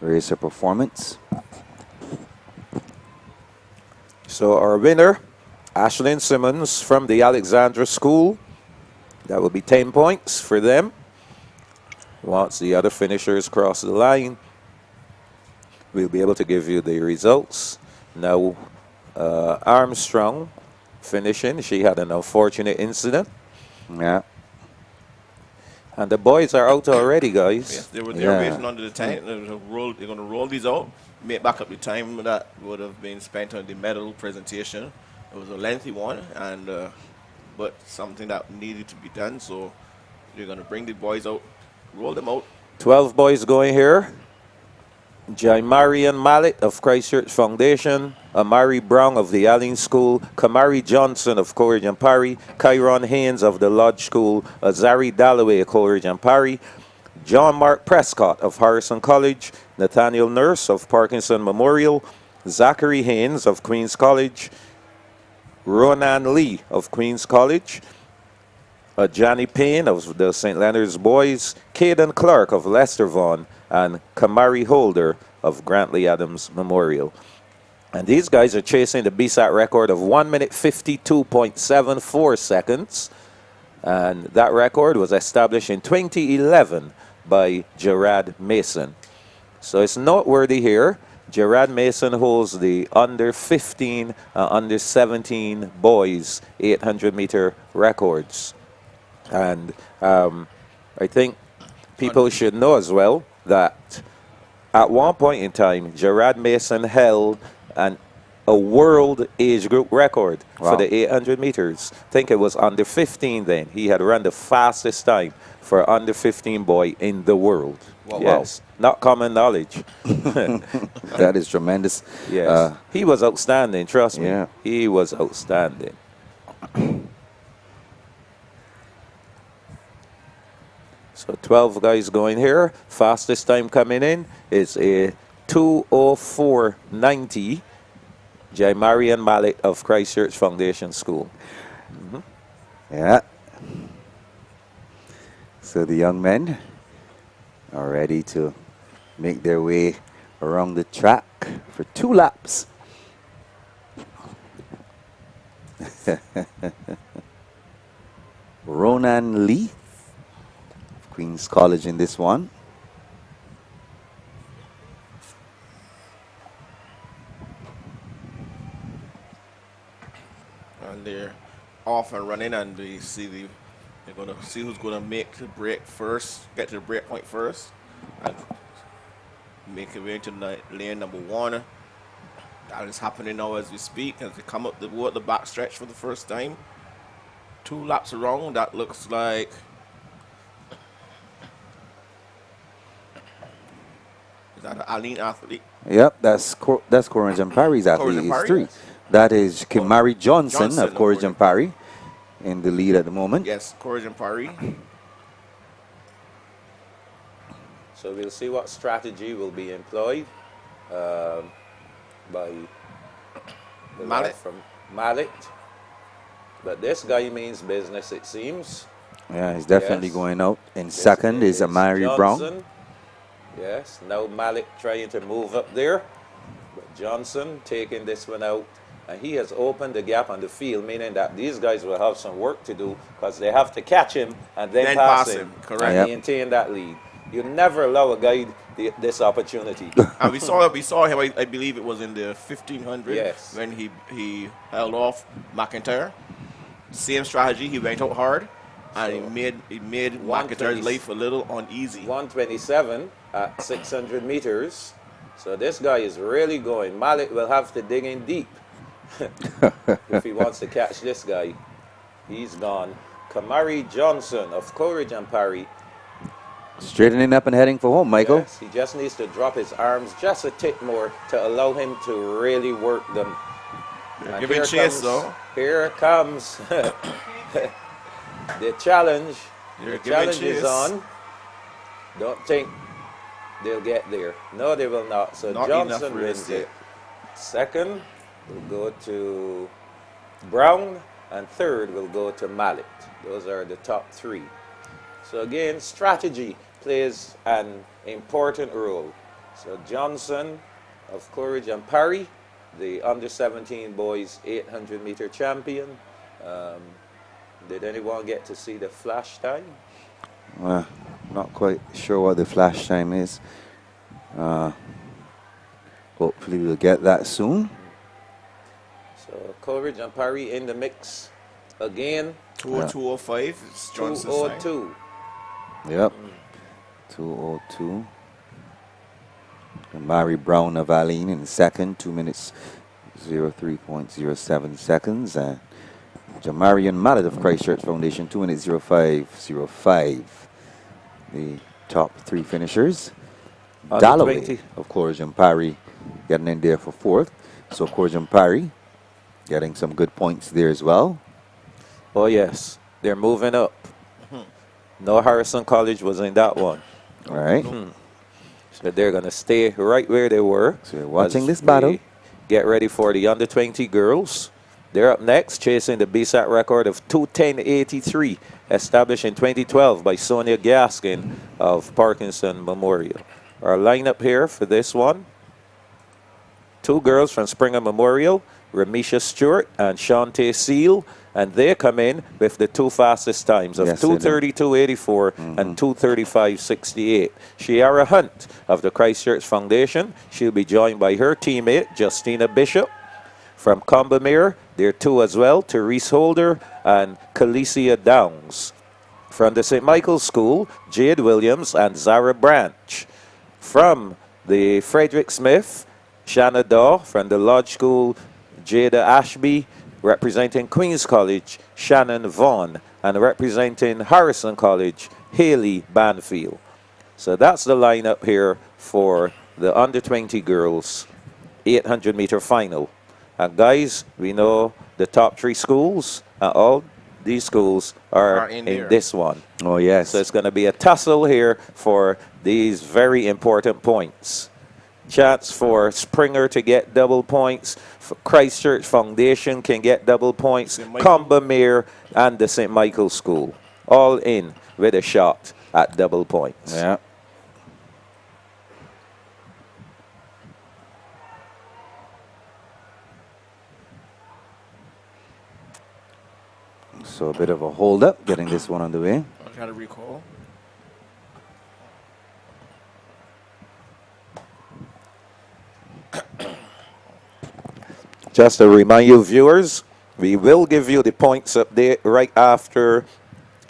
raise her performance. So our winner, Ashlyn Simmons from the Alexandra School. That will be 10 points for them. Once the other finishers cross the line, we'll be able to give you the results. Now, Armstrong finishing. She had an unfortunate incident. Yeah. And the boys are out already, guys. Yes, they're waiting under the tank. They're going to roll these out, make back up the time that would have been spent on the medal presentation. It was a lengthy one, and but something that needed to be done. So they're going to bring the boys out, roll them out. 12 boys going here. Jaimarian Mallet of Christchurch Foundation, Amari Brown of the Allen School, Kamari Johnson of Coleridge and Parry, Kyron Haynes of the Lodge School, Azari Dalloway of Coleridge and Parry, John Mark Prescott of Harrison College, Nathaniel Nurse of Parkinson Memorial, Zachary Haynes of Queen's College, Ronan Lee of Queen's College, Johnny Payne of the St. Leonard's Boys, Caden Clark of Lester Vaughan, and Kamari Holder of Grantley Adams Memorial. And these guys are chasing the BSAT record of 1 minute 52.74 seconds. And that record was established in 2011 by Gerard Mason. So it's noteworthy here. Gerard Mason holds the under 15, under 17 boys 800-meter records. And I think people should know as well that at one point in time, Gerard Mason held a world age group record for the 800 meters. I think it was under 15 then. He had run the fastest time for under 15 boy in the world. Wow. Yes, not common knowledge. That is tremendous. Yes, he was outstanding, trust me. Yeah. He was outstanding. So 12 guys going here. Fastest time coming in is a 2:04.90. Jaimarian Mallet of Christchurch Foundation School. Yeah. So the young men are ready to make their way around the track for 2 laps. Ronan Lee, Queen's College in this one. And they're off and running, and they're going to see who's going to make the break first, get to the break point first, and make it way into lane number 1. That is happening now as we speak, as they come up the back stretch for the first time. 2 laps around, that looks like is that an Aline athlete? Yep, that's Coleridge and Parry's athlete. Is 3. That is Kimari Johnson of Coleridge and Parry in the lead at the moment. Yes, Coleridge and Parry. So we'll see what strategy will be employed by the lad from Mallet. But this guy means business, it seems. Yeah, he's definitely going out. In second is Amari Brown. Yes, now Mallet trying to move up there. But Johnson taking this one out. And he has opened the gap on the field, meaning that these guys will have some work to do because they have to catch him and then pass him. Correct. And maintain that lead. You never allow a guy this opportunity. And we saw him, I believe it was in the 1500 when he held off McIntyre. Same strategy, he went out hard and he made McIntyre's life a little uneasy. 127 at 600 meters. So this guy is really going. Mallet will have to dig in deep if he wants to catch this guy. He's gone. Kamari Johnson of Coleridge and Parry. Straightening up and heading for home, Michael. Yes, he just needs to drop his arms just a tick more to allow him to really work them. Give it a chance, though. Here comes the challenge. The challenge is on. Don't think they'll get there. No, they will not. So not Johnson wins it. Second will go to Brown, and third will go to Mallet. Those are the top 3. So again, strategy plays an important role. So Johnson of Coleridge and Parry, the under-17 boys 800-meter champion. Did anyone get to see the flash time? Not quite sure what the flash time is. Hopefully we'll get that soon. So Coleridge and Parry in the mix again. 2:02.05. It's Johnson's time. 2:02. Yep. 2:02. Mary Brown of Aline in second, 2 minutes 03.07 seconds. And Jamarian Mallet of Christchurch Foundation, 2 minutes 05.05. The top three finishers. Dalloway of Corjan Parry getting in there for fourth. So Corjan Parry getting some good points there as well. Oh, yes. They're moving up. No Harrison College was in that one. All right. So they're going to stay right where they were. So you're watching this battle. Get ready for the under 20 girls. They're up next, chasing the BSAC record of 2:10.83, established in 2012 by Sonia Gaskin of Parkinson Memorial. Our lineup here for this one: two girls from Springer Memorial, Ramisha Stewart and Shantae Seal, and they come in with the two fastest times of 2:32.84 and 2:35.68. Shiara Hunt of the Christchurch Foundation, she'll be joined by her teammate, Justina Bishop. From Combermere, there are two as well, Therese Holder and Calicia Downs. From the St. Michael's School, Jade Williams and Zara Branch. From the Frederick Smith, Shanna Daw. From the Lodge School, Jada Ashby. Representing Queen's College, Shannon Vaughn. And representing Harrison College, Haley Banfield. So that's the lineup here for the under 20 girls 800-meter final. And guys, we know the top three schools, and all these schools are in this one. Oh, yes. So it's going to be a tussle here for these very important points. Chance for Springer to get double points. For Christchurch Foundation can get double points. Combermere and the St. Michael's School. All in with a shot at double points. Yeah. So a bit of a hold up getting this one on the way. I'll try to recall. Just to remind you viewers, we will give you the points update right after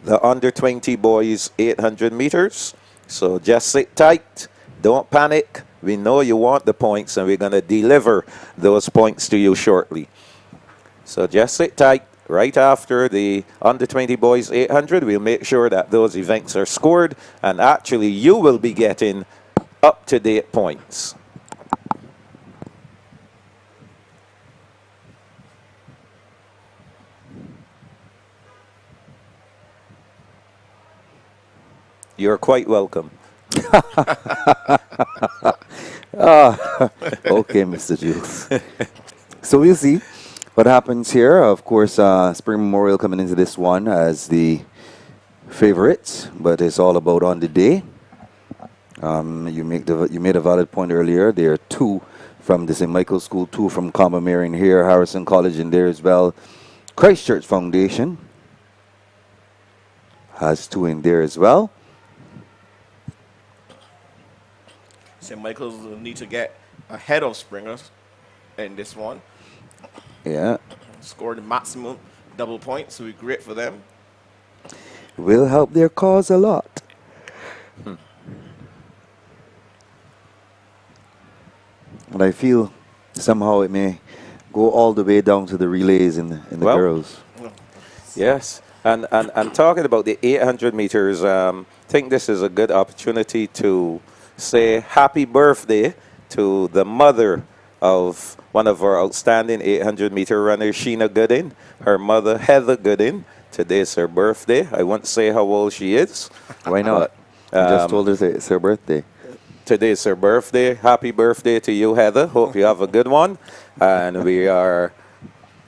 the under 20 boys 800 meters. So just sit tight, don't panic. We know you want the points and we're going to deliver those points to you shortly. So just sit tight. Right after the under 20 boys 800, we'll make sure that those events are scored and actually you will be getting up-to-date points. You're quite welcome. Okay, Mr. Jules. So we'll see what happens here. Of course, Spring Memorial coming into this one as the favorites, but it's all about on the day. You made a valid point earlier. There are two from the St. Michael's School, two from Combermere in here, Harrison College in there as well. Christchurch Foundation has two in there as well. St. Michael's will need to get ahead of Springers in this one. Yeah. Score the maximum double points, so we're great for them. Will help their cause a lot. But I feel somehow it may go all the way down to the relays in the girls. Yes. And talking about the 800 meters, I think this is a good opportunity to say happy birthday to the mother of one of our outstanding 800-meter runners, Sheena Goodin. Her mother, Heather Goodin. Today's her birthday. I won't say how old she is. Why not? I just told her it's her birthday. Today's her birthday. Happy birthday to you, Heather. Hope you have a good one. And we are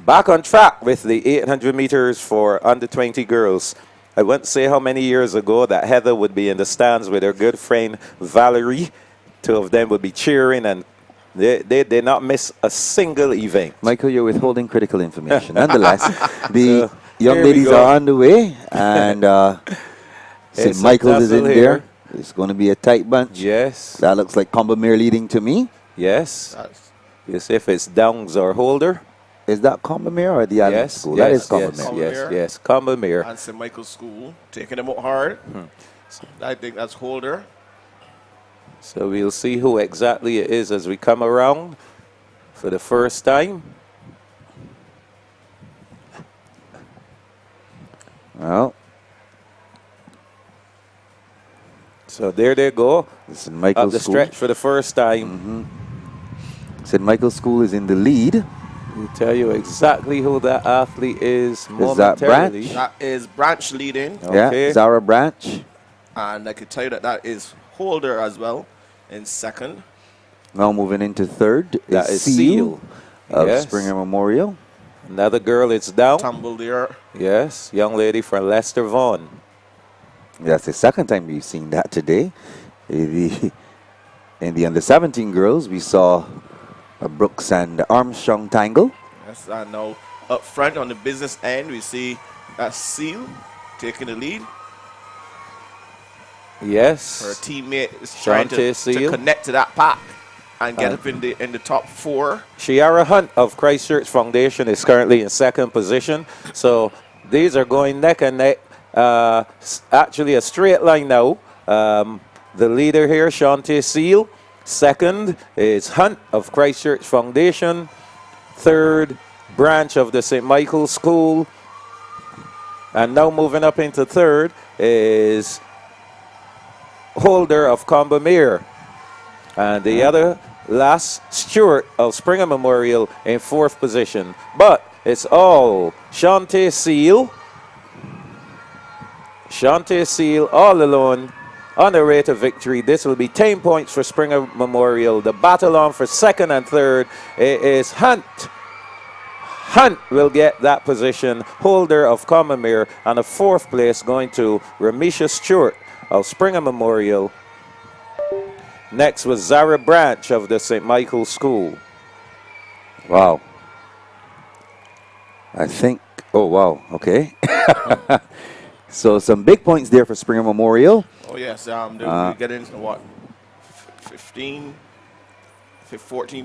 back on track with the 800 meters for under 20 girls. I won't say how many years ago that Heather would be in the stands with her good friend Valerie. Two of them would be cheering, and they not miss a single event. Michael, you're withholding critical information. Nonetheless, the young ladies are on the way, and St. Michael's is in there. It's going to be a tight bunch. Yes. That looks like Combermere leading to me. Yes. Yes, if it's Downs or Holder. Is that Combermere or the Allen School? That is Combermere. Yes. Combermere. And St. Michael's School, taking them out hard. I think that's Holder. So we'll see who exactly it is as we come around for the first time. Well, so there they go. This is Michael up the School. stretch for the first time. St. Michael's School is in the lead. We'll tell you exactly who that athlete is Is that momentarily. Branch? That is Branch leading. Yeah, Zara Branch. And I can tell you that is Holder as well in second. Now moving into third That is Seal Seal. of Yes. Springer Memorial. Another girl is down. Tumble there. Yes, young lady from Lester Vaughan. That's the second time we've seen that today. In the under-17 girls, we saw a Brooks and Armstrong tangle. Yes, I know. Up front on the business end, we see that Seal taking the lead. Yes. Her teammate is trying to Shantae Seal. connect to that pack and get up in the top four. Shiara Hunt of Christchurch Foundation is currently in second position. So these are going neck and neck. Actually a straight line now. The leader here, Shantae Seal. Second is Hunt of Christchurch Foundation. Third, Branch of the St. Michael's School. And now moving up into third is Holder of Combermere. And the other last, Stewart of Springer Memorial in fourth position. But it's all Shantae Seal. Shantae Seal all alone on the way to victory. This will be 10 points for Springer Memorial. The battle on for second and third is Hunt. Hunt will get that position. Holder of Combermere. And the fourth place going to Ramisha Stewart of Springer Memorial. Next was Zara Branch of the St. Michael's School. Wow. I think, oh wow, okay. So some big points there for Springer Memorial. Oh, yes. They get into what? 14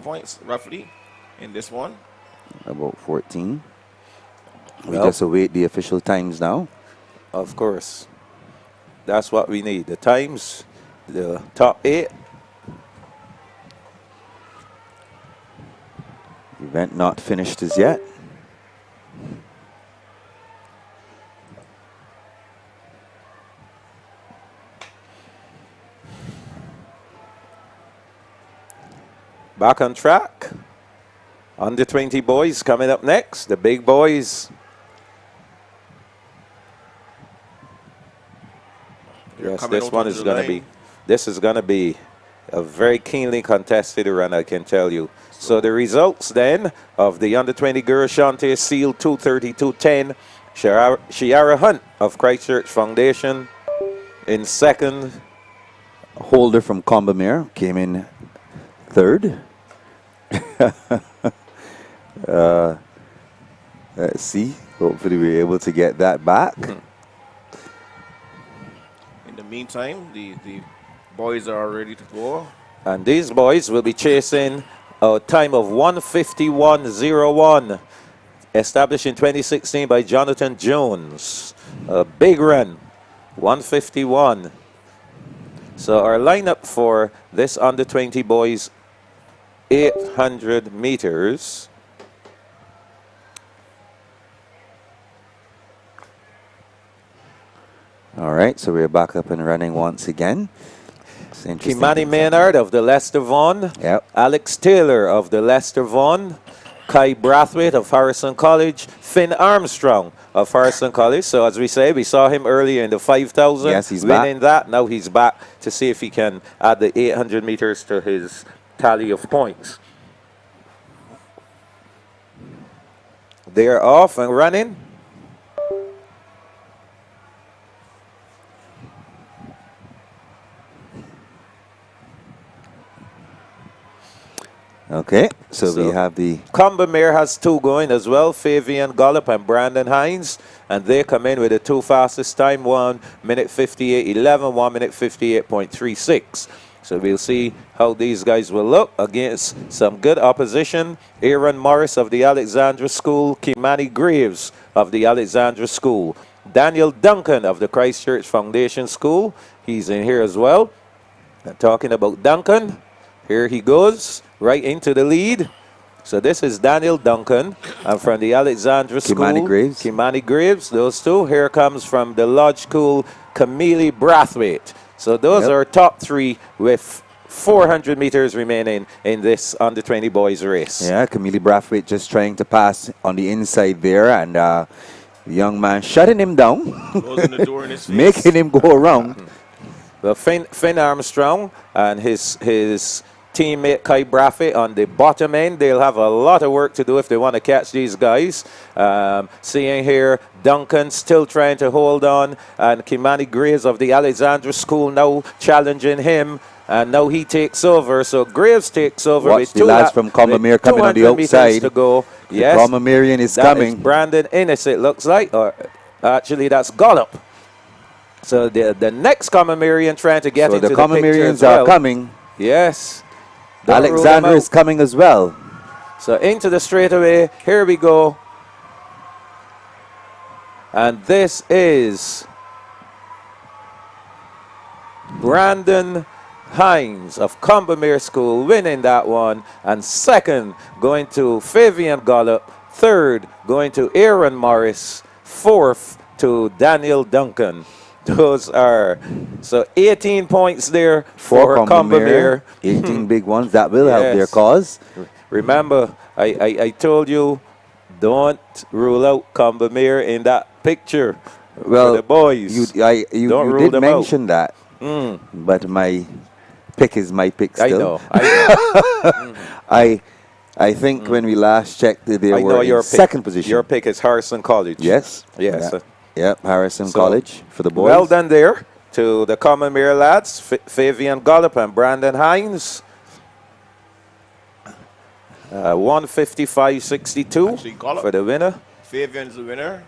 points roughly in this one. About 14. We Well, just await the official times now. Of course. That's what we need. The times, the top 8. Event not finished as yet. Back on track. Under 20 boys coming up next. The big boys. Yes, coming this out one onto is the going to lane. be. This is going to be a very keenly contested run, I can tell you. So the results then of the under 20 girls, Shantae Seal 232.10, Shiara Hunt of Christchurch Foundation in second. Holder from Combermere came in third. Let's see. Hopefully we're able to get that back. In the meantime, the boys are ready to go. And these boys will be chasing a time of 151.01, established in 2016 by Jonathan Jones. A big run, 151. So our lineup for this under 20 boys, 800 meters. All right, so we're back up and running once again. Kimani Maynard of the Lester Vaughan. Yep. Alex Taylor of the Lester Vaughan. Kai Brathwaite of Harrison College. Finn Armstrong of Harrison College. So as we say, we saw him earlier in the 5,000. Yes, he's winning back. that. Now he's back to see if he can add the 800 meters to his tally of points. They're off and running. Okay, so we have the... Combermere has two going as well, Fabian Gollop and Brandon Hines. And they come in with the two fastest time, 1 minute 58.11, 1 minute 58.36. So we'll see how these guys will look against some good opposition. Aaron Morris of the Alexandra School, Kimani Graves of the Alexandra School. Daniel Duncan of the Christchurch Foundation School. He's in here as well. Talking about Duncan. Here he goes, right into the lead. So this is Daniel Duncan from the Alexandra School. Kimani Graves, those two. Here comes from the Lodge School, Camille Brathwaite. So those are top three with 400 meters remaining in this under-20 boys race. Yeah, Camille Brathwaite just trying to pass on the inside there, and the young man shutting him down, Closing the door in his face. making him go around. Well, Finn Armstrong and his teammate Kai Brathwaite on the bottom end. They'll have a lot of work to do if they want to catch these guys. Seeing here, Duncan still trying to hold on, and Kimani Graves of the Alexandra School now challenging him. And now he takes over, so Graves takes over. Watch the lads from Combermere coming on the outside. To go. The Yes, Combermerian is that coming. is Brandon Innes, it looks like. Or actually, that's Gollop. So the next Combermerian trying to get into the picture Combermerians as well. are coming. Yes. Don't rule them Alexander out. is coming as well. So into the straightaway. Here we go. And this is Brandon Hines of Combermere School winning that one. And second going to Fabian Gollop. Third going to Aaron Morris. Fourth to Daniel Duncan. Those are, so 18 points there for Combermere. 18 big ones. That will help their cause. Remember, I told you, don't rule out Combermere in that picture. Well, for the boys. You rule did them mention that. But my pick is my pick still. I think when we last checked, they were in second position. Your pick is Harrison College. Yes. Yes. Yep, Harrison College for the boys. Well done there to the Combermere lads, Fabian Gollop and Brandon Hines. 155.62 for the winner. Fabian's the winner.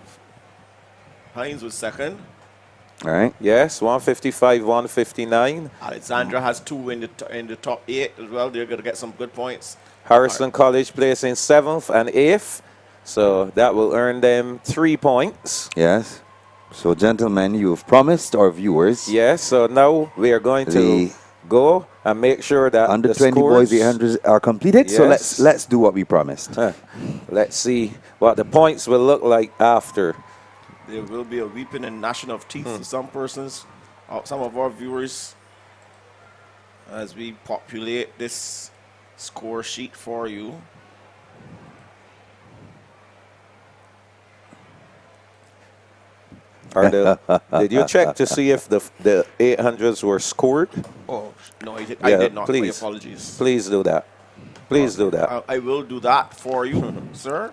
Hines was second. All right. Yes, 155, 159. Alexandra has two in the top 8 as well. They're going to get some good points. Harrison College placing 7th and 8th. So that will earn them 3 points. Yes. So, gentlemen, you've promised our viewers. Yes, so now we are going to go and make sure that under the 20 scores, boys 800 are completed. Yes. So let's do what we promised. Let's see what the points will look like after. There will be a weeping and gnashing of teeth to some persons, some of our viewers, as we populate this score sheet for you. Did you check to see if the 800s were scored? Oh, no, I did not. Please. My apologies. Please do that. Please do that. I will do that for you, sir.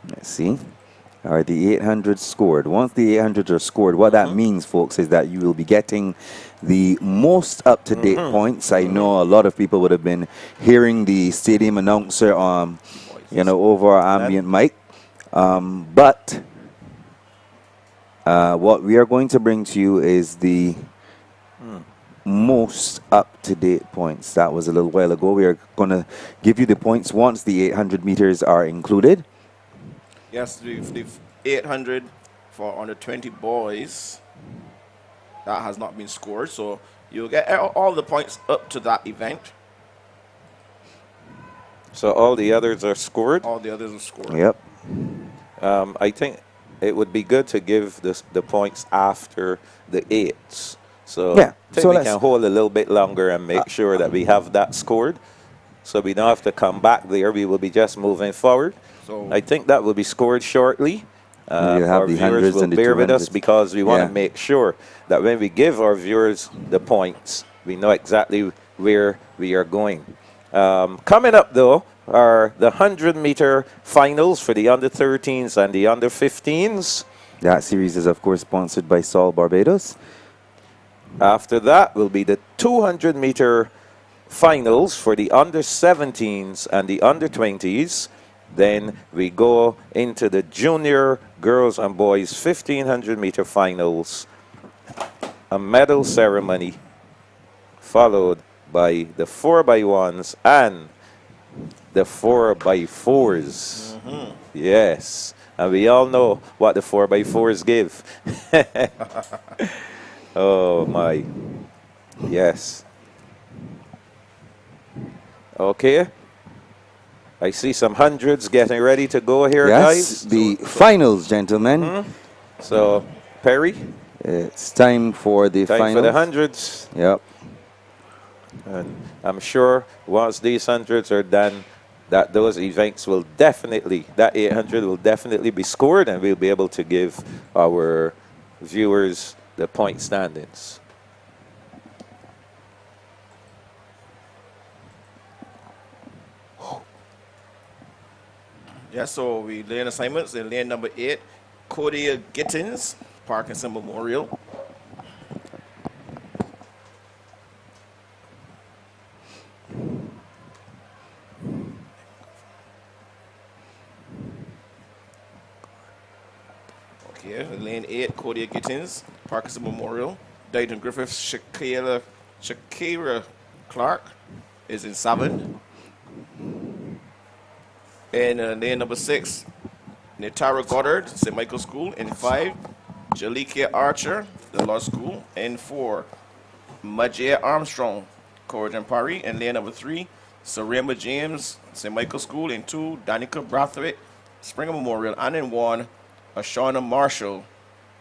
Let's see. Are the 800s scored? Once the 800s are scored, what that means, folks, is that you will be getting the most up-to-date points. I know a lot of people would have been hearing the stadium announcer over our ambient mic. But what we are going to bring to you is the most up-to-date points. That was a little while ago. We are going to give you the points once the 800 meters are included. Yes, the 800 for under 20 boys, that has not been scored. So you'll get all the points up to that event. So all the others are scored? All the others are scored. Yep. I think it would be good to give the points after the 8s. So yeah. So we can hold a little bit longer and make sure that we have that scored. So we don't have to come back there. We will be just moving forward. So I think that will be scored shortly. Our viewers will bear with us because we want to make sure that when we give our viewers the points, we know exactly where we are going. Coming up, though, are the 100-meter finals for the under-13s and the under-15s. That series is, of course, sponsored by Sol Barbados. After that will be the 200-meter finals for the under-17s and the under-20s. Then we go into the junior girls and boys 1,500-meter finals, a medal ceremony, followed by the 4x1s and the 4x4s. Yes, And we all know what the 4x4s give. Oh, my. Yes. Okay. I see some hundreds getting ready to go here, Yes, guys. the finals, gentlemen. So, Perry. It's time for the Time finals. for the hundreds. Yep. And I'm sure once these hundreds are done, that those events will definitely, that 800 will definitely be scored, and we'll be able to give our viewers the point standings. Yeah, so we lane assignments in lane number 8, Cordia Gittins, Parkinson Memorial. Okay, in lane 8, Cordia Gittins, Parkinson Memorial. Dayton Griffith, Shakira Clark is in 7. And lane number 6, Netara Goddard, St. Michael's School. In 5, Jalika Archer, the Law School. In 4, Majea Armstrong, Courage and Parry. And lane number 3, Sarema James, St. Michael's School. In 2, Danica Brathwaite, Springer Memorial. And in 1, Ashana Marshall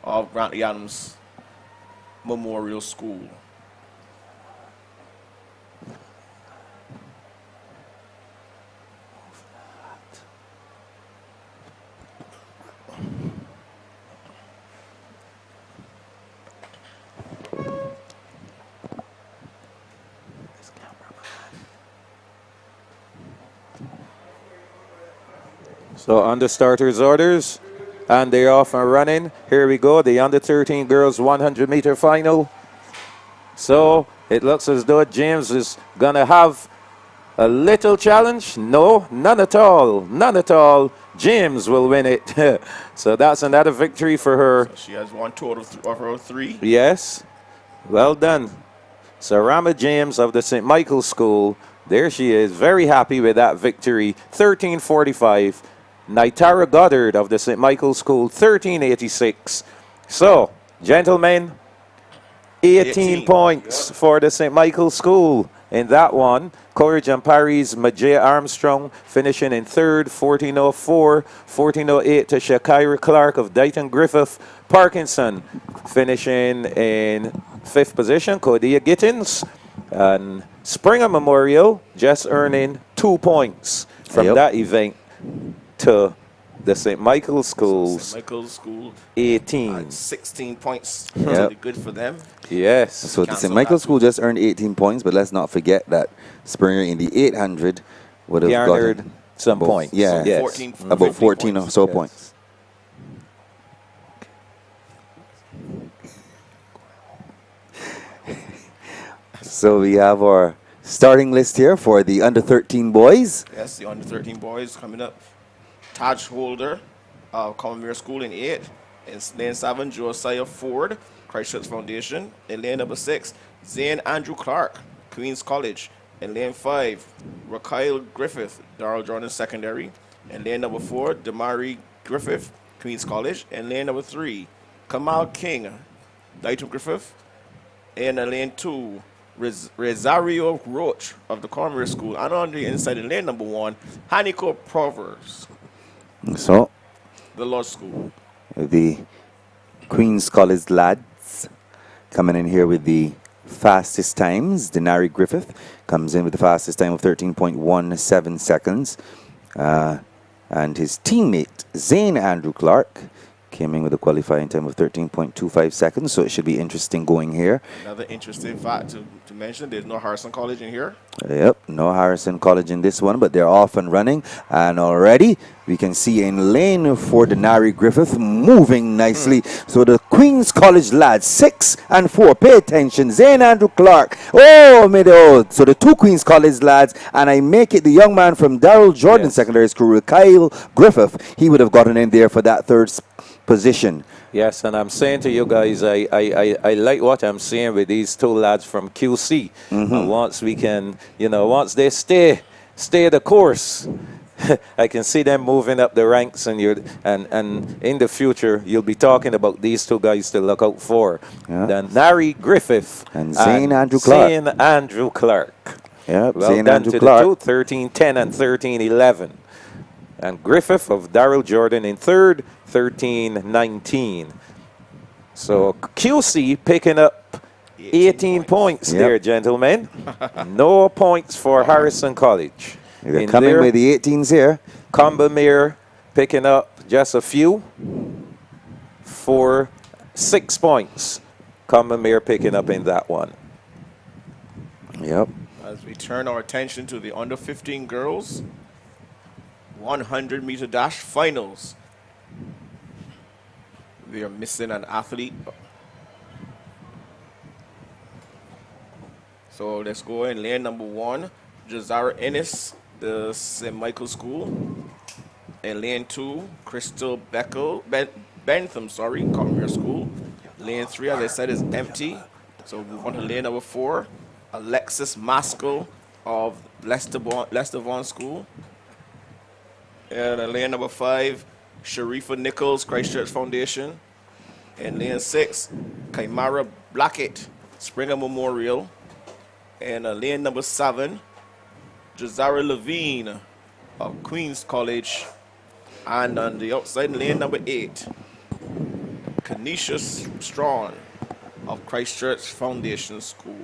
of Grantley Adams Memorial School. So on the starters' orders, and they're off and running. Here we go, the under 13 girls 100-meter final. So it looks as though James is gonna have a little challenge. No, none at all, none at all. James will win it. So that's another victory for her. So she has one total of her 3. Yes, well done. Sarama James of the St. Michael's School. There she is, very happy with that victory. 13:45. Naitara Goddard of the St. Michael's School, 13:86. So, gentlemen, 18 points for the St. Michael's School in that one. Courage and Parry's Majea Armstrong finishing in 3rd, 14:04. 14:08 to Shakira Clark of Dayton Griffith. Parkinson finishing in 5th position. Cordia Gittins. And Springer Memorial just earning 2 points from that event to the St. Michael's Schools. St. Michael's School. 18. 16 points. Yep. Really good for them. Yes. So the St. Michael's School just earned 18 points, but let's not forget that Springer in the 800 would have garnered some points. Yeah, yes. 14, about 14 or so points. So we have our starting list here for the under 13 boys. Yes, the under 13 boys coming up. Taj Holder of Commonwealth School in 8. In lane 7, Josiah Ford, Christchurch Foundation. In lane number 6, Zane Andrew Clark, Queens College. In lane 5, Raquel Griffith, Darrell Jordan Secondary. In lane number 4, Damari Griffith, Queens College. In lane number 3, Kamal King, Dayton Griffith. In lane 2, Rosario Roach of the Commonwealth School. And on the inside in lane number 1, Haniko Proverbs, So the Law School. the Queen's College lads coming in here with the fastest times. Denari Griffith comes in with the fastest time of 13.17 seconds. And his teammate, Zane Andrew Clark, came in with a qualifying time of 13.25 seconds. So it should be interesting going here. Another interesting fact to mention, there's no Harrison College in here. Yep, no Harrison College in this one, but they're off and running. And already we can see in lane for Denari Griffith moving nicely. So the Queen's College lads, 6 and 4, pay attention. Zane Andrew Clark. Oh, so the 2 Queen's College lads, and I make it the young man from Darrell Jordan Secondary School, Kyle Griffith. He would have gotten in there for that 3rd position. Yes, and I'm saying to you guys, I like what I'm seeing with these 2 lads from QC. And once we can, once they stay the course, I can see them moving up the ranks, and in the future you'll be talking about these two guys to look out for. Then Nari Griffith and Zane Andrew Clark. Zane Andrew Clark. Yep, well Zane done Andrew to Clark. the two, 13-10 and 13-11. And Griffith of Darrell Jordan in third, 13-19. So QC picking up 18 points there, gentlemen. No points for Harrison College. They're coming with the 18s here. Combermere picking up just a few for 6 points. Combermere picking up in that one. Yep. As we turn our attention to the under 15 girls 100-meter dash finals. We are missing an athlete. So let's go in lane number 1, Jazara Ennis, the St. Michael School. In lane 2, Crystal Bentham, Commonwealth School. Lane 3, as I said, is empty. So move on to lane number 4, Alexis Maskell of Lester Vaughan School. And lane number 5, Sharifa Nichols, Christchurch Foundation. And lane 6, Kaimara Blackett, Springer Memorial. And lane number 7, Jazara Levine of Queen's College. And on the outside, lane number 8, Kanisha Strawn of Christchurch Foundation School.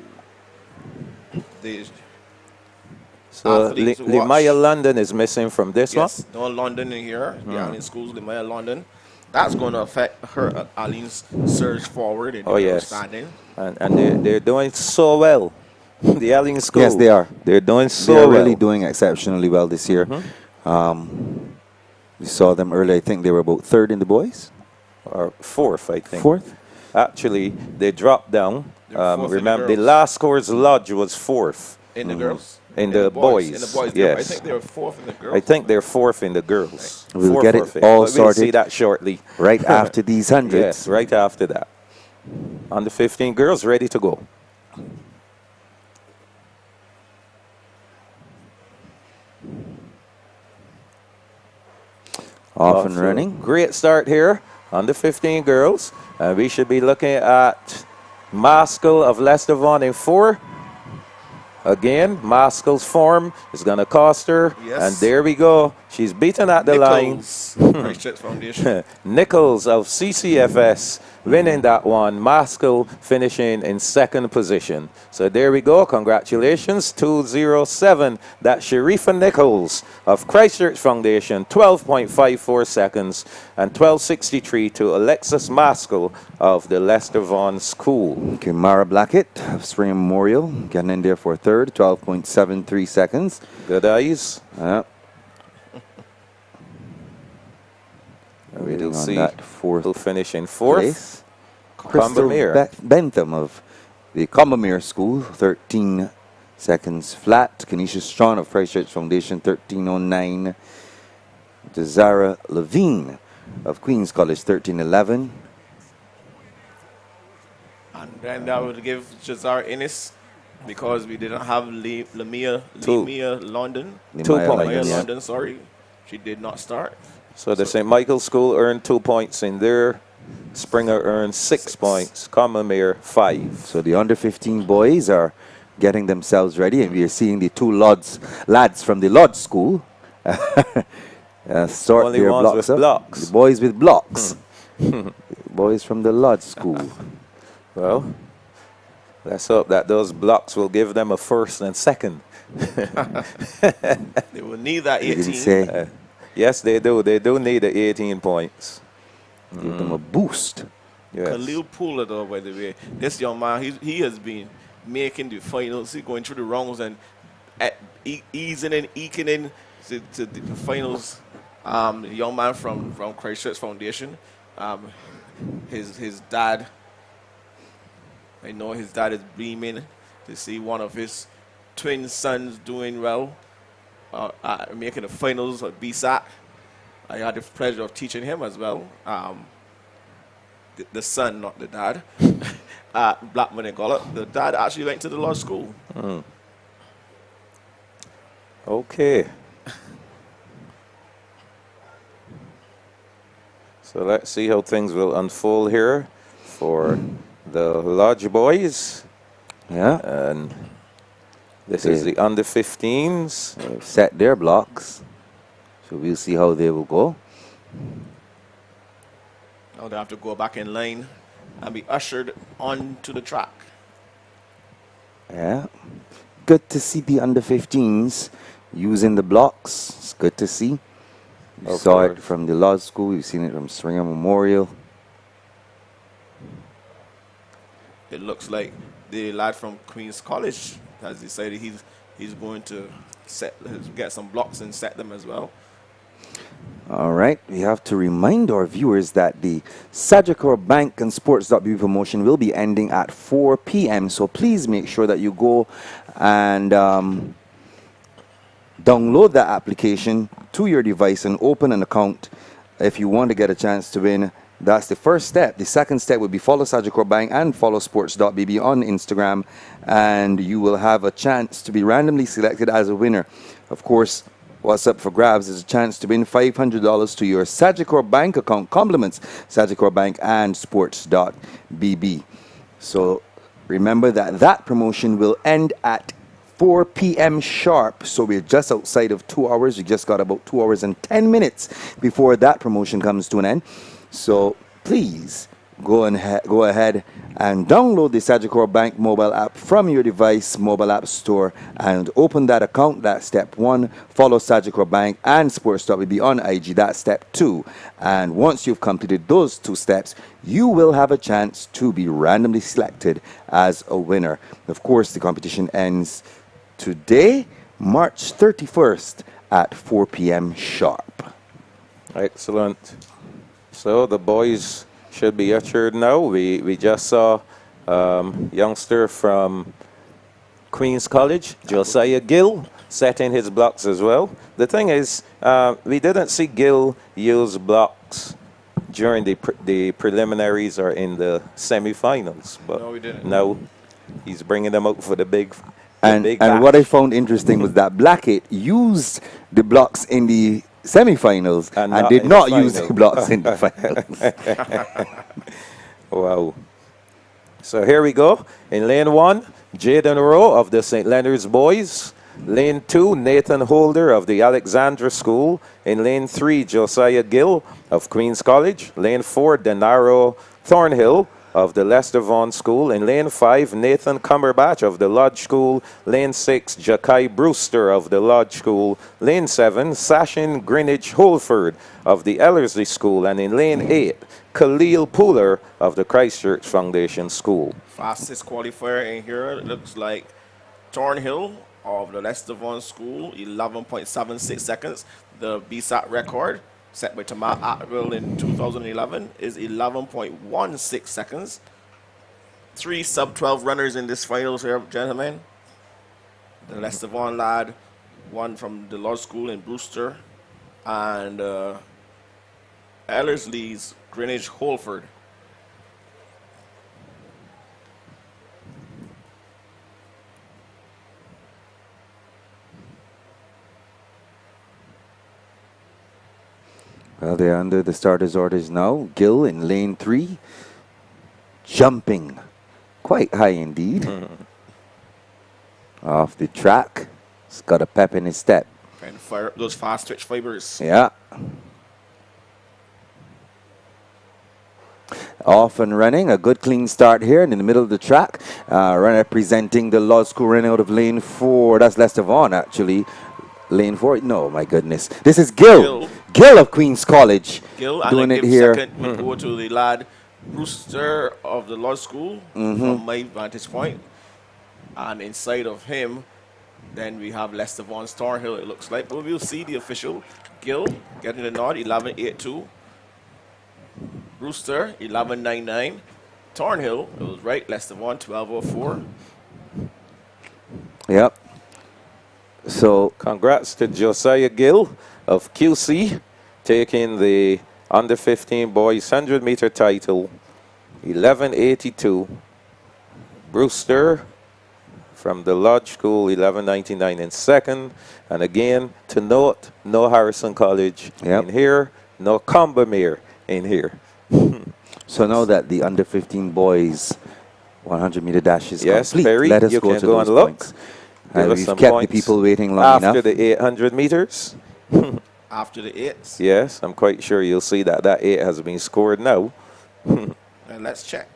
So Limaya London is missing from this one? Yes, no London in here. The Allen School's Limaya London. That's going to affect her Allen's surge forward in the standing. And they're doing so well. The Allen School. Yes, they are. They're doing so well. They're really doing exceptionally well this year. We saw them earlier. I think they were about 3rd in the boys. Or 4th, I think. 4th? Actually, they dropped down. Remember, the last scores Lodge was 4th. In the girls? In the boys. In the boys, yes. I think they were 4th in the girls. I think they're 4th in the girls. We'll get it all sorted. We'll see that shortly. Right after these hundreds. Yes, right after that. Under 15 girls ready to go. Off and running. Great start here on the 15 girls. And we should be looking at Maskell of Lester Vaughan in 4. Again, Maskell's form is going to cost her. Yes. And there we go. She's beaten at the Nichols, Christchurch Foundation. line. Nichols of CCFS winning that one. Maskell finishing in 2nd position. So there we go. Congratulations. 2:07. That's Sharifa Nichols of Christchurch Foundation. 12.54 seconds. And 12:63 to Alexis Maskell of the Lester Vaughan School. Okay, Mara Blackett of Spring Memorial getting in there for 3rd. 12.73 seconds. Good eyes. We will see that 4th who'll finish in 4th. Place. Crystal Bentham of the Combermere School, 13 seconds flat. Kanisha Strawn of Christchurch Foundation, 13:09. Jazara Levine of Queen's College, 13:11. And then I would give Jazar Ennis, because we didn't have Lamia London. London, sorry. She did not start. So the St. Michael School earned 2 points in there. Springer earned 6 points. Combermere 5. So the under 15 boys are getting themselves ready, and we are seeing the 2 lads from the Lodge School sort Only their ones blocks with up. blocks. The boys with blocks. Boys from the Lodge School. Well, let's hope that those blocks will give them a 1st and 2nd. They will need that 18. You didn't say. Yes, they do. They do need the 18 points. Give them a boost. Yes. Khalil Pooler, though, by the way, this young man, he has been making the finals. He's going through the rounds and easing and eking in to the finals. The young man from Christchurch Foundation, his dad, I know his dad is beaming to see one of his twin sons doing well. Making the finals at BSSAC. I had the pleasure of teaching him as well. The son, not the dad. Blackman and Gollop. The dad actually went to the law school. Okay. So let's see how things will unfold here for the Lodge boys. Yeah. And this is the under 15s. They've set their blocks. So we'll see how they will go. Now they have to go back in line and be ushered onto the track. Yeah. Good to see the under 15s using the blocks. It's good to see. You saw it from the Lodge School. You've seen it from Stringer Memorial. It looks like the lad from Queen's College has decided he's going to get some blocks and set them as well. All right, we have to remind our viewers that the Sagicor Bank and Sports.BB promotion will be ending at 4 p.m. So please make sure that you go and download that application to your device and open an account if you want to get a chance to win. That's the first step. The second step would be follow Sagicor Bank and follow Sports.BB on Instagram, and you will have a chance to be randomly selected as a winner. Of course, what's up for grabs is a chance to win $500 to your Sagicor Bank account. Compliments Sagicor Bank and Sports.BB. So remember that promotion will end at 4 p.m. sharp. So we're just outside of 2 hours. We just got about 2 hours and 10 minutes before that promotion comes to an end. So please go ahead and download the Sagicor Bank mobile app from your device mobile app store and open that account. That's step 1. Follow Sagicor Bank and Sports.BB on IG. That's step 2. And once you've completed those 2 steps, you will have a chance to be randomly selected as a winner. Of course, the competition ends today, March 31st at 4 p.m. sharp. Excellent. So the boys should be ushered now. We just saw youngster from Queen's College, Josiah Gill, setting his blocks as well. The thing is, we didn't see Gill use blocks during the preliminaries or in the semifinals. But no, we didn't. Now he's bringing them out for the big And what I found interesting was that Blackett used the blocks in the semifinals and did not use the blocks in the finals. Wow. So here we go. In lane 1, Jaden Rowe of the St. Leonard's Boys. Lane 2, Nathan Holder of the Alexandra School. In lane 3, Josiah Gill of Queen's College. Lane 4, Denaro Thornhill of the Lester Vaughan School. In lane 5, Nathan Cumberbatch of the Lodge School. Lane 6, Jakai Brewster of the Lodge School. Lane 7, Sashin Greenwich Holford of the Ellerslie School. And in lane 8, Khalil Pooler of the Christchurch Foundation School. Fastest qualifier in here, it looks like Thornhill of the Lester Vaughan School, 11.76 seconds. The BSAC record set by Tamar Atwell in 2011 is 11.16 seconds. 3 sub-12 runners in this finals here, gentlemen. The Lester Vaughan lad, one from the Lodge School in Brewster, and Ellerslie's Greenwich Holford. Well, they're under the starters' orders now. Gill in lane 3, jumping quite high indeed. Off the track, he's got a pep in his step. Trying to fire up those fast twitch fibers. Yeah. Off and running, a good clean start here in the middle of the track. Representing the Lodge School running out of lane 4. That's Lester Vaughan, actually. Lane 4? No, my goodness. This is Gill. Gill of Queen's College. Gill, doing and it here. Second would go to the lad Brewster of the Lodge School from my vantage point. And inside of him, then we have Lester Vaughan's Thornhill, it looks like. But we'll see the official. Gill getting the nod, 11.82. Brewster, 11.99. Thornhill, it was right, Lester Vaughan, 12.04. Yep. So congrats to Josiah Gill of QC, taking the under 15 boys 100-meter title, 11.82. Brewster from the Lodge School, 11.99 in second. And again, to note, no Harrison College in here, no Combermere in here. So now that the under 15 boys 100-meter dash is Yes, complete, Perry, let us you go can to go those and look. points. Give us We've some kept points the people waiting long after enough. the 800 meters. After the 8s. Yes, I'm quite sure you'll see that that 8 has been scored now. And let's check.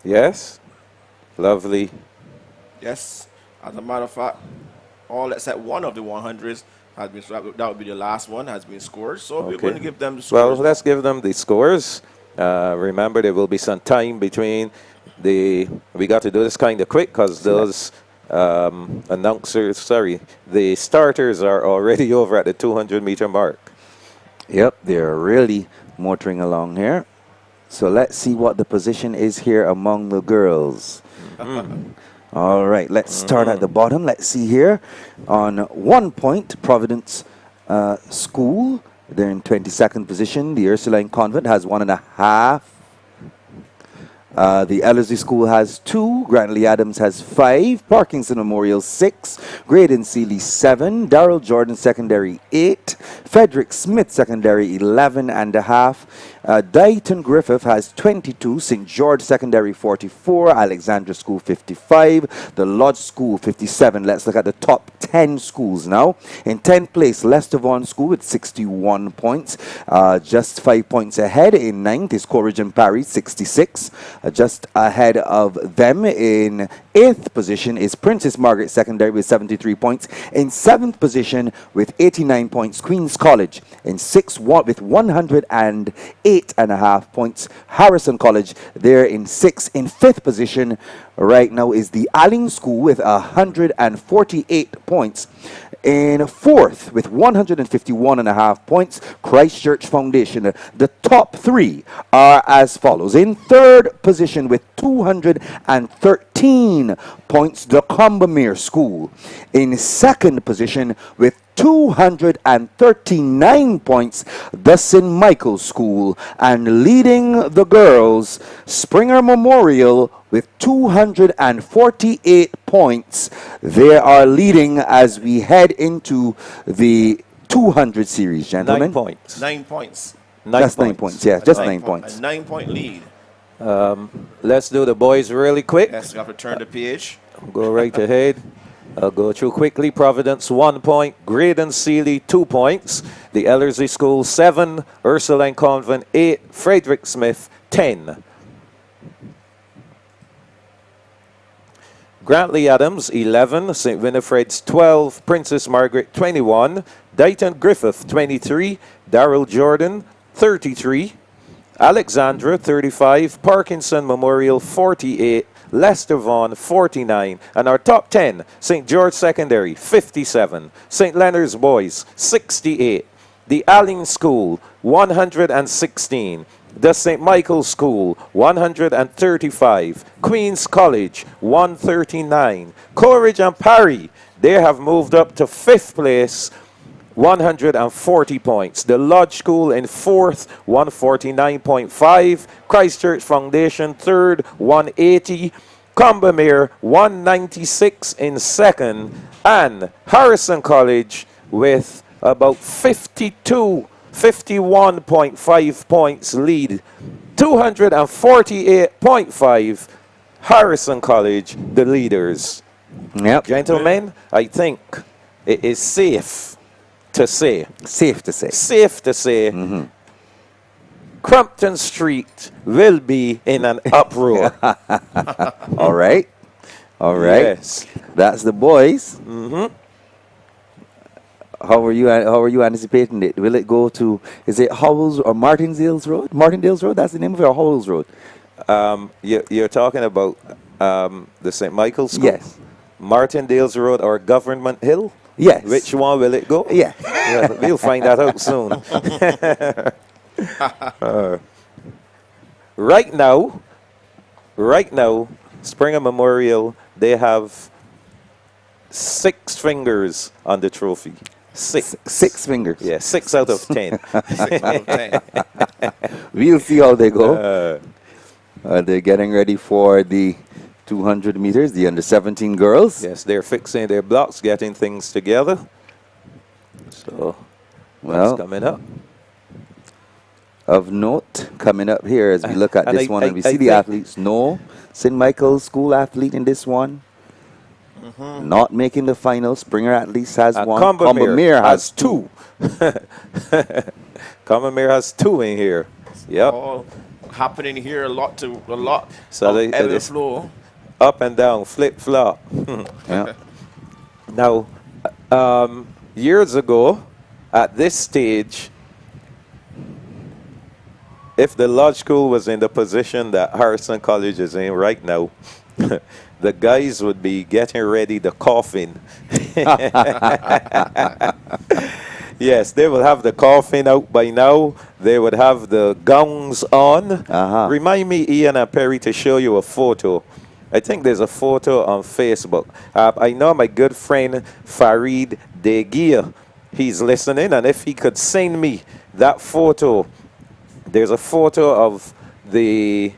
Yes, lovely. Yes, as a matter of fact, all except one of the 100s has been, that would be the last one, has been scored. So we're going to give them the Well, scores. let's give them the scores. Remember, there will be some time between we got to do this kind of quick because those the starters are already over at the 200-meter mark. Yep, they're really motoring along here. So let's see what the position is here among the girls. All right, let's start at the bottom. Let's see here. On 1 point, Providence School. They're in 22nd position. The Ursuline Convent has 1.5. The Ellerslie School has 2, Grantley Adams has 5, Parkinson Memorial 6, Graydon Sealy 7, Darrell Jordan Secondary 8, Frederick Smith Secondary 11.5, Dighton Griffith has 22, St. George Secondary 44, Alexandra School 55, the Lodge School 57. Let's look at the top 10 schools now. In 10th place, Leicester Vaughan School with 61 points, just 5 points ahead. In 9th is Coleridge and Parry 66. Just ahead of them in 8th position is Princess Margaret Secondary with 73 points. In 7th position with 89 points, Queen's College. In 6th with 108.5 points, Harrison College. They're in 6th. In 5th position right now is the Alling School with 148 points. In 4th with 151.5 points, Christchurch Foundation. The top 3 are as follows. In 3rd position with 213 points, the Combermere School. In 2nd position with 239 points, the St. Michael's School. And leading the girls, Springer Memorial with 248 points. They are leading as we head into the 200 series, gentlemen. 9 points. 9 points. Just 9 points, yeah, just 9 points. A 9-point lead. Let's do the boys really quick. Yes, we have to turn the page. Go right ahead. I'll go through quickly. Providence 1 point, Graydon Sealy 2 points, the Ellerslie School 7, Ursuline Convent 8, Frederick Smith 10. Grantley Adams 11, St. Winifred's 12, Princess Margaret 21, Dighton Griffith 23, Darrell Jordan 33, Alexandra 35, Parkinson Memorial 48, Leicester Vaughan 49, and our top 10, St. George Secondary 57, St. Leonard's Boys 68, the Alling School 116, the St. Michael's School 135, Queen's College 139, Coleridge and Parry, they have moved up to 5th place, 140 points. The Lodge School in 4th, 149.5. Christchurch Foundation 3rd, 180. Combermere 196 in 2nd. And Harrison College with about 51.5 points lead. 248.5. Harrison College, the leaders. Yep. Gentlemen, I think it is safe to say. Safe to say. Safe to say. Crumpton Street will be in an uproar. All right. All right. Yes. That's the boys. How are you anticipating it? Will it go to, is it Howells or Martindale's Road? Martindale's Road, that's the name of it, or Howells Road? You're talking about the St. Michael's School? Yes. Martindale's Road or Government Hill? Yes. Which one will it go? Yeah. Well, we'll find that out soon. Right now, Springer Memorial, they have 6 fingers on the trophy. 6. 6 fingers. Yeah, 6 out of 10. 6 out of 10. We'll see how they go. They're getting ready for the 200 meters, the under 17 girls. Yes, they're fixing their blocks, getting things together. So, well, what's coming up? Of note, coming up here as we look at this one and we see the athletes. No, St. Michael's school athlete in this one. Not making the final. Springer at least has one. Combermere has two. Combermere has two in here. Yep. All happening here, a lot. So ebb and flow. Up and down, flip flop. Yeah. Now, years ago, at this stage, if the Lodge School was in the position that Harrison College is in right now, the guys would be getting ready the coffin. Yes, they will have the coffin out by now. They would have the gowns on. Remind me, Ian and Perry, to show you a photo. I think there's a photo on Facebook. I know my good friend Farid Degia. He's listening, and if he could send me that photo. There's a photo of there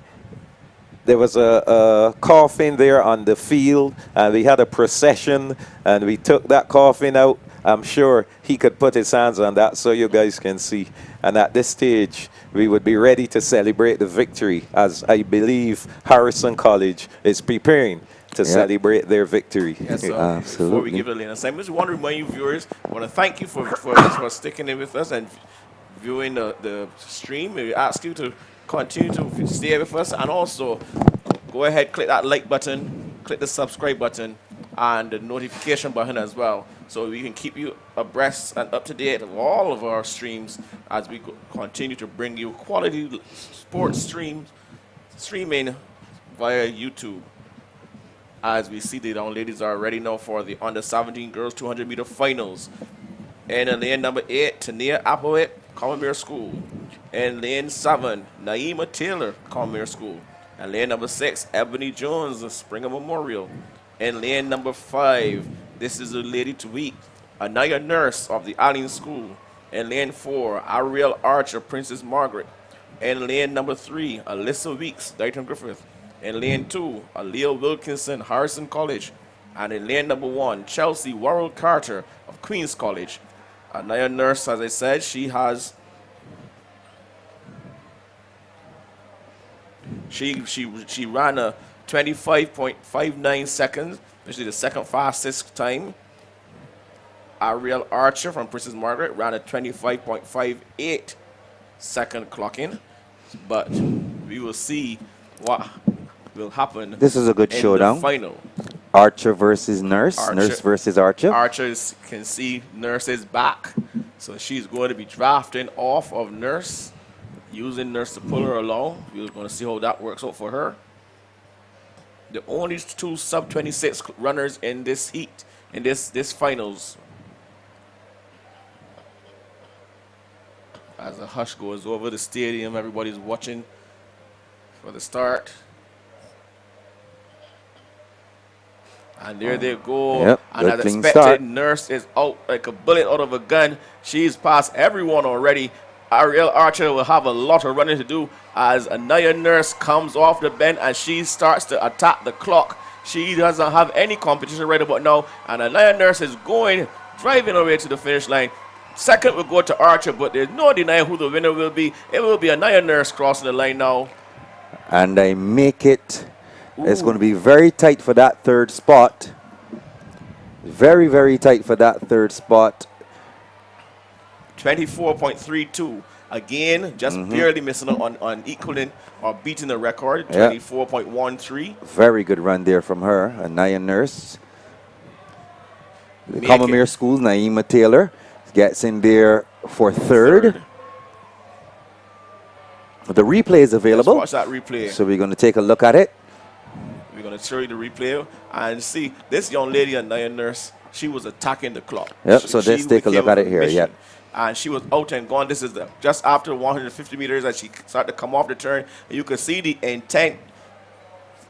was a coffin there on the field, and we had a procession, and we took that coffin out. I'm sure he could put his hands on that so you guys can see. And at this stage, we would be ready to celebrate the victory, as I believe Harrison College is preparing to celebrate their victory. Yes, so absolutely. Before we give it an assignment, we want to remind you viewers, I want to thank you for sticking in with us and viewing the stream. We ask you to continue to stay with us, and also go ahead, click that like button, click the subscribe button, and the notification button as well, so we can keep you abreast and up to date of all of our streams as we continue to bring you quality sports streaming via YouTube. As we see, the young ladies are ready now for the under 17 girls 200 meter finals. And in lane number 8, Tania Applewhite, Combermere School. In lane 7, Naima Taylor, Combermere School. And lane number 6, Ebony Jones, Springer Memorial. In lane number 5, this is a lady to beat, Anaya Nurse of the Allen School. In lane 4, Ariel Archer, Princess Margaret. In lane number 3, Alyssa Weeks, Dayton Griffith. In lane 2, Aaliyah Wilkinson, Harrison College. And in lane number 1, Chelsea Worrell Carter of Queens College. Anaya Nurse, as I said, she ran a 25.59 seconds, which is the second fastest time. Ariel Archer from Princess Margaret ran a 25.58 second clocking. But we will see what will happen. This is a good showdown. The final. Archer versus Nurse. Nurse versus Archer. Archer can see Nurse's back, so she's going to be drafting off of Nurse, using Nurse to pull her along. We're going to see how that works out for her. The only two sub-26 runners in this heat, in this finals. As the hush goes over the stadium, everybody's watching for the start. And there they go. Yep, and as expected, start. Nurse is out like a bullet out of a gun. She's passed everyone already. Ariel Archer will have a lot of running to do as Anaya Nurse comes off the bend and she starts to attack the clock. She doesn't have any competition right about now. And Anaya Nurse is driving away to the finish line. Second will go to Archer, but there's no denying who the winner will be. It will be Anaya Nurse crossing the line now. And I make it. It's going to be very tight for that third spot. Very, very tight for that third spot. 24.32. Again, just barely missing on equaling or beating the record. 24.13. Very good run there from her. Anaya Nurse. The Combermere School, Naima Taylor gets in there for third. The replay is available. Let's watch that replay. So we're going to take a look at it. We're going to show you the replay and see this young lady, Anaya Nurse, she was attacking the clock. Yep, so let's take a look at it here. Yeah. And she was out and gone. This is just after 150 meters as she started to come off the turn. And you can see the intent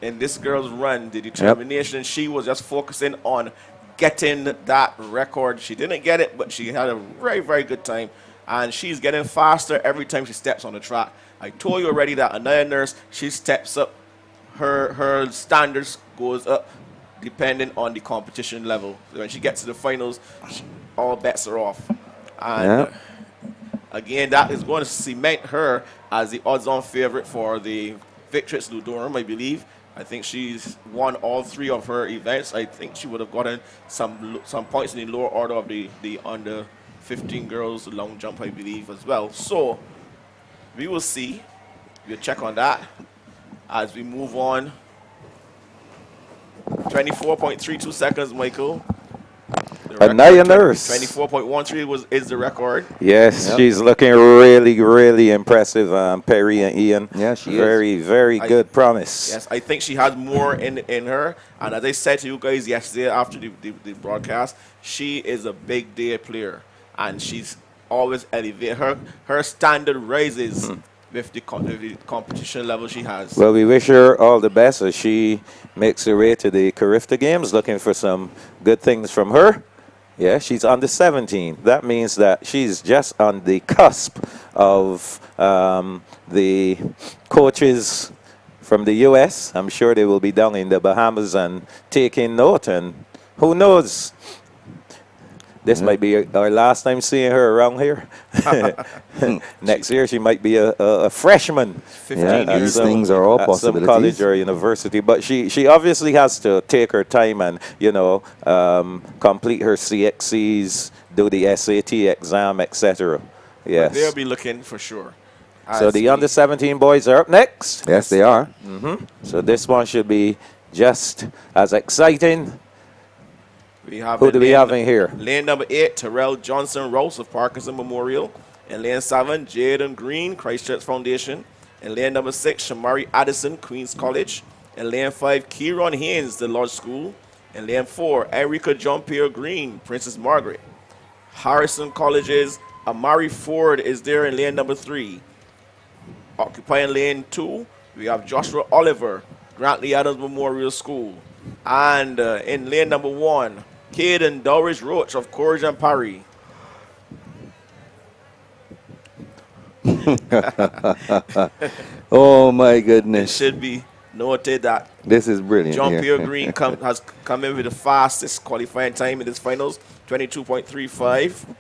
in this girl's run, the determination. Yep. She was just focusing on getting that record. She didn't get it, but she had a very, very good time. And she's getting faster every time she steps on the track. I told you already that Anaya Nurse, she steps up her standards goes up depending on the competition level. So when she gets to the finals, all bets are off. And again, that is going to cement her as the odds-on favorite for the Victrix Ludorum, I believe. I think she's won all 3 of her events. I think she would have gotten some points in the lower order of the under 15 girls long jump, I believe, as well. So we will see. We'll check on that as we move on. 24.32 seconds, Michael. A nurse. 24.13 is the record. Yes, she's looking really, really impressive, Perry and Ian. Yeah, she very, is. Very good promise. Yes, I think she has more in her. And as I said to you guys yesterday after the broadcast, she is a big day player. And she's always elevated. Her standard rises with the competition level she has. Well, we wish her all the best as she makes her way to the Carifta Games, looking for some good things from her. Yeah, she's under 17. That means that she's just on the cusp of the coaches from the U.S. I'm sure they will be down in the Bahamas and taking note. And who knows? This might be our last time seeing her around here. Next year, she might be a freshman. 15 years these things are all at possibilities. some college or university. But she obviously has to take her time and, complete her CXCs, do the SAT exam, etc. Yes. But they'll be looking for sure. So the under 17 boys are up next. Yes, they are. So this one should be just as exciting. Who do we have in here? Lane number 8, Terrell Johnson Rouse of Parkinson Memorial. In lane 7, Jaden Green, Christchurch Foundation. In lane number 6, Shamari Addison, Queens College. In lane 5, Kieron Haynes, the Lodge School. In lane 4, Erica Jean-Pierre Green, Princess Margaret. Harrison Colleges, Amari Ford is there in lane number 3. Occupying lane 2, we have Joshua Oliver, Grantley Adams Memorial School. And in lane number 1, Caden Doris Roach of Courage and Parry. Oh my goodness. It should be noted that this is brilliant. Jean-Pierre Green has come in with the fastest qualifying time in this finals, 22.35.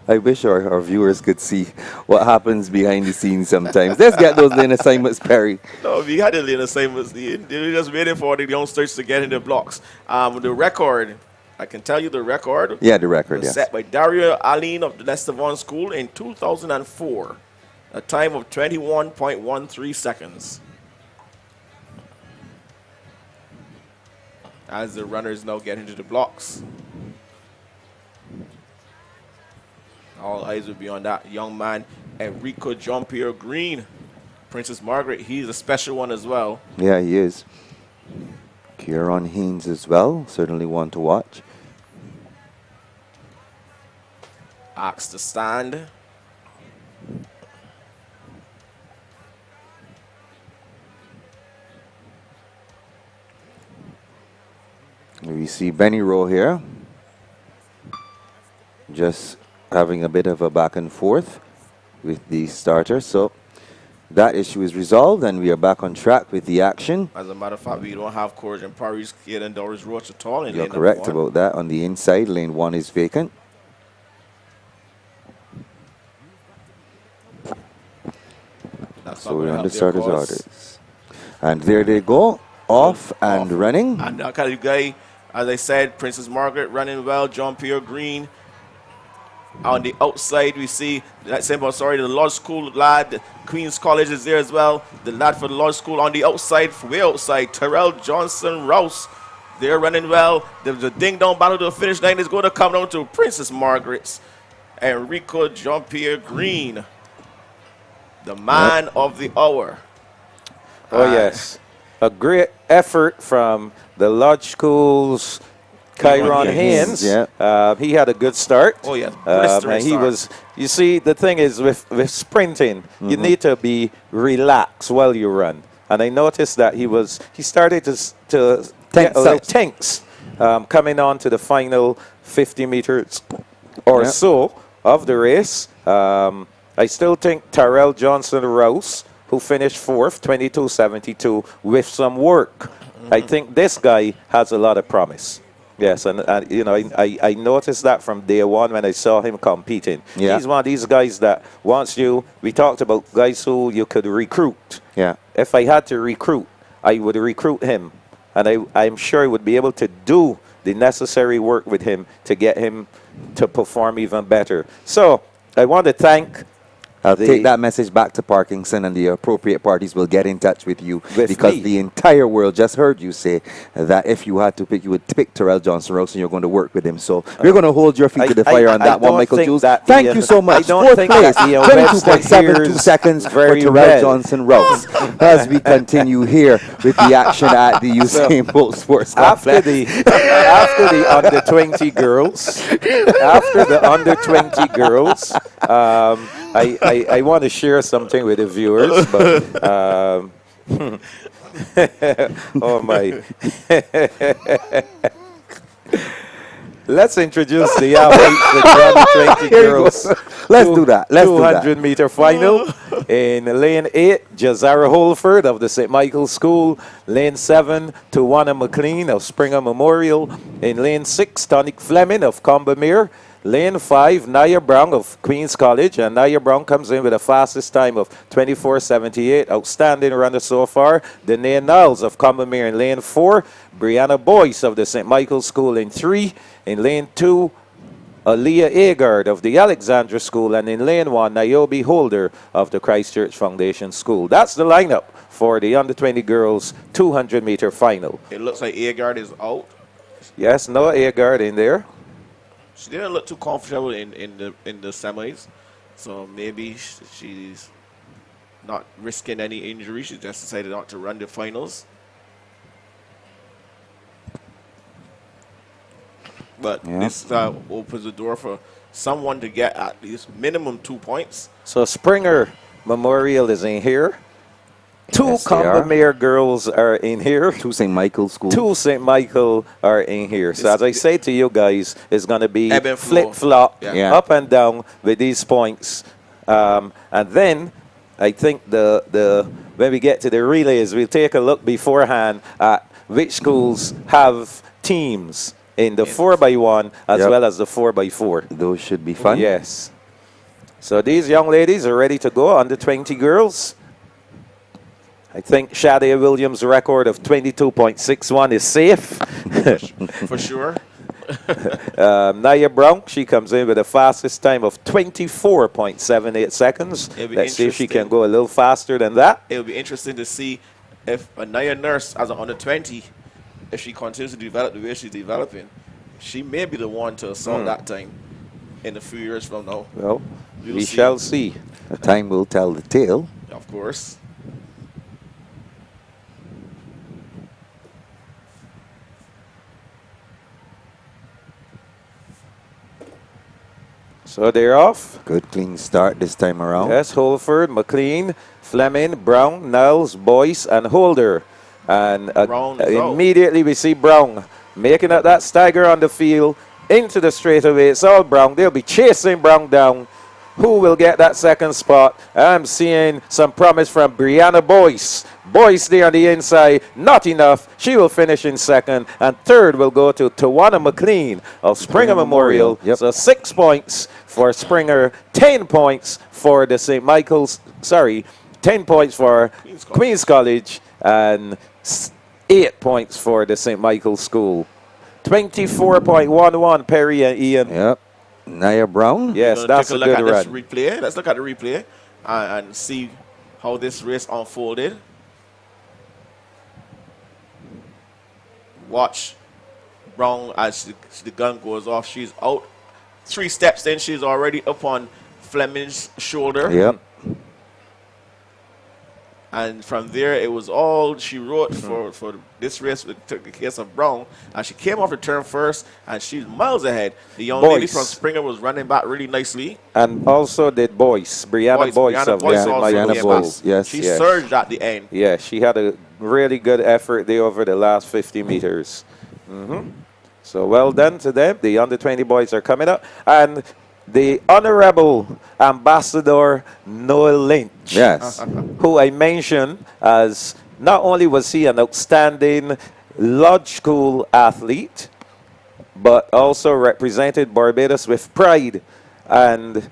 I wish our viewers could see what happens behind the scenes sometimes. Let's get those lane assignments, Perry. No, we had the lane assignments. They were just waiting for the youngsters to get in the blocks. The record, I can tell you the record. Yeah, the record, was set by Dario Aline of the Leicester Vaughan School in 2004. A time of 21.13 seconds. As the runners now get into the blocks. All eyes will be on that young man, Enrico Jean-Pierre Green. Princess Margaret, he's a special one as well. Yeah, he is. Kieron Haynes as well, certainly one to watch. Axe to stand. We see Benny Rowe here. Just having a bit of a back and forth with the starter. So that issue is resolved and we are back on track with the action. As a matter of fact, we don't have Courage and Parry's kid and Doris Roach at all in You're lane correct number 1. about that. On the inside, lane 1 is vacant. So we're on the starter's orders. And there they go, off and running. And that kind of guy, as I said, Princess Margaret running well, Jean-Pierre Green. On the outside, we see the Lodge School lad, Queens College is there as well. The lad for the Lodge School on the outside, way outside, Terrell Johnson Rouse. They're running well. The ding-dong battle to the finish line is going to come down to Princess Margaret's Enrico Jean-Pierre Green, the man of the hour. Oh, yes. A great effort from the Lodge School's Kieron Haynes. Yeah. He had a good start. Oh, yeah. And he was, you see, the thing is with sprinting, you need to be relaxed while you run. And I noticed that he started to get a little tense coming on to the final 50 meters or so, of the race. I still think Tyrell Johnson-Rouse, who finished 4th, 22.72, with some work. I think this guy has a lot of promise. Yes, and you know, I noticed that from day one when I saw him competing. Yeah. He's one of these guys that once we talked about guys who you could recruit. Yeah. If I had to recruit, I would recruit him. And I'm sure I would be able to do the necessary work with him to get him to perform even better. So I want to thank I'll take that message back to Parkinson, and the appropriate parties will get in touch with you, because the entire world just heard you say that if you had to pick, you would pick Terrell Johnson-Rouse, and you're going to work with him. So we're going to hold your feet to the fire on that one, Michael Jules. Thank you so much. Fourth place, 22.72 seconds for Terrell Johnson-Rouse. As we continue here with the action at the Usain Bolt Sports After the under 20 girls, I want to share something with the viewers, but oh my. Let's introduce the athletes, the under 20 girls. Let's do that. 200-meter final. In lane 8, Jazara Holford of the St. Michael's School. Lane 7, Tawana McLean of Springer Memorial. In lane 6, Tonic Fleming of Combermere. Lane 5, Naya Brown of Queen's College, and Naya Brown comes in with the fastest time of 24.78. Outstanding runner so far. Danae Niles of Combermere in lane 4. Brianna Boyce of the St. Michael's School in 3. In lane 2, Aaliyah Agard of the Alexandra School, and in lane 1, Niobe Holder of the Christchurch Foundation School. That's the lineup for the under 20 girls 200-meter final. It looks like Agard is out. Yes, no Agard in there. She didn't look too comfortable in the semis, so maybe she's not risking any injury. She just decided not to run the finals. But this opens the door for someone to get at least minimum 2 points. So Springer Memorial is in here. Two Yes, Combermere girls are in here. Two St. Michael's School. Two St. Michael are in here. So as I say to you guys, it's going to be ebb and flow. flip-flop, Yeah. up and down with these points. And then I think when we get to the relays, we'll take a look beforehand at which schools have teams in the 4x1 as well as the 4x4. Those should be fun. Yes. So these young ladies are ready to go, under 20 girls. I think Shadea Williams' record of 22.61 is safe. For sure. Naya Brown, she comes in with the fastest time of 24.78 seconds. Let's see if she can go a little faster than that. It'll be interesting to see if Naya Nurse, as an under 20, if she continues to develop the way she's developing, she may be the one to assault that time in a few years from now. Well, we shall see. Time will tell the tale. Of course. So they're off. Good clean start this time around. Yes, Holford, McLean, Fleming, Brown, Niles, Boyce, and Holder. And immediately we see Brown making up that stagger on the field into the straightaway. It's all Brown. They'll be chasing Brown down. Who will get that second spot? I'm seeing some promise from Brianna Boyce. Boyce there on the inside, not enough. She will finish in second. And third will go to Tawana McLean of Springer Memorial. So 6 points for Springer, 10 points for the St. Michael's, 10 points for Queen's College, and 8 points for the St. Michael's School. 24.11, Perry and Ian. Yep. Naya Brown? Yes, that's a good run. Let's look at the replay and see how this race unfolded. Watch Brown as the gun goes off. She's out. 3 steps in, she's already up on Fleming's shoulder. Yep. And from there, it was all she wrote for this race. We took the case of Brown. And she came off the turn first, and she's miles ahead. The young lady from Springer was running back really nicely. And also did Boyce. Brianna Boyce of Brianna Boyce. Yes, she surged at the end. Yeah, she had a really good effort there over the last 50 meters. So well done to them. The under 20 boys are coming up. And the Honorable Ambassador Noel Lynch. Yes. Who I mentioned as not only was he an outstanding Lodge School athlete, but also represented Barbados with pride. And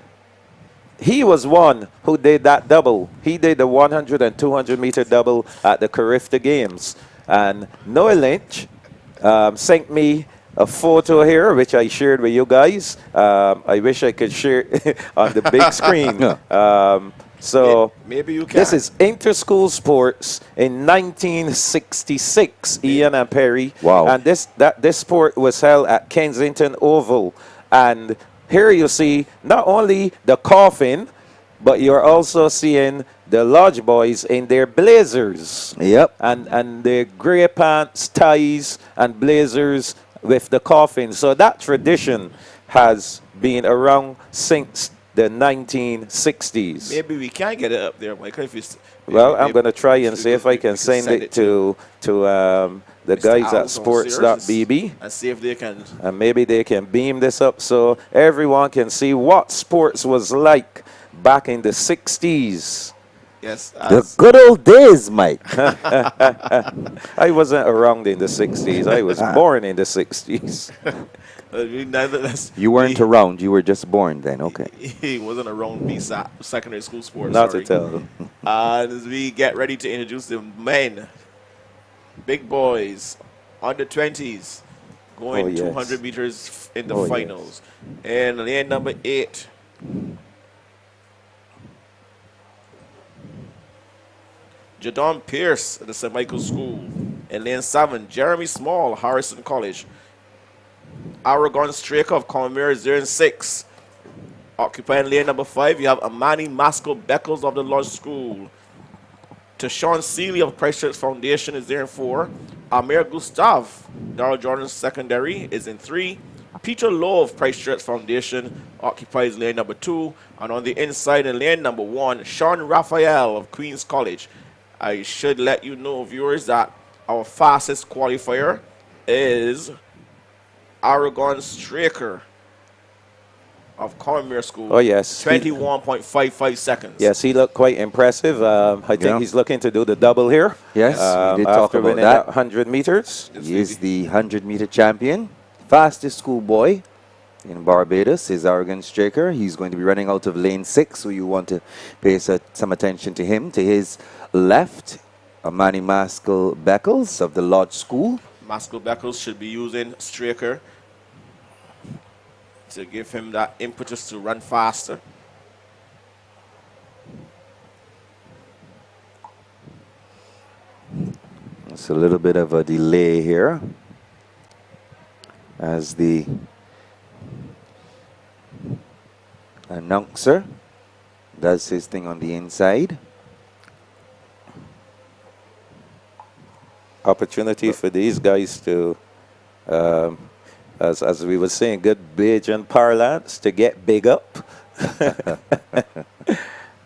he was one who did that double. He did the 100 and 200 meter double at the Carifta Games. And Noel Lynch sent me a photo here, which I shared with you guys. I wish I could share it on the big screen. So maybe you can. This is inter-school sports in 1966, Ian and Perry. Wow. And this sport was held at Kensington Oval. And here you see not only the coffin, but you're also seeing the Lodge boys in their blazers. Yep. And their gray pants, ties, and blazers with the coffin. So that tradition has been around since the 1960s. Maybe we can get it up there, Michael. Well, I'm going to try and see if I can send it to the guys at sports.bb. And see if they can. And maybe they can beam this up so everyone can see what sports was like back in the 60s. Yes. The good old days, Mike. I wasn't around in the 60s. I was born in the 60s. You weren't around. You were just born then. Okay. He wasn't around BSSAC secondary school sports. Not to tell. As we get ready to introduce the men, big boys, under 20s, going 200 meters in the finals. And lane number 8. Jadon Pierce at the St. Michael School. In lane 7, Jeremy Small, Harrison College. Aragon Straker of Commerce 0-6. Occupying lane number 5, you have Amani Maskell Beckles of the Lodge School. Tashawn Seeley of Christchurch Foundation is there in 4. Amir Gustav, Darrell Jordan Secondary, is in 3. Peter Lowe of Christchurch Foundation occupies lane number 2. And on the inside in lane number 1, Sean Raphael of Queen's College. I should let you know, viewers, that our fastest qualifier is Aragon Straker of Commerce School. Oh, yes. 21.55 seconds. Yes, he looked quite impressive. I think he's looking to do the double here. Yes, we did talk after about winning that. 100 meters. He is the 100-meter champion. Fastest schoolboy in Barbados is Aragon Straker. He's going to be running out of lane 6, so you want to pay some attention to him. To his left, Amani Maskell Beckles of the Lodge School. Maskell Beckles should be using Straker to give him that impetus to run faster. It's a little bit of a delay here as the announcer does his thing on the inside. Opportunity for these guys to, as we were saying, good Bajan parlance, to get big up.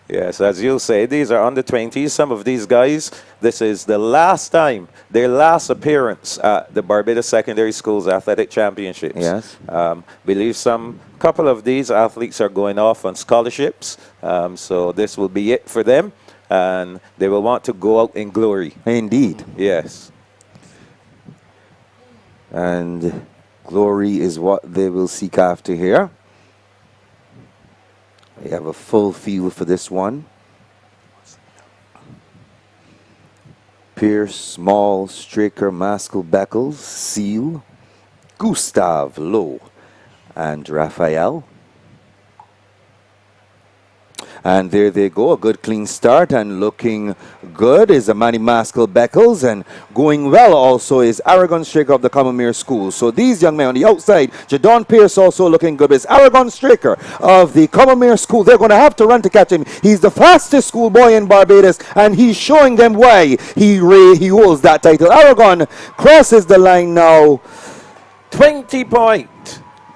Yes, as you say, these are under 20s. Some of these guys, this is the last time, their last appearance at the Barbados Secondary Schools Athletic Championships. Yes. Believe couple of these athletes are going off on scholarships. So this will be it for them. And they will want to go out in glory. Indeed. Yes. And glory is what they will seek after here. We have a full field for this one. Pierce, Small, Straker, Maskell, Beckles, Seal, Gustav, Lowe, and Raphael. And there they go, a good clean start and looking good is Amani Maskell Beckles, and going well also is Aragon Straker of the Commerce School. So these young men on the outside, Jadon Pierce also looking good. It's Aragon Straker of the Commerce School. They're going to have to run to catch him. He's the fastest schoolboy in Barbados, and he's showing them why he holds that title. Aragon crosses the line now. 20 point.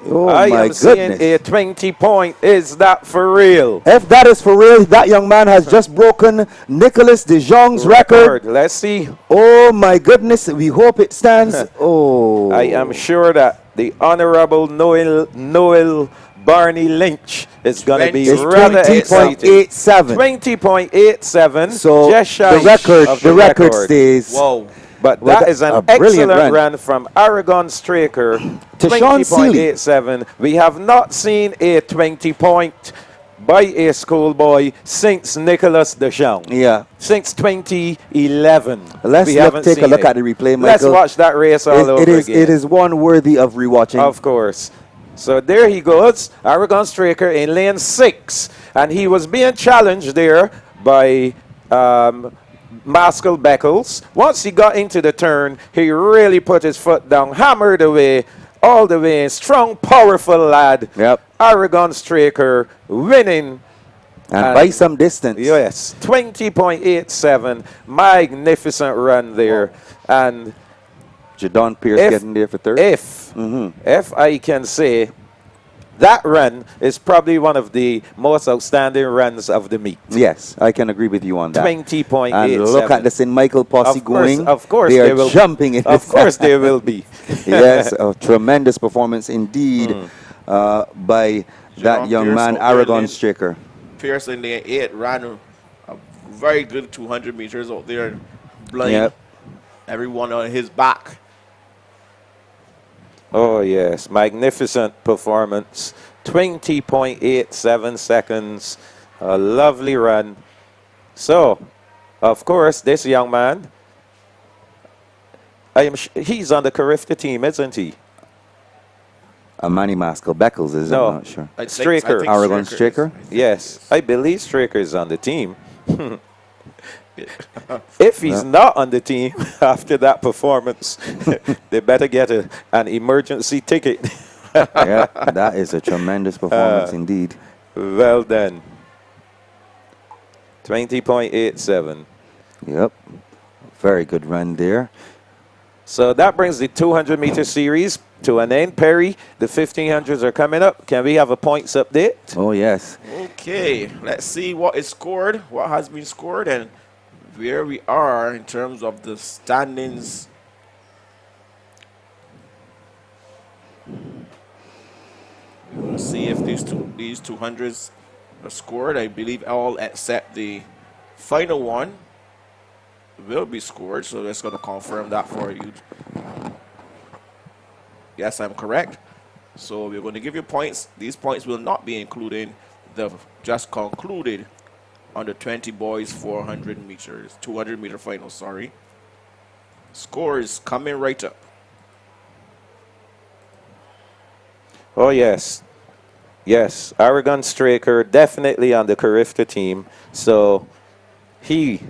Oh, I my am seeing goodness. a 20 point. Is that for real? If that is for real, that young man has just broken Nicholas de Jong's record. Let's see. Oh, my goodness. We hope it stands. Oh. I am sure that the Honorable Noel Barney Lynch is going to be It's rather exciting. 20.87. 20.87. So just shy the record stays. Whoa. But Well, that is an brilliant excellent run from Aragon Straker. To Sean Seeley. 20.87. We have not seen a 20 point by a schoolboy since Nicholas Deschamps. Yeah. Since 2011. Let's take a look at the replay, Michael. Let's watch that race all over again. It is one worthy of rewatching. Of course. So there he goes, Aragon Straker in lane 6. And he was being challenged there by Maskell Beckles. Once he got into the turn, he really put his foot down, hammered away, all the way. Strong, powerful lad. Yep. Aragon Straker winning. And by some distance. Yes, 20.87. Magnificent run there. And Jadon Pierce getting there for third. If I can say, that run is probably one of the most outstanding runs of the meet. Yes, I can agree with you on that. 20.87. And look at the St. Michael posse going. Of course, they are jumping in. Of course, they will be. Yes, a tremendous performance indeed by that young man, Aragon Straker. Pierce in lane 8 ran a very good 200 meters out there, blind. Yep. Everyone on his back. Oh, yes. Magnificent performance. 20.87 seconds. A lovely run. So, of course, this young man, he's on the Carifta team, isn't he? Manny Maskell Beckles is, no, I'm not sure. Straker. Aragon Straker? Yes. I believe Straker is on the team. If he's not on the team after that performance, they better get an emergency ticket. Yeah, that is a tremendous performance indeed. Well done. 20.87. Yep. Very good run there. So that brings the 200-meter series to an end. Perry, the 1500s are coming up. Can we have a points update? Oh, yes. Okay, let's see what is scored, what has been scored, and where we are in terms of the standings. We will see if these 200s are scored. I believe all except the final one will be scored, so that's going to confirm that for you. Yes, I'm correct. So we're going to give you points. These points will not be including the just concluded under 20 boys 400 meters 200 meter final. Sorry, scores coming right up. Oh yes, Aragon Straker definitely on the Carifta team, so he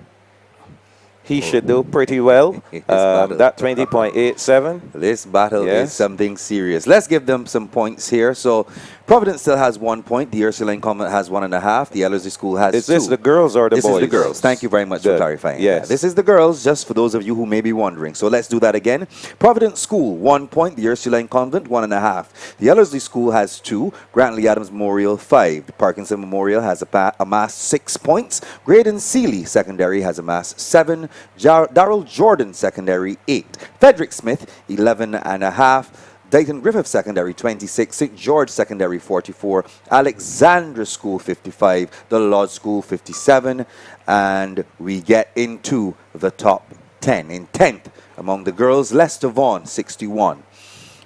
should do pretty well. That 20.87. This battle is something serious. Let's give them some points here. So Providence still has 1 point. The Ursuline Convent has 1.5. The Ellerslie School has 2. Is this the girls or the boys? This is the girls. Thank you very much for clarifying. Yes. This is the girls, just for those of you who may be wondering. So let's do that again. Providence School, 1 point. The Ursuline Convent, 1.5. The Ellerslie School has 2. Grantley Adams Memorial, 5. The Parkinson Memorial has amassed 6 points. Graydon Seeley Secondary has amassed 7. Darrell Jordan Secondary, 8. Frederick Smith, 11.5. Dayton Griffith Secondary, 26. St. George Secondary, 44. Alexandra School, 55. The Lodge School, 57. And we get into the top 10. In 10th, among the girls, Lester Vaughan, 61.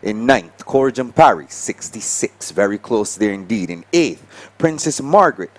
In 9th, Corrigan Parry, 66. Very close there indeed. In 8th, Princess Margaret,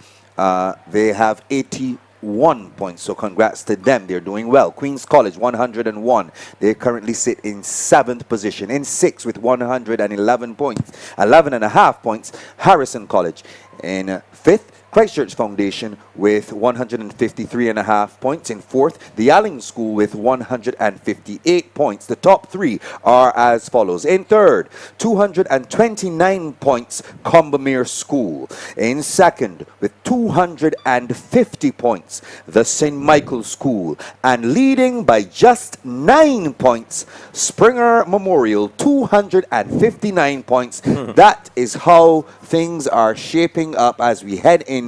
they have 81 points, so congrats to them. They're doing well. Queen's College, 101. They currently sit in 7th position. In 6th with 111 points, 11.5 points, Harrison College. In 5th, Christchurch Foundation with 153.5 points. In 4th, the Alling School with 158 points. The top 3 are as follows. In 3rd, 229 points, Combermere School. In 2nd, with 250 points, the St. Michael School. And leading by just 9 points, Springer Memorial, 259 points. That is how things are shaping up as we head into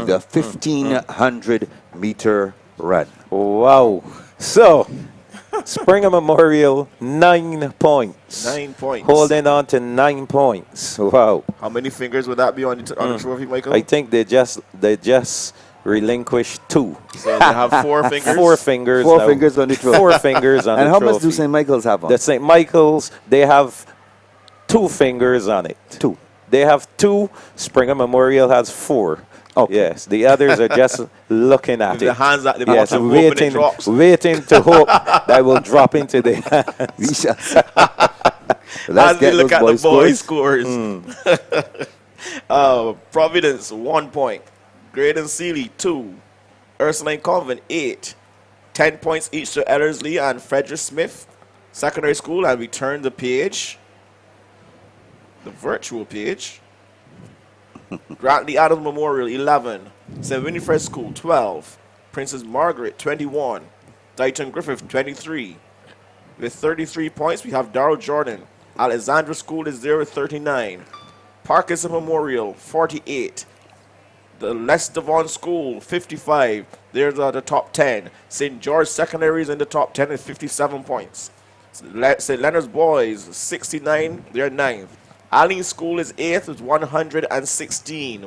the 1500 meter run. Wow. So Springer Memorial, 9 points. 9 points. Holding on to 9 points. Wow. How many fingers would that be on the trophy, Michael? I think they just relinquished 2. So they have 4 fingers? 4 fingers. 4 now. fingers on the trophy. 4 fingers on and the how trophy. much do St. Michael's have on? The St. Michael's, they have 2 fingers on it. 2. They have 2. Springer Memorial has 4. Okay. Yes, the others are just looking at With it. the hands at the yes, bottom, waiting to hope that will drop into their hands. We shall see. Let's As we get look those at the boys' scores. scores. Providence, 1 point. Graydon Sealy, 2. Ursuline Convent, 8. 10 points each to Ellerslie and Frederick Smith Secondary School. And we turn the page, the virtual page. Grantley Adams Memorial, 11. St. Winifred School, 12. Princess Margaret, 21. Dighton Griffith, 23. With 33 points, we have Darrell Jordan. Alexandra School is there with 39. Parkinson Memorial, 48. The Les Devon School, 55. There's the top 10. St. George Secondary is in the top 10 with 57 points. St. Leonard's Boys, 69. They're 9th. Allen School is 8th with 116.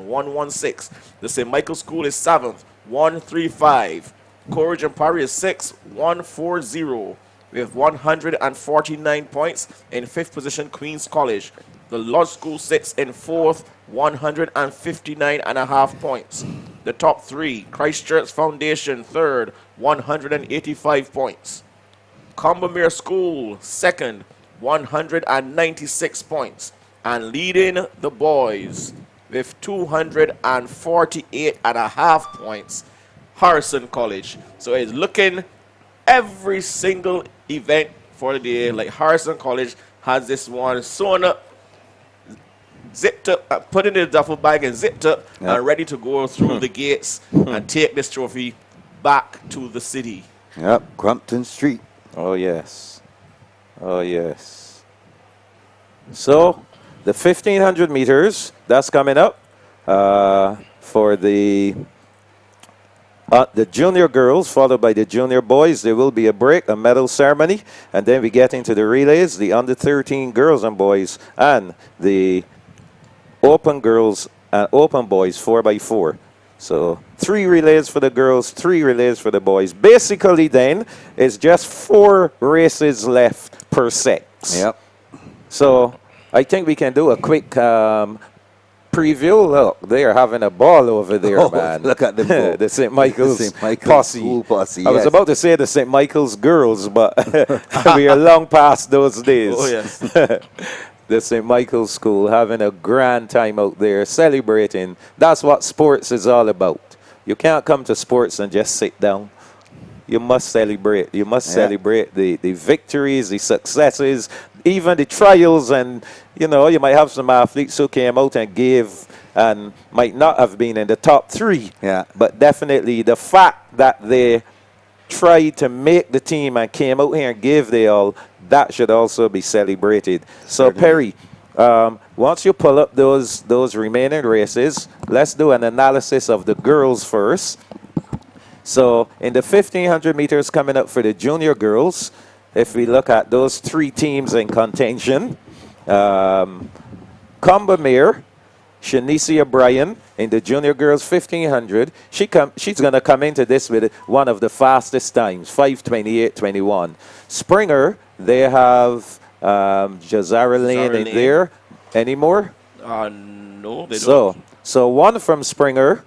The St. Michael School is 7th, 135. Courage and Parry is 6th, 140. With 149 points. In 5th position, Queen's College. The Lodge School 6th in 4th, 159.5 points. The top 3, Christchurch Foundation 3rd, 185 points. Combermere School 2nd, 196 points. And leading the boys with 248.5 points, Harrison College. So it's looking every single event for the day like Harrison College has this one sewn up, zipped up, put in the duffel bag and zipped up, and ready to go through the gates and take this trophy back to the city. Yep, Crumpton Street. Oh, yes. Oh, yes. So, the 1,500 meters, that's coming up for the junior girls, followed by the junior boys. There will be a break, a medal ceremony, and then we get into the relays, the under 13 girls and boys, and the open girls and open boys 4x4. So 3 relays for the girls, 3 relays for the boys. Basically, then, it's just 4 races left per sex. Yep. So I think we can do a quick preview. Look, they are having a ball over there, man. Look at them. The St. Michael's, posse. I was about to say the St. Michael's girls, but we are long past those days. Oh, yes. The St. Michael's School having a grand time out there, celebrating. That's what sports is all about. You can't come to sports and just sit down. You must celebrate. You must celebrate the victories, the successes, even the trials. And, you know, you might have some athletes who came out and gave and might not have been in the top 3. Yeah. But definitely the fact that they tried to make the team and came out here and gave their all, that should also be celebrated. So, Perry, once you pull up those remaining races, let's do an analysis of the girls first. So, in the 1,500 meters coming up for the junior girls, if we look at those 3 teams in contention, Combermere, Shanicia Bryan in the junior girls 1,500. She's going to come into this with one of the fastest times, 5:28.21. Springer, they have Jazara Lane in there. Any more? No, they don't. So 1 from Springer,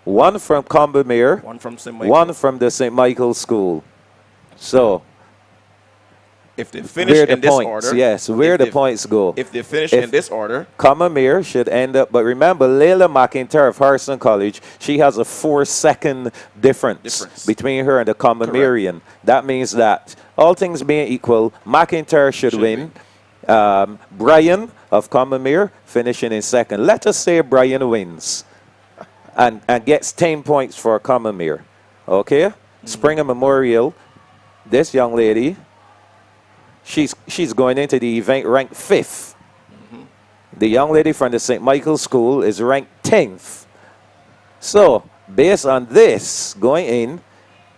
1 from Combermere, 1 from St. Michael. 1 from the St. Michael's School. So if they finish in this order. Yes, where the points go. If they finish in this order. Combermere should end up, but remember, Layla McIntyre of Harrison College, she has a 4-second difference between her and the Combermerean. That means that, all things being equal, McIntyre should win. Brian of Combermere finishing in 2nd. Let us say Brian wins and gets 10 points for Combermere. Okay? Springer Memorial, this young lady, she's going into the event ranked 5th. The young lady from the St. Michael's School is ranked 10th. So, based on this, going in,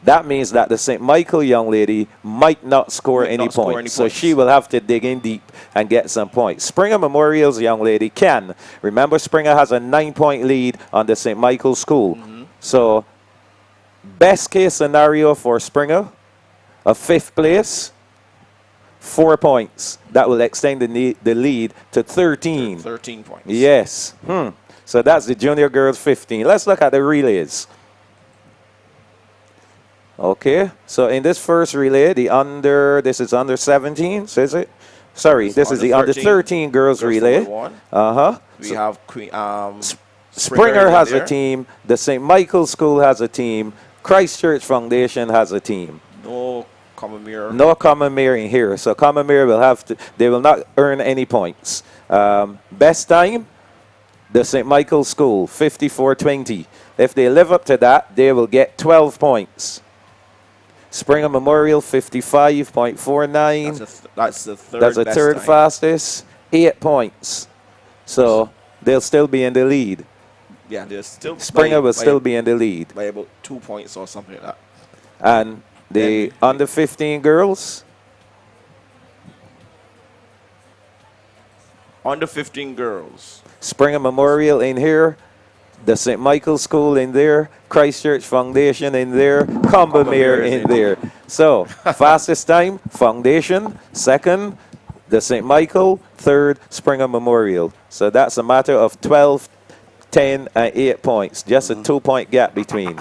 that means that the St. Michael young lady might not score any points. So she will have to dig in deep and get some points. Springer Memorial's young lady can. Remember, Springer has a 9-point lead on the St. Michael school. So best case scenario for Springer, a 5th place, 4 points. That will extend the lead to 13. 13 points. Yes. So that's the junior girls 15. Let's look at the relays. Okay, so in this first relay, this is under 17, is it? Sorry, this is the under 13 girls relay. We have Queen, Springer has a team. The St. Michael School has a team. Christchurch Foundation has a team. No Commonmere. No Commonmere in here. So Commonmere will have to, they will not earn any points. Best time, the St. Michael School, 54:20. If they live up to that, they will get 12 points. Springer Memorial, 55.49. That's the third. That's the best third time. fastest. 8 points. So they'll still be in the lead. Yeah, they're still. Springer will still be in the lead. By about 2 points or something like that. And the under 15 girls. Under 15 girls. Springer Memorial in here. The St. Michael School in there, Christchurch Foundation in there, Combermere in there. So, fastest time, Foundation. Second, the St. Michael. Third, Springer Memorial. So that's a matter of 12, 10, and 8 points. Just a 2-point gap between.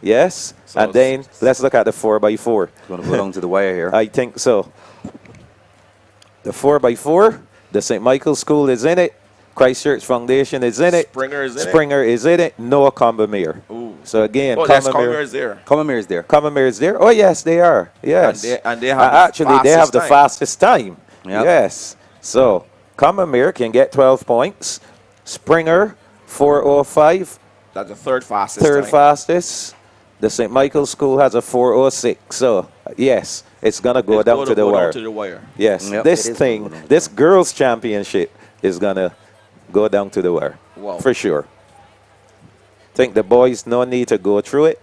Yes? So and then, let's look at the 4x4. Going to go down to the wire here. I think so. The 4x4, the St. Michael School is in it. Christchurch Foundation is in it. Springer is in it. Springer is in it. Noah Combermere. So again, Combermere is there. Combermere is there. Combermere is there. Oh yes, they are. Yes. And they have actually they have the fastest time. Yep. Yes. So Combermere can get 12 points. Springer 4:05. That's the third fastest. Third time. fastest. The St. Michael School has a 4:06. So yes, it's gonna go down to the wire. To the wire. Yes. Yep. This thing, this girls' championship is gonna go down to the wire. Wow. For sure. Think the boys no need to go through it.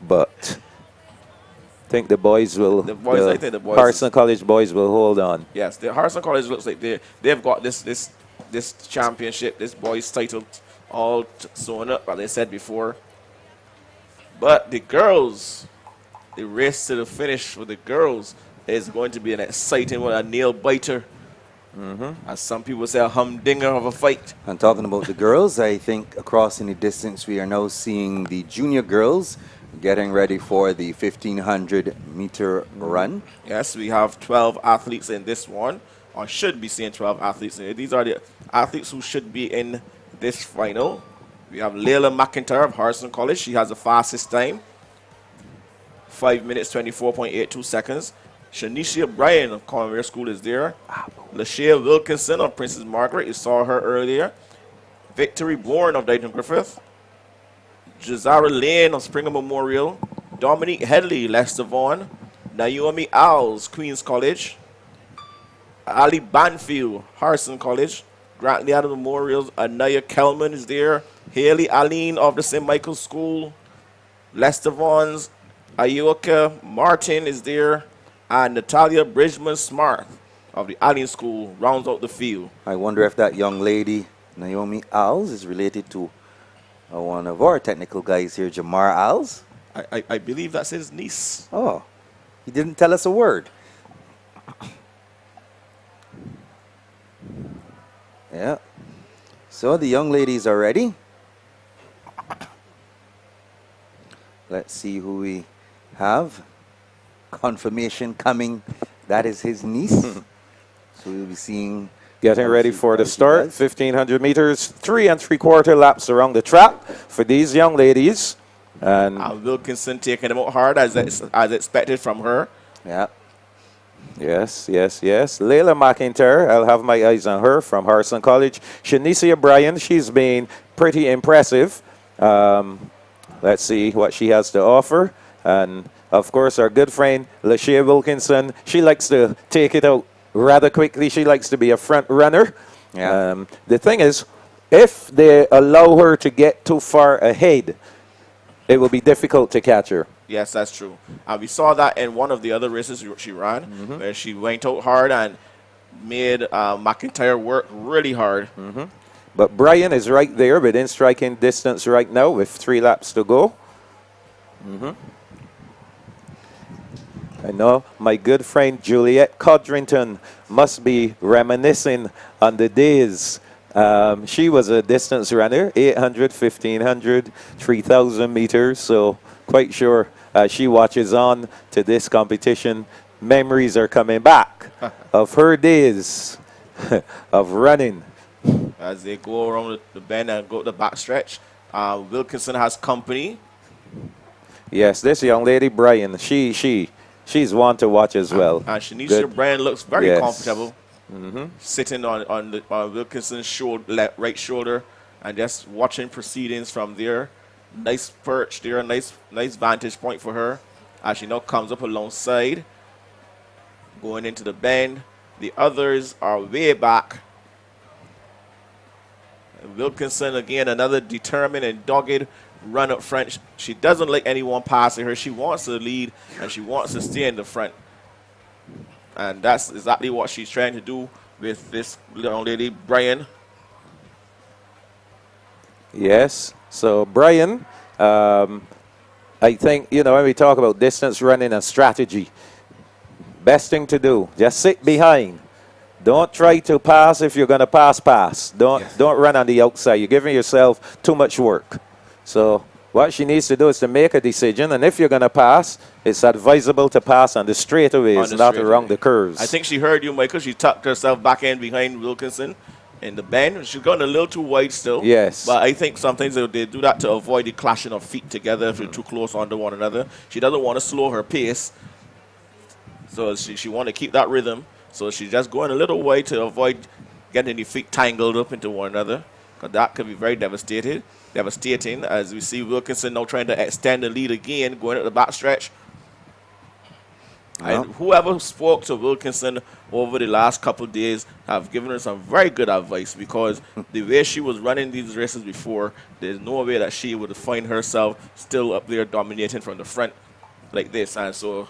But think the boys will. I think the boys. Harrison College boys will hold on. Yes, the Harrison College looks like they've got this championship, this boys title, all sewn up, as I said before. But the girls, the race to the finish for the girls is going to be an exciting one, a nail biter. As some people say, a humdinger of a fight. And talking about the girls, I think across in the distance we are now seeing the junior girls getting ready for the 1,500-meter run. Yes, we have 12 athletes in this one, or should be seeing 12 athletes. These are the athletes who should be in this final. We have Layla McIntyre of Harrison College. She has the fastest time, 5 minutes, 24.82 seconds. Shanisha Bryan of Conway School is there. Lashea Wilkinson of Princess Margaret, you saw her earlier. Victory Bourne of Dayton Griffith. Jazara Lane of Springer Memorial. Dominique Headley, Leicester Vaughan. Naomi Owls, Queen's College. Ali Banfield, Harrison College. Grantley Adams Memorial, Anaya Kelman is there. Haley Aline of the St. Michael's School. Leicester Vaughan's Ayoka Martin is there. And Natalia Bridgman Smart of the Allen School rounds out the field. I wonder if that young lady, Naomi Alves, is related to one of our technical guys here, Jamar Alves. I believe that's his niece. Oh, he didn't tell us a word. Yeah. So the young ladies are ready. Let's see who we have. Confirmation coming. That is his niece. So we'll be seeing. Getting ready for the start. 1,500 meters, 3 3/4 laps around the track for these young ladies. And Wilkinson taking them out hard as expected from her. Yeah. Yes. Layla McIntyre, I'll have my eyes on her from Harrison College. Shanicia Bryan, she's been pretty impressive. Let's see what she has to offer. And of course, our good friend Lashea Wilkinson, she likes to take it out rather quickly. She likes to be a front runner. Yeah. The thing is, if they allow her to get too far ahead, it will be difficult to catch her. Yes, that's true. We saw that in one of the other races she ran, where she went out hard and made McIntyre work really hard. But Brian is right there within striking distance right now with 3 laps to go. I know my good friend Juliet Codrington must be reminiscing on the days. She was a distance runner, 800, 1500, 3000 meters. So quite sure she watches on to this competition. Memories are coming back of her days of running. As they go around the bend and go to the back stretch, Wilkinson has company. Yes, this young lady, Brian, she's one to watch as well. And Shanisha Bryan looks very Yes. comfortable, sitting on Wilkinson's right shoulder and just watching proceedings from there. Nice perch there, nice vantage point for her as she now comes up alongside, going into the bend. The others are way back. Wilkinson, again, another determined and dogged run up front. She doesn't let anyone pass her. She wants to lead, and she wants to stay in the front. And that's exactly what she's trying to do with this young lady, Brian. Yes. So, Brian, I think, when we talk about distance running and strategy, best thing to do, just sit behind. Don't try to pass if you're going to pass. Don't run on the outside. You're giving yourself too much work. So what she needs to do is to make a decision. And if you're going to pass, it's advisable to pass on the straightaways, not around the curves. I think she heard you, Michael. She tucked herself back in behind Wilkinson in the bend. She's gone a little too wide still. Yes. But I think sometimes they do that to avoid the clashing of feet together if they're too close onto one another. She doesn't want to slow her pace. So she want to keep that rhythm. So she's just going a little way to avoid getting the feet tangled up into one another, because that could be very devastating, as we see Wilkinson now trying to extend the lead again, going at the back stretch. And whoever spoke to Wilkinson over the last couple of days have given her some very good advice, because the way she was running these races before, there's no way that she would find herself still up there dominating from the front like this. And so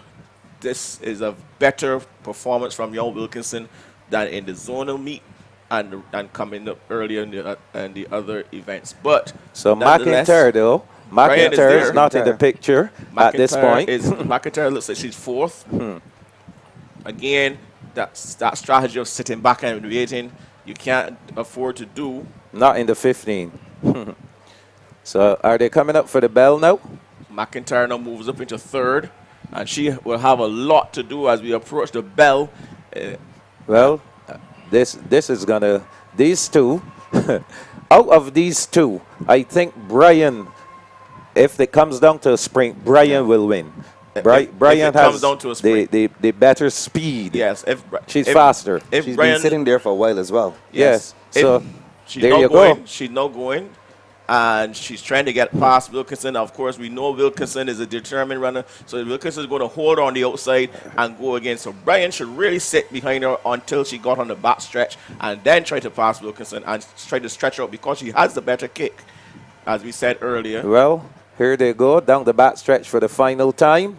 this is a better performance from young Wilkinson than in the zonal meet and coming up earlier in the other events. But so McIntyre, though, McIntyre is not in the picture at this point. McIntyre looks like she's fourth. Again, that strategy of sitting back and waiting, you can't afford to do. Not in the 15. So are they coming up for the bell now? McIntyre now moves up into third. And she will have a lot to do as we approach the bell. Well, this is going to, these two, out of these two, I think Brian, if it comes down to a sprint, Brian will win. Brian has the better speed. Yes. She's faster. She's been sitting there for a while as well. Yes. So there you go. go. She's now going. And she's trying to get past Wilkinson. Of course, we know Wilkinson is a determined runner, so Wilkinson is going to hold on the outside and go again. So Brian should really sit behind her until she got on the back stretch and then try to pass Wilkinson and try to stretch out, because she has the better kick, as we said earlier. Well, here they go down the back stretch for the final time.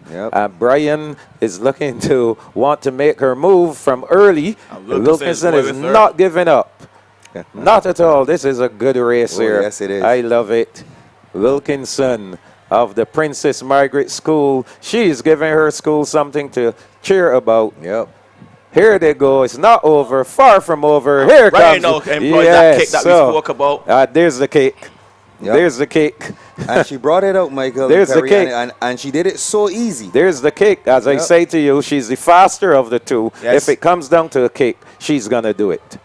Brian is looking to want to make her move from early. Wilkinson is not giving up. Not at all. This is a good race here. Yes, it is. I love it. Wilkinson of the Princess Margaret School. She's giving her school something to cheer about. Here they go. It's not over. Far from over. Here Brian comes. Now employs that kick that we spoke about. There's the kick. There's the kick. And she brought it out, Michael. There's the kick. And she did it so easy. There's the kick. As I say to you, she's the faster of the two. If it comes down to a kick, she's going to do it.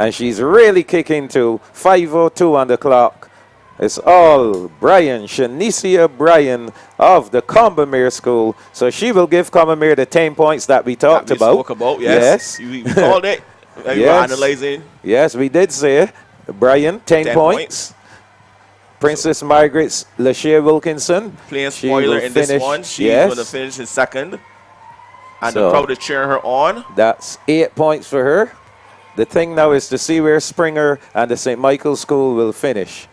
And she's really kicking to 5:02 on the clock. It's all Brian, Shanicia Bryan of the Combermere School. So she will give Combermere the 10 points that we talked about. Spoke about, yes. We called it. We were analyzing. Yes, we did say Brian, 10 points. Princess Margaret's Lashea Wilkinson. Playing spoiler in this one. She's going to finish in second. And the crowd is cheering her on. That's 8 points for her. The thing now is to see where Springer and the St. Michael's School will finish.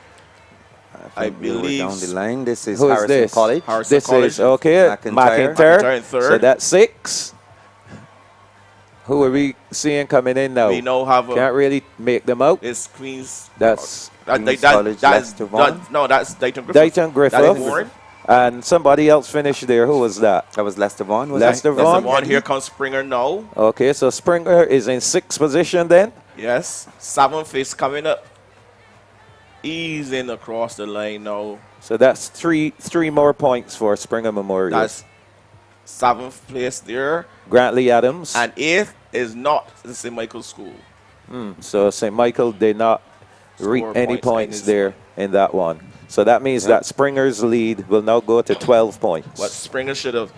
I think we were believe. down the line. This is Who is Harrison this? College. Harrison This College. is, okay, McIntyre. in third. So that's 6. Who are we seeing coming in now? We now have Can't really make them out. It's Queens. That's College, Lester Vaughan. No, that's Dayton Griffith. Dayton Griffith. That is Warren. And somebody else finished there. Who was that? That was Lester Vaughan. Lester Vaughan. Here comes Springer now. Okay, so Springer is in 6th position then. Yes. 7th is coming up. Easing across the line now. So that's three more points for Springer Memorial. That's 7th place there. Grantley Adams. And 8th is not the St. Michael's School. So St. Michael did not reap any points there in that one. So that means that Springer's lead will now go to 12 points. What Springer should have,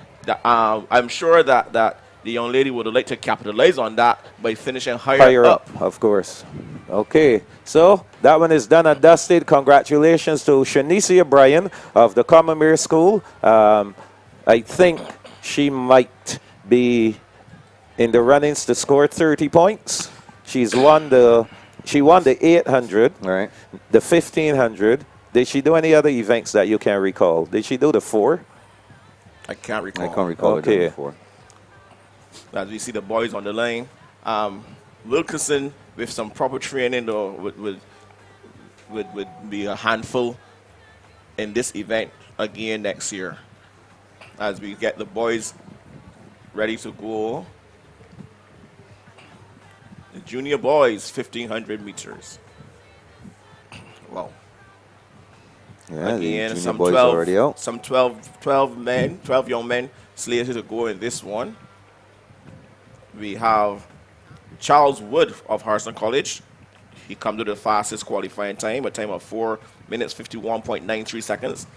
I'm sure that the young lady would have liked to capitalize on that by finishing higher up. Of course. Okay, so that one is done and dusted. Congratulations to Shanicia Bryan of the Commonwealth School. I think she might be in the runnings to score 30 points. She won the 800, right? The 1500. Did she do any other events that you can recall? Did she do the 4? I can't recall. I can't recall Okay. it before. As we see the boys on the line, Wilkinson with some proper training though would be a handful in this event again next year. As we get the boys ready to go. The junior boys, 1500 meters. Wow. Yeah, again, the junior some boys 12, already out. some 12 young men slated to go in this one. We have Charles Wood of Harrison College. He comes to the fastest qualifying time, a time of 4 minutes, 51.93 seconds.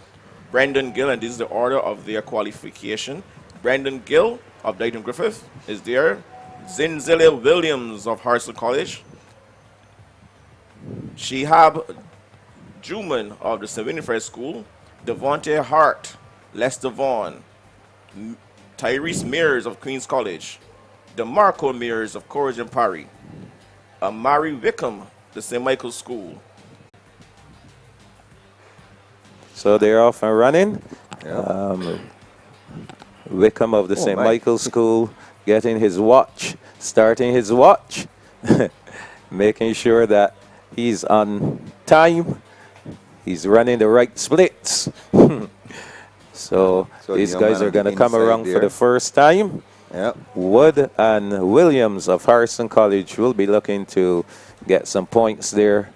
Brendan Gill, and this is the order of their qualification. Brendan Gill of Dayton Griffith is there. Zinzile Williams of Harrison College. Shihab Juman of the St. Winifred School. Devontae Hart, Lester Vaughan. Tyrese Mears of Queens College. DeMarco Mears of Courage and Parry. Amari Wickham, the St. Michael's School. So they're off and running. Wickham of the St. Michael's School getting his watch, starting his watch, making sure that he's on time. He's running the right splits. So these guys are going to come around for the first time. Wood and Williams of Harrison College will be looking to get some points there.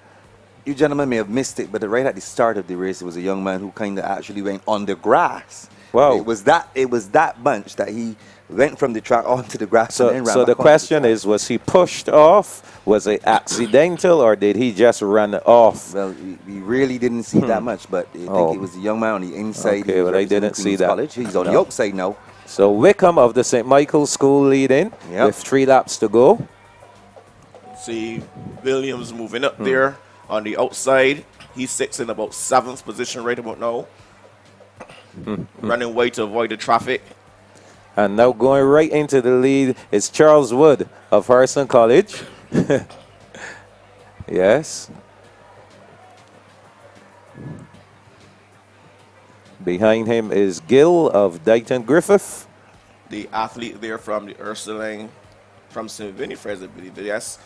You gentlemen may have missed it, but right at the start of the race, it was a young man who kind of actually went on the grass. Wow! It was that bunch that he went from the track onto the grass. So, and then ran so the back question is, was he pushed off? Was it accidental, or did he just run off? Well, we really didn't see that much, but I think it was a young man on the inside. Okay, but I didn't see that. College. He's on the outside now. So Wickham of the St. Michael's School leading with 3 laps to go. See Williams moving up there on the outside. He sits in about 7th position right about now. Running way to avoid the traffic. And now going right into the lead is Charles Wood of Harrison College. Yes. Behind him is Gill of Dayton Griffith. The athlete there from the Ursuline, from St. Winifred's, I believe. Yes.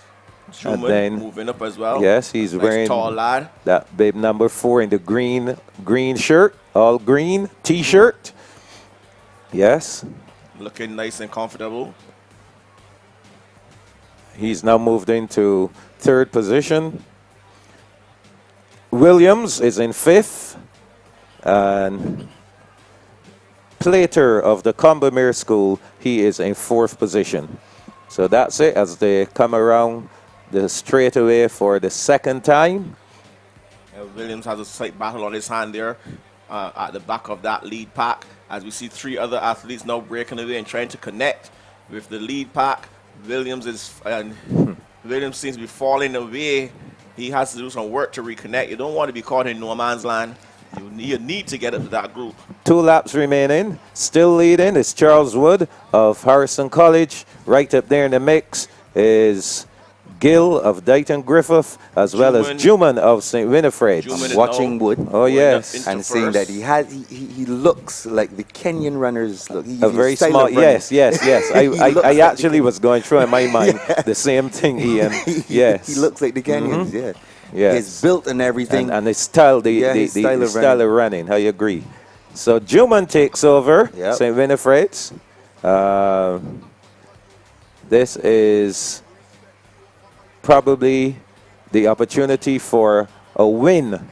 And Truman then, moving up as well. yes, he's Nice wearing tall lad. that bib number 4 in the green shirt, all green T-shirt. Yes. Looking nice and comfortable. He's now moved into 3rd position. Williams is in 5th. And Plater of the Combermere School, he is in 4th position. So that's it as they come around the straightaway for the 2nd time. Williams has a slight battle on his hand there at the back of that lead pack. As we see 3 other athletes now breaking away and trying to connect with the lead pack. Williams seems to be falling away. He has to do some work to reconnect. You don't want to be caught in no man's land. You need to get up to that group. 2 laps remaining. Still leading is Charles Wood of Harrison College. Right up there in the mix is Gill of Dighton Griffith, as well as Juman of St. Winifred's. I'm watching Wood. Oh, yes. And seeing that he looks like the Kenyan runners look. A very small, yes. I actually was going through in my mind the same thing, Ian. Yes. He looks like the Kenyans, yeah. Yes. His built and everything. And the style, his style of running. I agree. So Juman takes over St. Winifred's. This is probably the opportunity for a win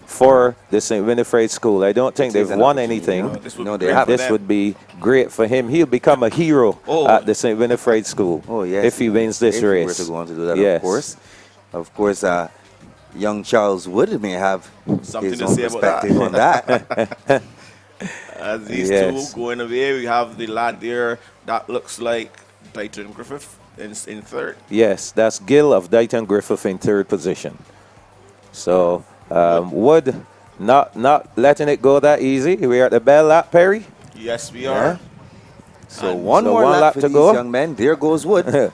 for the St. Winifred School. I don't think they've won anything. No, they haven't. This would be great for him. He'll become a hero at the St. Winifred School. Oh, yes. If he wins this race. If he were to go on to do that, of course. Of course, young Charles Wood may have something his to own say perspective on that. As these two going away, we have the lad there that looks like Dighton Griffith in third. Yes, that's Gill of Dighton Griffith in third position. So Wood not letting it go that easy. We're at the bell lap, Perry. Yes, we are. So one more lap for to these go. young men. There goes Wood.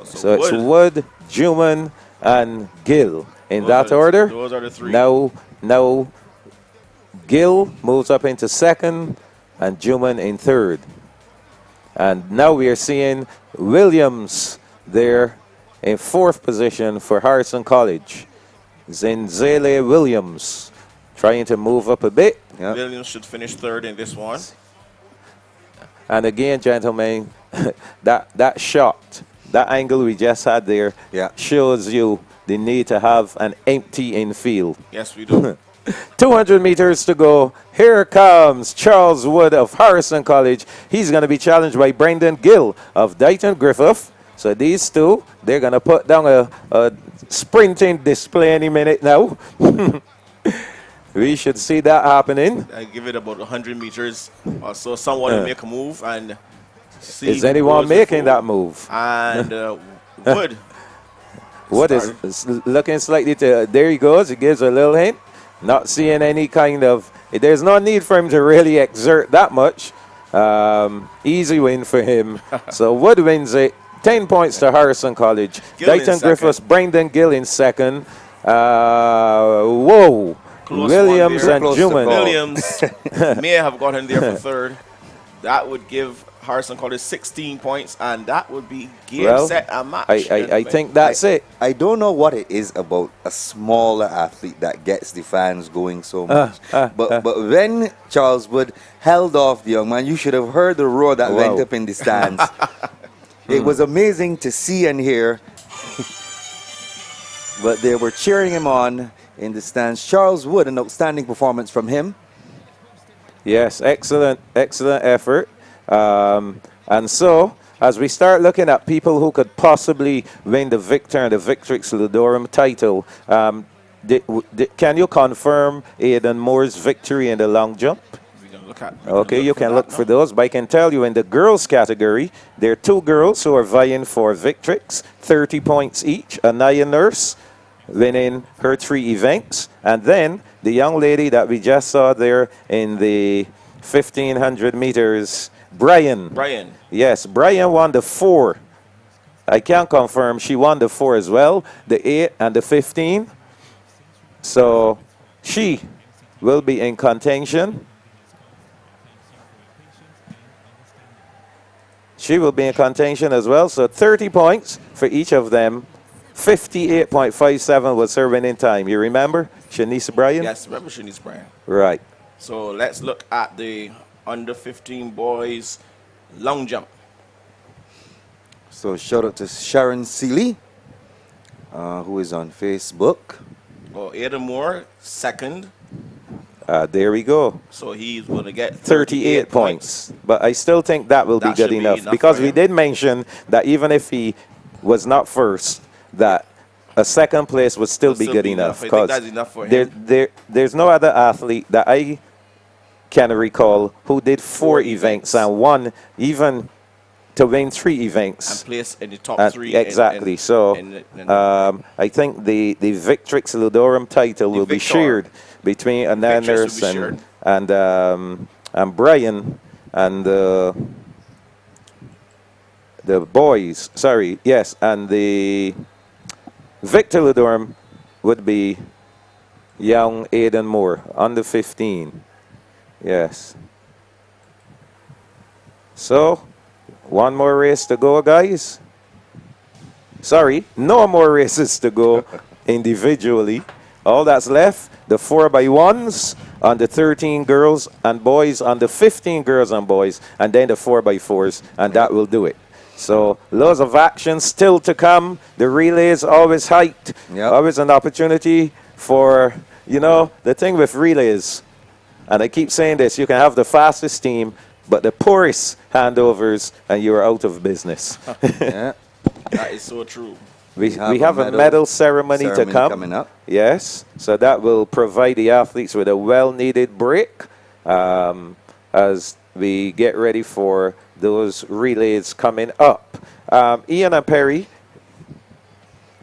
So it's Wood, Juman, and Gill in that order. Those are the three. Now Gill moves up into second and Juman in third. And now we are seeing Williams there in fourth position for Harrison College. Zinzele Williams trying to move up a bit. Williams should finish third in this one. And again, gentlemen, that shot, that angle we just had there shows you the need to have an empty infield. Yes, we do. 200 meters to go. Here comes Charles Wood of Harrison College. He's going to be challenged by Brendan Gill of Dighton Griffith. So these two, they're going to put down a sprinting display any minute now. We should see that happening. I give it about 100 meters or so. Someone will make a move and see. Is anyone making that move? And Wood. Wood is looking slightly to, there he goes. He gives a little hint. Not seeing any kind of, there's no need for him to really exert that much. Easy win for him. So Wood wins it. 10 points to Harrison College. Dighton Griffiths, Brendan Gill in second. Whoa. Close Williams and Juman. Williams may have gotten there for third. That would give Harrison College 16 points, and that would be game, set, and match. I think that's it. I don't know what it is about a smaller athlete that gets the fans going so much. But when Charles Wood held off the young man, you should have heard the roar that went up in the stands. It was amazing to see and hear. But they were cheering him on in the stands. Charles Wood, an outstanding performance from him. Yes, excellent effort. And so, as we start looking at people who could possibly win the Victor and the Victrix Ludorum title, can you confirm Aidan Moore's victory in the long jump? Okay, you can look for those, but I can tell you in the girls category, there are two girls who are vying for Victrix, 30 points each. Anaya Nurse winning her 3 events, and then the young lady that we just saw there in the 1500 meters, Brian. Yes, Brian won the 4. I can confirm she won the 4 as well, the 8 and the 15. So she will be in contention. She will be in contention as well. So 30 points for each of them. 58.57 was her winning time. You remember Shanice Bryan? Yes, remember Shanice Bryan. Right. So let's look at the under 15 boys long jump. So shout out to Sharon Seeley, who is on Facebook. Oh, Aidan Moore, second. There we go. So he's going to get 38 points. But I still think that will be good enough because we did mention that even if he was not first, that a second place would still be good enough. Because that's enough for him. There's no other athlete that I can recall who did 4 events and won even to win 3 events. And place in the top 3. Exactly. I think the Victrix Ludorum title will be shared between Ananders and Brian and the boys, sorry, yes, and the Victor Ludorm would be young Aiden Moore, under 15. Yes. So, one more race to go, guys. Sorry, no more races to go individually. All that's left, the 4x1s on the 13 girls and boys, on the 15 girls and boys, and then the 4x4s, and that will do it. So, loads of action still to come. The relays always hyped. Always an opportunity for, you know, the thing with relays, and I keep saying this, you can have the fastest team, but the poorest handovers, and you're out of business. That is so true. We have a medal ceremony to come. Coming up. Yes, so that will provide the athletes with a well-needed break as we get ready for those relays coming up. Ian and Perry,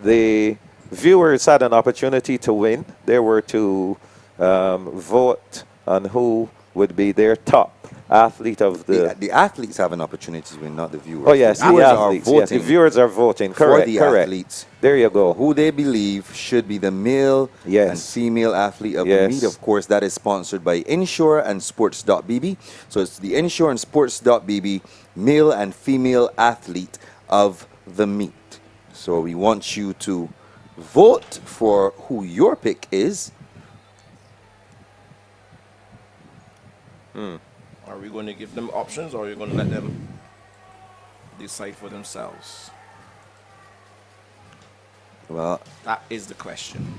the viewers had an opportunity to win. They were to vote on who would be their top athlete of the athletes have an opportunity to win, not the viewers. Oh yes, the the athletes athletes. Yes, the viewers are voting. Correct. For the correct. athletes. There you go. Who they believe should be the male and female athlete of the meet. Of course, that is sponsored by Insure and Sports.bb. So it's the Insure and Sports.bb male and female athlete of the meet. So we want you to vote for who your pick is. Are we going to give them options, or are you going to let them decide for themselves? Well, that is the question.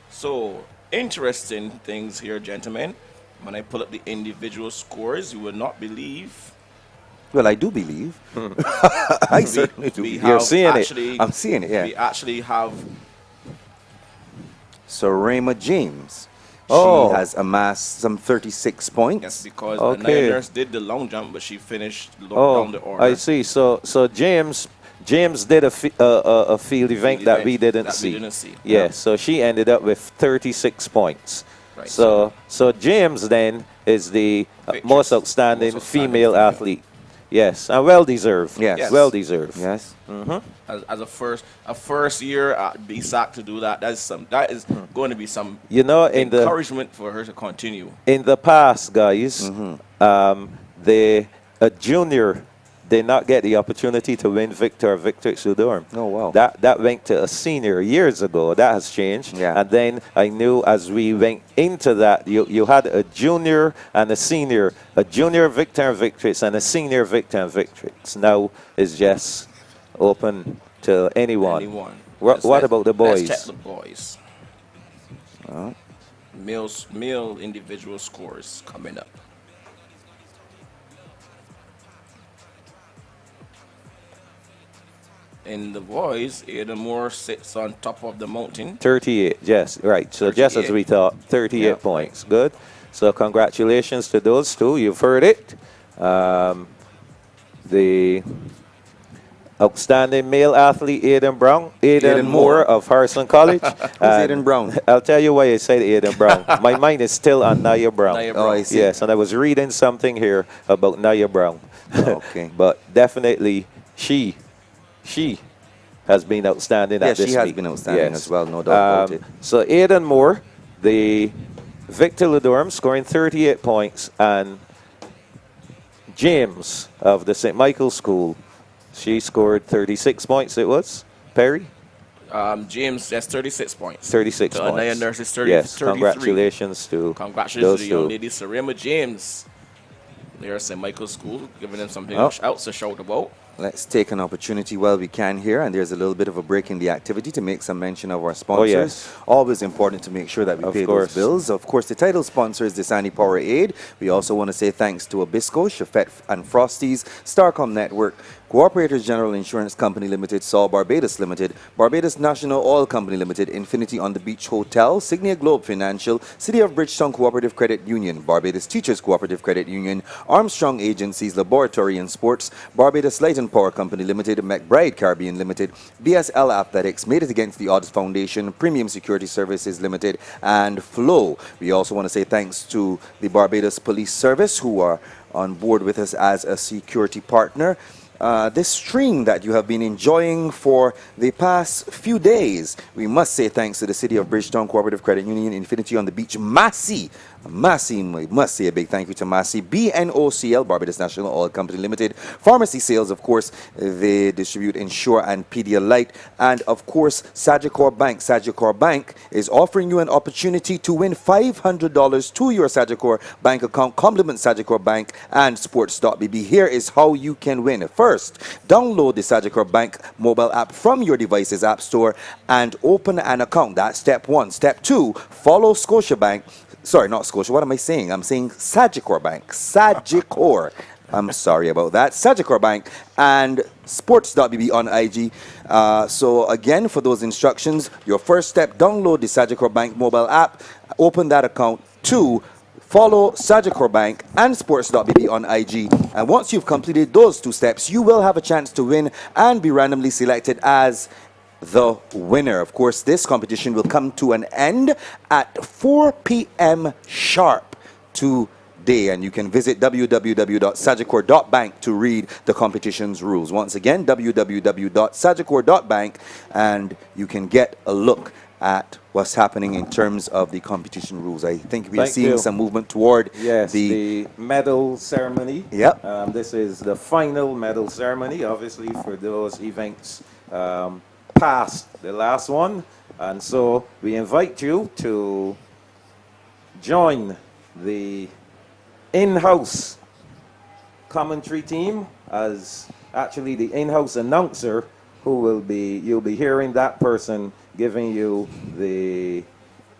So, interesting things here, gentlemen. When I pull up the individual scores, you will not believe. Well, I do believe. I certainly do. You're seeing it. I'm seeing it, yeah. We actually have... So, Rayma James. Oh. She has amassed some 36 points. Yes, because Naya Nurse did the long jump, but she finished down the order. I see. So James did a field event that we didn't see. Yeah, so she ended up with 36 points. Right. So James then is the most outstanding female athlete. Yes, and well deserved. Yes. Well deserved. Yes. As a first year at BSSAC to do that, that is going to be some encouragement for her to continue. In the past, guys, a junior did not get the opportunity to win Victor Sudorm. Oh, wow. That went to a senior years ago. That has changed. Yeah. And then I knew as we went into that, you had a junior and a senior, a junior Victor and Victrix and a senior Victor and Victrix. Now it's just open to anyone. What about the boys? Let's check the boys. Male individual scores coming up. In the boys, Aiden Moore sits on top of the mountain. 38, yes, right. So 38. just as we thought, 38 points. Good. So congratulations to those two. You've heard it. The outstanding male athlete, Aiden Moore of Harrison College. Who's Aiden Brown? I'll tell you why I said Aiden Brown. My mind is still on Naya Brown. Oh, I see. Yes, and I was reading something here about Naya Brown. Okay. But definitely she has been outstanding at this she has meet. been outstanding as well, no doubt about it. So Aiden Moore, the Victor Ludorm, scoring 38 points, and James of the St. Michael's School, she scored 36 points, it was, Perry? James, that's 36 points. 36 points. Naya Nurse is 33. Yes, congratulations to Congratulations those to the young two. lady, Sarema James. They're at St. Michael's School, giving them something Oh. else to shout about. Let's take an opportunity while we can here, and there's a little bit of a break in the activity to make some mention of our sponsors. yes. Always important to make sure that we Of pay course. those bills. Of course, the title sponsor is Dasani-Powerade. We also want to say thanks to Abisco, Chefette and Frosties, Starcom Network, Cooperators General Insurance Company Limited, Saul Barbados Limited, Barbados National Oil Company Limited, Infinity on the Beach Hotel, Signia Globe Financial, City of Bridgetown Cooperative Credit Union, Barbados Teachers Cooperative Credit Union, Armstrong Agencies, Laboratory and Sports, Barbados Light and Power Company Limited, McBride Caribbean Limited, BSL Athletics, Made It Against the Odds Foundation, Premium Security Services Limited, and Flow. We also want to say thanks to the Barbados Police Service, who are on board with us as a security partner. This stream that you have been enjoying for the past few days, we must say thanks to the City of Bridgetown Cooperative Credit Union, Infinity on the Beach, Massey, we must say a big thank you to Massey, BNOCL, Barbados National Oil Company Limited, Pharmacy Sales, of course, they distribute Ensure and Pedialyte, and of course, Sagicor Bank. Sagicor Bank is offering you an opportunity to win $500 to your Sagicor Bank account. Compliment Sagicor Bank and Sports.bb. Here is how you can win. First, download the Sagicor Bank mobile app from your device's app store and open an account. That's step one. Step two, follow Scotiabank. Sorry, not Scotia. What am I saying? I'm saying Sagicor Bank. Sagicor. I'm sorry about that. Sagicor Bank and sports.bb on IG. So again, for those instructions, your first step, download the Sagicor Bank mobile app, open that account. Two, follow Sagicor Bank and sports.bb on IG. And once you've completed those two steps, you will have a chance to win and be randomly selected as the winner. Of course, this competition will come to an end at 4 p.m. sharp today, and you can visit www.sagicor.bank to read the competition's rules. Once again, www.sagicor.bank, and you can get a look at what's happening in terms of the competition rules. I think we are seeing some movement toward the medal ceremony. Yep. This is the final medal ceremony, obviously, for those events past the last one. And so we invite you to join the in-house commentary team as actually the in-house announcer, who will be, you'll be hearing that person giving you the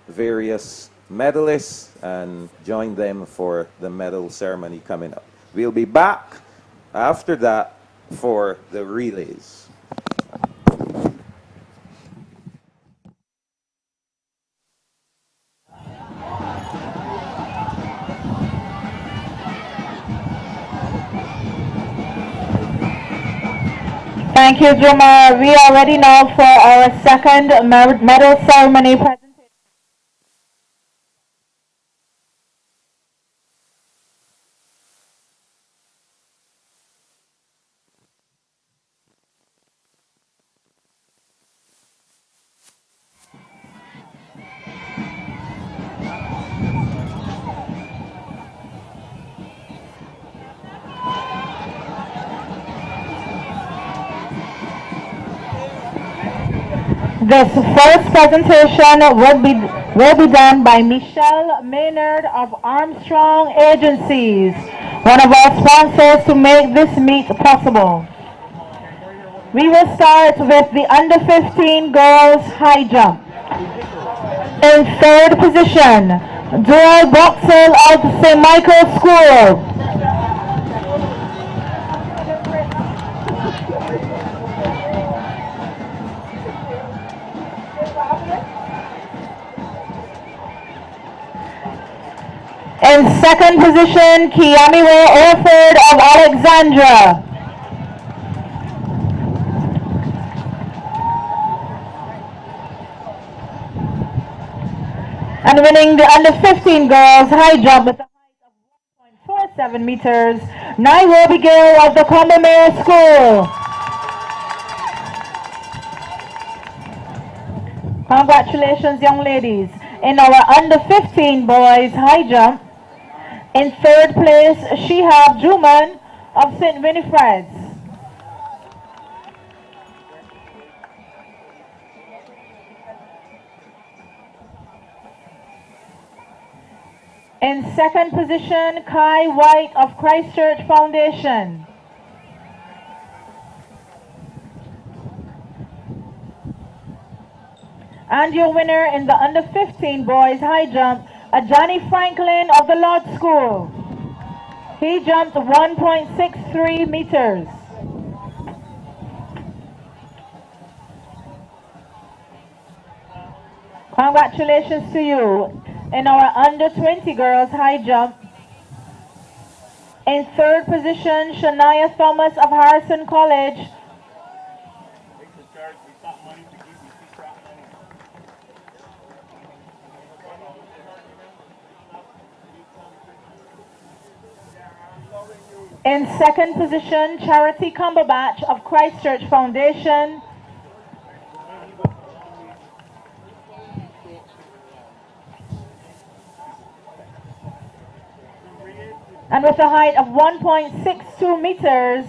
various medalists, and join them for the medal ceremony coming up. We'll be back after that for the relays. Thank you, Juma. We are ready now for our second medal ceremony presentation. This first presentation will be done by Michelle Maynard of Armstrong Agencies, one of our sponsors to make this meet possible. We will start with the under 15 girls high jump. In third position, Joel Boxell of St. Michael's School. In second position, Kiamiwe Orford of Alexandra. And winning the under 15 girls high jump with a height of 1.47 meters, Nairobi Gale of the Combermere School. Congratulations, young ladies. In our under 15 boys high jump, in third place, Shihab Juman of St. Winifred's. In second position, Kai White of Christchurch Foundation. And your winner in the under 15 boys high jump, Johnny Franklin of the Lord School. He jumped 1.63 meters. Congratulations to you. In our under 20 girls high jump, in third position, Shania Thomas of Harrison College. In second position, Charity Cumberbatch of Christchurch Foundation. And with a height of 1.62 meters,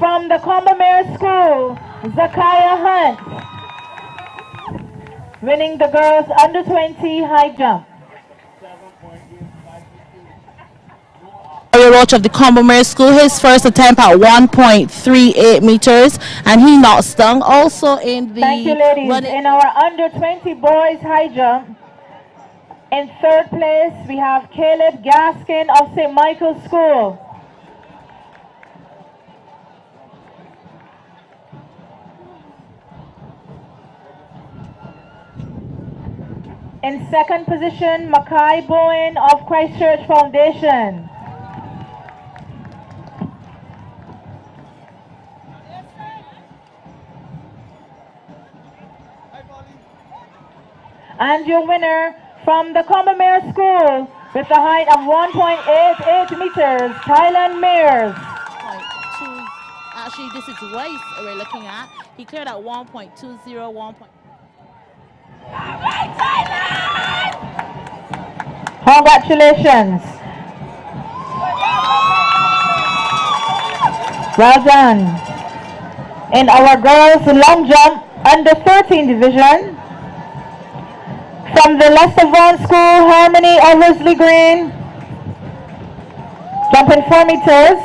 from the Combermere School, Zakaya Hunt, winning the girls under 20 high jump. Roach of the Combermere School, his first attempt at 1.38 meters, and he not stung. Also in the Thank you, ladies. In our under 20 boys high jump, in third place we have Caleb Gaskin of St. Michael's School. In second position, Mackay Bowen of Christchurch Foundation. And your winner from the Combermere School with a height of 1.88 meters, Thailand Mears. Actually, this is waist we're looking at. He cleared at 1.20, 1. Congratulations. Well done. In our girls long jump under 13 division, from the Leicester Vaughan School, Harmony Eversley Green, jumping 4 meters.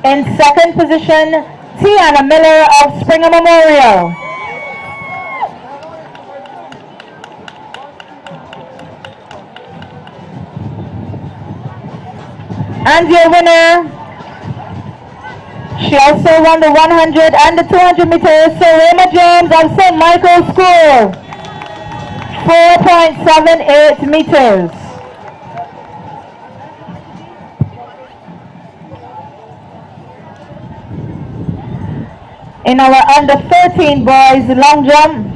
In second position, Tiana Miller of Springer Memorial. And your winner, she also won the 100 and the 200 meters, Serena James of St. Michael's School, 4.78 meters. In our under 13 boys long jump,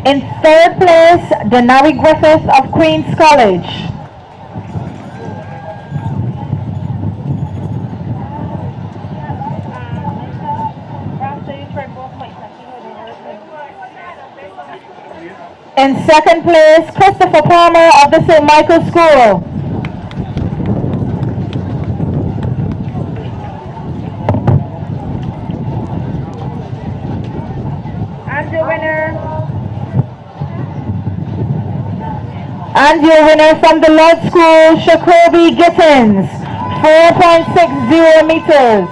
in third place, Denari Griffith of Queen's College. In second place, Christopher Palmer of the St. Michael's School. And your winner from the Lord School, Shakobi Gittins, 4.60 meters.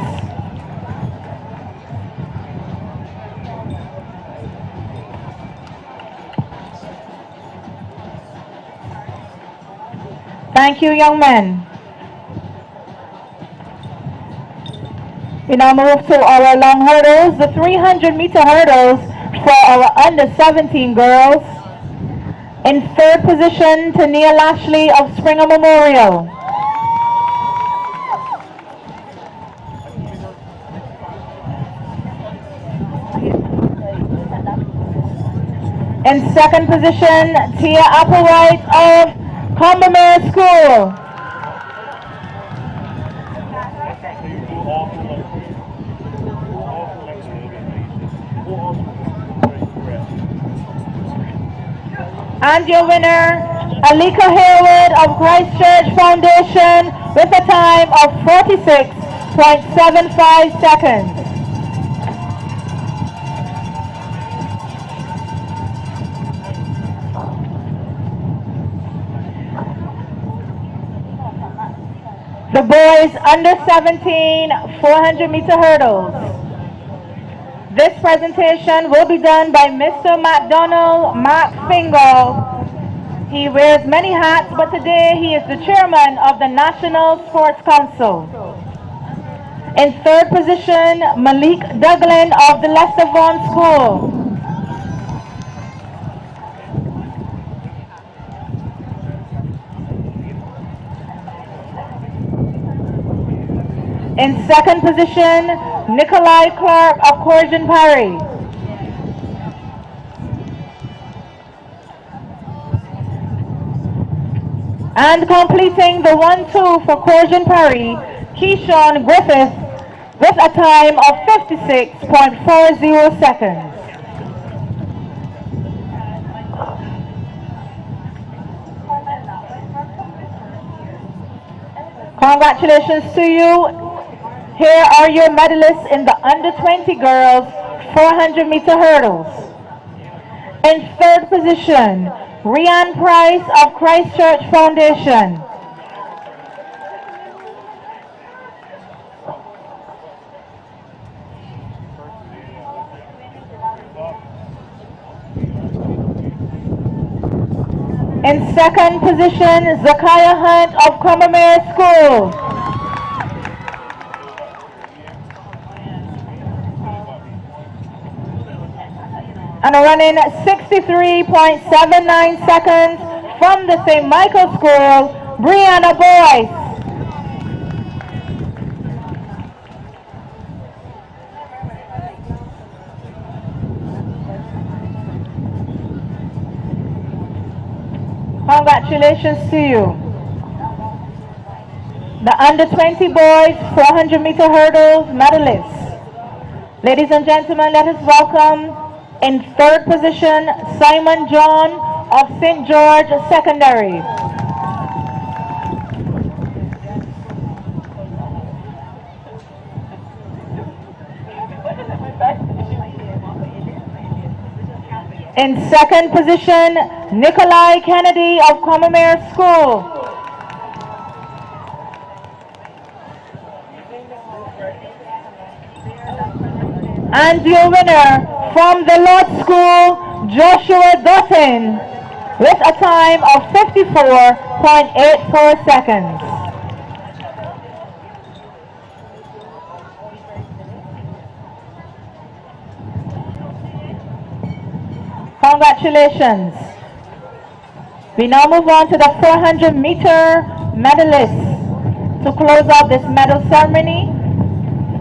Thank you, young men. We now move to our long hurdles, the 300-meter hurdles for our under 17 girls. In third position, Tania Lashley of Springer Memorial. In second position, Tia Applewhite of Combermere School. And your winner, Alika Hayward of Christchurch Foundation with a time of 46.75 seconds. The boys under 17 400-meter hurdles. This presentation will be done by Mr. McDonald Mark Fingal. He wears many hats, but today he is the chairman of the National Sports Council. In third position, Malik Douglan of the Leicester Vaughan School. In second position, Nikolai Clark of Corjan Parry. And completing the 1-2 for Corjan Parry, Keyshawn Griffith with a time of 56.40 seconds. Congratulations to you. Here are your medalists in the under 20 girls 400-meter hurdles. In third position, Rian Price of Christchurch Foundation. In second position, Zakiah Hunt of Combermere School. And running 63.79 seconds from the St. Michael School, Brianna Boyce. Congratulations to you. The under 20 boys 400-meter hurdles medalists. Ladies and gentlemen, let us welcome in third position Simon John of St. George Secondary. In second position, Nikolai Kennedy of Combermere School. And your winner from the Lord School, Joshua Dutton, with a time of 54.84 seconds. Congratulations. We now move on to the 400-meter medalists. To close out this medal ceremony,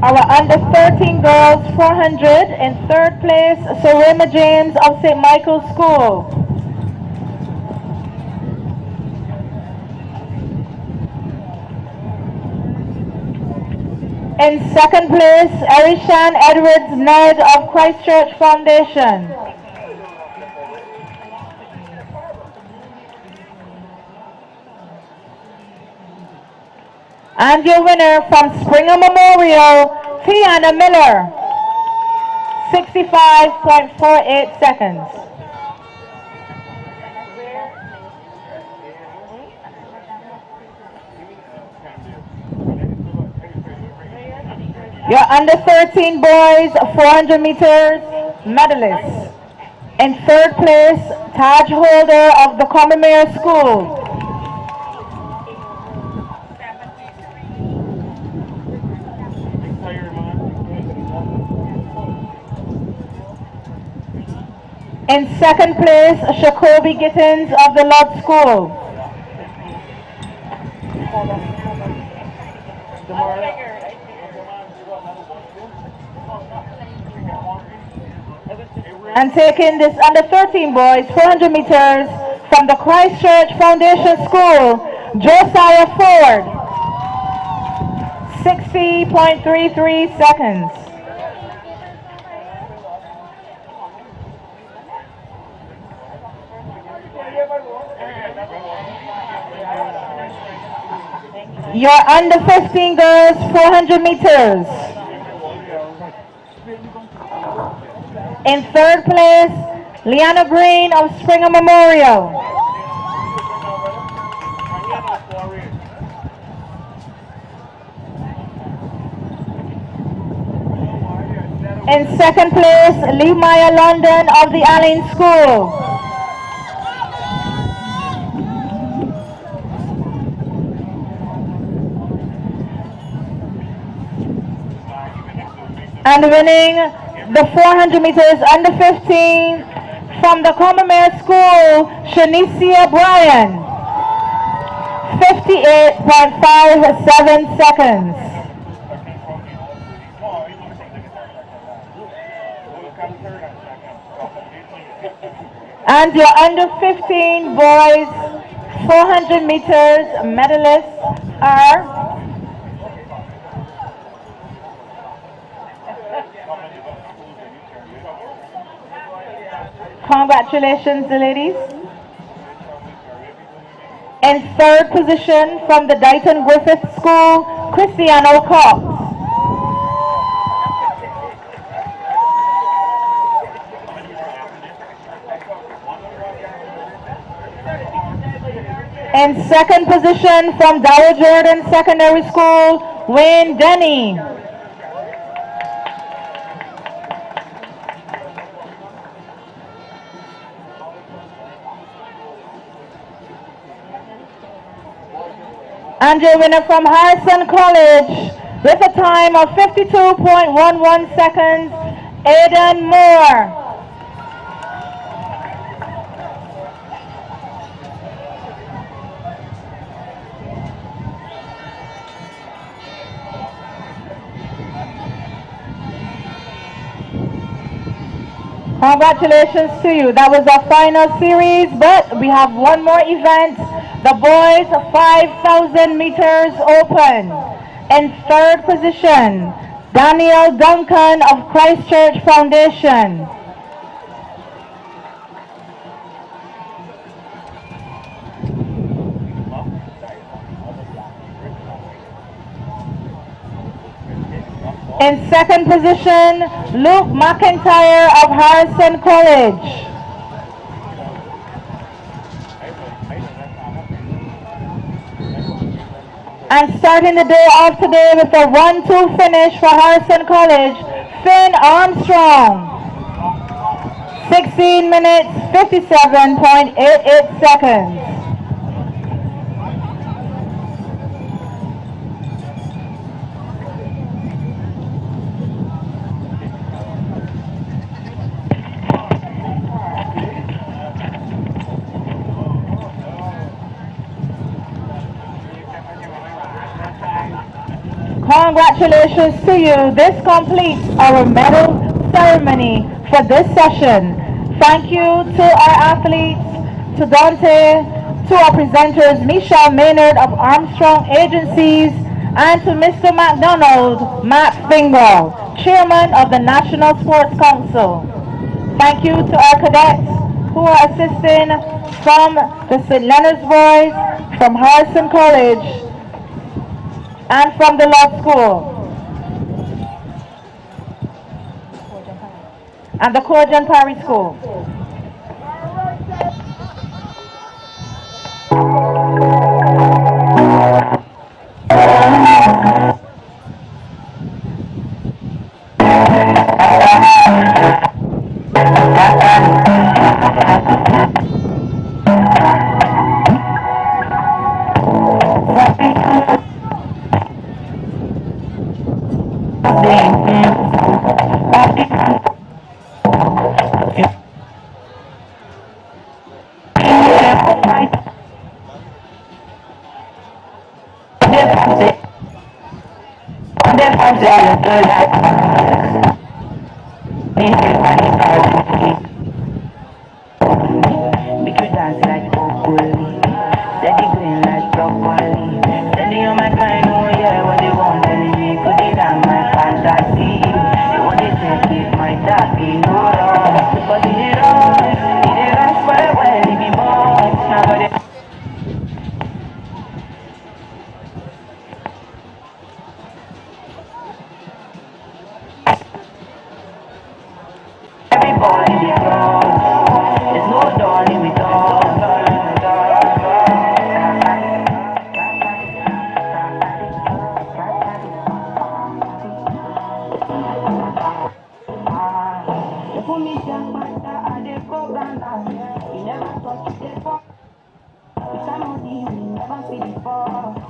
our under 13 girls 400 in third place, Sorema James of St. Michael's School. In second place, Arishan Edwards Ned of Christchurch Foundation. And your winner from Springer Memorial, Tiana Miller, 65.48 seconds. Your under 13 boys 400 meters medalists. In third place, Taj Holder of the Combermere School. In second place, Shakobi Gittins of the Lord School. And taking this under 13 boys 400 meters from the Christchurch Foundation School, Josiah Ford, 60.33 seconds. Your under 15 girls 400 meters. In third place, Liana Green of Springer Memorial. In second place, Lee Maya London of the Allen School. And winning the 400 meters under 15 from the Commermere School, Shanicia Bryan, 58.57 seconds. And your under 15 boys 400 meters medalists are congratulations, the ladies. In third position from the Dighton Griffith School, Cristiano Cox. In second position from Dow Jordan Secondary School, Wayne Denny. And your winner from Harrison College with a time of 52.11 seconds, Aidan Moore. Congratulations to you. That was our final series, but we have one more event. The boys 5,000 meters open. In third position, Daniel Duncan of Christchurch Foundation. In second position, Luke McIntyre of Harrison College. And starting the day off today with a 1-2 finish for Harrison College, Finn Armstrong. 16 minutes, 57.88 seconds. Congratulations to you. This completes our medal ceremony for this session. Thank you to our athletes, to Dante, to our presenters, Michelle Maynard of Armstrong Agencies, and to Mr. McDonald, Matt Fingal, Chairman of the National Sports Council. Thank you to our cadets who are assisting from the St. Leonard's Boys, from Harrison College, and from the law school, and the Cojan Parry School.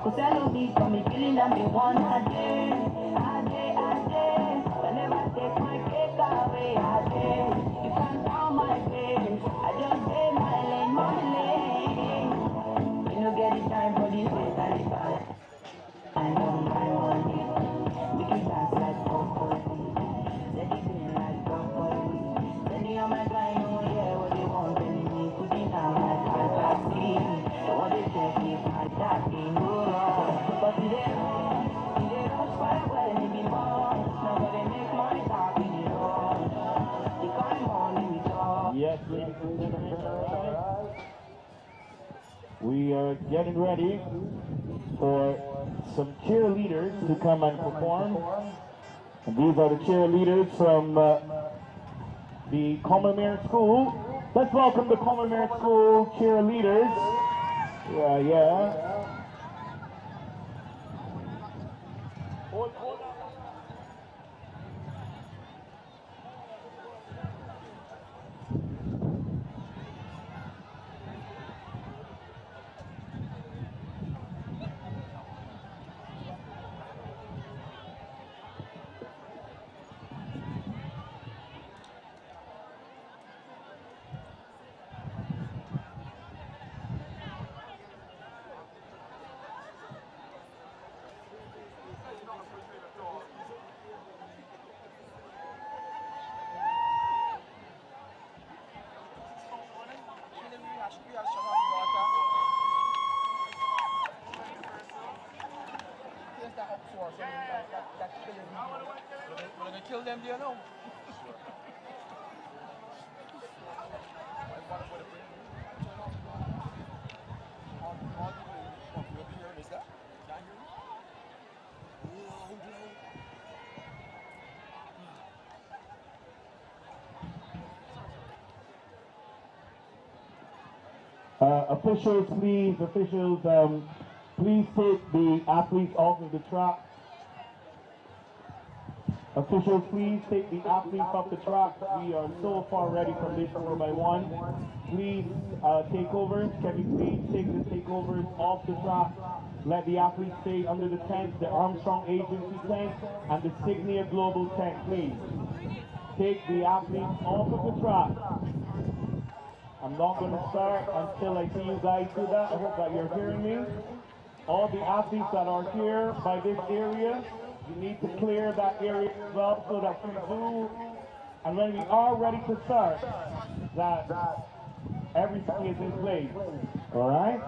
Cause I love these, got me feeling that me want a day, whenever Yes, ladies and gentlemen, all right. We are getting ready for some cheerleaders to come and perform. And these are the cheerleaders from the Commermere School. Let's welcome the Commermere School cheerleaders. Yeah. Kill them, do you know? Officials, please take the athletes off of the track. Officials, please take the athletes off the track. We are so far ready from this 4x1. Please, takeovers, can you please take the takeovers off the track? Let the athletes stay under the tent, the Armstrong Agency tent, and the Signia Global tent, please. Take the athletes off of the track. I'm not going to start until I see you guys do that. I hope that you're hearing me. All the athletes that are here by this area, you need to clear that area as well so that we do, and when we are ready to start, that everything is in place. Alright?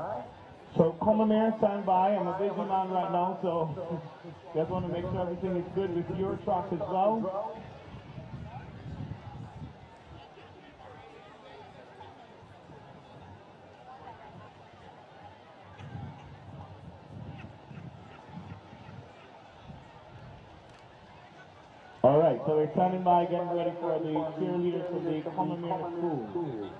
So Commermere, stand by. I'm a busy man right now, so just want to make sure everything is good with your track as well. All right, so we're standing by, getting ready for the cheerleaders from the Commermere School.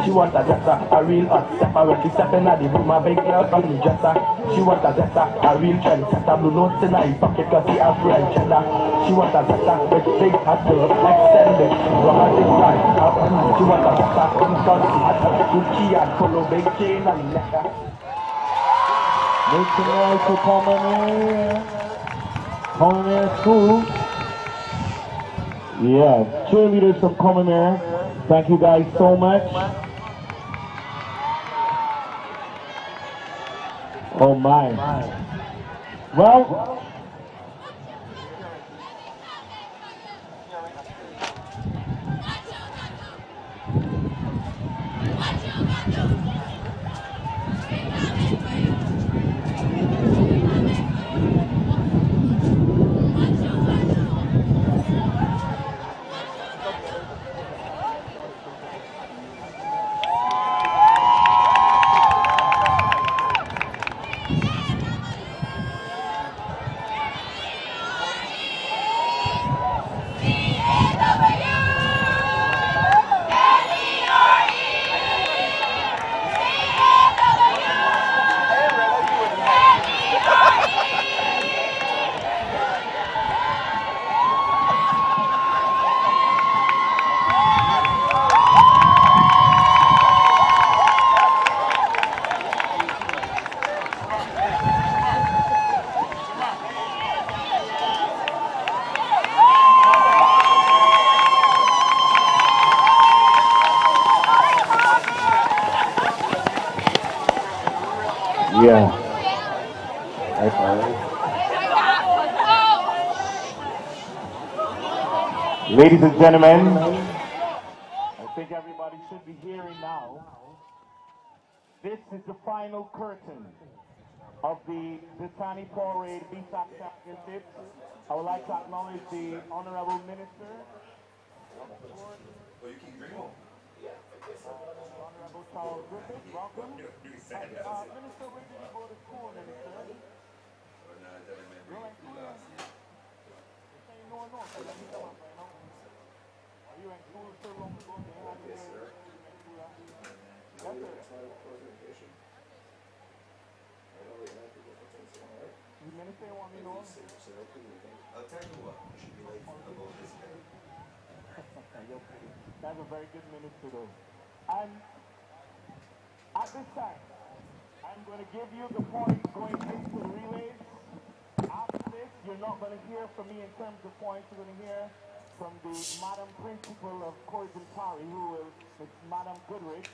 She want a dresser, a real hot stepper. When she step in at the room, a big girl from the dresser. She want a dresser, a real trendsetter. Blue notes in her pocket cause she have real cheddar. She want a dresser with big hot girl, extended, romantic ride. She want a dresser, in front, hot Gucci and polo, big chain and necker. Make some noise for Palmer School. Yeah, cheerleaders from Palmer. Thank you guys so much. Oh my. Well, yeah. Ladies and gentlemen, I think everybody should be hearing now. This is the final curtain of the Dasani-Powerade BSSAC Championships. I would like to acknowledge the Honorable Minister. Honorable Charles Griffith, welcome. Minister, where did you go to school, Minister? You're in school? No, no. Are you in school so long ago? Yes, sir. Yes, sir. The minister want me to know? I'll tell you what, you should be like about this guy. That's a very good minister though. And at this time, I'm going to give you the points going into the relays. After this, you're not going to hear from me in terms of points. You're going to hear from the Madam Principal of Cordial Party, who will, it's Madam Goodrich,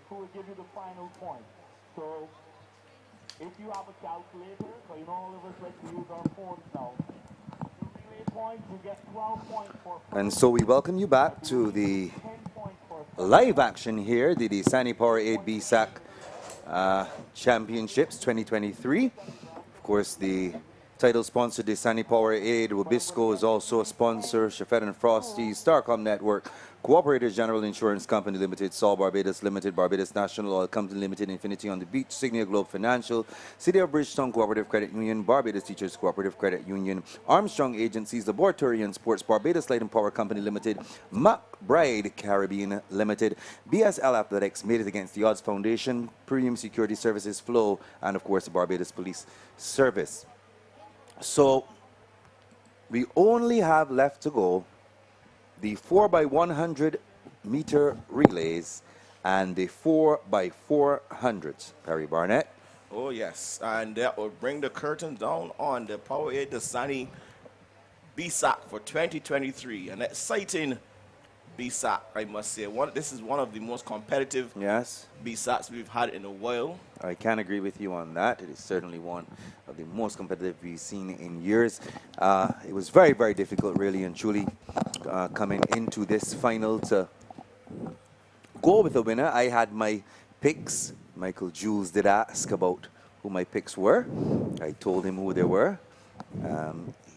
who will give you the final point. So, if you have a calculator, so you know all of us like to use our phones now. The relay points, you get 12 points for. And so we welcome you back to the live action here, the Dasani-Powerade BSSAC Championships 2023. Of course, the title sponsor, Dasani-Powerade. Wabisco is also a sponsor. Chefette and Frosty, Starcom Network, Cooperators General Insurance Company Limited, Sol Barbados Limited, Barbados National Oil Company Limited, Infinity on the Beach, Signia Globe Financial, City of Bridgetown Cooperative Credit Union, Barbados Teachers Cooperative Credit Union, Armstrong Agencies, Laboratory and Sports, Barbados Light and Power Company Limited, McBride Caribbean Limited, BSL Athletics, Made It Against the Odds Foundation, Premium Security Services Flow, and of course the Barbados Police Service. So we only have left to go the 4x100 meter relays and the 4x400s. Perry Barnett. Oh, yes. And that will bring the curtain down on the Powerade Dasani BSSAC for 2023. An exciting BSSAC, I must say. This is one of the most competitive BSSACs we've had in a while. I can agree with you on that. It is certainly one of the most competitive we've seen in years. It was very, very difficult, really and truly, coming into this final to go with a winner. I had my picks. Michael Jules did ask about who my picks were. I told him who they were.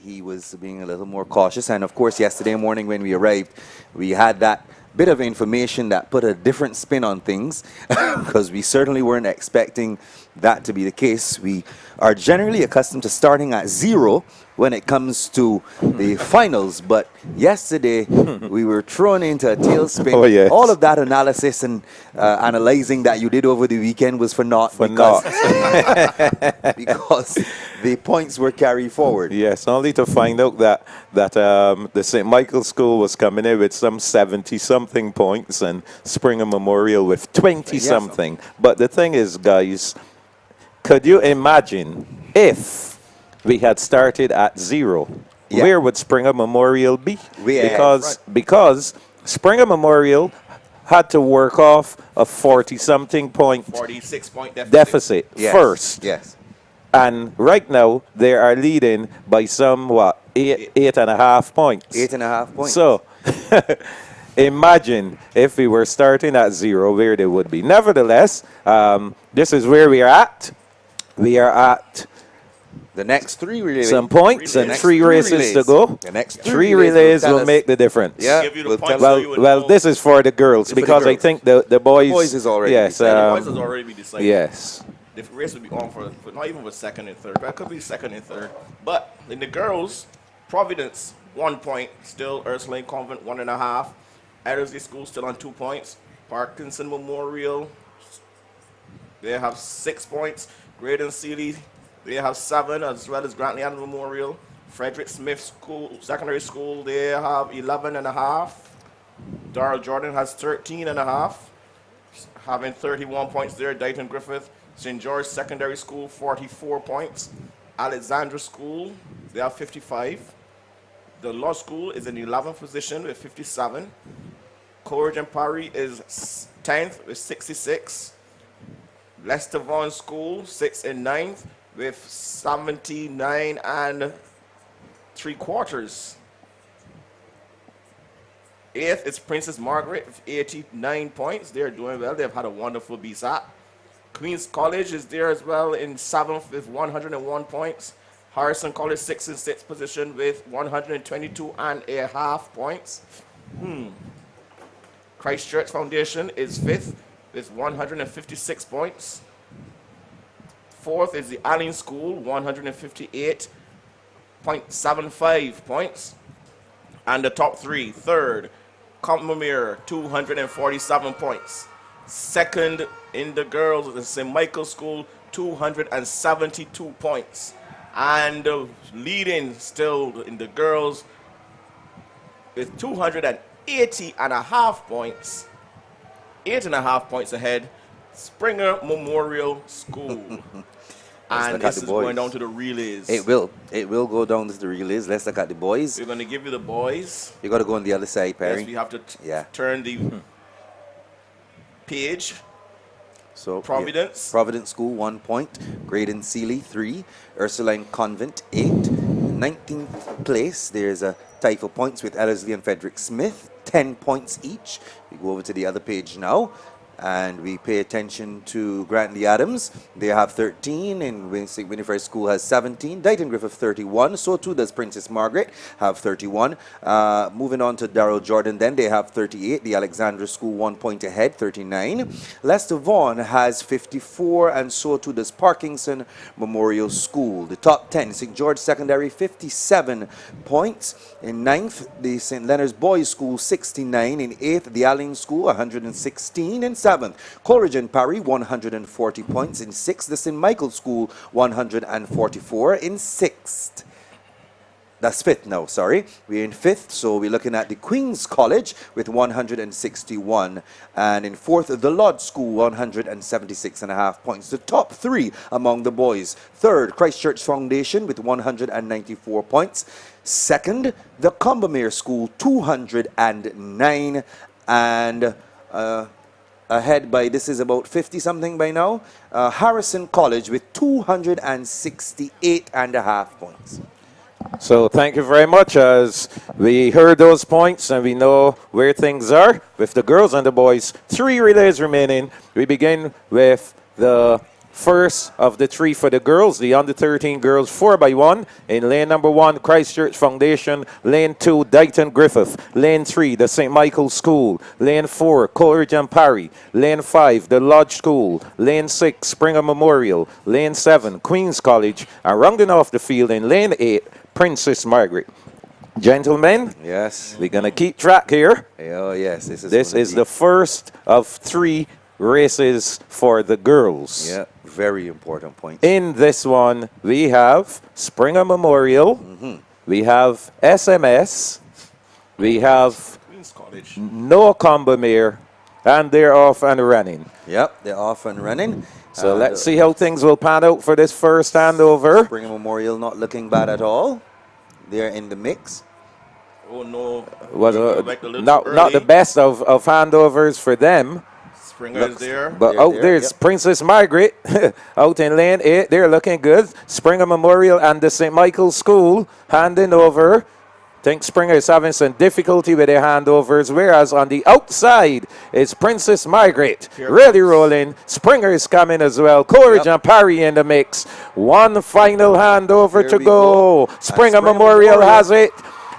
He was being a little more cautious. And of course, yesterday morning when we arrived, we had that bit of information that put a different spin on things because we certainly weren't expecting that to be the case. We are generally accustomed to starting at 0 when it comes to the finals, but yesterday we were thrown into a tailspin. Oh, yes. All of that analysis and analyzing that you did over the weekend was for naught because the points were carried forward. Yes, only to find out that the St. Michael's School was coming in with some 70-something points and Springer Memorial with 20-something. But the thing is, guys, Could you imagine if we had started at 0? Yeah. Where would Springer Memorial be? Yeah, Because Springer Memorial had to work off a 40-something point 46-point deficit Yes, first. yes. And right now, they are leading by some, what, 8.5 points. 8.5 points. So, imagine if we were starting at 0, where they would be. Nevertheless, this is where we are at. We are at the next 3 relays. Some points and 3 races to go. The next 3 relays will make the difference. Yeah, well, this is for the girls because I think the boys. Boys is already yes. The boys has already been decided. Yes. The race will be on for not even for second and third, but it could be second and third. But in the girls, Providence 1 point, still Ursuline Convent 1.5, Ellerslie School still on 2 points, Parkinson Memorial they have 6 points, Graydon Sealy they have 7, as well as Grantley Adams Memorial, Frederick Smith School Secondary School they have 11.5, Darrell Jordan has 13.5, having 31 points there. Dighton Griffith St. George Secondary School, 44 points. Alexandra School, they have 55. The Law School is in 11th position with 57. Coleridge and Parry is 10th with 66. Leicester Vaughan School, 6th and 9th with 79 and 3/4. 8th is Princess Margaret with 89 points. They're doing well. They've had a wonderful BSAC. Queens College is there as well in 7th with 101 points. Harrison College 6th and 6th position with 122.5 points. Christchurch Foundation is 5th with 156 points. 4th is the Allen School, 158.75 points. And the top 3, 3rd, Combermere, 247 points. 2nd in the girls, the St. Michael's School, 272 points. And leading still in the girls with 280.5 points. 8.5 points ahead, Springer Memorial School. And this is going down to the relays. It will go down to the relays. Let's look at the boys. We're going to give you the boys. You got to go on the other side, Perry. Yes, we have to turn the page. So Providence. Providence School, 1 point. Graydon Sealy, 3. Ursuline Convent, 8. 19th place, there's a tie for points with Ellerslie and Frederick Smith, 10 points each. We go over to the other page now. And we pay attention to Grantley Adams. They have 13, and Winifred School has 17. Dighton Griffith 31. So too does Princess Margaret have 31. Moving on to Darrell Jordan, then they have 38. The Alexandra School 1 point ahead, 39. Leicester Vaughan has 54, and so too does Parkinson Memorial School. The top 10, St. George Secondary 57 points. In 9th, the St. Leonard's Boys School 69. In 8th, the Allen School 116. In 7th, Coleridge and Parry 140 points. In 6th, the St. Michael's School 144. In 6th, that's 5th now, sorry. We're in 5th, so we're looking at the Queen's College with 161. And in 4th, the Lodge School, 176.5 points. The top 3 among the boys. 3rd, Christchurch Foundation with 194 points. 2nd, the Combermere School, 209. And ahead by, this is about 50-something by now, Harrison College with 268.5 points. So thank you very much. As we heard those points and we know where things are with the girls and the boys. 3 relays remaining. We begin with the first of the 3 for the girls, the under-13 girls, 4x1. In lane number 1, Christchurch Foundation. Lane 2, Dighton Griffith. Lane 3, the St. Michael's School. Lane 4, Coleridge and Parry. Lane 5, the Lodge School. Lane 6, Springer Memorial. Lane 7, Queen's College. And rounding off the field in lane 8, Princess Margaret. Gentlemen, yes, we're going to keep track here. Oh, yes. This is the first of 3 races for the girls. Yeah, very important point. In this one, we have Springer Memorial, we have SMS, we have Queen's College. Noah Combermere, And they're off and running. Yep, they're off and running. So let's see how things will pan out for this first handover. Springer Memorial not looking bad at all. They're in the mix. Oh no. Well, not the best of handovers for them. Springer is there. But there's Princess Margaret out in lane 8. They're looking good. Springer Memorial and the St. Michael's School handing over. I think Springer is having some difficulty with their handovers, whereas on the outside is Princess Margaret really rolling. Springer is coming as well. Coleridge and Parry in the mix. One final handover to go. Springer Memorial has it.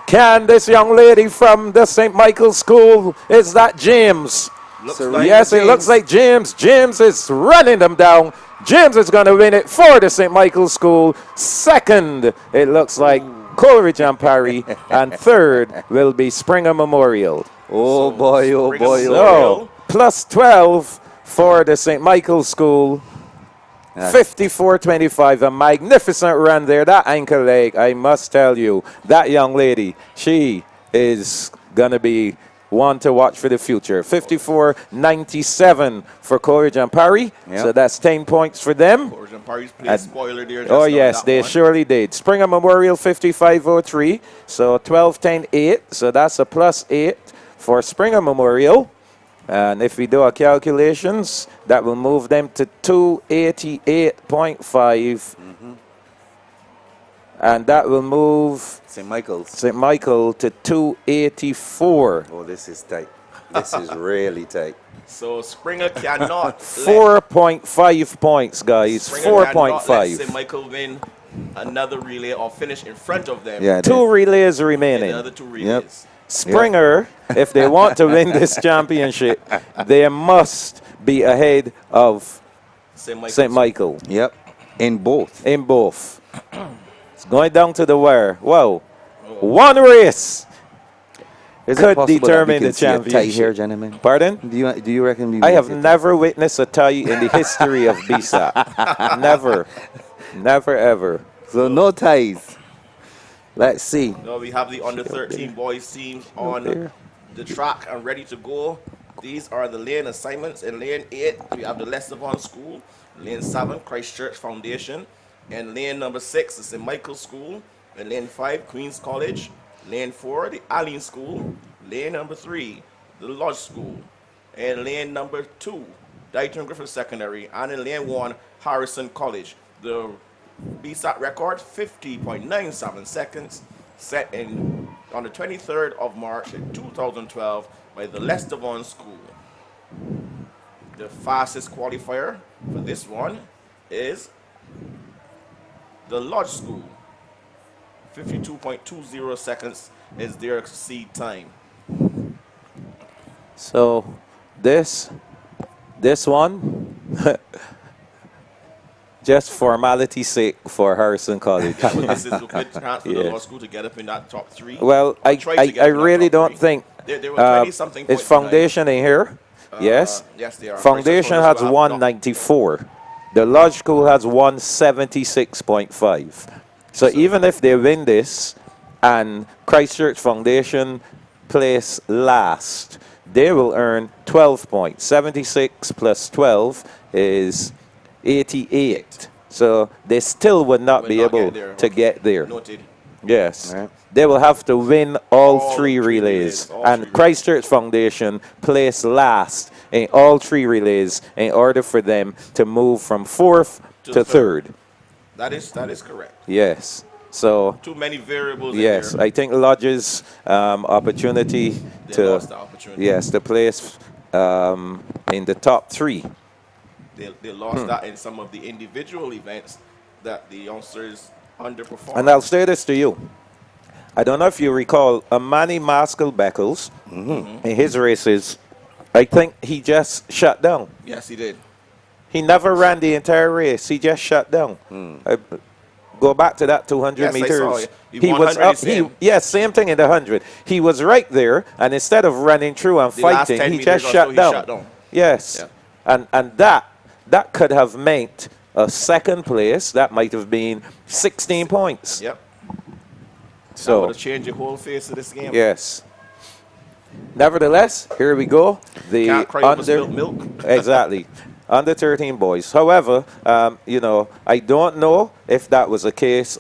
Can this young lady from the St. Michael's School, is that James? Yes, it looks like James. James is running them down. James is going to win it for the St. Michael's School. Second, it looks like Coleridge and Parry. And third will be Springer Memorial. Oh boy, oh boy, oh So, plus 12 for the St. Michael's School. 54-25, a magnificent run there. That ankle leg, I must tell you, that young lady, she is going to be one to watch for the future. 54-97 for Coleridge and Parry. Yep. So that's 10 points for them. Coleridge and Parry's played a spoiler there. Oh, yes, they surely did. Springer Memorial 55-03. So 12-10-8. So that's a plus 8 for Springer Memorial. And if we do our calculations, that will move them to 288.5. And that will move St. Michael's. St. Michael to 284. Oh, this is tight. This is really tight. So Springer cannot 4.5 points, guys. 4.5. St. Michael win another relay or finish in front of them. Yeah, 2 relays remaining. The other 2 relays. Springer, if they want to win this championship, they must be ahead of St. Michael. Yep, in both. In both. It's going down to the wire. Whoa. One race could determine the championship. Tie here, gentlemen. Pardon? Do you reckon? I have never witnessed a tie in the history of BSAC. Never. Never, ever. So no ties. Let's see. No, we have the under 13 boys teams on the track and ready to go. These are the lane assignments. In lane 8, we have the Lesavon School. Lane 7, Christchurch Foundation. And lane number 6 is St. Michael's School. And lane 5, Queen's College. Lane 4, the Allen School. Lane number 3, the Lodge School. And lane number 2, Dighton Griffith Secondary. And in lane 1, Harrison College. The BSAT record 50.97 seconds, set in on the 23rd of March in 2012 by the Lesavon School. The fastest qualifier for this one is the Lodge School. 52.20 seconds is their seed time. So this one just formality's sake for Harrison College. But this is a good chance for the law school to get up in that top 3. Well, I really don't think They were 20-something is Foundation in here? Yes. Yes, they are. Foundation has 194. The Lodge School has 176.5. So even if they win this and Christchurch Foundation place last, they will earn 12 points. 76 plus 12 is 88. So they still would not be able to get there. Noted. Yes. Right. They will have to win all 3 relays. And Christchurch Foundation place last in all 3 relays in order for them to move from 4th to 3rd. That is correct. Yes. So too many variables. Yes, I think Lodge's opportunity to place in the top 3. They lost that in some of the individual events that the youngsters underperformed. And I'll say this to you. I don't know if you recall, Manny Maskell Beckles, in his races, I think he just shut down. Yes, he did. He never ran the entire race. He just shut down. Go back to that 200 meters. I saw it. He was up. Same thing in the 100. He was right there, and instead of running through and fighting, he just shut down. Yes, and that could have meant a 2nd place. That might have been 16 points. Yep. So that would have changed the whole face of this game. Yes. Nevertheless, here we go. The Can't cry over spilt milk. Exactly. Under 13 boys. However, I don't know if that was a case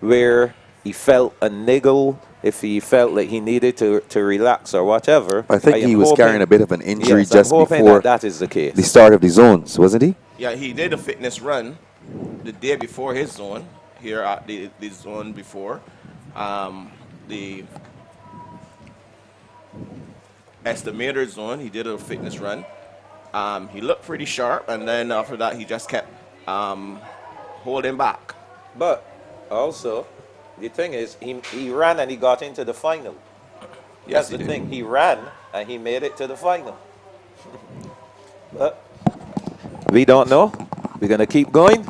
where he felt a niggle, if he felt like he needed to relax or whatever. I think he was carrying a bit of an injury just I'm hoping before that is the case. the start of the zones, wasn't he? Yeah, he did a fitness run the day before his zone, here at the zone before. The estimator zone, he did a fitness run. He looked pretty sharp, and then after that, he just kept holding back. But also, the thing is, he ran and he got into the final. Yes, That's the thing. He ran and he made it to the final. But we don't know. We're going to keep going.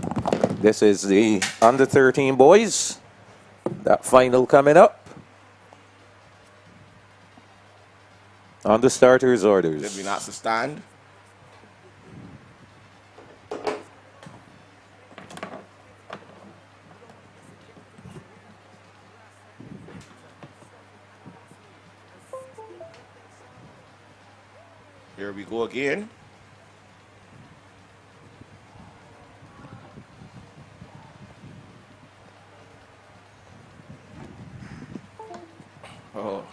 This is the under 13 boys. That final coming up. On the starters' orders. Did we not stand? Here we go again. Oh.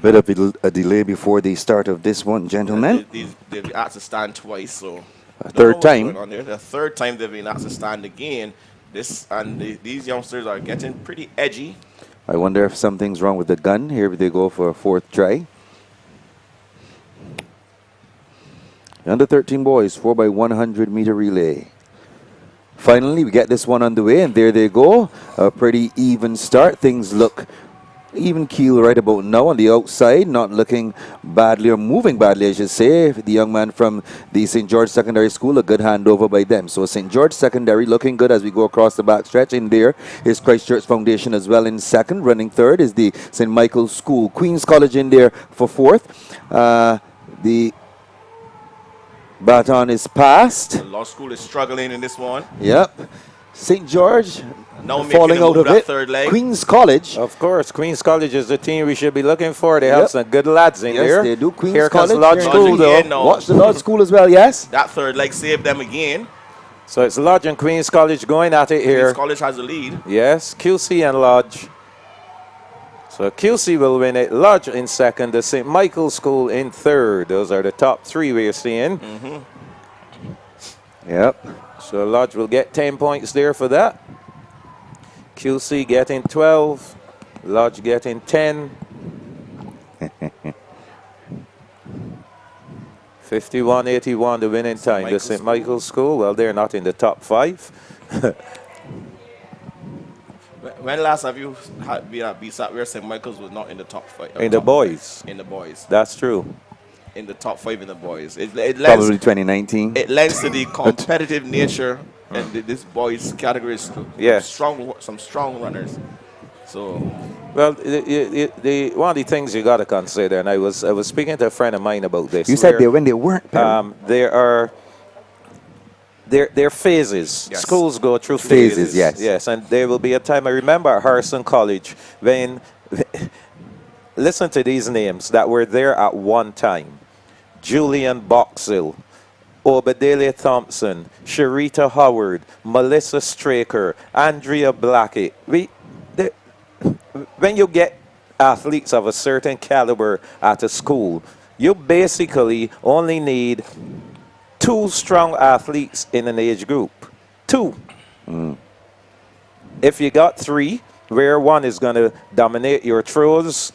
Bit of a delay before the start of this one, gentlemen. They've been asked to stand twice, so Third time. On there. The third time they've been asked to stand again. These youngsters are getting pretty edgy. I wonder if something's wrong with the gun. Here they go for a fourth try. Under 13 boys, 4x100 meter relay. Finally, we get this one underway, and there they go. A pretty even start. Things look even keel right about now on the outside, not looking badly or moving badly, I should say. The young man from the St. George Secondary School, a good handover by them. So St. George Secondary looking good as we go across the back stretch. In there is Christchurch Foundation as well in second. Running third is the St. Michael's School. Queen's College in there for fourth. The baton is passed. The law school is struggling in this one. Yep. St. George now falling out of it. Third leg. Queen's College. Of course, Queen's College is the team we should be looking for. They have some good lads in there. Yes, they do. Queen's Here College. comes Lodge School, though. Watch the Lodge School as well, yes. That third leg saved them again. So it's Lodge and Queen's College going at it here. Queen's College has the lead. Yes, QC and Lodge. So QC will win it. Lodge in second. The St. Michael's School in third. Those are the top three we're seeing. Yep. So Lodge will get 10 points there for that. QC getting 12. Lodge getting 10. 51-81 the winning time. The St. Michael's School, well, they're not in the top 5. When last have you been at BSAC where St. Michael's was not in the top 5? In the boys. In the boys. That's true. In the top 5 in the boys. It Probably 2019. It lends to the competitive nature and this boys category is some strong runners. So, well, one of the things you got to consider, and I was speaking to a friend of mine about this. You said they when they weren't. There are phases. Yes. Schools go through Phases, yes. Yes, and there will be a time. I remember at Harrison College when. Listen to these names that were there at one time: Julian Boxill, Obadiah Thompson, Sharita Howard, Melissa Straker, Andrea Blackett. When you get athletes of a certain caliber at a school, you basically only need 2 strong athletes in an age group. 2. If you got 3, where one is going to dominate your throws,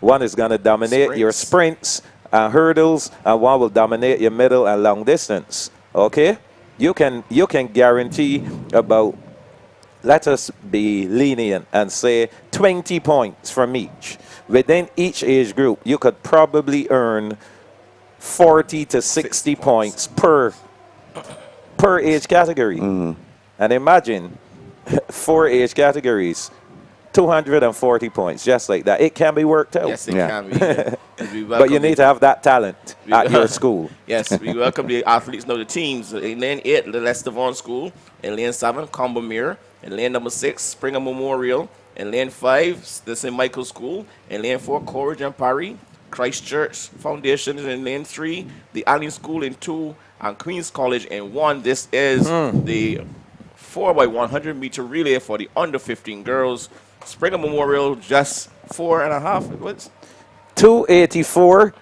one is going to dominate your sprints and hurdles, and one will dominate your middle and long distance. Okay? You can guarantee about, let us be lenient and say 20 points from each. Within each age group, you could probably earn 40 to 60 points per age category. And imagine 4 age categories. 240 points, just like that. It can be worked out. Yes, it can be. We But you welcome need to have that talent at your school. Yes, we welcome the athletes. Know the teams. In lane 8, the Lester Vaughan School. In lane 7, Combermere. In lane number 6, Springer Memorial. In lane 5, the St. Michael School. In lane 4, Coleridge and Parry. Christchurch Foundation in lane 3. The Allen School in 2. And Queen's College in 1. This is the 4x100 meter relay for the under 15 girls. Springer Memorial just 4.5. What's 284,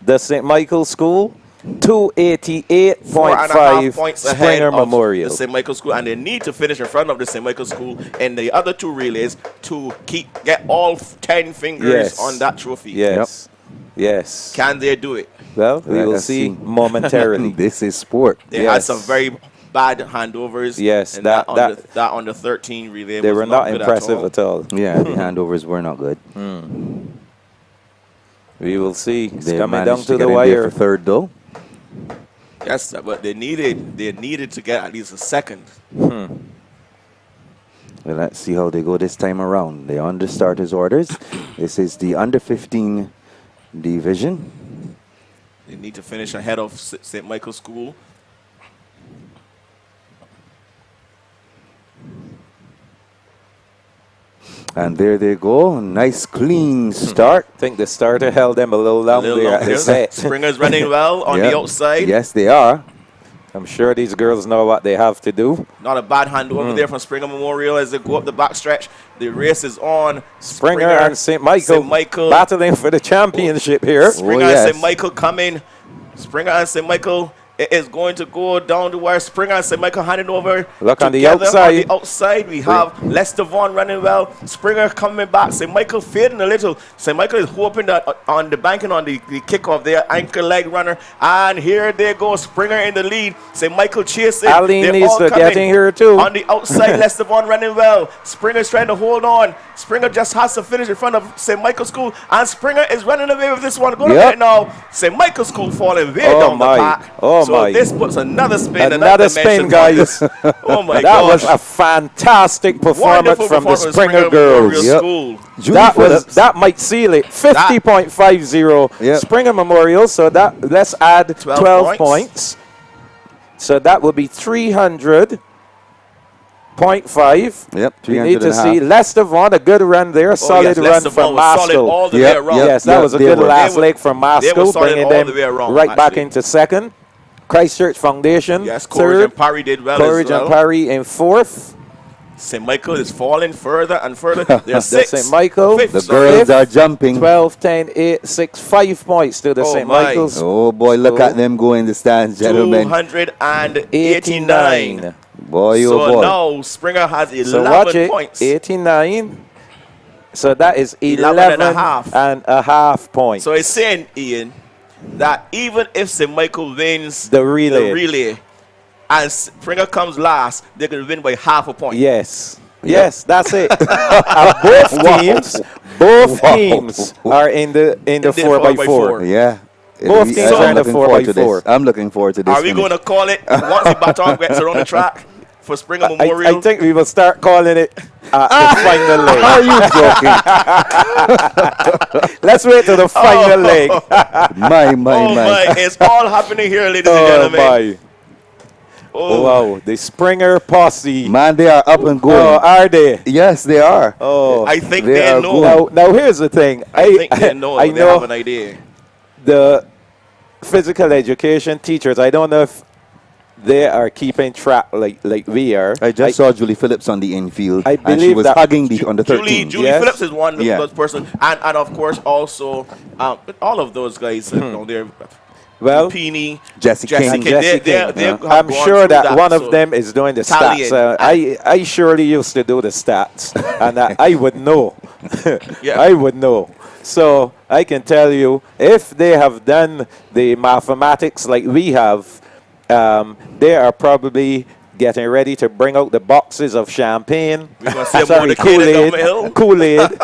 the St. Michael School. 288.5 points Springer ahead of Memorial. the St. Michael School, and they need to finish in front of the St. Michael School and the other 2 relays to get all 10 fingers on that trophy. Yes. Yes. Can they do it? Well, we will see momentarily. This is sport. They had some very bad handovers. Yes, and that under 13 relay. They was were not good impressive at all. Yeah, the handovers were not good. We will see. It's They coming managed down to get the in there wire. for third, though. Yes, but they needed to get at least a second. Well, let's see how they go this time around. They're on the starters' orders. This is the under 15 division. They need to finish ahead of St. Michael School. And there they go. Nice, clean start. I think the starter held them a little longer at the set. Springer's running well on the outside. Yes, they are. I'm sure these girls know what they have to do. Not a bad handover there from Springer Memorial as they go up the backstretch. The race is on. Springer and St. Michael battling for the championship here. Springer and St. Michael coming. Springer and St. Michael is going to go down to where Springer and St. Michael handing over. Look on the together. outside. On the outside, we have Lester Vaughan running well. Springer coming back. St. Michael fading a little. St. Michael is hoping that on the banking on the kickoff, their anchor leg runner. And here they go. Springer in the lead. St. Michael chasing. Aline needs to get in here too. On the outside, Lester Vaughan running well. Springer's trying to hold on. Springer just has to finish in front of St. Michael School. And Springer is running away with this one. Go ahead now. St. Michael School falling way down the back. So this puts another spin. Another spin, guys. Oh my That gosh. was a fantastic performance from the Springer girls. That might seal it. 50.50 Springer Memorial. So that let's add 12 points. So that will be 300.5. Yep, We need to 300.5. see Lester Vaughan, a good run there, solid run Lester from Vaughan was solid Masco. all the way around. Yes, that was a good last leg from They were Masco, solid bringing all them the way around, right back actually. into second. Christchurch Foundation, Yes, Coleridge third. and Parry did well Coleridge as well. and Parry in fourth. St. Michael is falling further and further. They're The sixth. St. Michael. Fifth, The sorry. girls are jumping. 12, 10, 8, 6, 5 points to the Oh St. my. Michael's. Oh boy, look at them go in the stands, gentlemen. 289. Boy, So oh boy. now Springer has 11 So watch it, points. 89. So that is 11 11 and a half. and a half points. So it's saying, Ian, that even if St. Michael wins The relay. and Springer comes last, they're going to win by half a point. Yes. Yes, that's it. Both teams are in the 4x4. Yeah. Both teams are in the 4x4. I'm looking forward to this. Are we going to call it once the baton gets around the track for Springer Memorial? I think we will start calling it the final leg. Are you joking? Let's wait till the final leg. my. It's all happening here, ladies and Oh, gentlemen. my. Oh, wow. The Springer posse. Man, they are up and going. Oh, are they? Yes, they are. Oh, I think They they are know. Now, here's the thing. I think they know. I They know have an idea. the physical education teachers, I don't know if they are keeping track like we are. I just saw Julie Phillips on the infield, I and she believe was that hugging the under 13. Julie Yes. Phillips is one Yeah. those person, and of course also all of those guys. You know, they're Well, Peeny, Jesse King. I'm sure that one of them is doing the tallying. stats. I surely used to do the stats, and I would know. Yeah. I would know. So I can tell you, if they have done the mathematics like we have, they are probably getting ready to bring out the boxes of champagne. We're gonna see Sorry, Kool-Aid. Kool-Aid.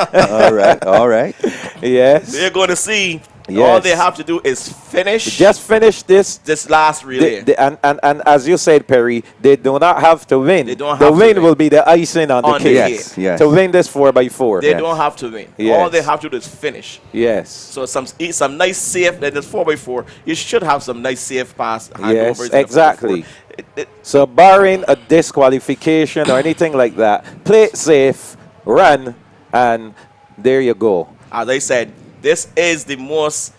All right. Yes. They're going to see All they have to do is finish. Just finish this last relay. And as you said, Perry, they do not have to win. They don't the have to win win. will be the icing on the cake. Yes. To win this 4x4. They don't have to win. Yes. All they have to do is finish. Yes. So some nice safe. That is 4x4. You should have some nice safe pass. Yes, handovers in the exactly. 4x4. So barring a disqualification or anything like that, play it safe, run, and there you go. As I said, this is the most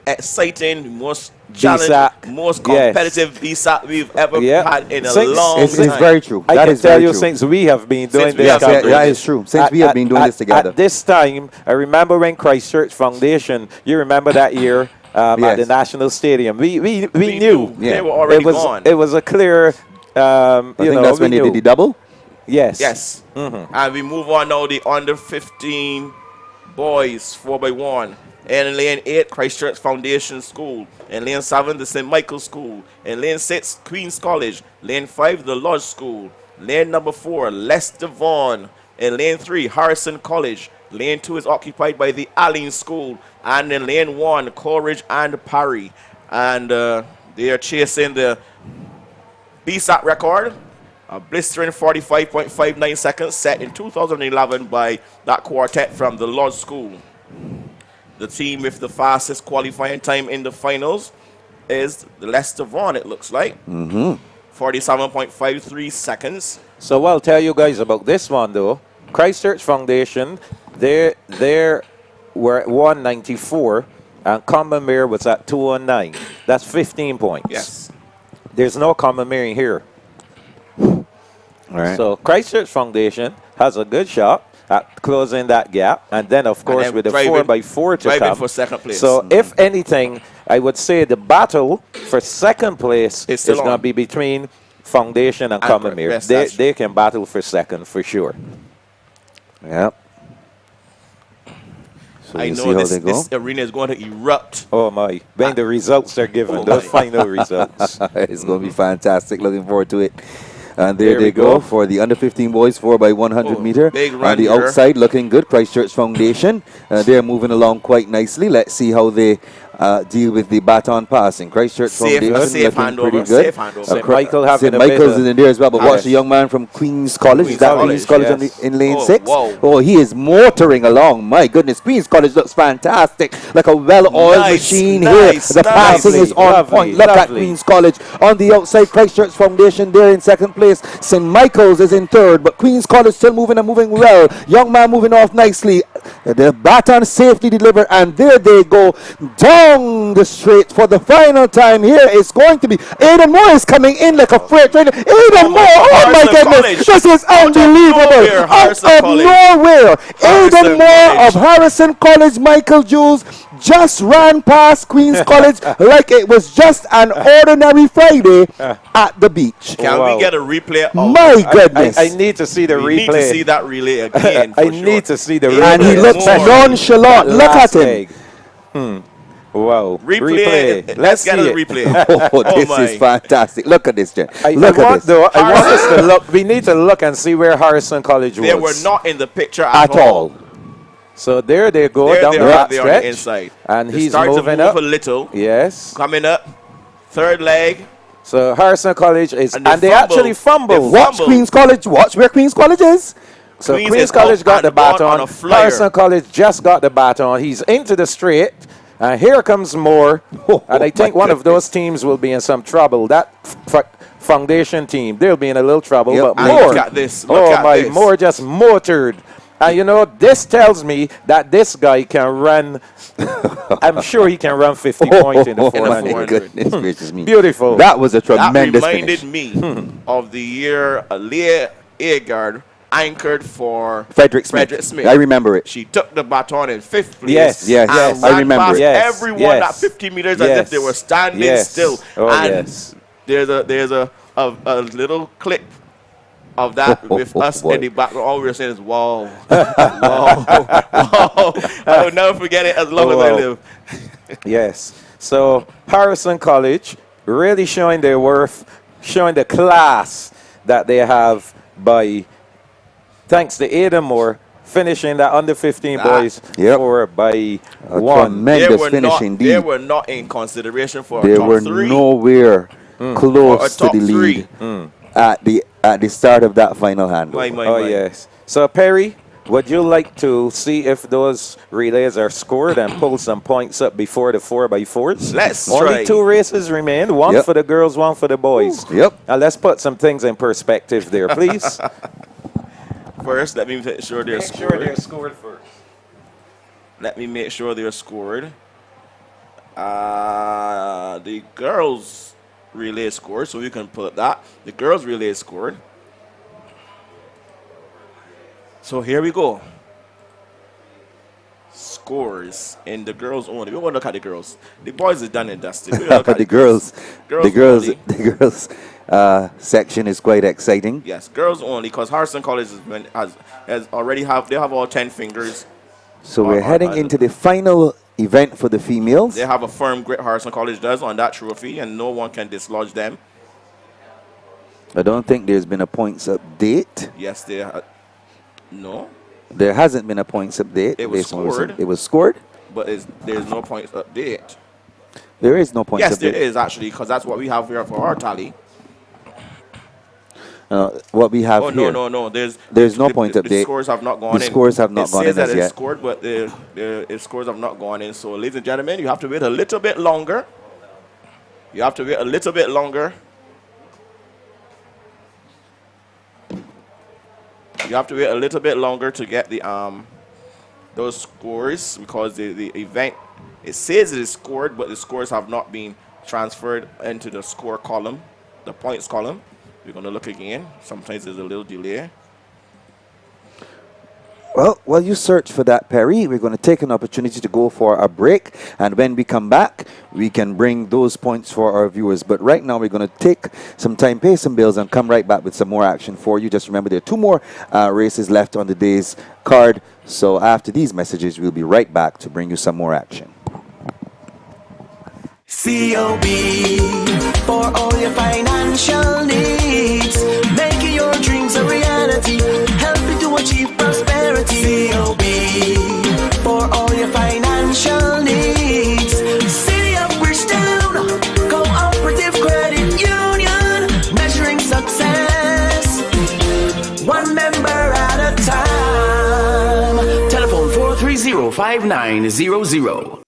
exciting, most BSSAC, challenging, most competitive BSSAC we've ever had in a long time. It's very true. I That can is tell very you true. since we have been doing this. That is true. Since we have been doing this together. At this time, I remember when Christchurch Foundation, you remember that year at the National Stadium. We knew. They were already gone. It was a clear, I think that's when they did the double? Yes. Yes. And we move on now, the under 15 boys 4x1. In lane 8, Christchurch Foundation School. In lane 7, the St. Michael's School. In lane 6, Queen's College. Lane 5, the Lodge School. Lane number 4, Leicester Vaughan. In lane 3, Harrison College. Lane 2 is occupied by the Allen School. And in lane 1, Coleridge and Parry. And they are chasing the BSAC record. A blistering 45.59 seconds set in 2011 by that quartet from the Lodge School. The team with the fastest qualifying time in the finals is the Leicester Vaughan, it looks like. 47.53 seconds. So I'll tell you guys about this one, though. Christchurch Foundation, they were at 194, and Combermere was at 209. That's 15 points. Yes. There's no Combermere here. All right. So Christchurch Foundation has a good shot at closing that gap, and then of course with the 4x4 to come for second place. So if anything, I would say the battle for second place is going to be between Foundation and Combermere. yes, They can battle for second for sure. Yep. So I we'll see know how they go. this arena is going to erupt. Oh my, when the results are given, those final results. It's going to be fantastic. Looking forward to it. And there they go for the under 15 boys 4x100 meter. Big On run the here. outside, looking good. Christchurch Foundation. They're moving along quite nicely. Let's see how they deal with the baton passing. Christchurch Foundation looking pretty good. Safe handover. St. Michael having St. a Michael's bit is in there as well. But watch yes. the young man from Queen's College. Queen's Is that College, Queen's College yes. in lane Oh, 6? wow. Oh, he is motoring along. My goodness. Queen's College looks fantastic. Like a well-oiled machine here. The passing is on point. Look at Queen's College on the outside. Christchurch Foundation there in second place. St. Michael's is in third, but Queen's College still moving and moving well. Young man moving off nicely. The baton safely delivered, and there they go down the straight for the final time. Here it's going to be Aidan Moore is coming in like a freight train. Aidan Moore, oh my goodness, this is unbelievable. Out of nowhere, Aidan Moore of Harrison College, Michael Jules just ran past Queen's College like it was just an ordinary Friday at the beach. Can we get a replay? Of My goodness. I need to see the replay. We need to see that relay again. I need to see the replay. And he looks nonchalant. Look at him. Wow. Replay. Let's get a replay. Oh, this is fantastic. Look at this, Jen. I want us to look. We need to look and see where Harrison College was. They were not in the picture at all. So there they go There down they the are, back they are on the stretch. inside. And They he's start to moving move up a little. Yes. Coming up. Third leg. So Harrison College is, and they fumble. actually fumbled. Watch Queen's College. Watch where Queen's College is. So Queens Queen's is College up got the and one baton. on a flyer. Harrison College just got the baton. He's into the straight. And here comes Moore. And I think one of those teams will be in some trouble. That Foundation team, they'll be in a little trouble. Yep. But And Moore, look at this. Look oh at my, this. Moore just motored. And you know, this tells me that this guy can run. I'm sure he can run 50 points in the 400. My goodness gracious me. Beautiful. That was a tremendous That reminded finish. me of the year Leah Agard anchored for Frederick Smith. I remember it. She took the baton in 5th place. Yes, yes, and yes. ran I remember past it. Yes, everyone yes. at 50 meters Yes. as if they were standing Yes. still. Oh, and yes. there's a little clip of that with us boy. in the background. All we were saying is, wow, wow, wow. I will never forget it as long as I Wow. live. Yes. So Harrison College really showing their worth, showing the class that they have by, thanks to Aidan Moore, finishing the under 15 boys four by one. Tremendous finish indeed. They were not in consideration for They a top were three. nowhere close to top the lead three. at the start of that final handover. Yes. So Perry, would you like to see if those relays are scored and pull some points up before the 4x4s? Let's Only try. 2 races remain, one for the girls, one for the boys. Yep. Now let's put some things in perspective there, please. First, let me make sure they're scored. Sure they're scored first. Let me make sure they're scored. The girls relay scored, so we can put that. The girls relay scored. So here we go. Scores in the girls only. We want to look at the girls. The boys is done and dusted. But the girls section is quite exciting. Yes, girls only, because Harrison College has already they have all 10 fingers. So we're heading into the final event for the females. They have a firm grip, Harrison College does, on that trophy, and no one can dislodge them. I don't think there's been a points update. Yes, they no. There hasn't been a points update. It was scored. It was scored. But there's no points update. There is no points update. Yes, there is actually, because that's what we have here for our tally. What we have here. No. There's no point update. The scores have not gone in. The scores have not gone in as yet. It says that it's scored, but the scores have not gone in. So, ladies and gentlemen, you have to wait a little bit longer. You have to wait a little bit longer. You have to wait a little bit longer to get the those scores, because the event, it says it is scored, but the scores have not been transferred into the score column, the points column. We're going to look again. Sometimes there's a little delay. Well, while you search for that, Perry, we're going to take an opportunity to go for a break. And when we come back, we can bring those points for our viewers. But right now, we're going to take some time, pay some bills, and come right back with some more action for you. Just remember, there are 2 more races left on the day's card. So after these messages, we'll be right back to bring you some more action. COB, for all your financial needs, making your dreams a reality, helping to achieve prosperity. COB, for all your financial needs. City of Bridgetown, Cooperative Credit Union, measuring success, one member at a time. Telephone 430-5900.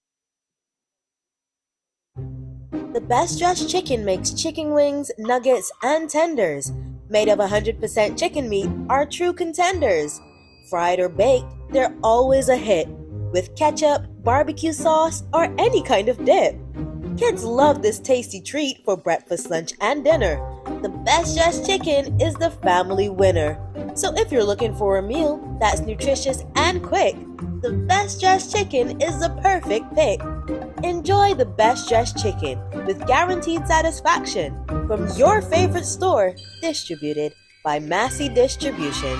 The Best Dressed Chicken makes chicken wings, nuggets, and tenders. Made of 100% chicken meat, are true contenders. Fried or baked, they're always a hit. With ketchup, barbecue sauce, or any kind of dip. Kids love this tasty treat for breakfast, lunch, and dinner. The Best Dressed Chicken is the family winner. So if you're looking for a meal that's nutritious and quick, the Best Dressed Chicken is the perfect pick. Enjoy the Best Dressed Chicken with guaranteed satisfaction from your favorite store, distributed by Massey Distribution.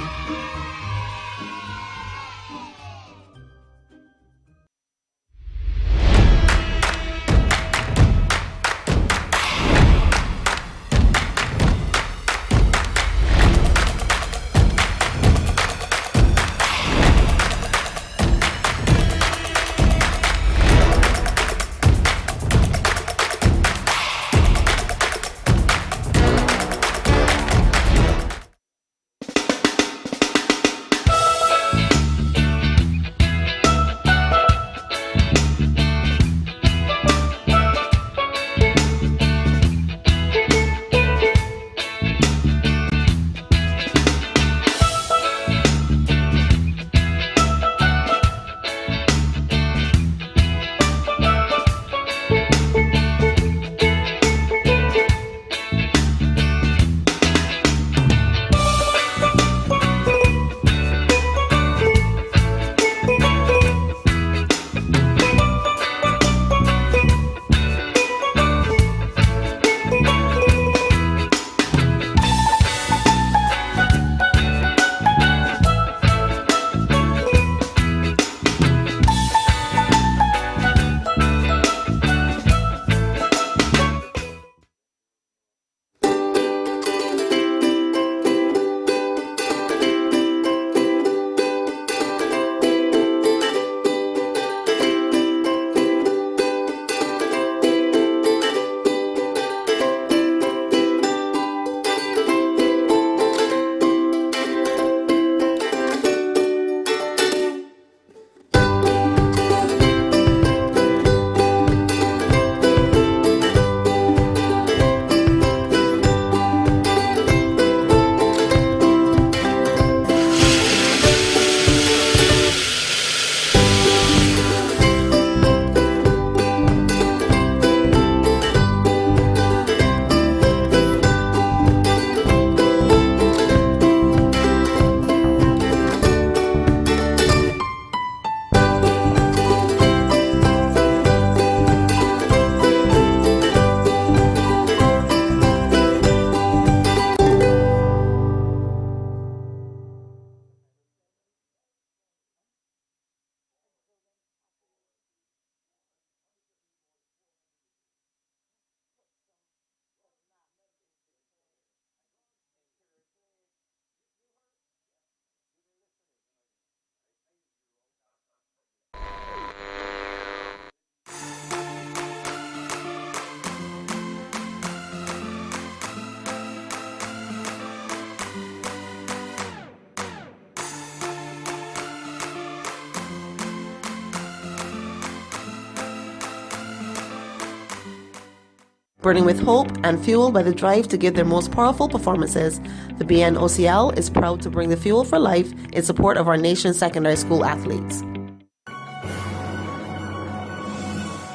Burning with hope and fueled by the drive to give their most powerful performances, the BNOCL is proud to bring the Fuel for Life in support of our nation's secondary school athletes.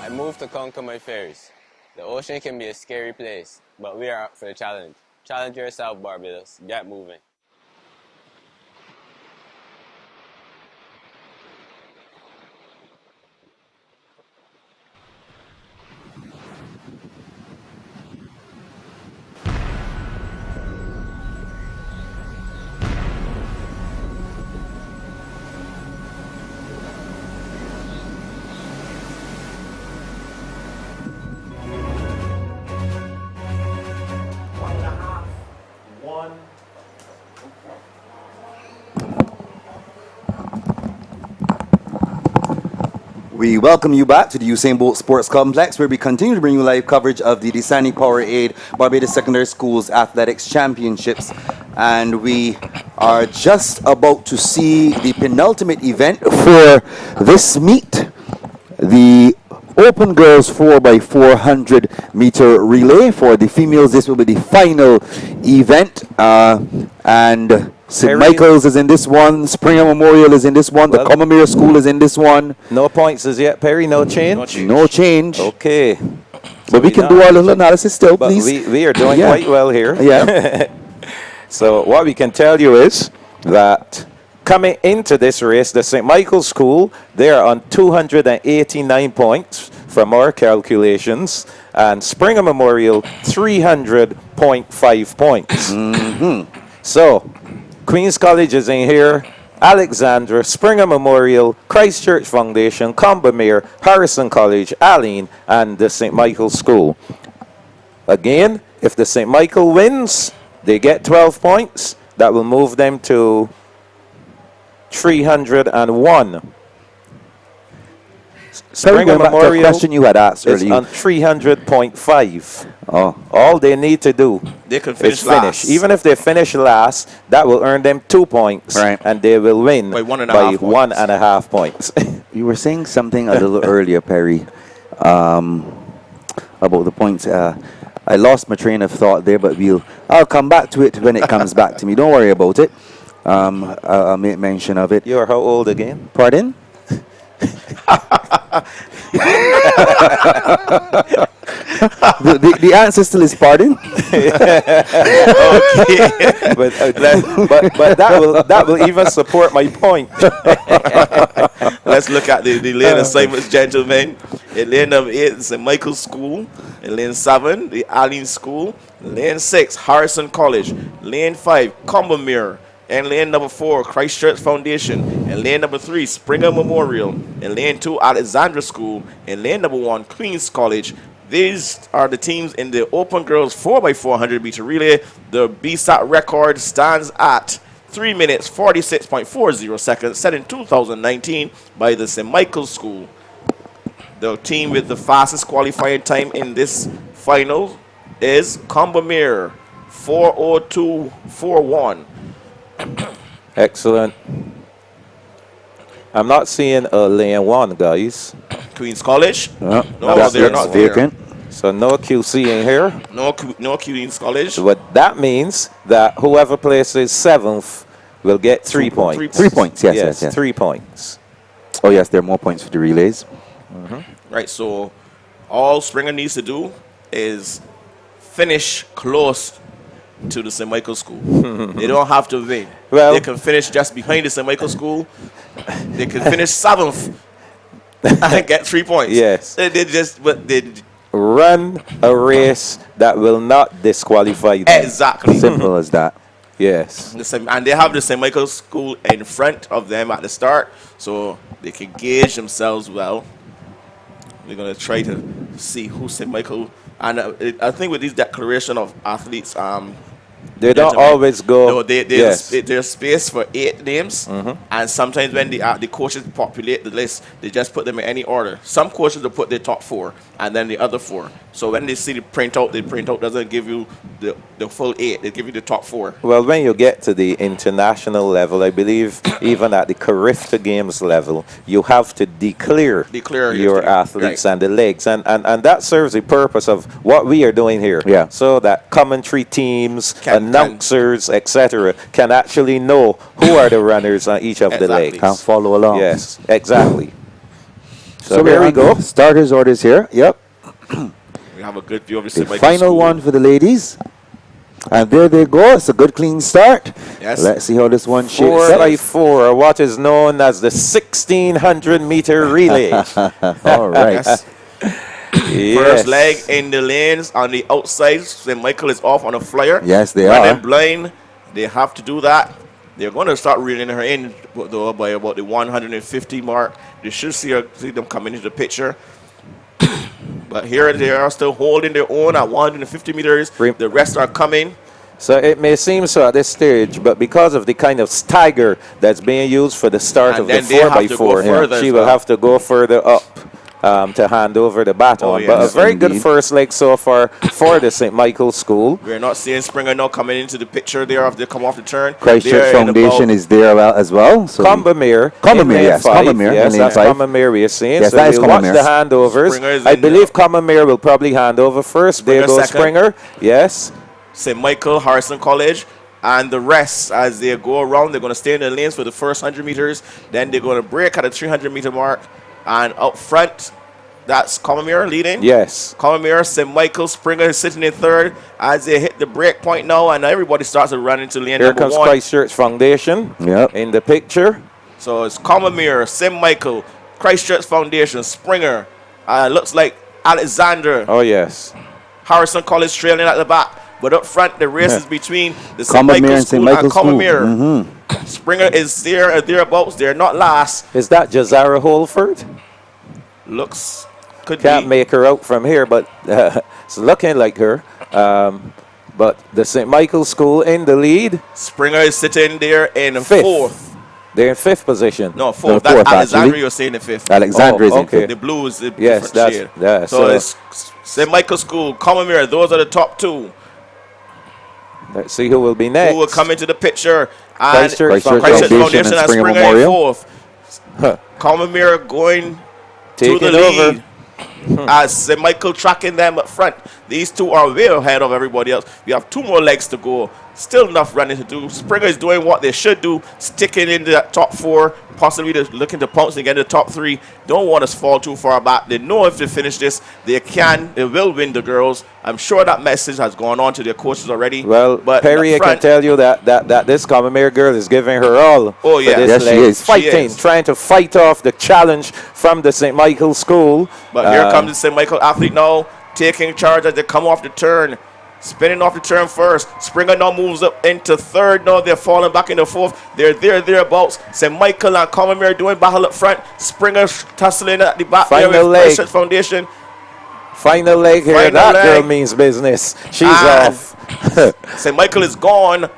I moved to conquer my fears. The ocean can be a scary place, but we are up for the challenge. Challenge yourself, Barbados. Get moving. We welcome you back to the Usain Bolt Sports Complex, where we continue to bring you live coverage of the Dasani-Powerade Barbados Secondary Schools Athletics Championships. And we are just about to see the penultimate event for this meet, the Open Girls 4x400 meter relay. For the females, this will be the final event. And St. Michael's is in this one. Springer Memorial is in this one. The Commonwealth School is in this one. No points as yet, Perry. No change. No change. Okay. But we can do our little analysis still, but please. We are doing quite well here. Yeah. So what we can tell you is that coming into this race, the St. Michael's School, they are on 289 points from our calculations, and Springer Memorial 300.5 points. So Queen's College is in here, Alexandra, Springer Memorial, Christchurch Foundation, Combermere, Harrison College, Aline, and the St. Michael's School. Again, if the St. Michael wins, they get 12 points. That will move them to 301. Springer Memorial question you had asked is earlier. on 300.5. Oh. All they need to do They can is finish last. Even if they finish last, that will earn them 2 points, and they will win By 1.5 points. You were saying something a little earlier, Perry, about the points. I lost my train of thought there, but I'll come back to it when it comes back to me. Don't worry about it. I'll make mention of it. You're how old again? Pardon? the answer still is pardon. Okay, but that will even support my point. Let's look at the lane assignments, gentlemen. In lane number 8, St. Michael's School. In lane 7, the Aline School. Lane 6, Harrison College. Lane 5, Combermere. In lane number 4, Christchurch Foundation. In lane number 3, Springer Memorial. In lane 2, Alexandra School. In lane number 1, Queen's College. These are the teams in the Open Girls 4x400 meter relay. The BSSAC record stands at 3 minutes 46.40 seconds, set in 2019 by the St. Michael's School. The team with the fastest qualifying time in this final is Combermere, 4:02.41. Excellent. I'm not seeing a lane 1, guys. Queen's College? No, they're not vacant. So no QC in here. No Queen's College. But that means that whoever places 7th will get 3 points. 3 points, yes. 3 points. Oh, yes, there are more points for the relays. Right, so all Springer needs to do is finish close to the St. Michael's School. They don't have to win. Well, they can finish just behind the St. Michael's School. They can finish 7th and get 3 points. Yes. They run a race that will not disqualify them. Exactly. Simple as that. Yes. And they have the St. Michael's School in front of them at the start, so they can gauge themselves well. We're going to try to see who St. Michael. And I think with this declaration of athletes, they don't always go. No, there's space for 8 names, and sometimes when the coaches populate the list, they just put them in any order. Some coaches will put their top 4, and then the other 4. So when they see the printout doesn't give you the full 8. They give you the top 4. Well, when you get to the international level, I believe even at the Carifta Games level, you have to declare your athletes and the legs. And that serves the purpose of what we are doing here. Yeah. So that commentary teams, announcers, etc., can actually know who are the runners on each of the legs. Can follow along. Yes, exactly. So here we go. Starters orders here. Yep. We have a good view of the The St. Michael's final School. one for the ladies. And there they go. It's a good clean start. Yes. Let's see how this one shapes 4 up. by 4, or what is known as the 1600-meter relay. All right. Yes. First leg in the lanes on the outside. St. Michael is off on a flyer. Yes, they Running are. blind. They have to do that. They're going to start reeling her in though by about the 150 mark. They should see them coming into the picture. But here they are still holding their own at 150 meters. The rest are coming. So it may seem so at this stage, but because of the kind of stagger that's being used for the start And of the then they 4 have by to 4, go further she as will well. have to go further up to hand over the baton. Oh, But a yes, very good indeed. first leg so far for the St. Michael's School. We're not seeing Springer now coming into the picture there after they come off the turn. Christchurch They're in Foundation about- is there as well. So Combermere. Combermere, yes. Combermere. Yes, in that's lane 5. Combermere we are seeing. Yes, So that is we'll watch Combermere. the handovers. Springer is I in believe Combermere will probably hand over first. There Springer goes second. Springer. Yes. St. Michael, Harrison College, and the rest as they go around. They're going to stay in the lanes for the first 100 meters. Then they're going to break at the 300-meter mark. And up front, that's Combermere leading. Yes. Combermere, St. Michael, Springer is sitting in third as they hit the break point now, and everybody starts to run into lane Here number comes 1. Christchurch Foundation in the picture. So it's Combermere, St. Michael, Christchurch Foundation, Springer. Looks like Alexander. Oh, yes. Harrison College trailing at the back. But up front, the race is between the St. Combermere Michael's and St. School and Michael's School. Combermere. Mhm. Springer is there or thereabouts. They're not last. Is that Jazara Holford? Looks, could Can't be. make her out from here, but it's looking like her. But the St. Michael's School in the lead. Springer is sitting there in Fifth. 4th. They're in 5th position. No, 4th. That's fourth, Alexandria actually. you're saying in 5th. Alexandria is in okay. fifth. The blue is the Yes, different shade. So it's St. Michael's School, Combermere. Those are the top 2. Let's see who will be next. Who will come into the picture. And Christchurch Foundation and Springer in Memorial. 4th. Combermere going Taking to the over. lead. As St. Michael tracking them up front. These two are way ahead of everybody else. We have 2 more legs to go. Still enough running to do. Springer is doing what they should do, sticking in the top 4, possibly looking to pounce and get in the top 3. Don't want us to fall too far back. They know if they finish this, they will win the girls. I'm sure that message has gone on to their coaches already. Well, but Perry, I up can front, tell you that this Combermere girl is giving her all. Oh, for yeah. this Yes, she leg. is. Fighting, She is. trying to fight off the challenge from the St. Michael's School. But here comes the St. Michael athlete now, taking charge as they come off the turn. Spinning off the turn first. Springer now moves up into 3rd. Now they're falling back into 4th. They're thereabouts. St. Michael and Combermere doing battle up front. Springer tussling at the back Final there with leg. Christchurch Foundation. Final leg here. Final That girl leg. means business. She's And off. St. Michael is gone.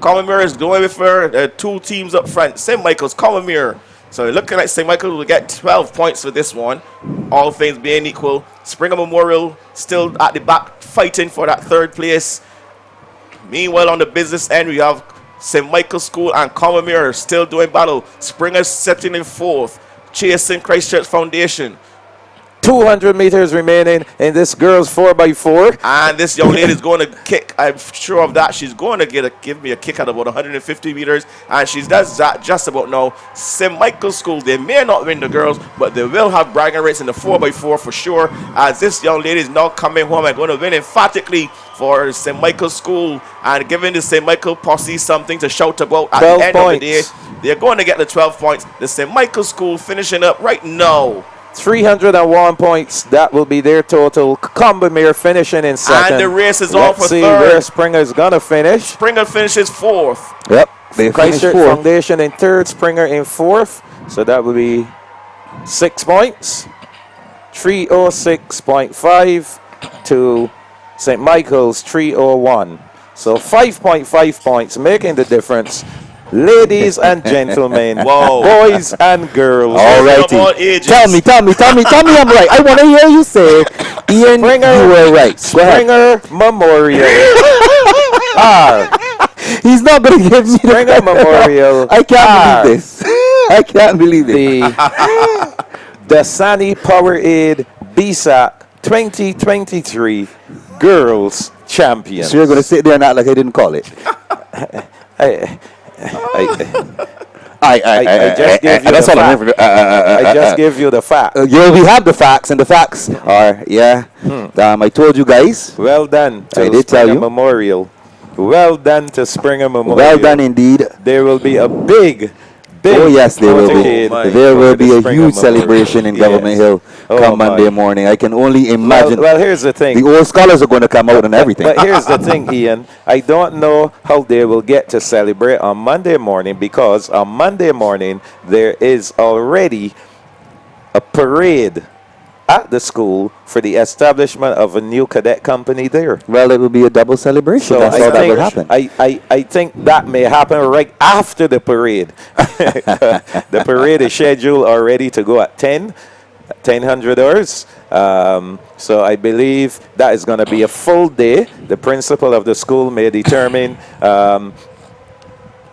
Combermere is going with her. There are 2 teams up front. St. Michael's, Combermere. So looking like St. Michael will get 12 points for this one. All things being equal. Springer Memorial still at the back fighting for that 3rd place. Meanwhile, on the business end, we have St. Michael's School and Combermere still doing battle. Springer sitting in 4th, chasing Christchurch Foundation. 200 meters remaining in this girls 4x4. And this young lady is going to kick. I'm sure of that. She's going to give me a kick at about 150 meters. And she does that just about now. St. Michael's School, they may not win the girls, but they will have bragging rights in the 4x4 for sure. As this young lady is now coming home and going to win emphatically for St. Michael's School and giving the St. Michael posse something to shout about at the end of the day. They're going to get the 12 points. The St. Michael's School finishing up right now. 301 points. That will be their total. Combermere finishing in 2nd. And the race is on for Let's see 3rd. where Springer is going to finish. Springer finishes 4th. Yep. They finished Christchurch 4th. Foundation in 3rd. Springer in 4th. So that will be 6 points. 306.5 to St. Michael's 301. So 5.5 points, making the difference. Ladies and gentlemen, Whoa. boys and girls. All righty. Tell me I'm right. I want to hear you say Ian, you were right. Go ahead. Springer Memorial. He's not going to give me Springer Memorial. I can't believe this. I can't believe it. The Dasani-Powerade BSSAC 2023 Girls Champions. So you're going to sit there and act like I didn't call it. I just gave you that's the all fact. I just give gave you the fact. Yeah, we have the facts, and the facts are, I told you guys. Well done to I did tell Springer you. Memorial. Well done to Springer Memorial. Well done indeed. There will be a big Oh yes, there will be. motorcade There will for be the a Springer huge Memorial. celebration in Yes. Government Hill Oh, come my. Monday morning. I can only imagine. Well, here's the thing. The old scholars are going to come out and everything. But here's the thing, Ian. I don't know how they will get to celebrate on Monday morning because on Monday morning there is already a parade at the school for the establishment of a new cadet company there. Well, it will be a double celebration. So That's how that will happen. I think that may happen right after the parade. The parade is scheduled already to go at 10:00 hours. So I believe that is going to be a full day. The principal of the school may determine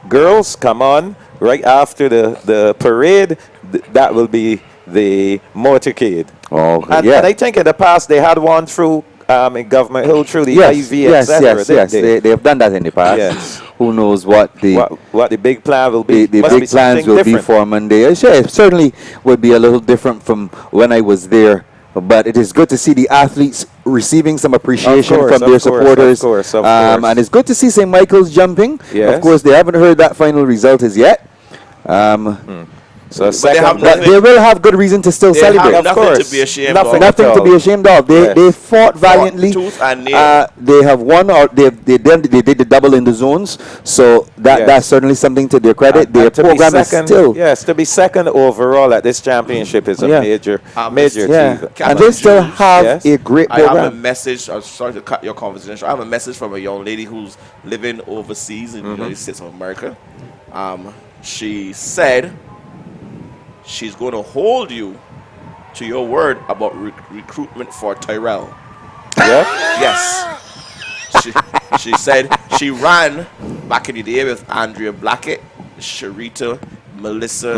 girls come on right after the parade. That will be the motorcade. Oh, And I think in the past they had one through in Government Hill through the Yes, IV, yes, etc. yes. They have done that in the past. Yes. Who knows what the what the big plan will be? The Must big be plans something will be different. for Monday. Sure, it certainly would be a little different from when I was there. But it is good to see the athletes receiving some appreciation from their supporters. Of course. And it's good to see St. Michael's jumping. Yes. Of course, they haven't heard that final result as yet. So but they will have good reason to still They celebrate. have nothing to be ashamed of. Nothing to be ashamed of. They fought valiantly. Tooth and nail. They have won, or they did the double in the zones. So that's certainly something to their credit. Their to be program is second, still to be second overall at this championship is a major achievement. And they still have a great I have a program. message. I'm sorry to cut your conversation. I have a message from a young lady who's living overseas in the United States of America. She said she's going to hold you to your word about recruitment for Tyrell. Yeah? Yes. She said she ran back in the day with Andrea Blackett, Sharita, Melissa.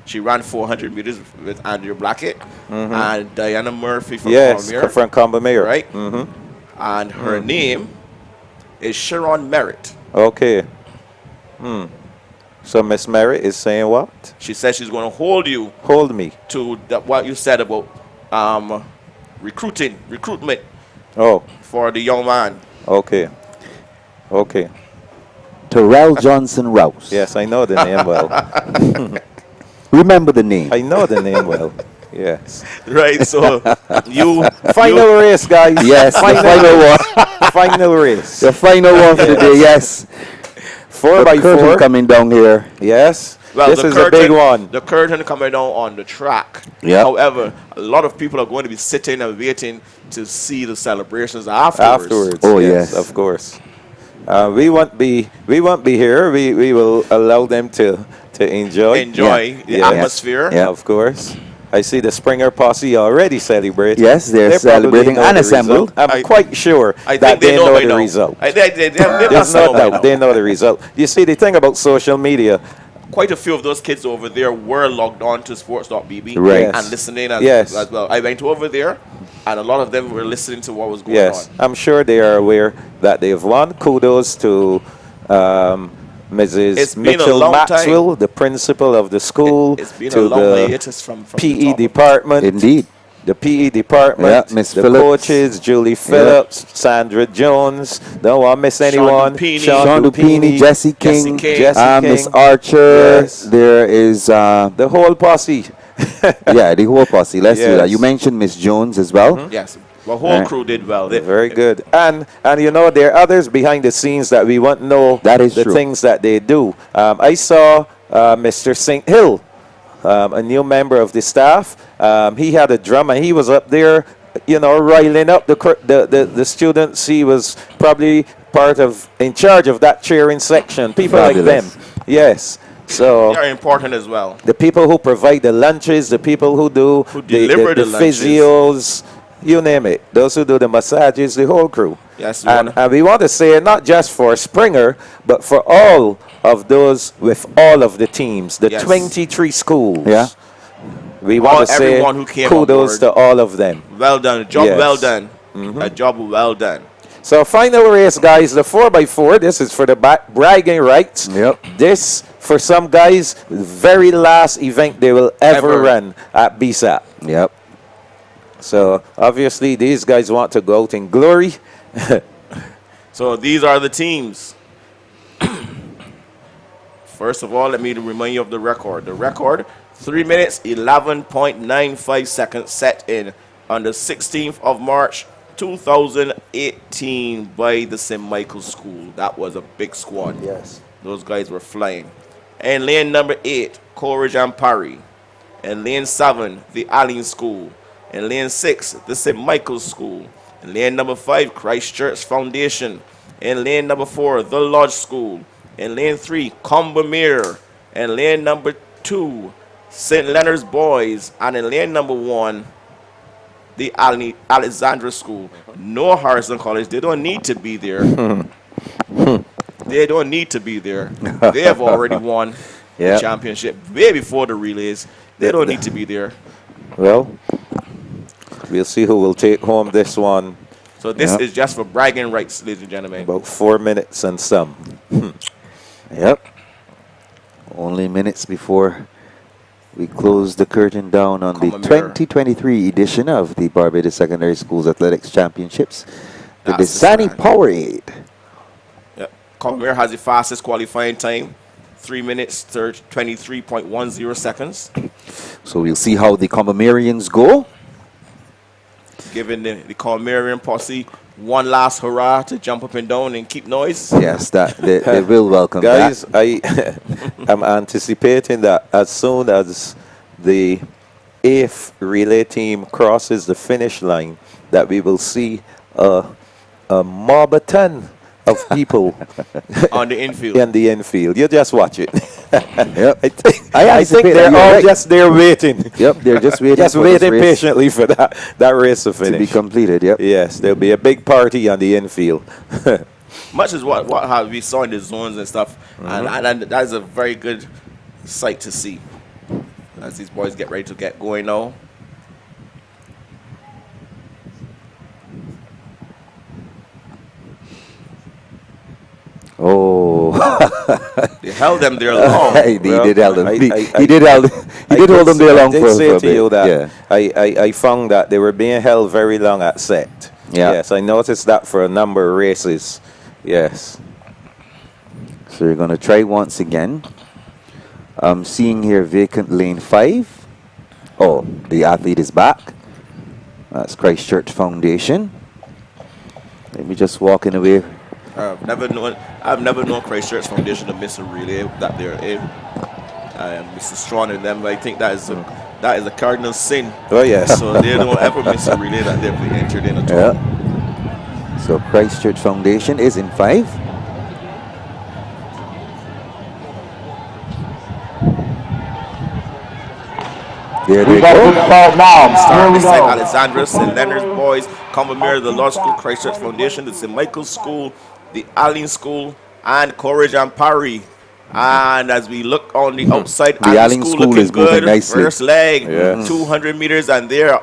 She ran 400 meters with Andrea Blackett and Diana Murphy from Palmyra. from Combermere. Right? And her name is Sharon Merritt. Okay. So Miss Merritt is saying what? She says she's going to hold you. Hold me. To what you said about recruitment. Oh. For the young man. Okay. Okay. Terrell Johnson Rouse. Yes, I know the name well. Remember the name. I know the name well. Yes. Right, so final race, guys. Yes, the final one. Final race. The final one for the day, yes. 4x4 coming down here. Yes. Well, this is a big one. The curtain coming down on the track. Yep. However, a lot of people are going to be sitting and waiting to see the celebrations afterwards. Oh yes, of course. We won't be here. We will allow them to enjoy the atmosphere. Yeah, of course. I see the Springer posse already celebrating. Yes, they're celebrating and assembled. I'm quite sure I that think they know the by now. result. They There's must no know by now. doubt they know the result. You see, the thing about social media, Quite a few of those kids over there were logged on to sports.bb Right. and listening Yes. as well. I went over there, and a lot of them were listening to what was going yes, on. I'm sure they are aware that they've won. Kudos to Mrs. It's been a Mitchell long Maxwell, the principal of the school, It's been to a long the hiatus from PE department. Indeed. The PE department, Yeah, Miss the Phillips. coaches, Julie Phillips, Sandra Jones. Don't want to miss anyone. Dupini. Sean Dupini, Jesse King, Miss Archer. Yes. There is the whole posse. yeah, the whole posse. Let's do that. Yes. You mentioned Miss Jones as well. Yes, the whole crew did well. Very good. And you know, there are others behind the scenes that we want to know That is the true. things that they do. I saw Mr. St. Hill, a new member of the staff. He had a drum and he was up there, you know, riling up the students. He was probably in charge of that cheering section. People Fabulous. like them. Yes. So They are important as well. the people who provide the lunches, the people who do deliver the the lunches. physios, you name it. Those who do the massages, the whole crew. Yes, and we want to say it not just for Springer, but for all of those with all of the teams, the 23 schools. Yeah. We want to say everyone who came kudos to all of them. Well done. A job well done. A job well done. So final race, guys, the 4x4. This is for the bragging rights. Yep. This, for some guys, the very last event they will ever run at BSAC. Yep. So obviously these guys want to go out in glory. So these are the teams. First of all, let me remind you of the record. The record, 3 minutes, 11.95 seconds, set in on the 16th of March, 2018 by the St. Michael's School. That was a big squad. Yes. Those guys were flying. And lane number 8, Coleridge and Parry. And lane 7, the Allen School. And lane 6, the St. Michael's School. And lane number 5, Christchurch Foundation. And lane number 4, the Lodge School. And lane 3, Combermere. And lane number 2, St. Leonard's Boys. And in lane number 1, the Alexandra School. No Harrison College. They don't need to be there. They don't need to be there. They have already won the championship way before the relays. They don't need to be there. Well, we'll see who will take home this one. So this is just for bragging rights, ladies and gentlemen. About 4 minutes and some. Yep. Only minutes before we close the curtain down on the 2023 edition of the Barbados Secondary Schools Athletics Championships. The Dasani-Powerade. Yep. Combermere has the fastest qualifying time. 3 minutes, 23.10 seconds. So we'll see how the Combermerians go. Giving the Combermerian posse one last hurrah to jump up and down and keep noise. Yes, that they will welcome guys, that. I'm anticipating that as soon as the 8th relay team crosses the finish line, that we will see a marbaton of people on the infield. In the infield. You just watch it. Yep. I think they're all just there waiting. Yep, they're just waiting. Just waiting patiently for that race to finish. To be completed, yep. Yes, there'll be a big party on the infield. Much as what have we saw in the zones and stuff, and that is a very good sight to see as these boys get ready to get going now. Oh, they held them there long. He did hold them. He did hold them there long for a bit. I did say to you that I found that they were being held very long at set. Yeah. Yes, I noticed that for a number of races. Yes. So you're going to try once again. I'm seeing here vacant lane 5. Oh, the athlete is back. That's Christchurch Foundation. Let me just walk in away. I've never known Christchurch Foundation to miss a relay that they're in. Mr. Strong and them, I think that is a cardinal sin. Oh yes. So they don't ever miss a relay that they've entered in at all. Yeah. So Christchurch Foundation is in 5. There they go. Starting St. Alexandra, St. Leonard's Boys, Combermere, the Law School, Christchurch Foundation, the St. Michael's School, the Allen School, and Coleridge and Parry. And as we look on the outside, the Allen School looking is good. moving nicely. First leg, 200 meters, and they're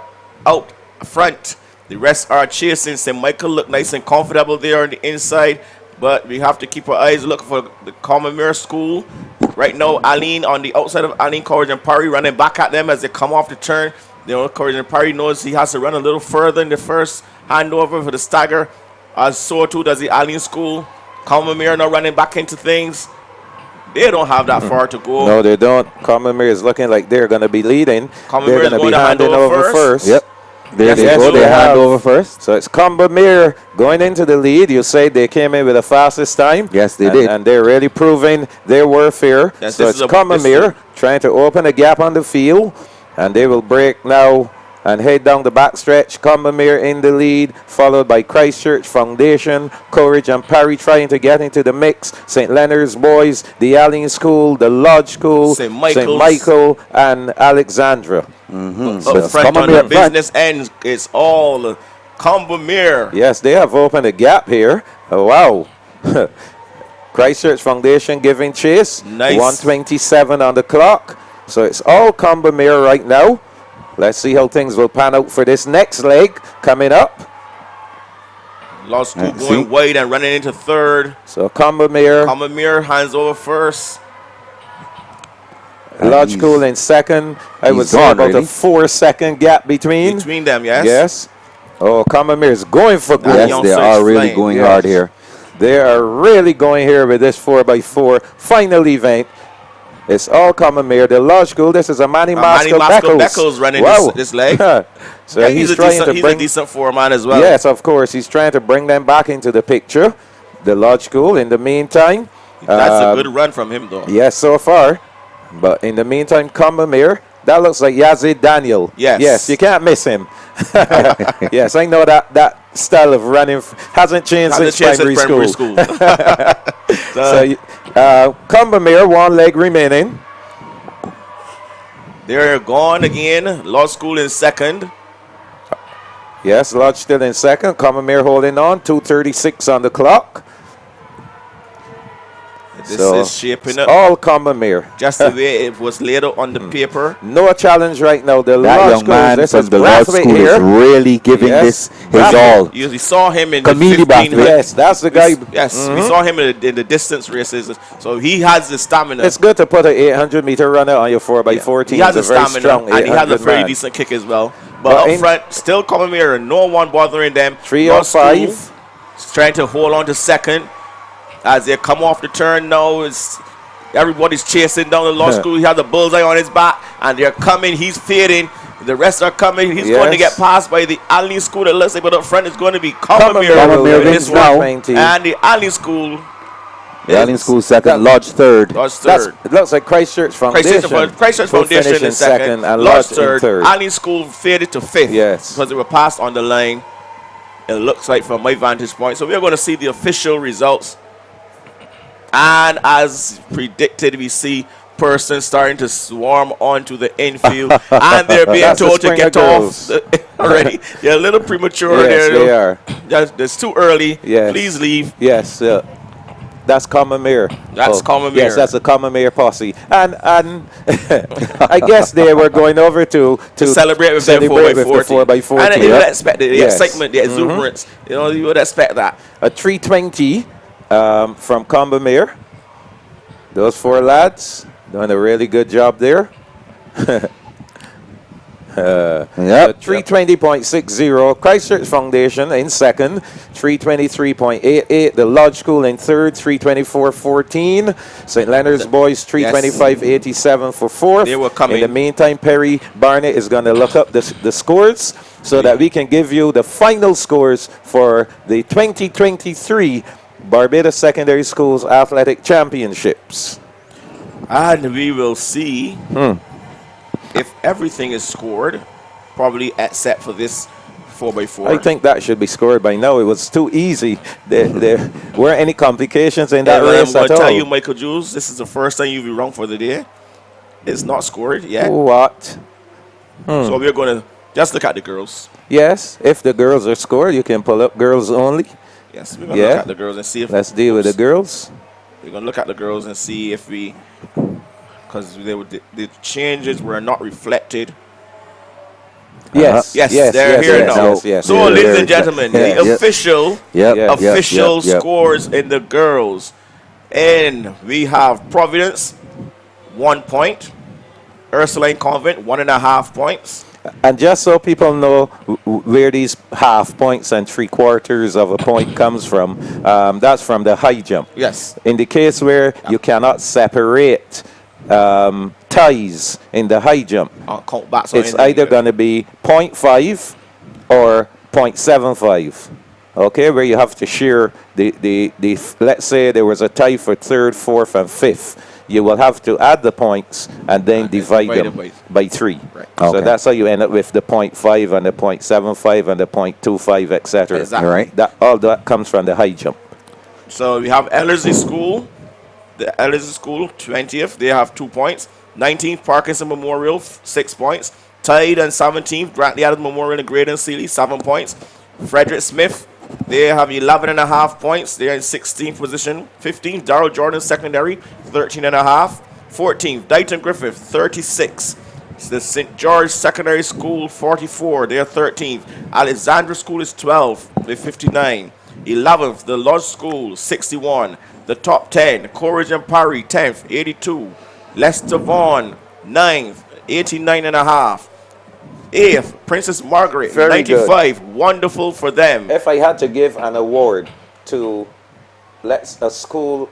out front. The rest are chasing. St. Michael look nice and comfortable there on the inside, but we have to keep our eyes looking for the Combermere School. Right now, Allen on the outside of Allen, Coleridge and Parry running back at them as they come off the turn. Coleridge and Parry knows he has to run a little further in the first handover for the stagger. So too does the Allen School. Combermere now running back into things. They don't have that far to go. No, they don't. Combermere is looking like they're going to be leading. Combermere They're going to be handing over first. Yep. There they go. They hand over first. So it's Combermere going into the lead. You say they came in with the fastest time. Yes, they did. And they're really proving their warfare. Yes, so it's Combermere trying to open a gap on the field. And they will break now and head down the backstretch. Combermere in the lead, followed by Christchurch Foundation, Coleridge and Parry trying to get into the mix. St. Leonard's Boys, the Allen School, the Lodge School, St. Michael, and Alexandra. So Up it's front on Combermere the up front. business end, it's all Combermere. Yes, they have opened a gap here. Oh, wow. Christchurch Foundation giving chase. Nice. 127 on the clock. So it's all Combermere right now. Let's see how things will pan out for this next leg coming up. Law School going wide and running into third. So Combermere. Combermere hands over first. Lodge School in second. I would say about a 4-second gap between. Between them, yes. Yes. Oh, Combermere is going for gold. Yes, they are really going hard here. They are really going here with this 4x4 final event. It's all Combermere. The Lodge School, this is a Manny Maskell Beckles running this leg. So yeah, he's a trying decent, to he's bring a decent foreman as well. Yes, of course. He's trying to bring them back into the picture. The Lodge School, in the meantime. That's a good run from him, though. Yes, so far. But in the meantime, Combermere, that looks like Yazid Daniel. Yes. Yes, you can't miss him. Yes, I know that style of running hasn't changed since primary school. So, Combermere, one leg remaining. They're gone again. Law School in second. Yes, Lodge still in second. Combermere holding on. 2:36 on the clock. This is shaping up. All Combermere. Just the way it was laid out on the paper. No challenge right now. The That Lodge young School, man this from is the Lodge Brathwaite School here. is really giving this his all. You saw him in Comedian the 15. Brathwaite. Yes, that's the guy. Yes, we saw him in the distance races. So he has the stamina. It's good to put an 800-meter runner on your 4x4 team. He has It's the a very stamina, strong and he has a 800 very man. decent kick as well. But up front, still Combermere, no one bothering them. 3 Law or 5. School trying to hold on to second. As they come off the turn now, everybody's chasing down the Law School. He has a bullseye on his back, and they're coming. He's fading. The rest are coming. He's going to get passed by the Allen School. That looks like, but up front is going to be Combermere. wins now. And the Allen School. The Allen School second, Lodge third. Lodge third. It looks like Christchurch Foundation. Christchurch will Foundation finish in second. and Lodge Lodge in third. Allen School faded to fifth. Yes. Because they were passed on the line. It looks like from my vantage point. So we are going to see the official results. And as predicted, we see persons starting to swarm onto the infield. And they're being told to get off already. They're a little premature. Yes, they are. That's too early. Yes. Please leave. Yes, that's Combermere. That's Combermere. Yes, that's a Combermere posse. And I guess they were going over to celebrate with their 4x4. And you would expect the excitement, the exuberance. You know, you would expect that. A 320 from Combermere. Those 4 lads doing a really good job there. 320.60. Christchurch Foundation in second. 323.88. The Lodge School in third. 324.14. St. Leonard's Boys 325.87 for fourth. They were coming. In the meantime, Perry Barnett is going to look up the scores so that we can give you the final scores for the 2023 Barbados Secondary Schools Athletic Championships. And we will see if everything is scored, probably except for this 4x4. I think that should be scored by now. It was too easy. There weren't any complications in that race I'm at going to tell all. you, Michael Jules, this is the first time you've been wrong for the day. It's not scored yet. What? So we're going to just look at the girls. Yes, if the girls are scored, you can pull up girls only. Yes, we're going to look at the girls and see if... Let's deal with the girls. We're going to look at the girls and see if we... Because the changes were not reflected. Yes, they're here now. Yes. So, ladies and gentlemen, the official scores in the girls. And we have Providence, 1 point. Ursuline Convent, 1.5 points. And just so people know where these half points and 3/4 of a point comes from, that's from the high jump. Yes. In the case where you cannot separate ties in the high jump, it's either going to be 0.5 or 0.75. Okay, where you have to share the let's say there was a tie for third, fourth, and fifth. You will have to add the points and then divide them by 3. Right. So that's how you end up with the 0.5 and the 0.75 and the 0.25, etc. Exactly. Right. All that comes from the high jump. So we have Ellerslie School. The Ellerslie School, 20th. They have 2 points. 19th, Parkinson Memorial, 6 points. Tied and 17th, Grantley Adams Memorial and Graydon Sealy, 7 points. Frederick Smith, they have 11.5 points. They're in 16th position. 15th, Darrell Jordan Secondary, 13.5. 14th, Dighton Griffith, 36. The St. George Secondary School, 44. They're 13th. Alexandra School is 12. They're 59. 11th, the Lodge School, 61. The top 10, Coleridge and Parry, 10th, 82. Lester Vaughan, 9th, 89.5. 8th, Princess Margaret, Very 95. Good. Wonderful for them. If I had to give an award to a school,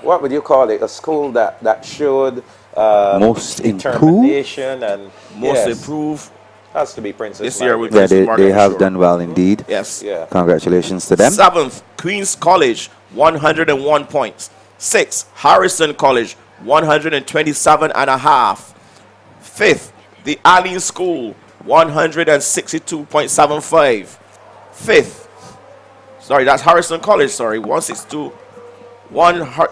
what would you call it? A school that showed most determination and most improved. Has to be Princess this year with Margaret. Yeah, they have done well indeed. Yes. Yeah. Congratulations to them. 7th, Queen's College, 101 points. 6th, Harrison College, 127.5. 5th, the Allen School, 162.75. 5th, sorry, that's Harrison College, sorry, 162.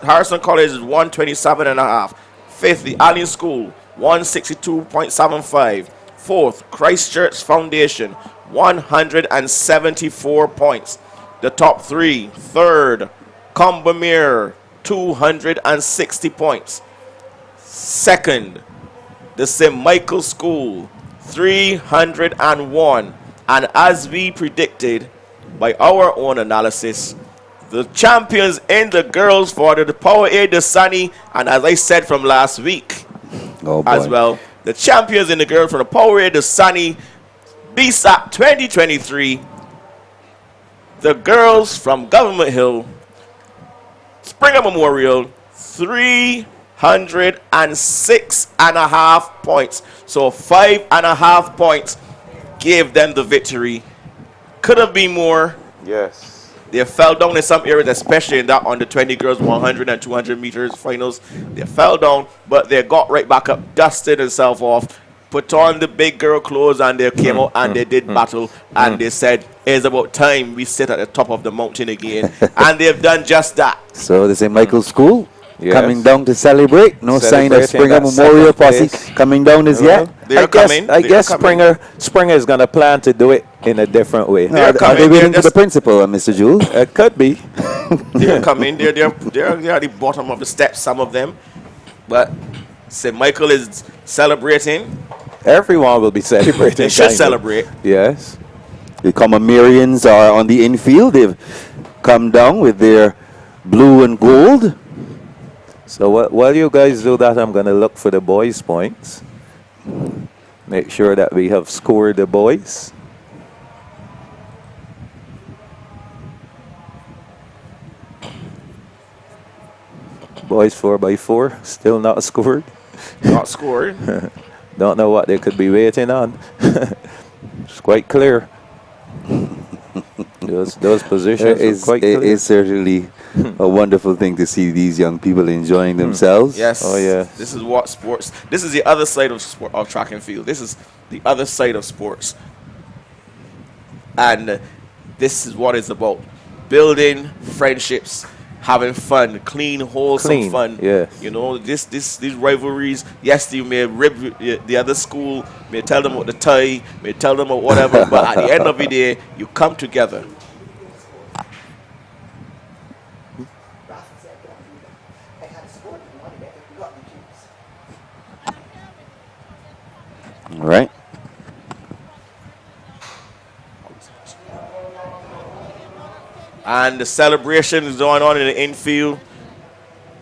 Harrison College is 127.5. 5th, the Allen School, 162.75. 4th, Christchurch Foundation, 174 points. The top 3, 3rd, Combermere, 260 points. 2nd, the St. Michael School, 301. And as we predicted by our own analysis, the champions in the girls for the Powerade Dasani, and as I said from last week as well, the champions in the girls for the Powerade Dasani BSSAC 2023, the girls from Government Hill, Springer Memorial, 306.5 points. So 5.5 points gave them the victory. Could have been more. Yes. They fell down in some areas, especially in that under 20 girls 100 and 200 meters finals. They fell down, but they got right back up, dusted themselves off, put on the big girl clothes, and they came out and they did battle. And they said, it's about time we sit at the top of the mountain again. And they've done just that. So the St. Michael School coming down to celebrate. No sign of Springer Memorial Posse coming down as yet. I guess Springer is going to plan to do it in a different way. Are they waiting for the principal, Mr. Jules? It could be. They're coming. They're at the bottom of the steps, some of them. But St. Michael is celebrating. Everyone will be celebrating. They should celebrate. Yes. The Combermerians are on the infield. They've come down with their blue and gold. So while you guys do that, I'm going to look for the boys' points. Make sure that we have scored the boys. Boys 4x4, still not scored. Not scored. Don't know what they could be waiting on. It's quite clear. Those positions are quite clear. It is certainly a wonderful thing to see these young people enjoying themselves. Yes. Oh, yeah. This is what sports. This is the other side of track and field. This is the other side of sports. And this is what it's about. Building friendships, having fun, clean, wholesome fun. Yeah. You know, these rivalries. Yes, you may rib the other school, may tell them about the tie, may tell them about whatever, but at the end of the day, you come together. All right. And the celebration is going on in the infield.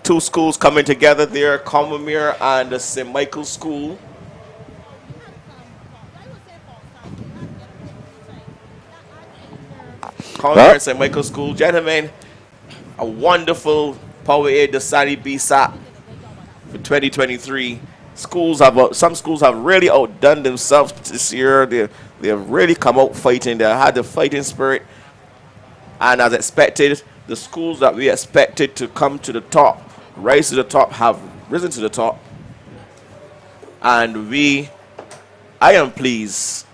Two schools coming together there, Combermere and the St. Michael School. Combermere and St. Michael School. Gentlemen, a wonderful Powerade Dasani BSSAC for 2023. Some schools have really outdone themselves this year. They have really come out fighting. They had the fighting spirit. And as expected, the schools that we expected to come to the top, rise to the top, have risen to the top. And I am pleased.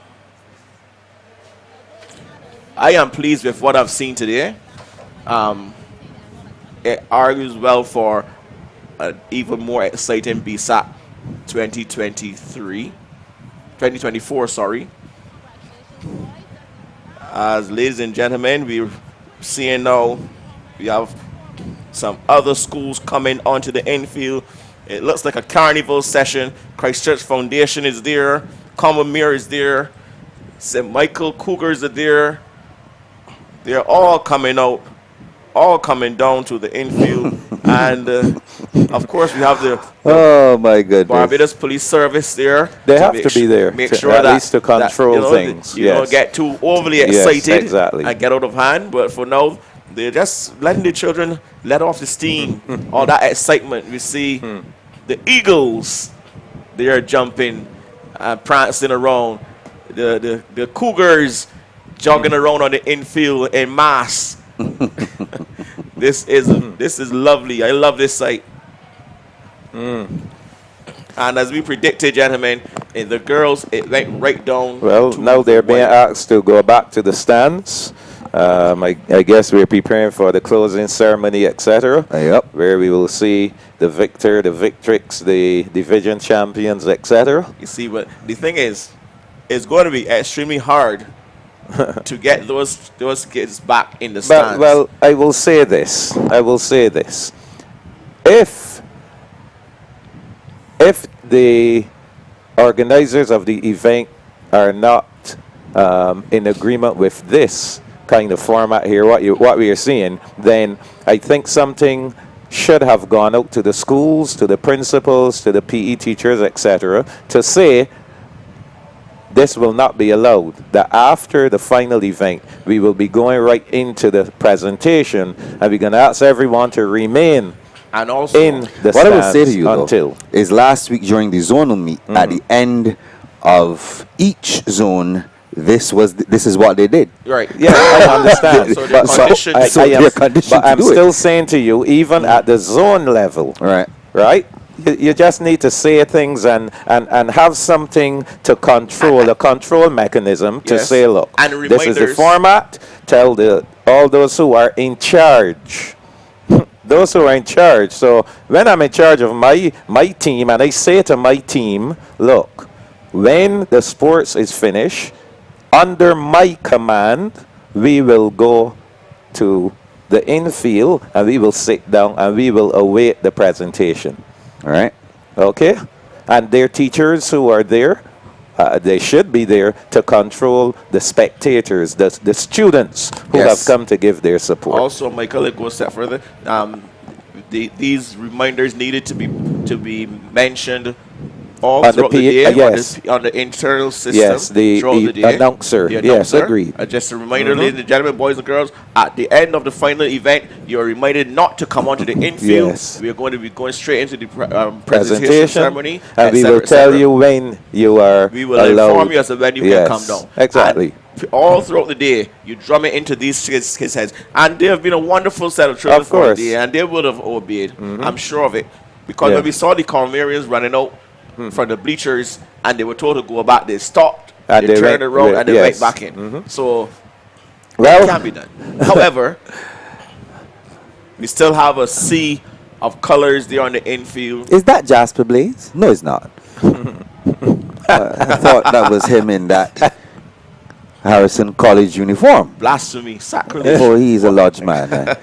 I am pleased with what I've seen today. It argues well for an even more exciting BSSAC 2023. 2024, sorry. As ladies and gentlemen, we're seeing now we have some other schools coming onto the infield. It looks like a carnival session. Christchurch Foundation is there. Commonwealth is there. St. Michael Cougars are there. They're all coming out, all coming down to the infield. And, of course, we have the Oh my goodness! Barbados Police Service there. They have to be there Make to- sure at that, least to control you know, things. You don't Yes. get too overly Yes, excited exactly. and get out of hand. But for now, they're just letting the children let off the steam. All that excitement. We see the Eagles. They are jumping and prancing around. The Cougars jogging around on the infield en masse. This is lovely. I love this sight. And as we predicted, gentlemen, in the girls, it went right down. Well, to now the they're being wire. asked to go back to the stands. I guess we're preparing for the closing ceremony, etc. Yep. Where we will see the victor, the victrix, the division champions, etc. You see, but the thing is, it's going to be extremely hard to get those kids back in the stands. But, well, I will say this. If the organizers of the event are not in agreement with this kind of format here, what we are seeing, then I think something should have gone out to the schools, to the principals, to the PE teachers, etc., to say this will not be allowed. That after the final event, we will be going right into the presentation, and we're going to ask everyone to remain and also in the What I will stands say to you, until. though, is last week during the zonal meet, at the end of each zone, this is what they did. Right. Yeah, I understand. So they're conditioned. But I'm still saying to you, even at the zone level, right? You just need to say things and have something to control, a control mechanism to Yes. say, look, And this is the reminders. format. Tell all those who are in charge. Those who are in charge. So when I'm in charge of my team and I say to my team, look, when the sports is finished, under my command, we will go to the infield and we will sit down and we will await the presentation. All right. Okay? And their teachers who are there, they should be there to control the spectators, the students who Yes. have come to give their support. Also, Michael, it goes a step further. These reminders needed to be mentioned all On the throughout the P- day yes. on the internal system. Yes, the throughout the day. announcer. The Yes, announcer. agreed. Just a reminder, Mhm. ladies and gentlemen, boys and girls, at the end of the final event, you are reminded not to come onto the infield. Yes. We are going to be going straight into the presentation ceremony. and we will tell you when you are We will allowed. inform you as to when you Yes, can come down. Exactly. And all throughout the day, you drum it into these kids' heads. And they have been a wonderful set of children Of for the course. day, and they would have obeyed. Mhm. I'm sure of it. Because Yeah. when we saw the Converians running out from the bleachers and they were told to go back, they stopped, And they they turned went- around, and they yes. went back in. Mhm. So, Well- it can be done. However, we still have a sea of colors there on the infield. Is that Jasper Blaze? No, it's not. I thought that was him in that Harrison College uniform. Blasphemy, sacrilege. Oh, he's a lodge man.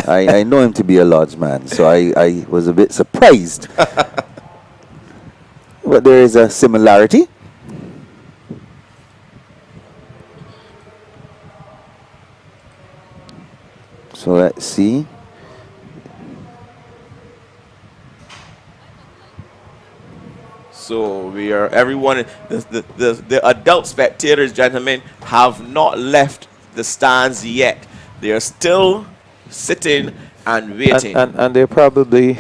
I know him to be a lodge man, so I was a bit surprised. But there is a similarity. So let's see. So we are everyone. The adult spectators, gentlemen, have not left the stands yet. They are still sitting and waiting. And they probably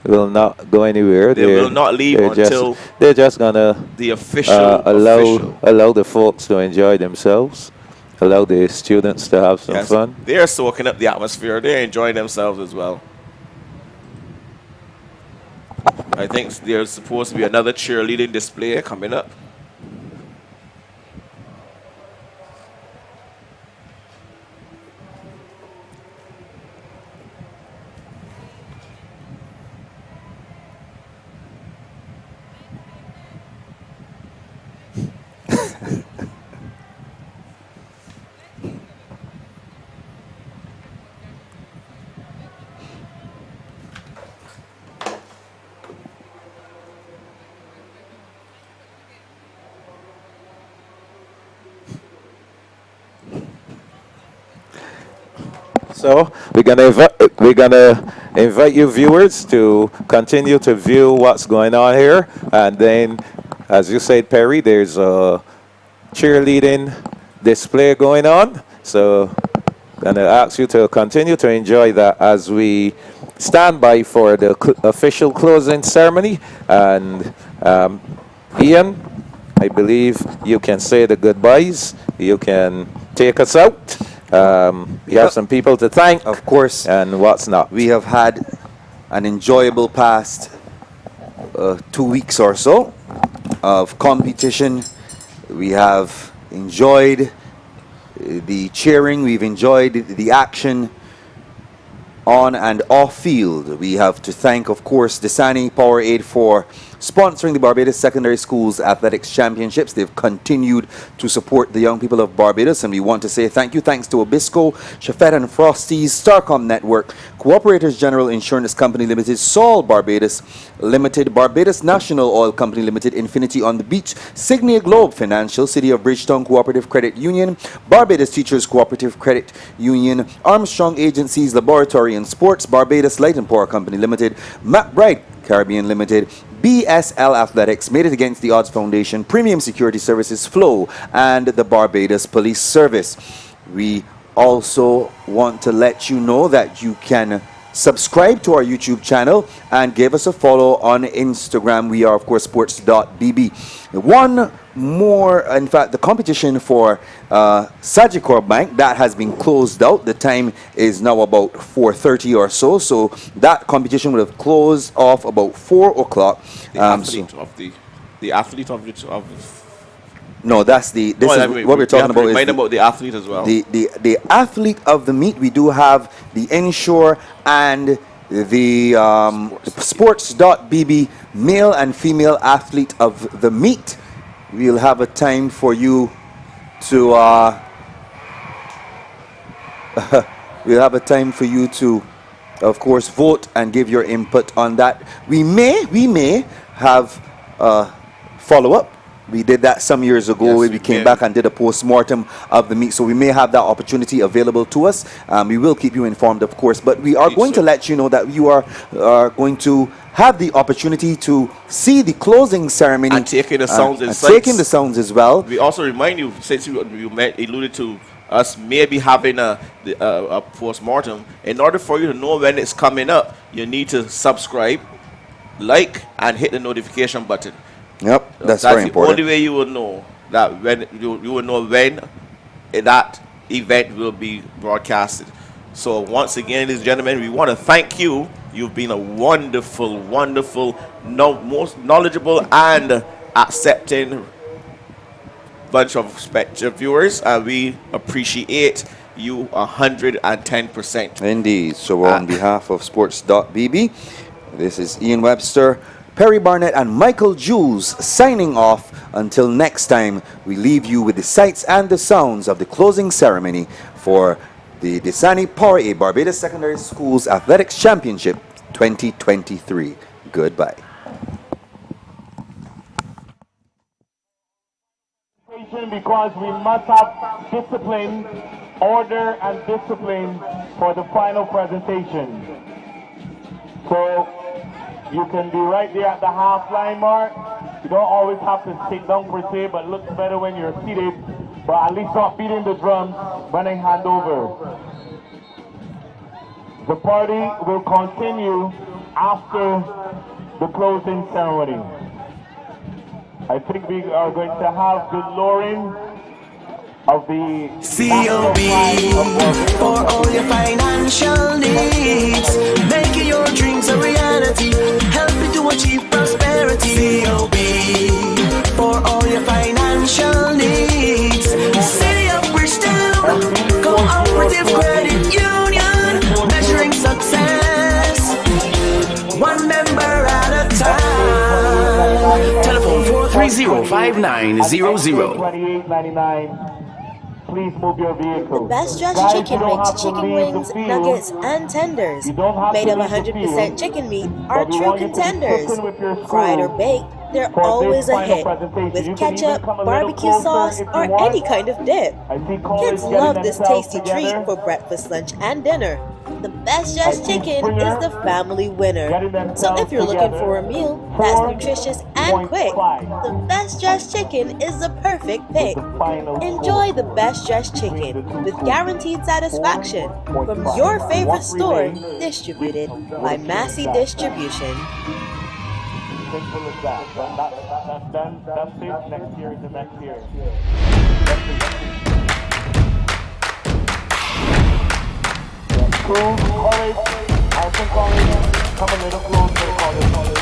will not go anywhere. They will not leave until they're just gonna the official allow the folks to enjoy themselves, allow the students to have some Yes, fun. they are soaking up the atmosphere. They're enjoying themselves as well. I think there's supposed to be another cheerleading display coming up. So we're gonna invite you viewers to continue to view what's going on here, and then, as you said, Perry, there's a cheerleading display going on. So I'm gonna ask you to continue to enjoy that as we stand by for the official closing ceremony. And Ian, I believe you can say the goodbyes. You can take us out. We have some people to thank, of course, and what's not. We have had an enjoyable past 2 weeks or so of competition. We have enjoyed the cheering, we've enjoyed the action on and off field. We have to thank, of course, Dasani-Powerade for sponsoring the Barbados Secondary Schools Athletics Championships. They've continued to support the young people of Barbados, and we want to say thank you. Thanks to Obisco, Chafet and Frosty's, Starcom Network, Cooperators General Insurance Company Limited, Sol Barbados Limited, Barbados National Oil Company Limited, Infinity on the Beach, Signia Globe Financial, City of Bridgetown Cooperative Credit Union, Barbados Teachers Cooperative Credit Union, Armstrong Agencies, Laboratory and Sports, Barbados Light and Power Company Limited, McBride Caribbean Limited, BSL Athletics, Made It Against the Odds Foundation, Premium Security Services, Flow, and the Barbados Police Service. We also want to let you know that you can subscribe to our YouTube channel and give us a follow on Instagram. We are, of course, sports.bb. One more, in fact, the competition for Sagicor Bank, that has been closed out. The time is now about 4:30 or so, so that competition would have closed off about 4 o'clock. The athlete of no, that's this is what we're talking about. Remind about the athlete as well. The athlete of the meet. We do have the inshore and the sports.bb male and female athlete of the meet. We'll have a time for you to we'll have a time for you to, of course, vote and give your input on that. We may have follow-up. We did that some years ago. Yes, we came back and did a post-mortem of the meet, so we may have that opportunity available to us. We will keep you informed, of course, but we are going to let you know that you are going to have the opportunity to see the closing ceremony and taking the sounds and taking the sounds as well. We also remind you, since you alluded to us maybe having a post-mortem, in order for you to know when it's coming up, you need to subscribe, like, and hit the notification button. Yep, that's very important. That's the only way you will know that when you will know when that event will be broadcasted. So once again, ladies and gentlemen, we want to thank you. You've been a wonderful, wonderful, most knowledgeable and accepting bunch of viewers, and we appreciate you 110%. Indeed. So on behalf of sports.bb, this is Ian Webster, Perry Barnett, and Michael Jules signing off. Until next time, we leave you with the sights and the sounds of the closing ceremony for the Dasani-Powerade Barbados Secondary Schools Athletics Championship 2023. Goodbye. Because we must have discipline, order and discipline for the final presentation. So you can be right there at the half line mark. You don't always have to sit down per se, but looks better when you're seated. But at least not beating the drums, running hand over. The party will continue after the closing ceremony. I think we are going to have the Lauren of the COB for all your financial needs, making your dreams a reality, helping to achieve prosperity. COB for all your financial needs. City of Bridgetown, Cooperative Credit Union, measuring success, one member at a time. Telephone 430-5900. 2899. Please move your vehicle. The Best Dressed Chicken makes chicken wings, nuggets, and tenders. Made of 100% chicken meat, are true contenders. Fried or baked, They're for this always a final hit, presentation. You with can even ketchup, come a little barbecue closer sauce, if you or want. any kind of dip. I see Kids college getting love this themselves tasty treat together. for breakfast, lunch, and dinner. The Best I Dressed see Chicken is Springer the family winner. getting So themselves if you're looking for a together. meal that's nutritious and quick, 4.5 the Best Dressed Chicken is the perfect with pick. the final Enjoy score the Best Dressed between Chicken the two with schools. guaranteed satisfaction from 4.5. your favorite What store, relay distributed would by have Massey changed that? Distribution. Simple as that. That's done. That's it. Next year is the next year. School, college, Alton College, come a little closer, college.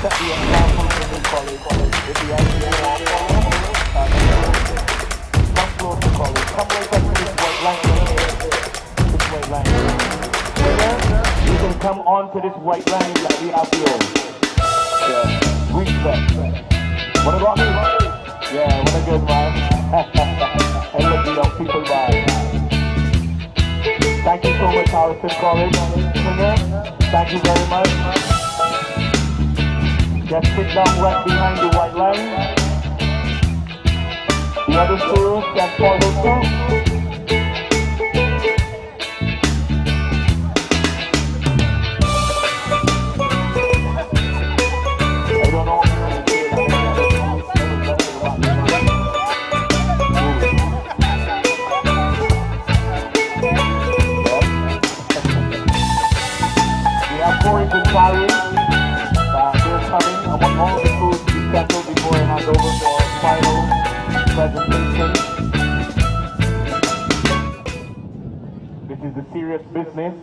Set the example in this college. If you actually want to come close to college. Come right up to this white line right here. This white line. You can come on to this white line that we have here. Yeah. Respect. What about me? Yeah, what a good man. I love the young people by. Thank you so much, Harrison College. Singer, thank you very much. Just sit down right behind the white line. The other schools can follow through. I don't know. We have Corey and Barry. They're coming. I want all the schools to be settled before I hand over to our final presentation. This is the serious business.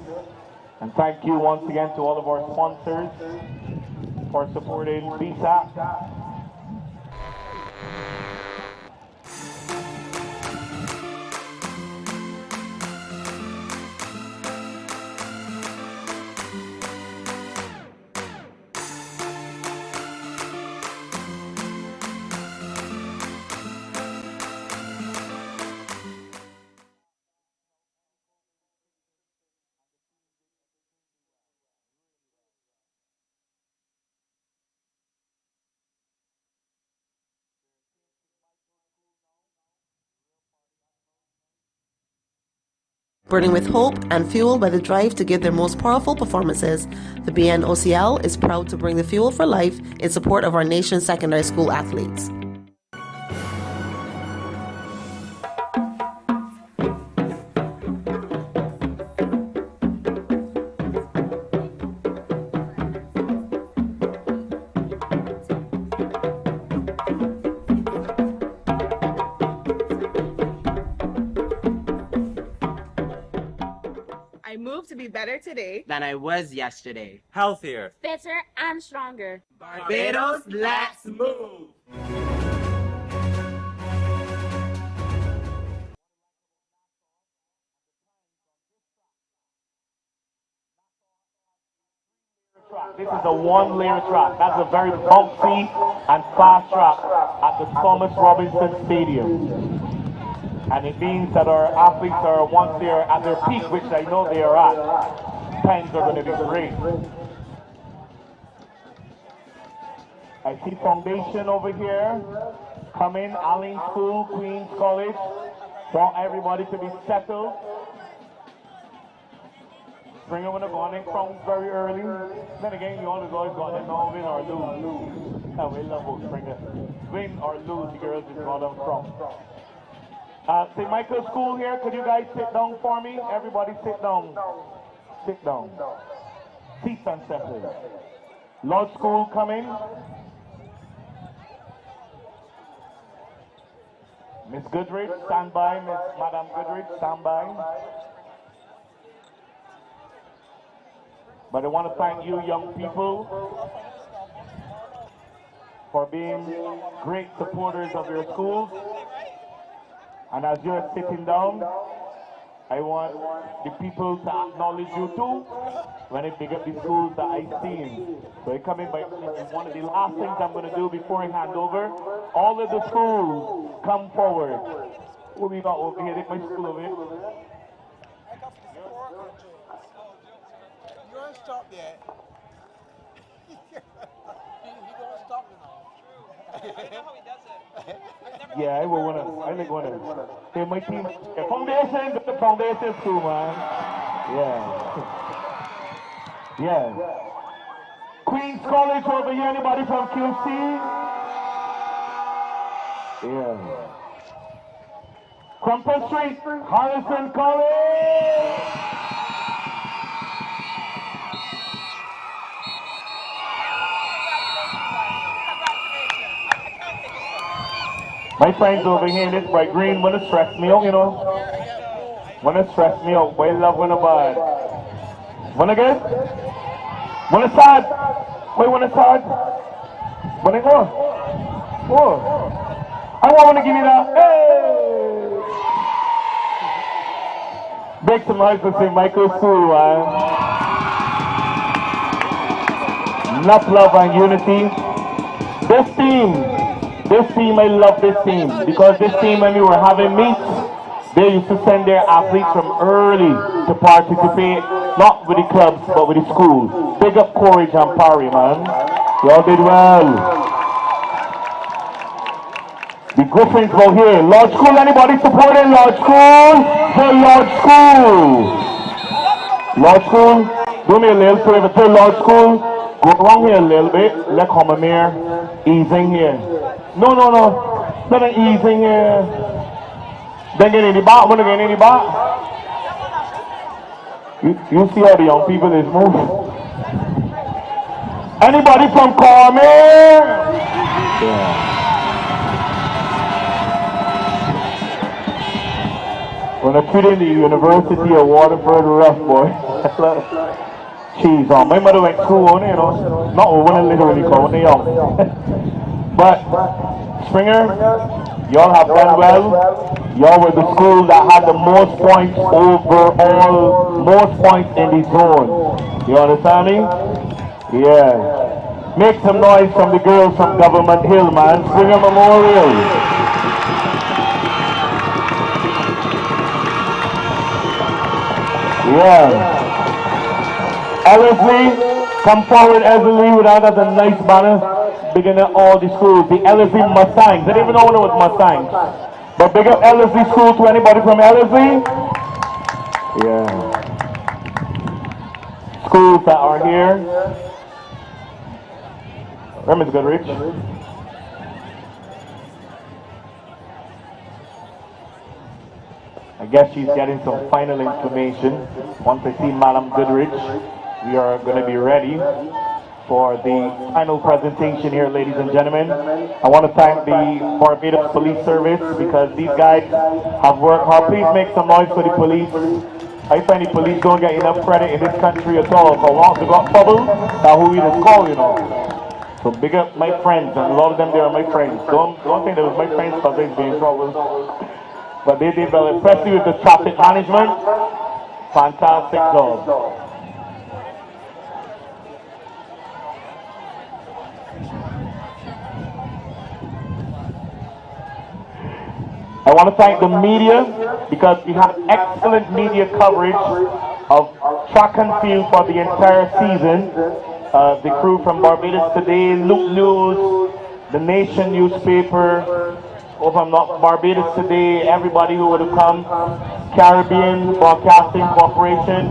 And thank you once again to all of our sponsors for supporting BSSAC. Burning with hope and fueled by the drive to give their most powerful performances, the BNOCL is proud to bring the fuel for life in support of our nation's secondary school athletes. I moved to be better today than I was yesterday. Healthier. Fitter and stronger. Barbados, let's move! This is a one-layer track. That's a very bouncy and fast track at the Thomas Robinson Stadium. And it means that our athletes are, once they're at their peak, which I know they are at, times are going to be great. I see Foundation over here. Come in, Allen School, Queens College. Want everybody to be settled. Springer when they're going from very early. Then again, you always got them now, win or lose. And we love both Springer. Win or lose, the girls just got them from. St. Michael's School here, could you guys sit down for me? Everybody sit down. Sit down. Seats and settled. Lodge School coming. Miss Goodrich, stand by. Madam Goodrich, stand by. But I want to thank you young people for being great supporters of your schools. And as you're sitting down, I want the people to acknowledge you too when I pick up the schools that I see. So I come in by one of the last things I'm going to do before I hand over. All of the schools come forward. Who we got over here? Take my school over here. You don't stop there. He don't stop now. Yeah, I will wanna. I like wanna. Hey, my team. Yeah, foundation, the foundation school, man. Yeah. Yeah. Queens College over here. Anybody from QC? Yeah. Crumpton Street, Harrison College. My friends over here in this bright green wanna stress me out, you know. Wanna stress me out. Boy, love wanna bad. Wanna good? Wanna sad? Boy, wanna sad? Wanna go? Oh. I wanna give you that. Hey! Break some hearts for St. Michael's School, man. Enough love and unity. This team, I love this team because this team, when we were having meets, they used to send their athletes from early to participate, not with the clubs, but with the school. Big up Courage and Parry, man. Y'all did well. The Griffins out here. Lodge School, anybody supporting Lodge School? For Lodge School. Lodge School, do me a little favor. Tell Lodge School, go around here a little bit. Let Comamere easing here. No. Let them easing here. Then get in the back. Wanna get in the back? You see how the young people is moving. Anybody from Comamere? Yeah. When I put in the University of Waterford, rough boy. Jeez, my mother went to school on it, you know. Not when I literally go, when they young. But, Springer, y'all have done well. Y'all were the school that had the most points overall, most points in the zone. You understand me? Yeah. Make some noise from the girls from Government Hill, man. Springer Memorial. Yeah. Ellerslie, come forward, Ellerslie, with another nice banner. Beginning all the schools. The Ellerslie Mustangs. I didn't even know when it was Mustangs. But big up Ellerslie School to anybody from Ellerslie. Yeah. Schools that are here. Remember, Goodrich. I guess she's getting some final information. Once I see Madam Goodrich, we are going to be ready for the final presentation here, ladies and gentlemen. I want to thank the Barbados Police Service because these guys have worked hard. Please make some noise for the police. I find the police don't get enough credit in this country at all. So once they got trouble, that's who we just call, you know. So big up my friends, and a lot of them, they are my friends. Don't think they was my friends because they've been in trouble. But they did well, especially with the traffic management. Fantastic job. I want to thank the media because we had excellent media coverage of track and field for the entire season. The crew from Barbados Today, Loop News, The Nation newspaper, if I'm not Barbados Today, everybody who would have come, Caribbean Broadcasting Corporation,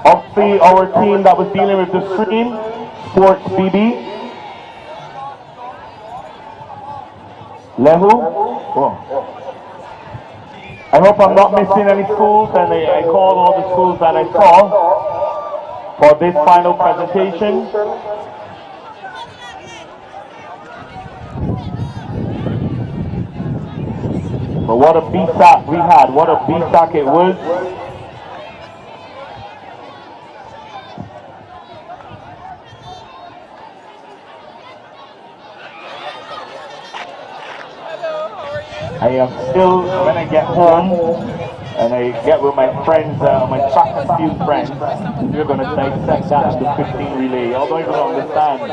obviously our team that was dealing with the stream, Sports BB, Lehu. Oh. I hope I'm not missing any schools, and I call all the schools that I saw for this final presentation. But what a BSAC we had, what a BSAC it was. I am still, when I get home and I get with my friends, my track and field friends, we're going to dissect that in the 15 relay. Y'all don't even understand.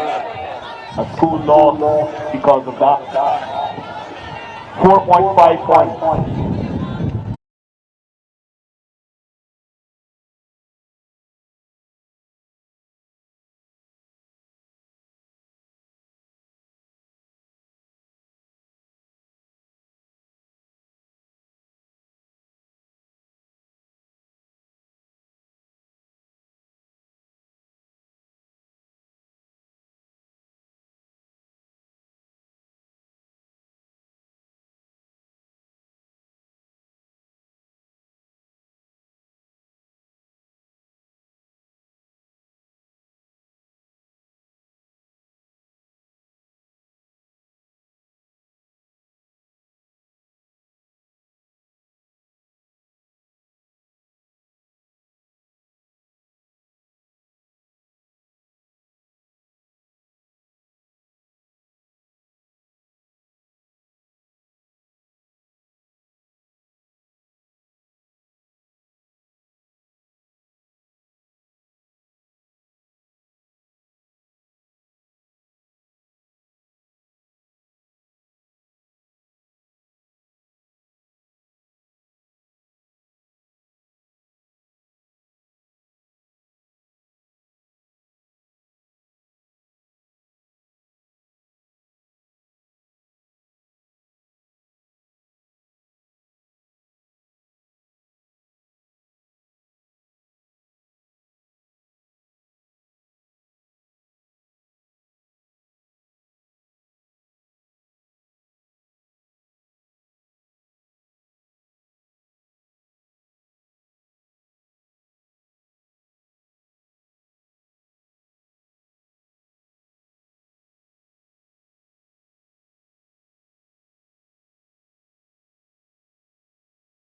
A school lost because of that. 4.5 points.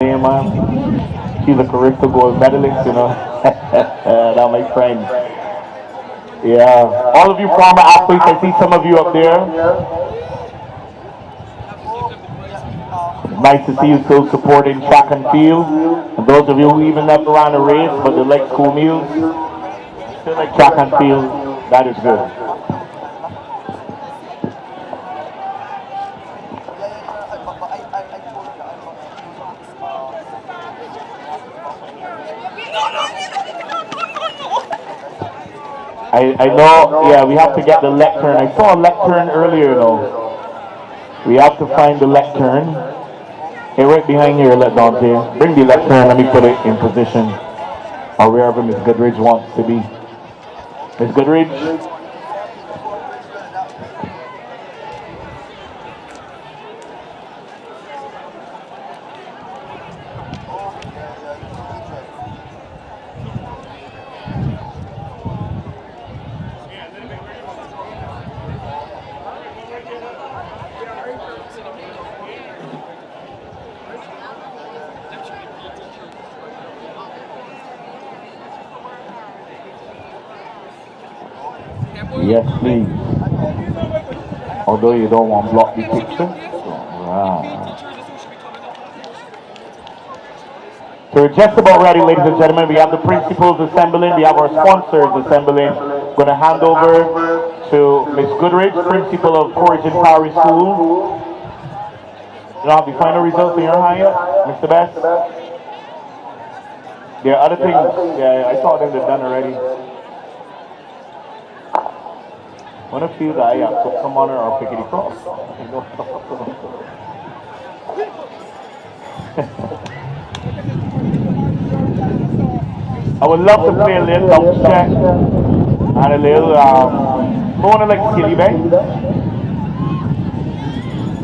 man. She's a Carissa gold medalist, you know. That my friend. Yeah. All of you former athletes, I see some of you up there. Nice to see you still supporting track and field. And those of you who even never ran a race but they like school meals, still like track and field, that is good. I know, yeah, we have to get the lectern. I saw a lectern earlier though. We have to find the lectern. Hey, right behind here, let Dante. Bring the lectern, let me put it in position. Or wherever Miss Goodridge wants to be. Miss Goodridge? Yes, please. Although you don't want to block the picture. So we're just about ready, ladies and gentlemen. We have the principals assembling. We have our sponsors assembling. Going to hand over to Miss Goodridge, principal of Origin Power School. You don't have the final results in your hand yet, Mr. Best? There are other things. Yeah, I saw them. They're done already. One of you that I have to come on or pick it across. I would love to play a little bounce check and a little, Mona like skilly bang.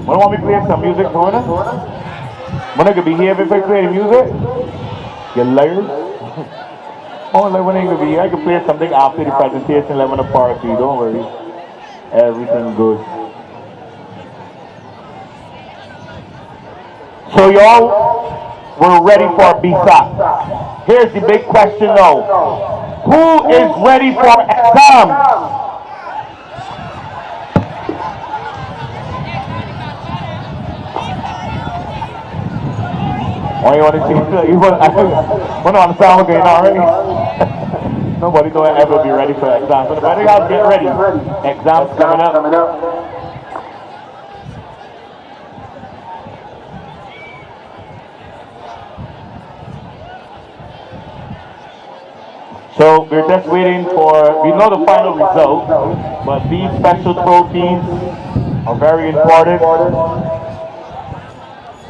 Wanna want me to play some music, Mona? Mona could behave if I play the music? You liars. Oh, like when I could be, I could play something after the presentation, like when a party, don't worry. Everything good. So y'all, we're ready for BSSAC. Here's the big question though. Who is ready for exams? Why you want to see? You want to understand what's going on already? Nobody will ever be ready for exams. But everybody else get ready. Exams coming up. So we're just waiting for, we know the final result, but these special trophies are very important.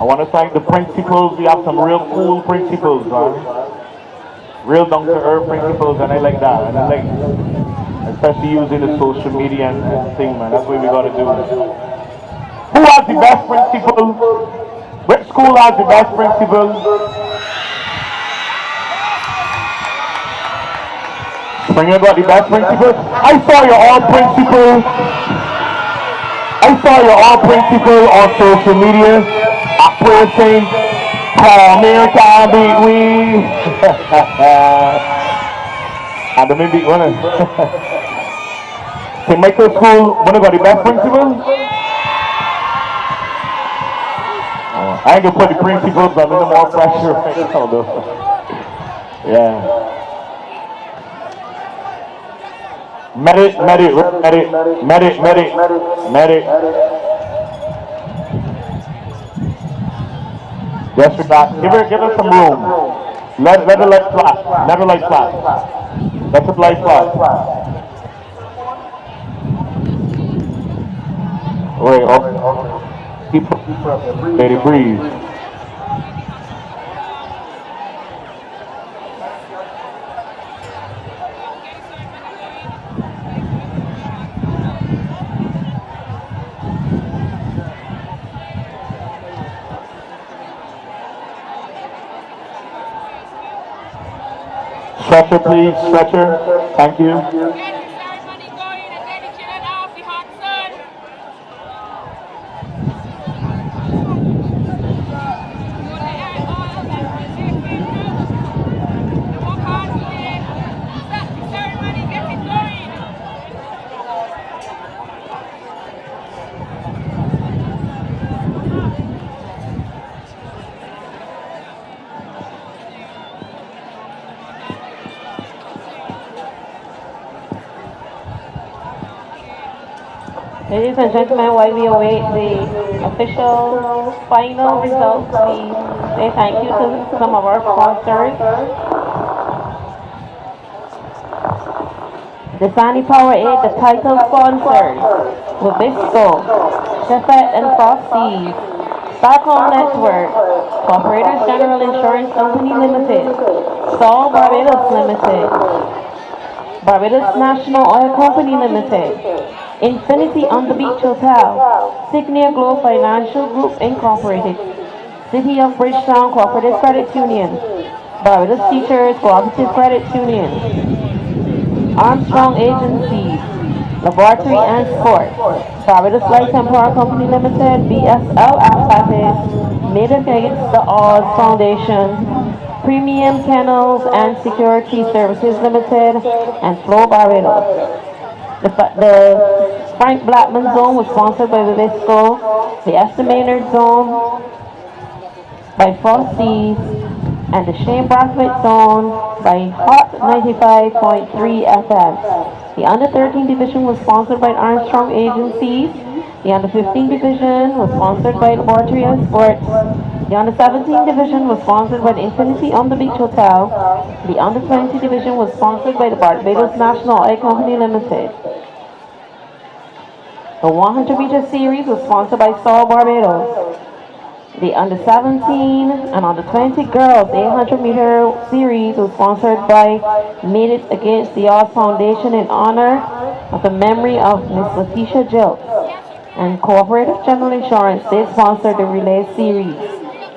I want to thank the principals. We have some real cool principals, man. Real down-to-earth principals, and I like that. And I like, especially using the social media and thing, man. That's what we got to do. Who has the best principal? Which school has the best principal? Springer got the best principal. I saw your all principal on social media. I pray saying, come here, can't beat we. And the maybe one. St. Michael School, one got the best principal. I ain't gonna put the principals, but a little more pressure. Yeah. Medic. Just relax. Give her some room. Let the light flash. Let the light flash. Let the light flash. Wait, okay. Keep let it breathe. Stretcher, please. Stretcher. Thank you. Ladies and gentlemen, while we await the official final results, we say thank you to some of our sponsors. Dasani-Powerade, the title sponsors, Wabisco, Chefette and Frosties, Stockholm Network, Corporators General Insurance Company Limited, Sol Barbados Limited, Barbados National Oil Company Limited, Infinity on the Beach Hotel, Signia Globe Financial Group Incorporated, City of Bridgetown Cooperative Credit Union, Barbados Teachers Cooperative Credit Union, Armstrong Agencies, Laboratory and Sports, Barbados Light and Power Company Limited, BSLAC, Made Against the Odds Foundation, Premium Kennels and Security Services Limited, and Flow Barbados. The Frank Blackman Zone was sponsored by Visco, the Esther Maynard Zone by Frosties, and the Shane Brathwaite Zone by Hot 95.3 FM. The Under 13 division was sponsored by Armstrong Agencies. The Under 15 division was sponsored by Laboratory and Sports. The Under 17 division was sponsored by the Infinity on the Beach Hotel. The Under 20 division was sponsored by the Barbados National Oil Company Limited. The 100-meter series was sponsored by Sol Barbados. The Under 17 and Under 20 girls 800-meter series was sponsored by Made It Against the Odds Foundation in honor of the memory of Miss Letitia Jill. And Cooperative General Insurance, they sponsored the relay series.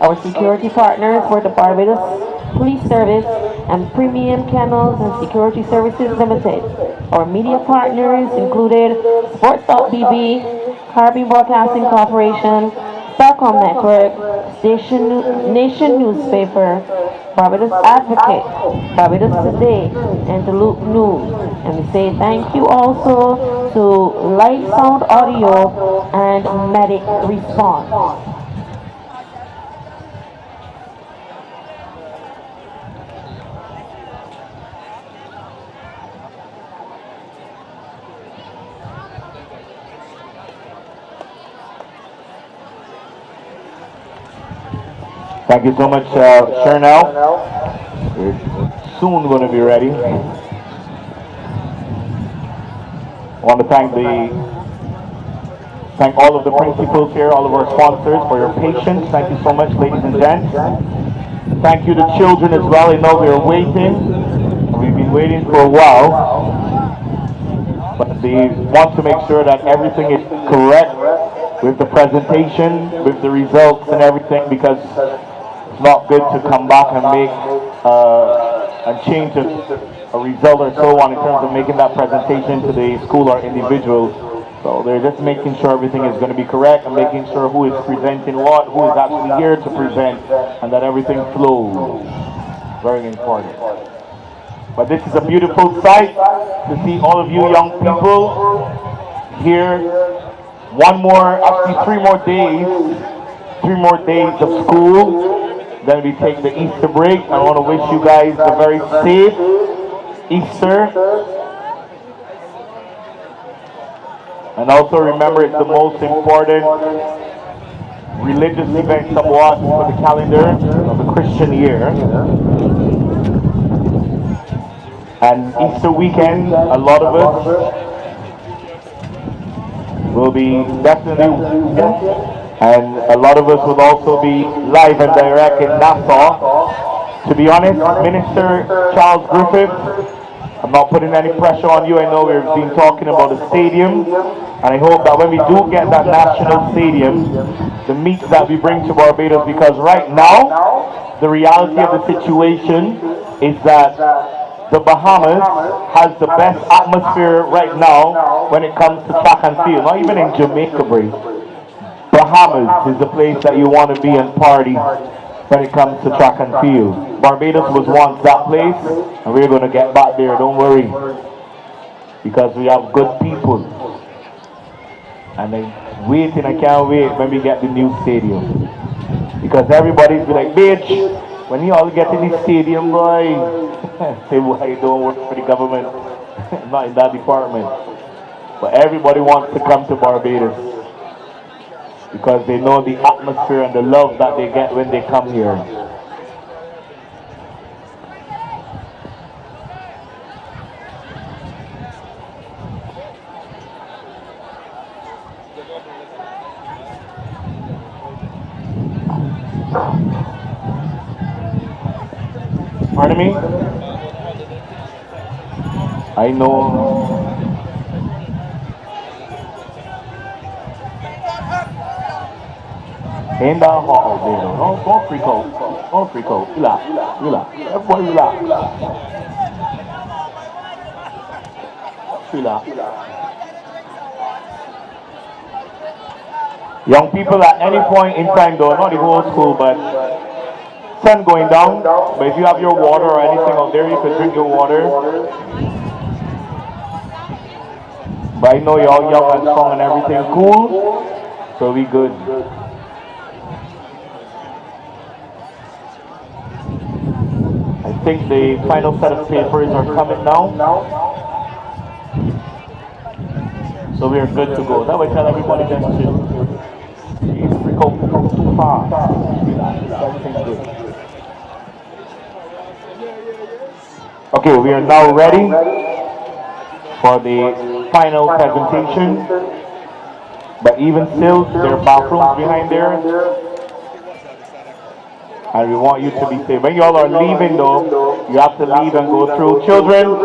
Our security partners were the Barbados Police Service and Premium Kennels and Security Services Limited. Our media partners included Sports.BB, Caribbean Broadcasting Corporation, Stockholm Network, Nation Newspaper, Barbados Advocate, Barbados Today, and the Loop News. And we say thank you also to Light Sound Audio and Medic Response. Thank you so much, Chernell. We're soon going to be ready. I want to thank all of the principals here, all of our sponsors for your patience. Thank you so much, ladies and gents. Thank you to children as well. I know we are waiting. We've been waiting for a while. But they want to make sure that everything is correct with the presentation, with the results and everything, because it's not good to come back and make and change a result or so on in terms of making that presentation to the school or individual. So they're just making sure everything is going to be correct and making sure who is presenting what, who is actually here to present, and that everything flows. Very important. But this is a beautiful sight to see all of you young people here. Three more days of school. Then we take the Easter break. I want to wish you guys a very safe Easter. And also remember, it's the most important religious event somewhat for the calendar of the Christian year. And Easter weekend, a lot of us will be definitely, and a lot of us will also be live and direct in Nassau. To be honest, Minister Charles Griffith, I'm not putting any pressure on you. I know we've been talking about the stadium, and I hope that when we do get that national stadium, the meats that we bring to Barbados, because right now, the reality of the situation is that the Bahamas has the best atmosphere right now when it comes to track and field. Not even in Jamaica, Bray. Bahamas is the place that you want to be and party when it comes to track and field. Barbados was once that place, and we're going to get back there, don't worry. Because we have good people. And I can't wait when we get the new stadium. Because everybody's be like, bitch, when you all get in the stadium, boy, say, boy, don't work for the government, not in that department. But everybody wants to come to Barbados because they know the atmosphere and the love that they get when they come here. Pardon me? I know. Ain't that hot out there though? Don't freak out. Don't freak out. Relax. Relax. Everybody relax. Relax. Young people at any point in time though, not the whole school, but sun going down. But if you have your water or anything out there, you can drink your water. But I know y'all young and strong and everything cool, so we good. I think the final set of papers are coming now. So we are good to go. That way tell everybody just chill. Please freak out too fast. Everything's good. Okay, we are now ready for the final presentation. But even still, there are bathrooms behind there. And we want you to be safe. When y'all are leaving though, you have to leave and go through. Children,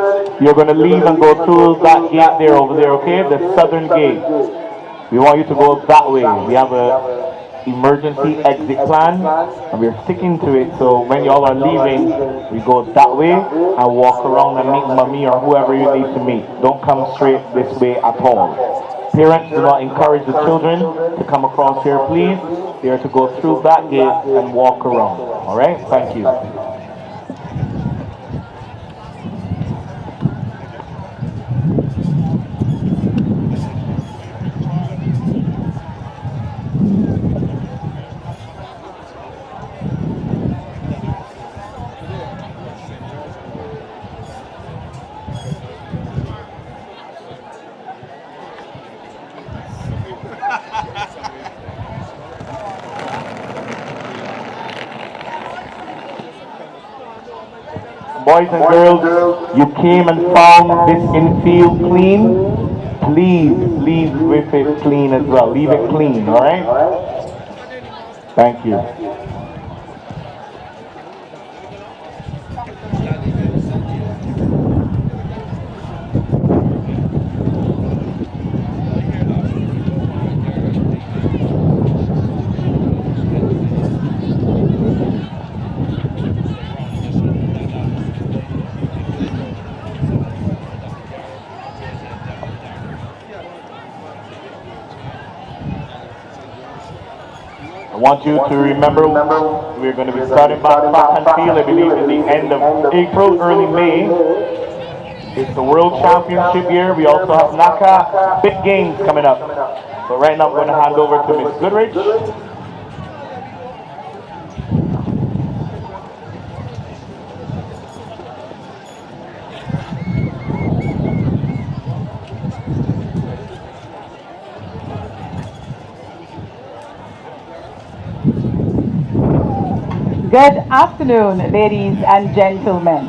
you're going to leave and go through that gate there over there, okay? The southern gate. We want you to go that way. We have a emergency exit plan and we're sticking to it. So when y'all are leaving, we go that way and walk around and meet mommy or whoever you need to meet. Don't come straight this way at all. Parents, do not encourage the children to come across here, please. They are to go through that gate and walk around. All right? Thank you. Boys and girls, you came and found this infield clean. Please leave with it clean as well. Leave it clean, all right? Thank you. I want you to remember we're going to be starting back track and field, I believe, at the end of April, early May. It's the World Championship year. We also have NACA big games coming up. But right now I'm going to hand over to Ms. Goodrich. Good afternoon, ladies and gentlemen.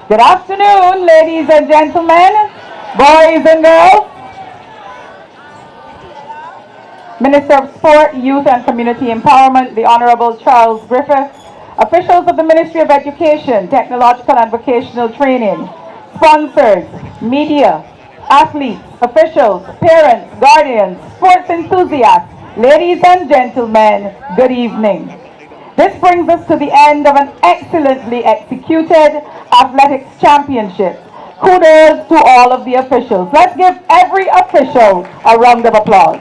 Good afternoon, ladies and gentlemen, boys and girls. Minister of Sport, Youth and Community Empowerment, the Honorable Charles Griffith, officials of the Ministry of Education, Technological and Vocational Training, sponsors, media, athletes, officials, parents, guardians, sports enthusiasts, ladies and gentlemen, good evening. This brings us to the end of an excellently executed athletics championship. Kudos to all of the officials. Let's give every official a round of applause.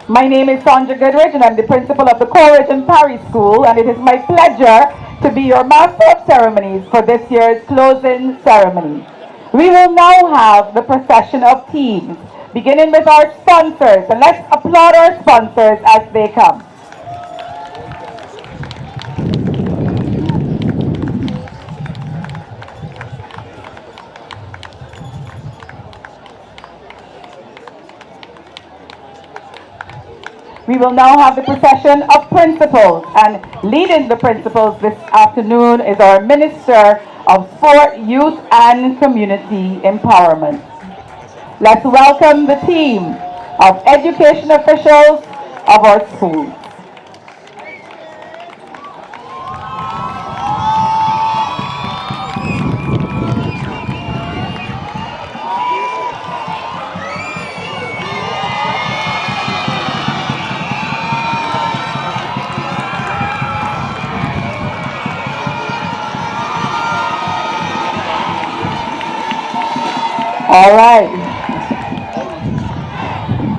My name is Sandra Goodrich and I'm the principal of the Coleridge and Parry School, and it is my pleasure to be your master of ceremonies for this year's closing ceremony. We will now have the procession of teams, beginning with our sponsors, and let's applaud our sponsors as they come. We will now have the procession of principals, and leading the principals this afternoon is our Minister of Sport, Youth and Community Empowerment. Let's welcome the team of education officials of our schools. All right.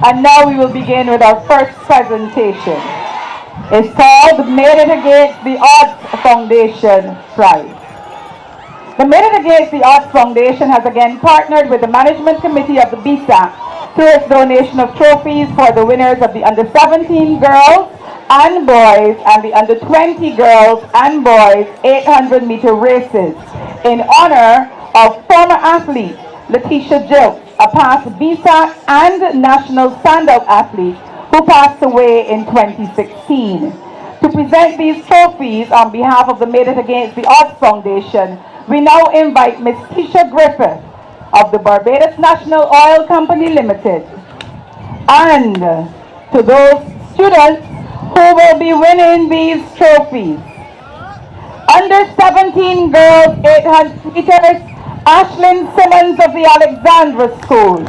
And now we will begin with our first presentation. It's called Made It Against the Odds Foundation Prize. The Made It Against the Odds Foundation has again partnered with the Management Committee of the BSSAC through its donation of trophies for the winners of the under-17 girls and boys and the under-20 girls and boys 800-meter races in honor of former athlete Letitia Jill, a past BSSAC and national standout athlete who passed away in 2016. To present these trophies on behalf of the Made It Against the Odds Foundation, we now invite Ms. Tisha Griffith of the Barbados National Oil Company Limited, and to those students who will be winning these trophies. Under 17 girls 800 meters, Ashlyn Simmons of the Alexandra School.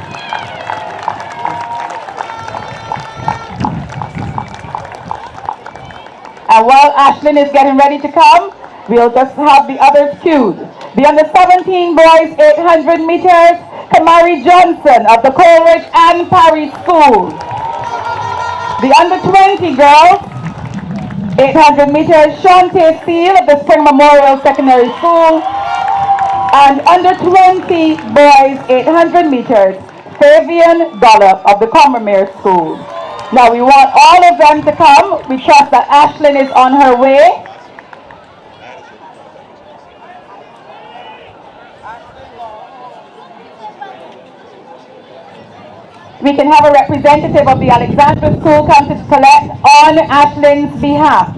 And while Ashlyn is getting ready to come, we'll just have the others queued. The under 17 boys 800 meters, Kamari Johnson of the Coleridge and Parry School. The under 20 girls 800 meters, Shante Steele of the Spring Memorial Secondary School. And under 20 boys 800 meters, Fabian Dollop of the Commermere School. Now we want all of them to come. We trust that Ashlyn is on her way. We can have a representative of the Alexandra School come to collect on Ashlyn's behalf.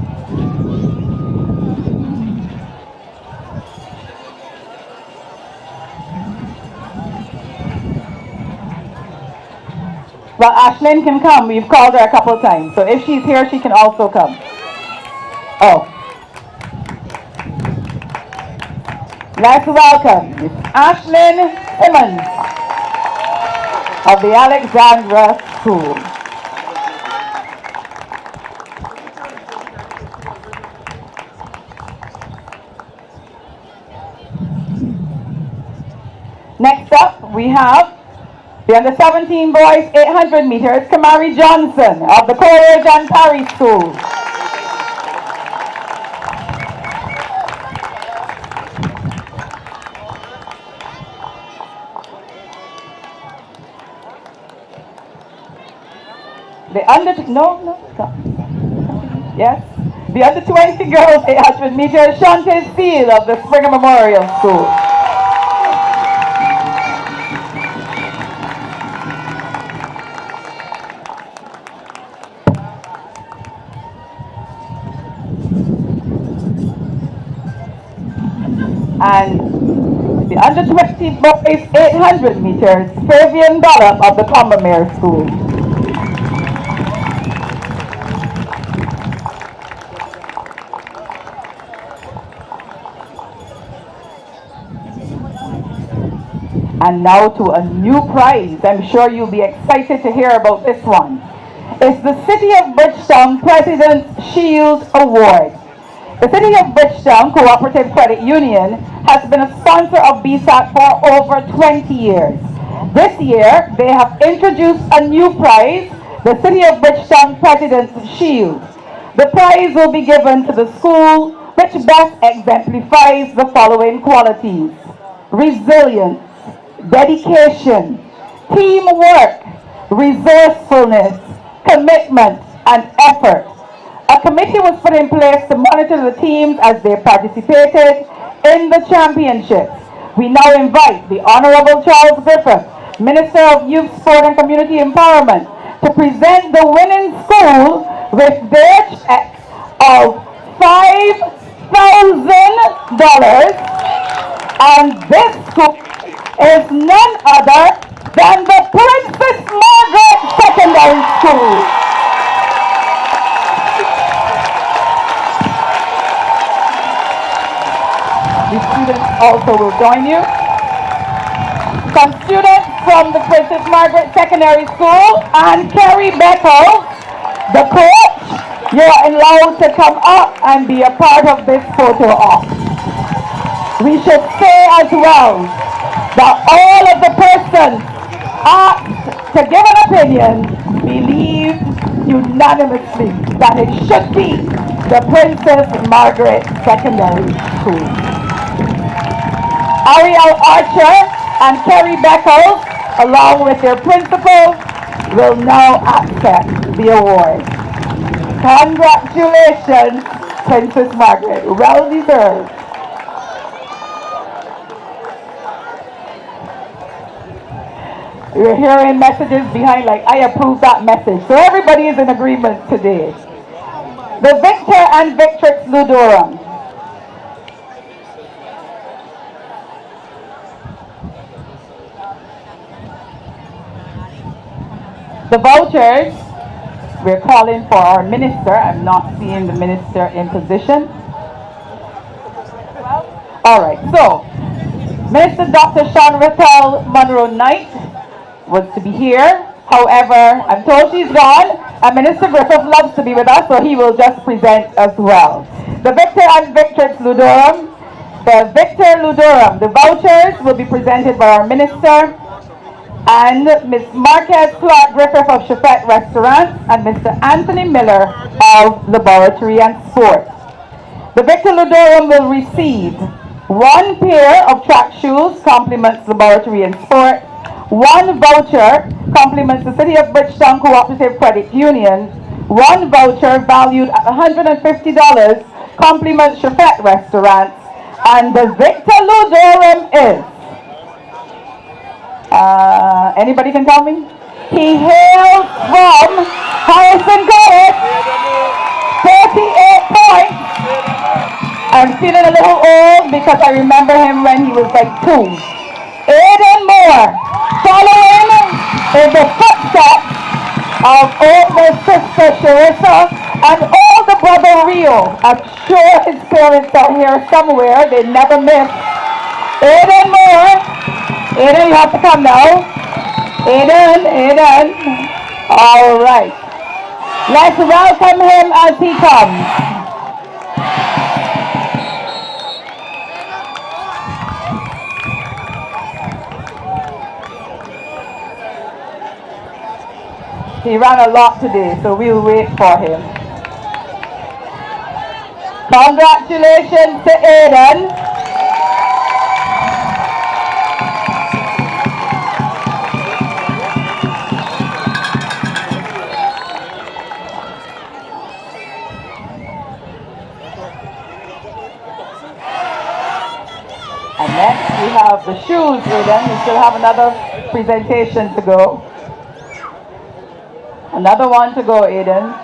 Well, Ashlyn can come. We've called her a couple times. So if she's here, she can also come. Oh. Let's welcome Ms. Ashlyn Simmons of the Alexandra School. Next up, we have the under 17 boys 800 meters, Kamari Johnson of the Coleridge and Parry School. The under yes, the under 20 girls 800 meters, Shante Steele of the Springer Memorial School. And the under 20 boys 800 meters, Fabian Dollop of the Combermere School. And now to a new prize. I'm sure you'll be excited to hear about this one. It's the City of Bridgetown President's Shield Award. The City of Bridgetown Cooperative Credit Union has been a sponsor of BSSAC for over 20 years. This year, they have introduced a new prize, the City of Bridgetown President's Shield. The prize will be given to the school which best exemplifies the following qualities: resilience, dedication, teamwork, resourcefulness, commitment, and effort. A committee was put in place to monitor the teams as they participated in the championships. We now invite the Honorable Charles Griffith, Minister of Youth, Sport and Community Empowerment, to present the winning school with their check of $5,000. And this school is none other than the Princess Margaret Secondary School. The students also will join you. Some students from the Princess Margaret Secondary School and Carrie Beckel, the coach, you're allowed to come up and be a part of this photo op. We should say as well that all of the persons asked to give an opinion believed unanimously that it should be the Princess Margaret Secondary School. Ariel Archer and Kerry Beckles, along with their principal, will now accept the award. Congratulations, Princess Margaret. Well deserved. We're hearing messages behind like, I approve that message. So everybody is in agreement today. The Victor and Victrix Ludorum. The vouchers, we're calling for our minister. I'm not seeing the minister in position. All right, so Minister Dr. Sean Rattel Monroe Knight was to be here. However, I'm told she's gone, and Minister Griffith loves to be with us, so he will just present as well. The Victor and Victrix Ludorum. The Victor Ludorum, the vouchers will be presented by our minister, and Ms. Marquez Clark Griffith of Chefette Restaurant, and Mr. Anthony Miller of Laboratory and Sport. The Victor Ludorum will receive 1 pair of track shoes, compliments Laboratory and Sport, 1 voucher, compliments the City of Bridgetown Cooperative Credit Union, 1 voucher valued at $150, compliments Chefette Restaurants, and the Victor Ludorum is, anybody can tell me? He hails from Harrison College, 38 points. I'm feeling a little old because I remember him when he was like 2. Aiden Moore, following in the footsteps of older sister Sharissa and older brother Rio. I'm sure his parents are here somewhere. They never miss. Aiden Moore. Aiden, you have to come now. Aiden. All right. Let's welcome him as he comes. He ran a lot today, so we'll wait for him. Congratulations to Aiden. And next we have the shoes, Aiden. We still have another presentation to go. Another one to go, Aiden.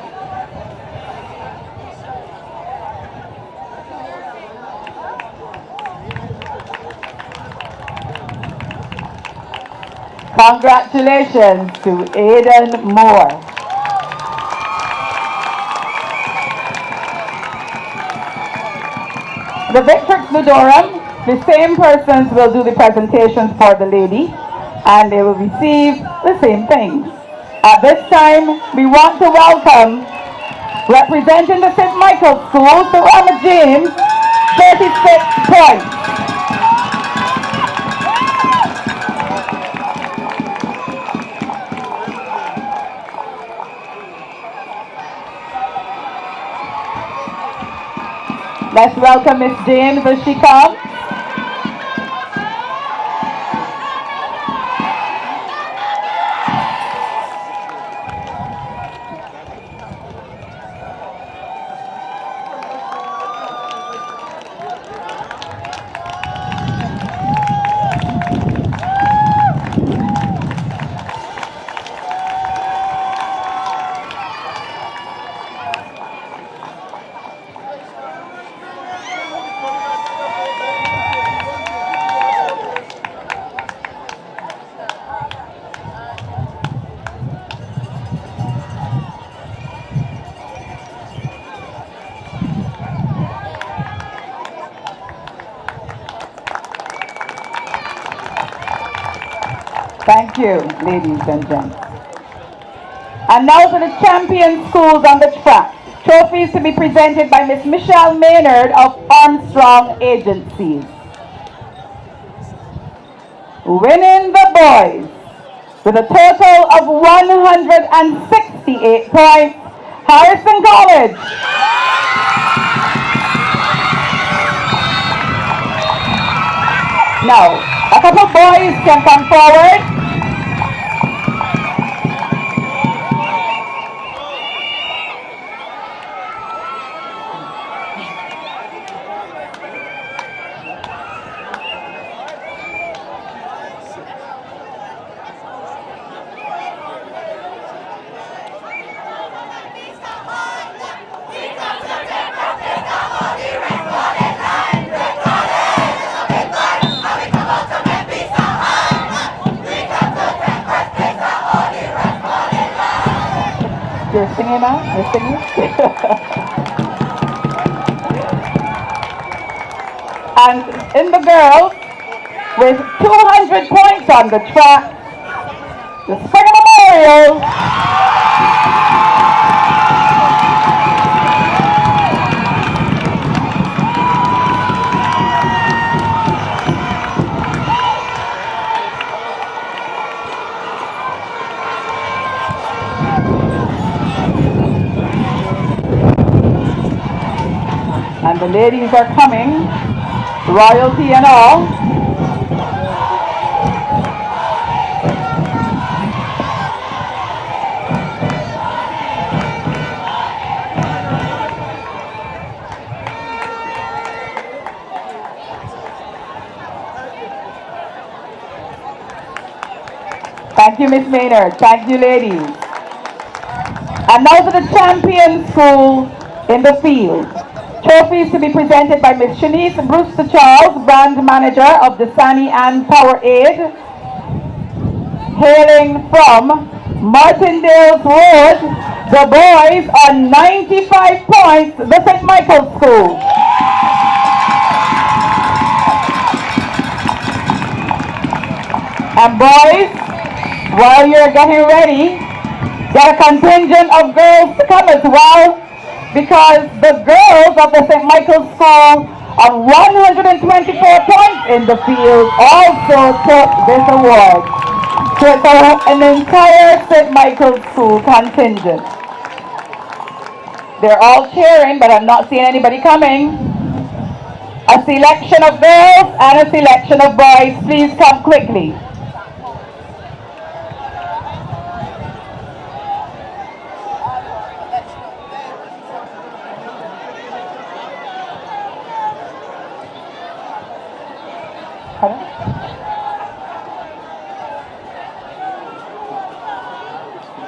Congratulations to Aiden Moore. The Victrix Ludorum, the same persons will do the presentations for the lady, and they will receive the same things. At this time, we want to welcome, representing the St. Michael's School, Sarama James, 36 points. Let's welcome Miss James as she comes. Thank you, ladies and gents. And now to the champion schools on the track. Trophies to be presented by Miss Michelle Maynard of Armstrong Agencies. Winning the boys with a total of 168 points, Harrison College. Now, a couple boys can come forward. You're singing now? You're singing? And in the girls, with 200 points on the track, the Spring Memorial. And the ladies are coming, royalty and all. Thank you, Miss Maynard. Thank you, ladies. And now to the champion school in the field. Trophies to be presented by Miss Shanice Brewster Charles, brand manager of Dasani-Powerade, hailing from Martindale's Road. The boys on 95 points, the St. Michael's School. And boys, while you're getting ready, get a contingent of girls to come as well, because the girls of the St. Michael's School on 124 points in the field also took this award. So it's an entire St. Michael's School contingent. They're all cheering, but I'm not seeing anybody coming. A selection of girls and a selection of boys. Please come quickly.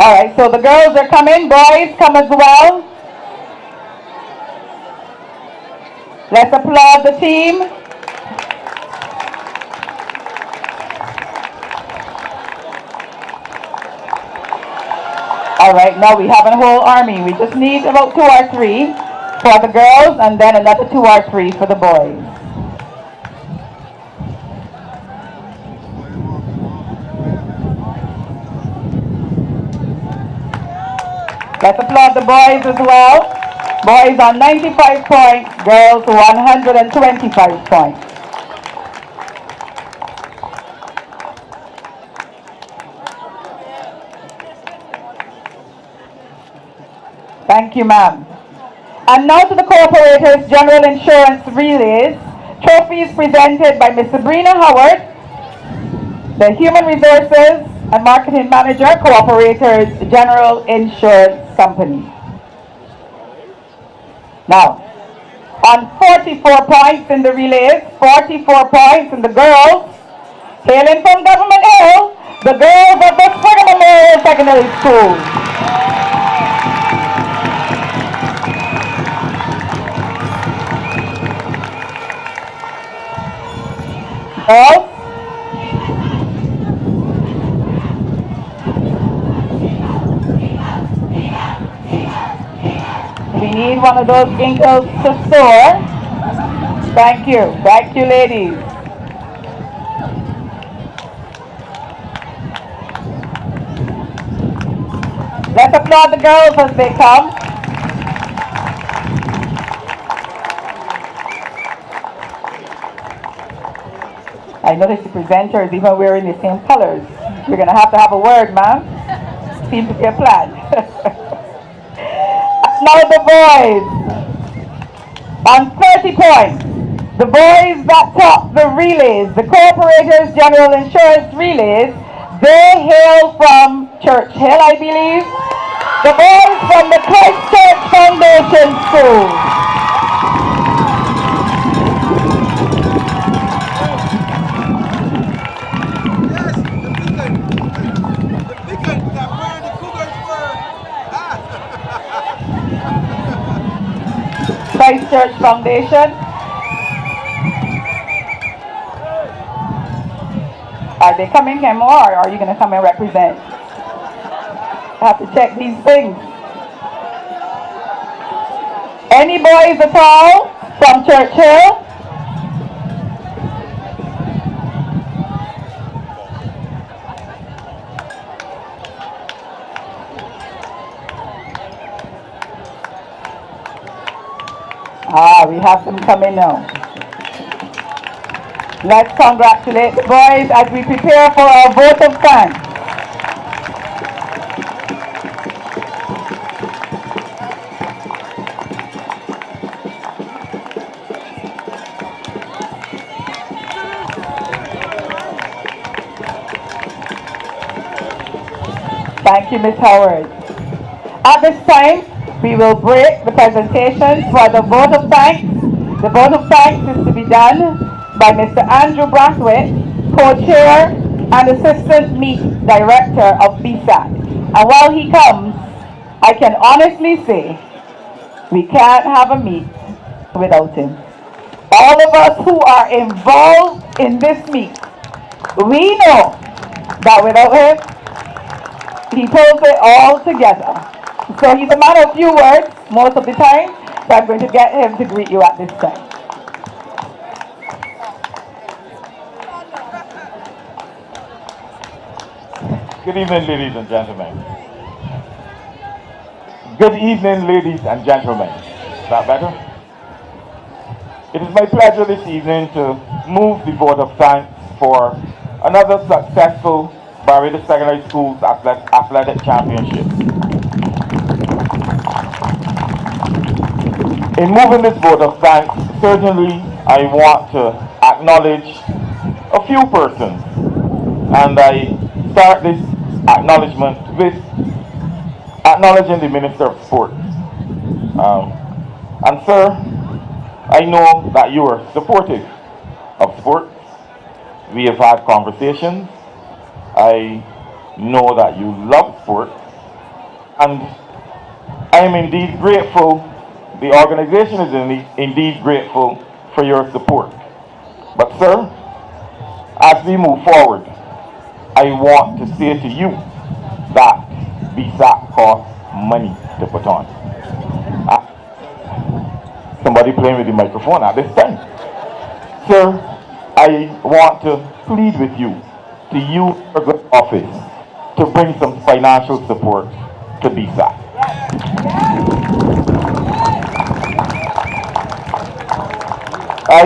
All right, so the girls are coming, boys come as well. Let's applaud the team. All right, now we have a whole army. We just need about 2 or 3 for the girls and then another 2 or 3 for the boys. Let's applaud the boys as well. Boys on 95 points, girls 125 points. Thank you, ma'am. And now to the Corporators General Insurance Relays. Trophies presented by Ms. Sabrina Howard, the Human Resources and Marketing Manager, Cooperators General Insurance Company. Now, on 44 points in the relays, 44 points in the girls, hailing from Government Hill, the girls of the Spring Memorial Secondary School. Girls, we need one of those ginkgos to store. Thank you. Thank you, ladies. Let's applaud the girls as they come. I noticed the presenters even wearing the same colors. We're going to have a word, ma'am. Seems to be a plan. Now the boys. On 30 points. The boys that top the relays, the Corporators General Insurance relays, they hail from Church Hill, I believe. The boys from the Christ Church Foundation School. Christ Church Foundation. Are they coming in more, or are you going to come and represent? I have to check these things. Any boys at all from Church Hill? We have them coming now. Let's congratulate the boys as we prepare for our vote of thanks. Thank you, Ms. Howard. At this time, we will break the presentations for the vote of thanks. The vote of thanks is to be done by Mr. Andrew Brathwaite, co-chair and assistant meat director of BSAC. And while he comes, I can honestly say we can't have a meet without him. All of us who are involved in this meet, we know that without him, he pulls it all together. So he's a man of few words most of the time, so I'm going to get him to greet you at this time. Good evening, ladies and gentlemen. Good evening, ladies and gentlemen. Is that better? It is my pleasure this evening to move the vote of thanks for another successful Barbados Secondary Schools Athletic Championship. In moving this vote of thanks, certainly I want to acknowledge a few persons, and I start this acknowledgement with acknowledging the Minister of Sport. And sir, I know that you are supportive of sports. We have had conversations. I know that you love sports, and I am indeed grateful. The organization is indeed grateful for your support. But sir, as we move forward, I want to say to you that BSAC costs money to put on. Somebody playing with the microphone at this time. Sir, I want to plead with you to use your good office to bring some financial support to BSAC. I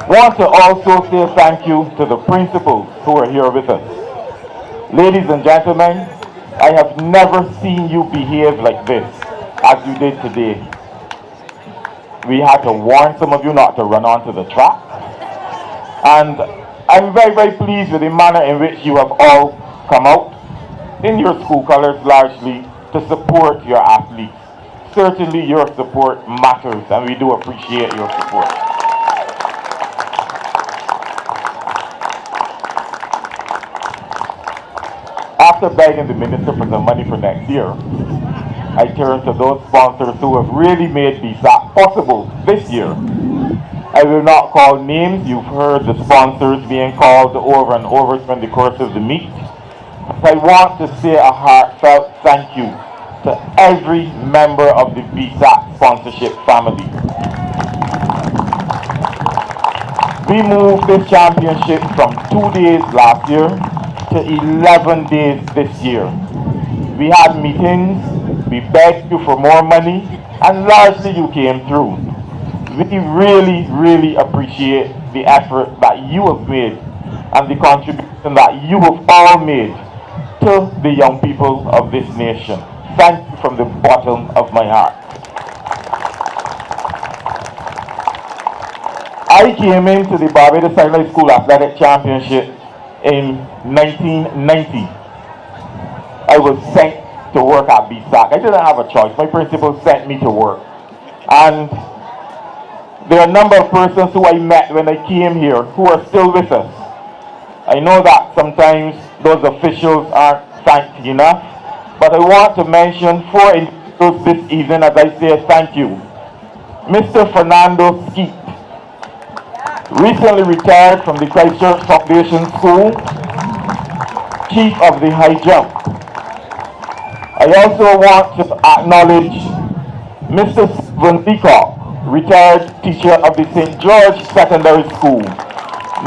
want to also say thank you to the principals who are here with us. Ladies and gentlemen, I have never seen you behave like this as you did today. We had to warn some of you not to run onto the track. And I'm very, very pleased with the manner in which you have all come out in your school colors largely to support your athletes. Certainly your support matters, and we do appreciate your support. After begging the minister for some money for next year, I turn to those sponsors who have really made BSAC possible this year. I will not call names. You've heard the sponsors being called over and over during the course of the meet. But I want to say a heartfelt thank you to every member of the BSAC sponsorship family. We moved this championship from 2 days last year to 11 days this year. We had meetings, we begged you for more money, and largely you came through. We really, really appreciate the effort that you have made and the contribution that you have all made to the young people of this nation. Thank you from the bottom of my heart. I came into the Barbados Secondary School Athletic Championship in 1990. I was sent to work at BSSAC. I didn't have a choice. My principal sent me to work. And there are a number of persons who I met when I came here who are still with us. I know that sometimes those officials aren't thanked enough, but I want to mention 4 individuals this evening as I say thank you. Mr. Fernando Skeet, recently retired from the Christchurch Foundation School, Chief of the High Jump. I also want to acknowledge Mr. Stephen Leacock, retired teacher of the St. George Secondary School.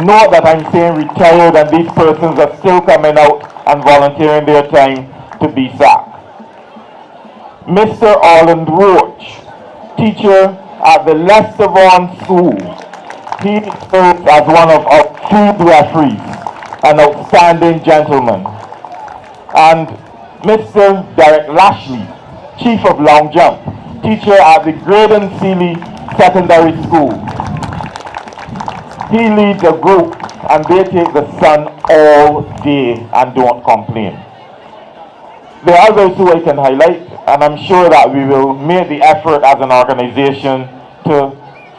Note that I'm saying retired and these persons are still coming out and volunteering their time to be SAC. Mr. Orland Roach, teacher at the Lester Vaughan School. He serves as one of our field referees, an outstanding gentleman. And Mr. Derek Lashley, Chief of Long Jump, teacher at the Graydon Seeley Secondary School. He leads a group and they take the sun all day and don't complain. There are others who I can highlight, and I'm sure that we will make the effort as an organization to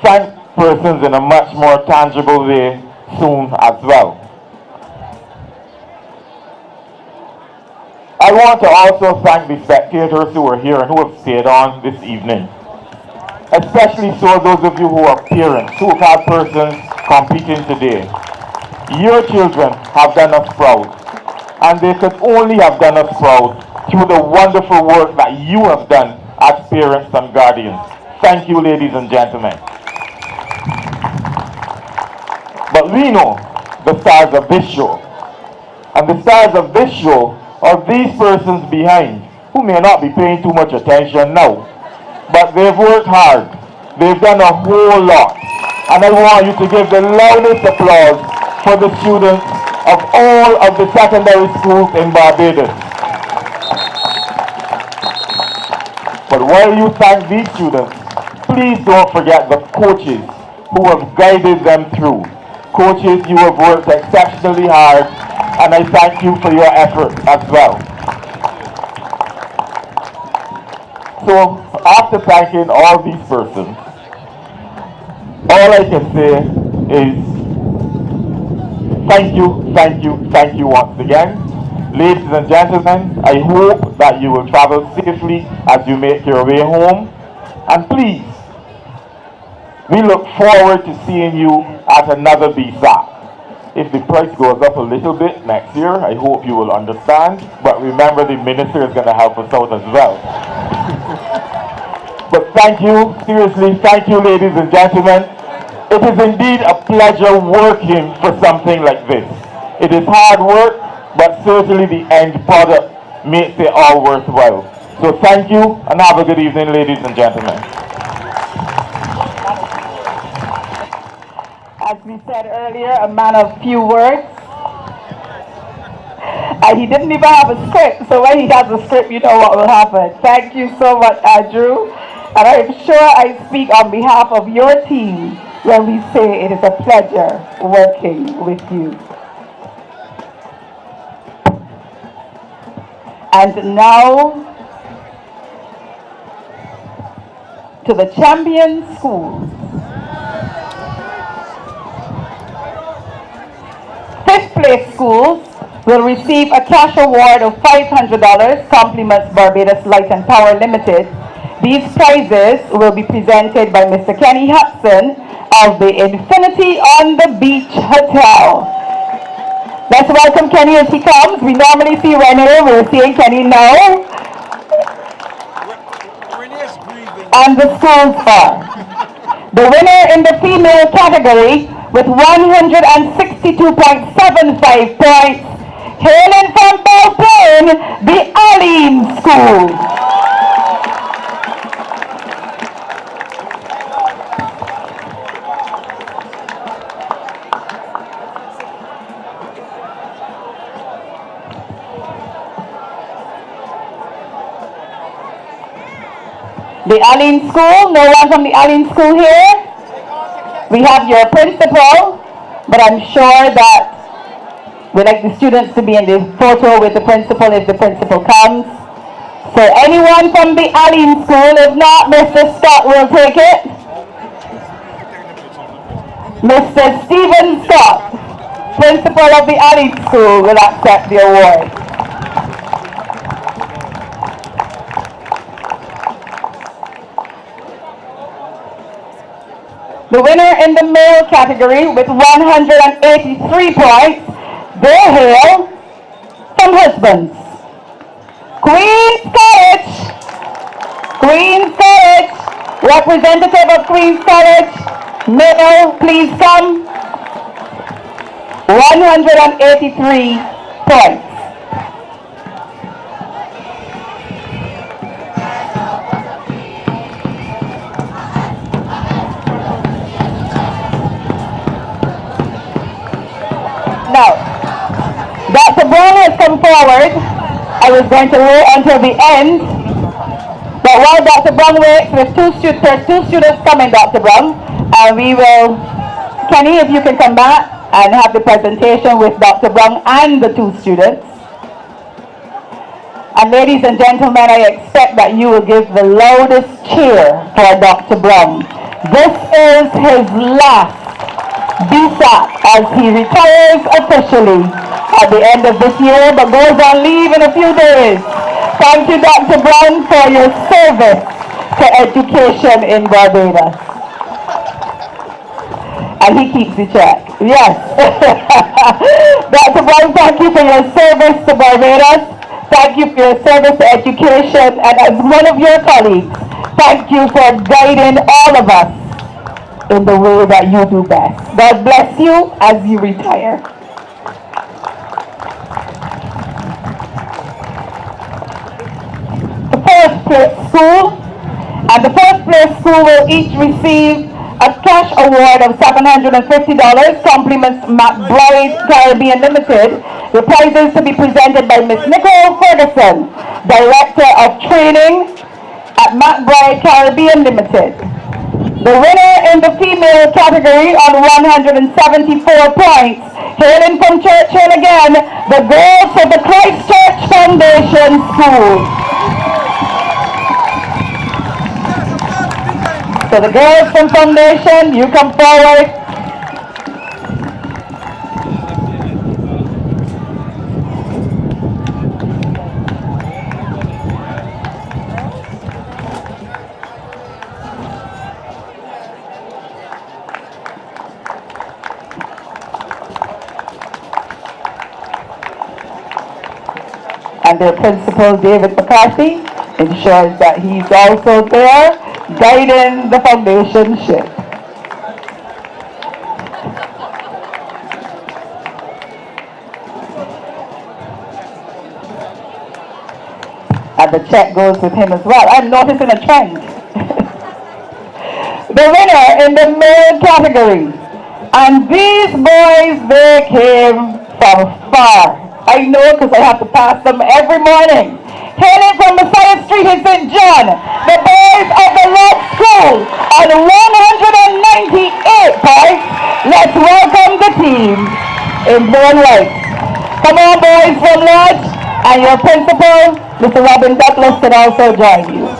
thank persons in a much more tangible way soon as well. I want to also thank the spectators who are here and who have stayed on this evening. Especially so those of you who are parents, who have had persons competing today. Your children have done us proud, and they could only have done us proud through the wonderful work that you have done as parents and guardians. Thank you, ladies and gentlemen. But we know the stars of this show. And the stars of this show are these persons behind, who may not be paying too much attention now. But they've worked hard. They've done a whole lot. And I want you to give the loudest applause for the students of all of the secondary schools in Barbados. But while you thank these students, please don't forget the coaches who have guided them through. Coaches, you have worked exceptionally hard, and I thank you for your effort as well. So, after thanking all these persons, all I can say is thank you, thank you, thank you once again. Ladies and gentlemen, I hope that you will travel safely as you make your way home. And please, we look forward to seeing you at another BSAC. If the price goes up a little bit next year, I hope you will understand. But remember, the minister is going to help us out as well. But thank you, seriously, thank you, ladies and gentlemen. It is indeed a pleasure working for something like this. It is hard work, but certainly the end product makes it all worthwhile. So thank you, and have a good evening, ladies and gentlemen. As we said earlier, a man of few words. And he didn't even have a script, so when he has a script, you know what will happen. Thank you so much, Andrew. And I'm sure I speak on behalf of your team when we say it is a pleasure working with you. And now, to the champion schools. Fifth place schools will receive a cash award of $500, compliments Barbados Light and Power Limited. These prizes will be presented by Mr. Kenny Hudson of the Infinity on the Beach Hotel. Let's welcome Kenny as he comes. We normally see Renee, we're seeing Kenny now. And the schools are the winner in the female category with 162.75 points Hailing from Belle Plaine, the Aline School. The Aline School, no one from the Aline School here? We have your principal, but I'm sure that we'd like the students to be in the photo with the principal if the principal comes. So anyone from the Aline School, if not, Mr. Scott will take it. Mr. Stephen Scott, principal of the Aline School, will accept the award. The winner in the male category with 183 points, they hail from Husbands. Queen's College, Queen's College, representative of Queen's College, male, please come. 183 points. Now, Dr. Brown has come forward. I was going to wait until the end, but while Dr. Brown waits, there's two students coming, Dr. Brown, and we will, Kenny, if you can come back and have the presentation with Dr. Brown and the two students. And ladies and gentlemen, I expect that you will give the loudest cheer for Dr. Brown. This is his last BSSAC as he retires officially at the end of this year, but goes on leave in a few days. Thank you, Dr. Brown, for your service to education in Barbados. And he keeps the check. Yes. Dr. Brown, thank you for your service to Barbados. Thank you for your service to education. And as one of your colleagues, thank you for guiding all of us in the way that you do best. God bless you as you retire. The first place school and the first place school will each receive a cash award of $750, compliments McBride Caribbean Limited. The prizes to be presented by Ms. Nicole Ferguson, Director of Training at McBride Caribbean Limited. The winner in the female category on 174 points, hailing from Churchill again, the girls of the Christ Church Foundation School. So the girls from Foundation, you come forward. And their principal, David McCarthy, ensures that he's also there guiding the foundation ship. And the check goes with him as well. I'm noticing a trend. The winner in the male category. And these boys, they came from far. I know because I have to pass them every morning. Hailing from Messiah Street in St. John, the boys of the Lodge School on 198 points. Let's welcome the team in blue and white. Come on, boys from Lodge, and your principal, Mr. Robin Douglas, can also join you.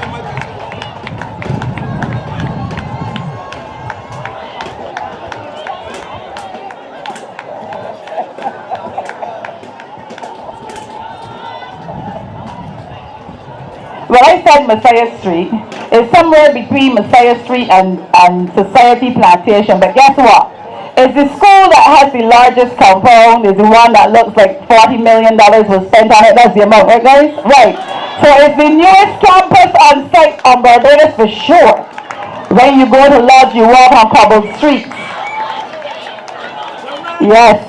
Well, I said Messiah Street is somewhere between Messiah Street and Society Plantation, but guess what? It's the school that has the largest compound, is the one that looks like $40 million was spent on it. That's the amount, right guys? Right. So it's the newest campus on site on Barbados for sure. When you go to Lodge, you walk on cobbled streets. Yes.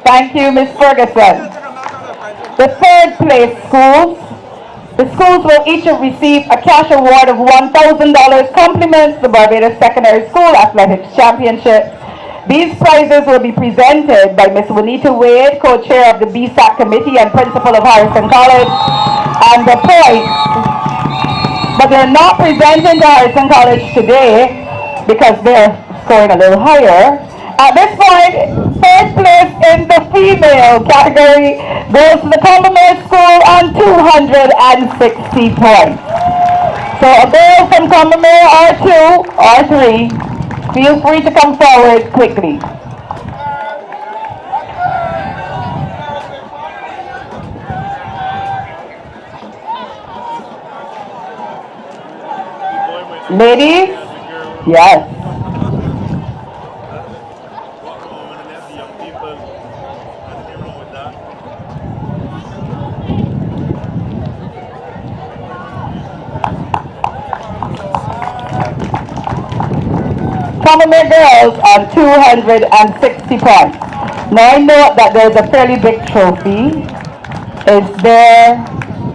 Thank you, Ms. Ferguson. The third place schools. The schools will each receive a cash award of $1,000 compliments the Barbados Secondary School Athletics Championship. These prizes will be presented by Ms. Juanita Wade, co-chair of the BSAC committee and principal of Harrison College. And the points, but they're not presenting to Harrison College today because they're scoring a little higher. At this point, third place in the female category goes to the Combermere School on 260 points. So a girl from Combermere or two or three, feel free to come forward quickly. Ladies, yes. Combermere girls on 260 points. Now I know that there's a fairly big trophy. Is there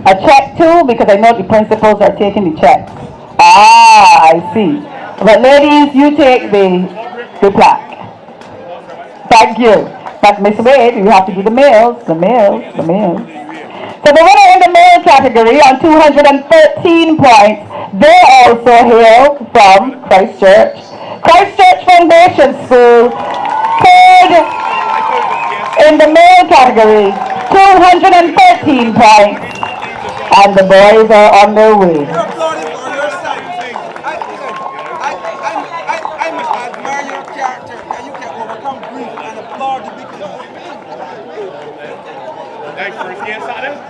a check too? Because I know the principals are taking the checks. Ah, I see. But ladies, you take the plaque. Thank you. But Miss Wade, you have to do the males. So the winner in the male category on 213 points, they also hail from Christchurch. Christchurch Foundation School, third in the male category, 213 points, and the boys are on their way. I admire your character, and you can overcome grief and applaud the victory. First game, Saturday?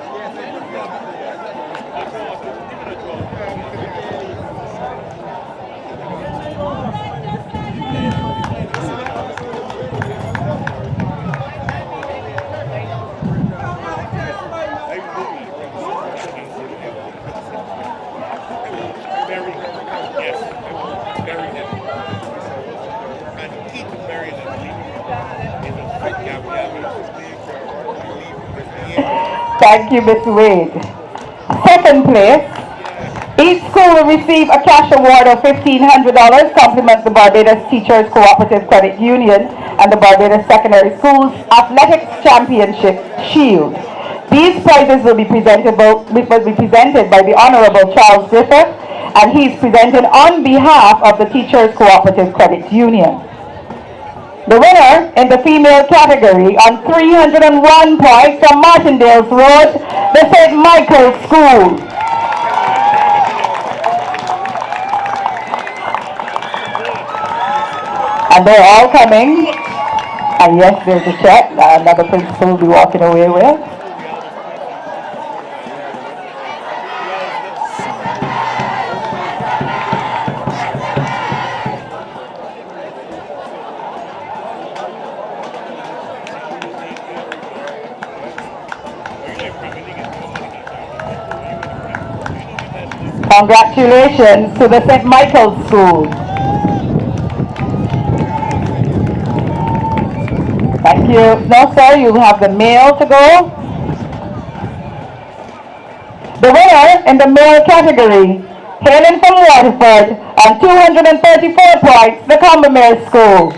Thank you, Ms. Wade. Second place, each school will receive a cash award of $1,500, compliments the Barbados Teachers Cooperative Credit Union and the Barbados Secondary Schools Athletics Championship Shield. These prizes will be presented by the Honorable Charles Griffith, and he's presented on behalf of the Teachers Cooperative Credit Union. The winner in the female category on 301 points from Martindale's Road, the St. Michael's School. And they're all coming. And yes, there's a check that another principal will be walking away with. Congratulations to the St. Michael's School. Thank you. No, sir, you have the male to go. The winner in the male category, hailing from Waterford on 234 points, the Combermere School.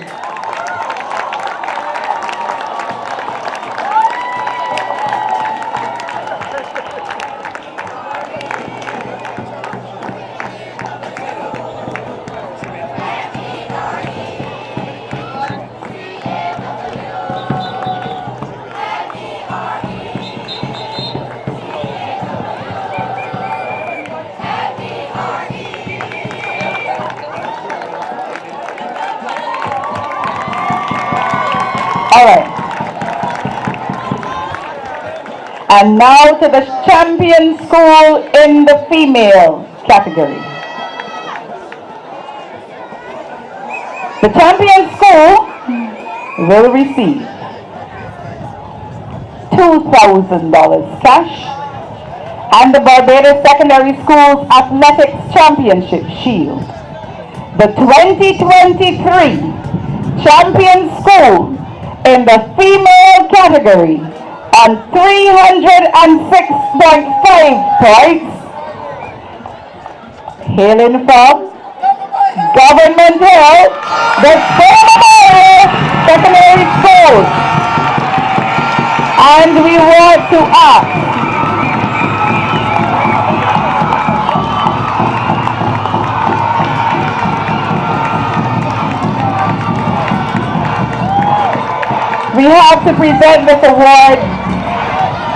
And now to the champion school in the female category. The champion school will receive $2,000 cash and the Barbados Secondary Schools Athletics Championship Shield. The 2023 champion school in the female category on 306.5 points, hailing from Government Hill, the Secondary School. And we want to ask we have to present this award,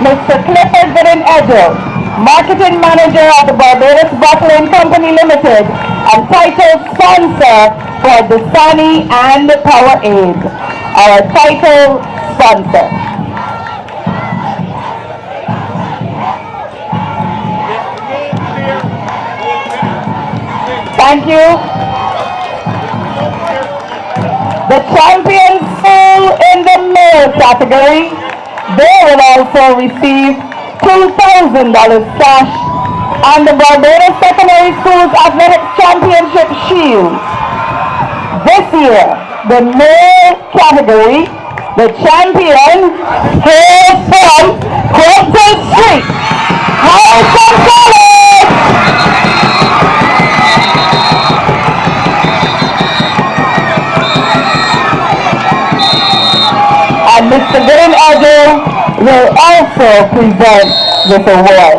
Mr. Clifford Vidin Edel, Marketing Manager of the Barbados Bottling Company Limited, and title sponsor for Dasani and Powerade, our title sponsor. Thank you. The champion school in the male category, they will also receive $2,000 cash and the Barbados Secondary Schools Athletics Championship Shield. This year, the male category, the champion hails from Cropton Street, Harrison College. And Mr. Green Edel will also present this award.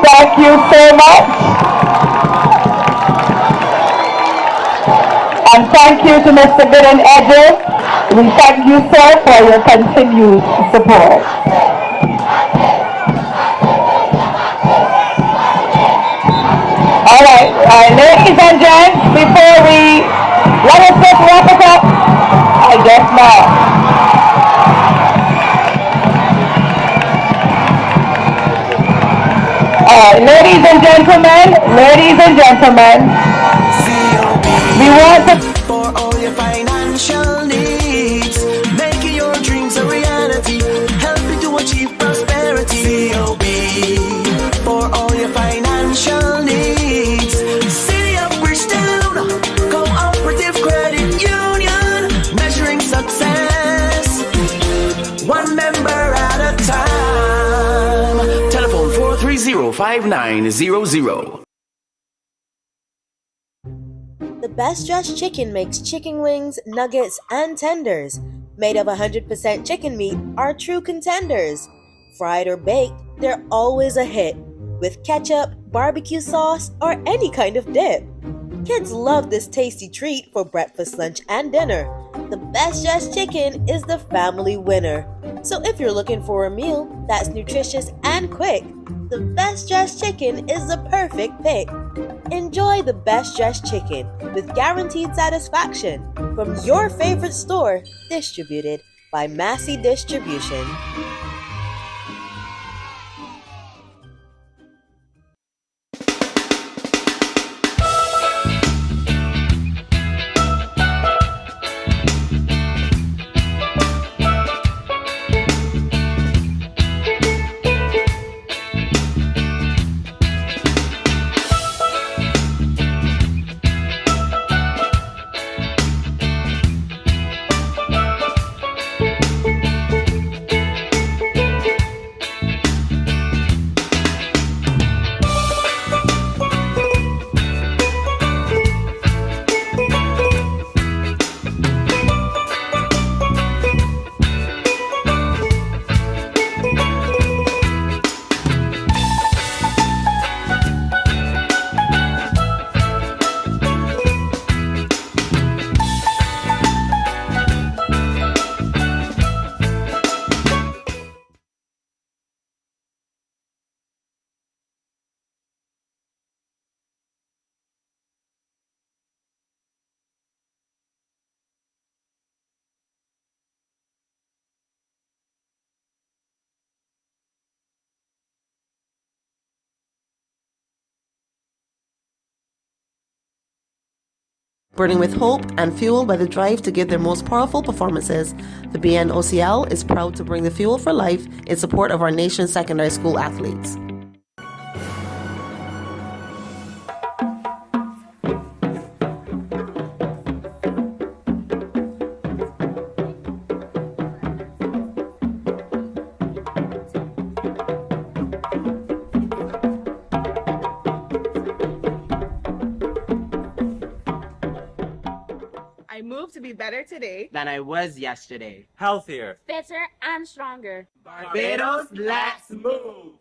Thank you so much. And thank you to Mr. Gooden Edger. We thank you, sir, for your continued support. All right, ladies and gents, before let us just wrap it up. I guess not. Ladies and gentlemen, we want to for all your financial needs, making your dreams a reality, helping to achieve prosperity. COB for all your financial needs. City of Bridgetown, Cooperative Credit Union, measuring success, one member at a time. Telephone 430-5900. The Best Dressed Chicken makes chicken wings, nuggets, and tenders. Made of 100% chicken meat, are true contenders. Fried or baked, they're always a hit. With ketchup, barbecue sauce, or any kind of dip. Kids love this tasty treat for breakfast, lunch, and dinner. The Best Dressed Chicken is the family winner. So if you're looking for a meal that's nutritious and quick, the Best Dressed Chicken is the perfect pick. Enjoy the Best Dressed Chicken with guaranteed satisfaction from your favorite store, distributed by Massey Distribution. Burning with hope and fueled by the drive to give their most powerful performances, the BNOCL is proud to bring the fuel for life in support of our nation's secondary school athletes. I moved to be better today than I was yesterday. Healthier. Fitter and stronger. Barbados, let's move!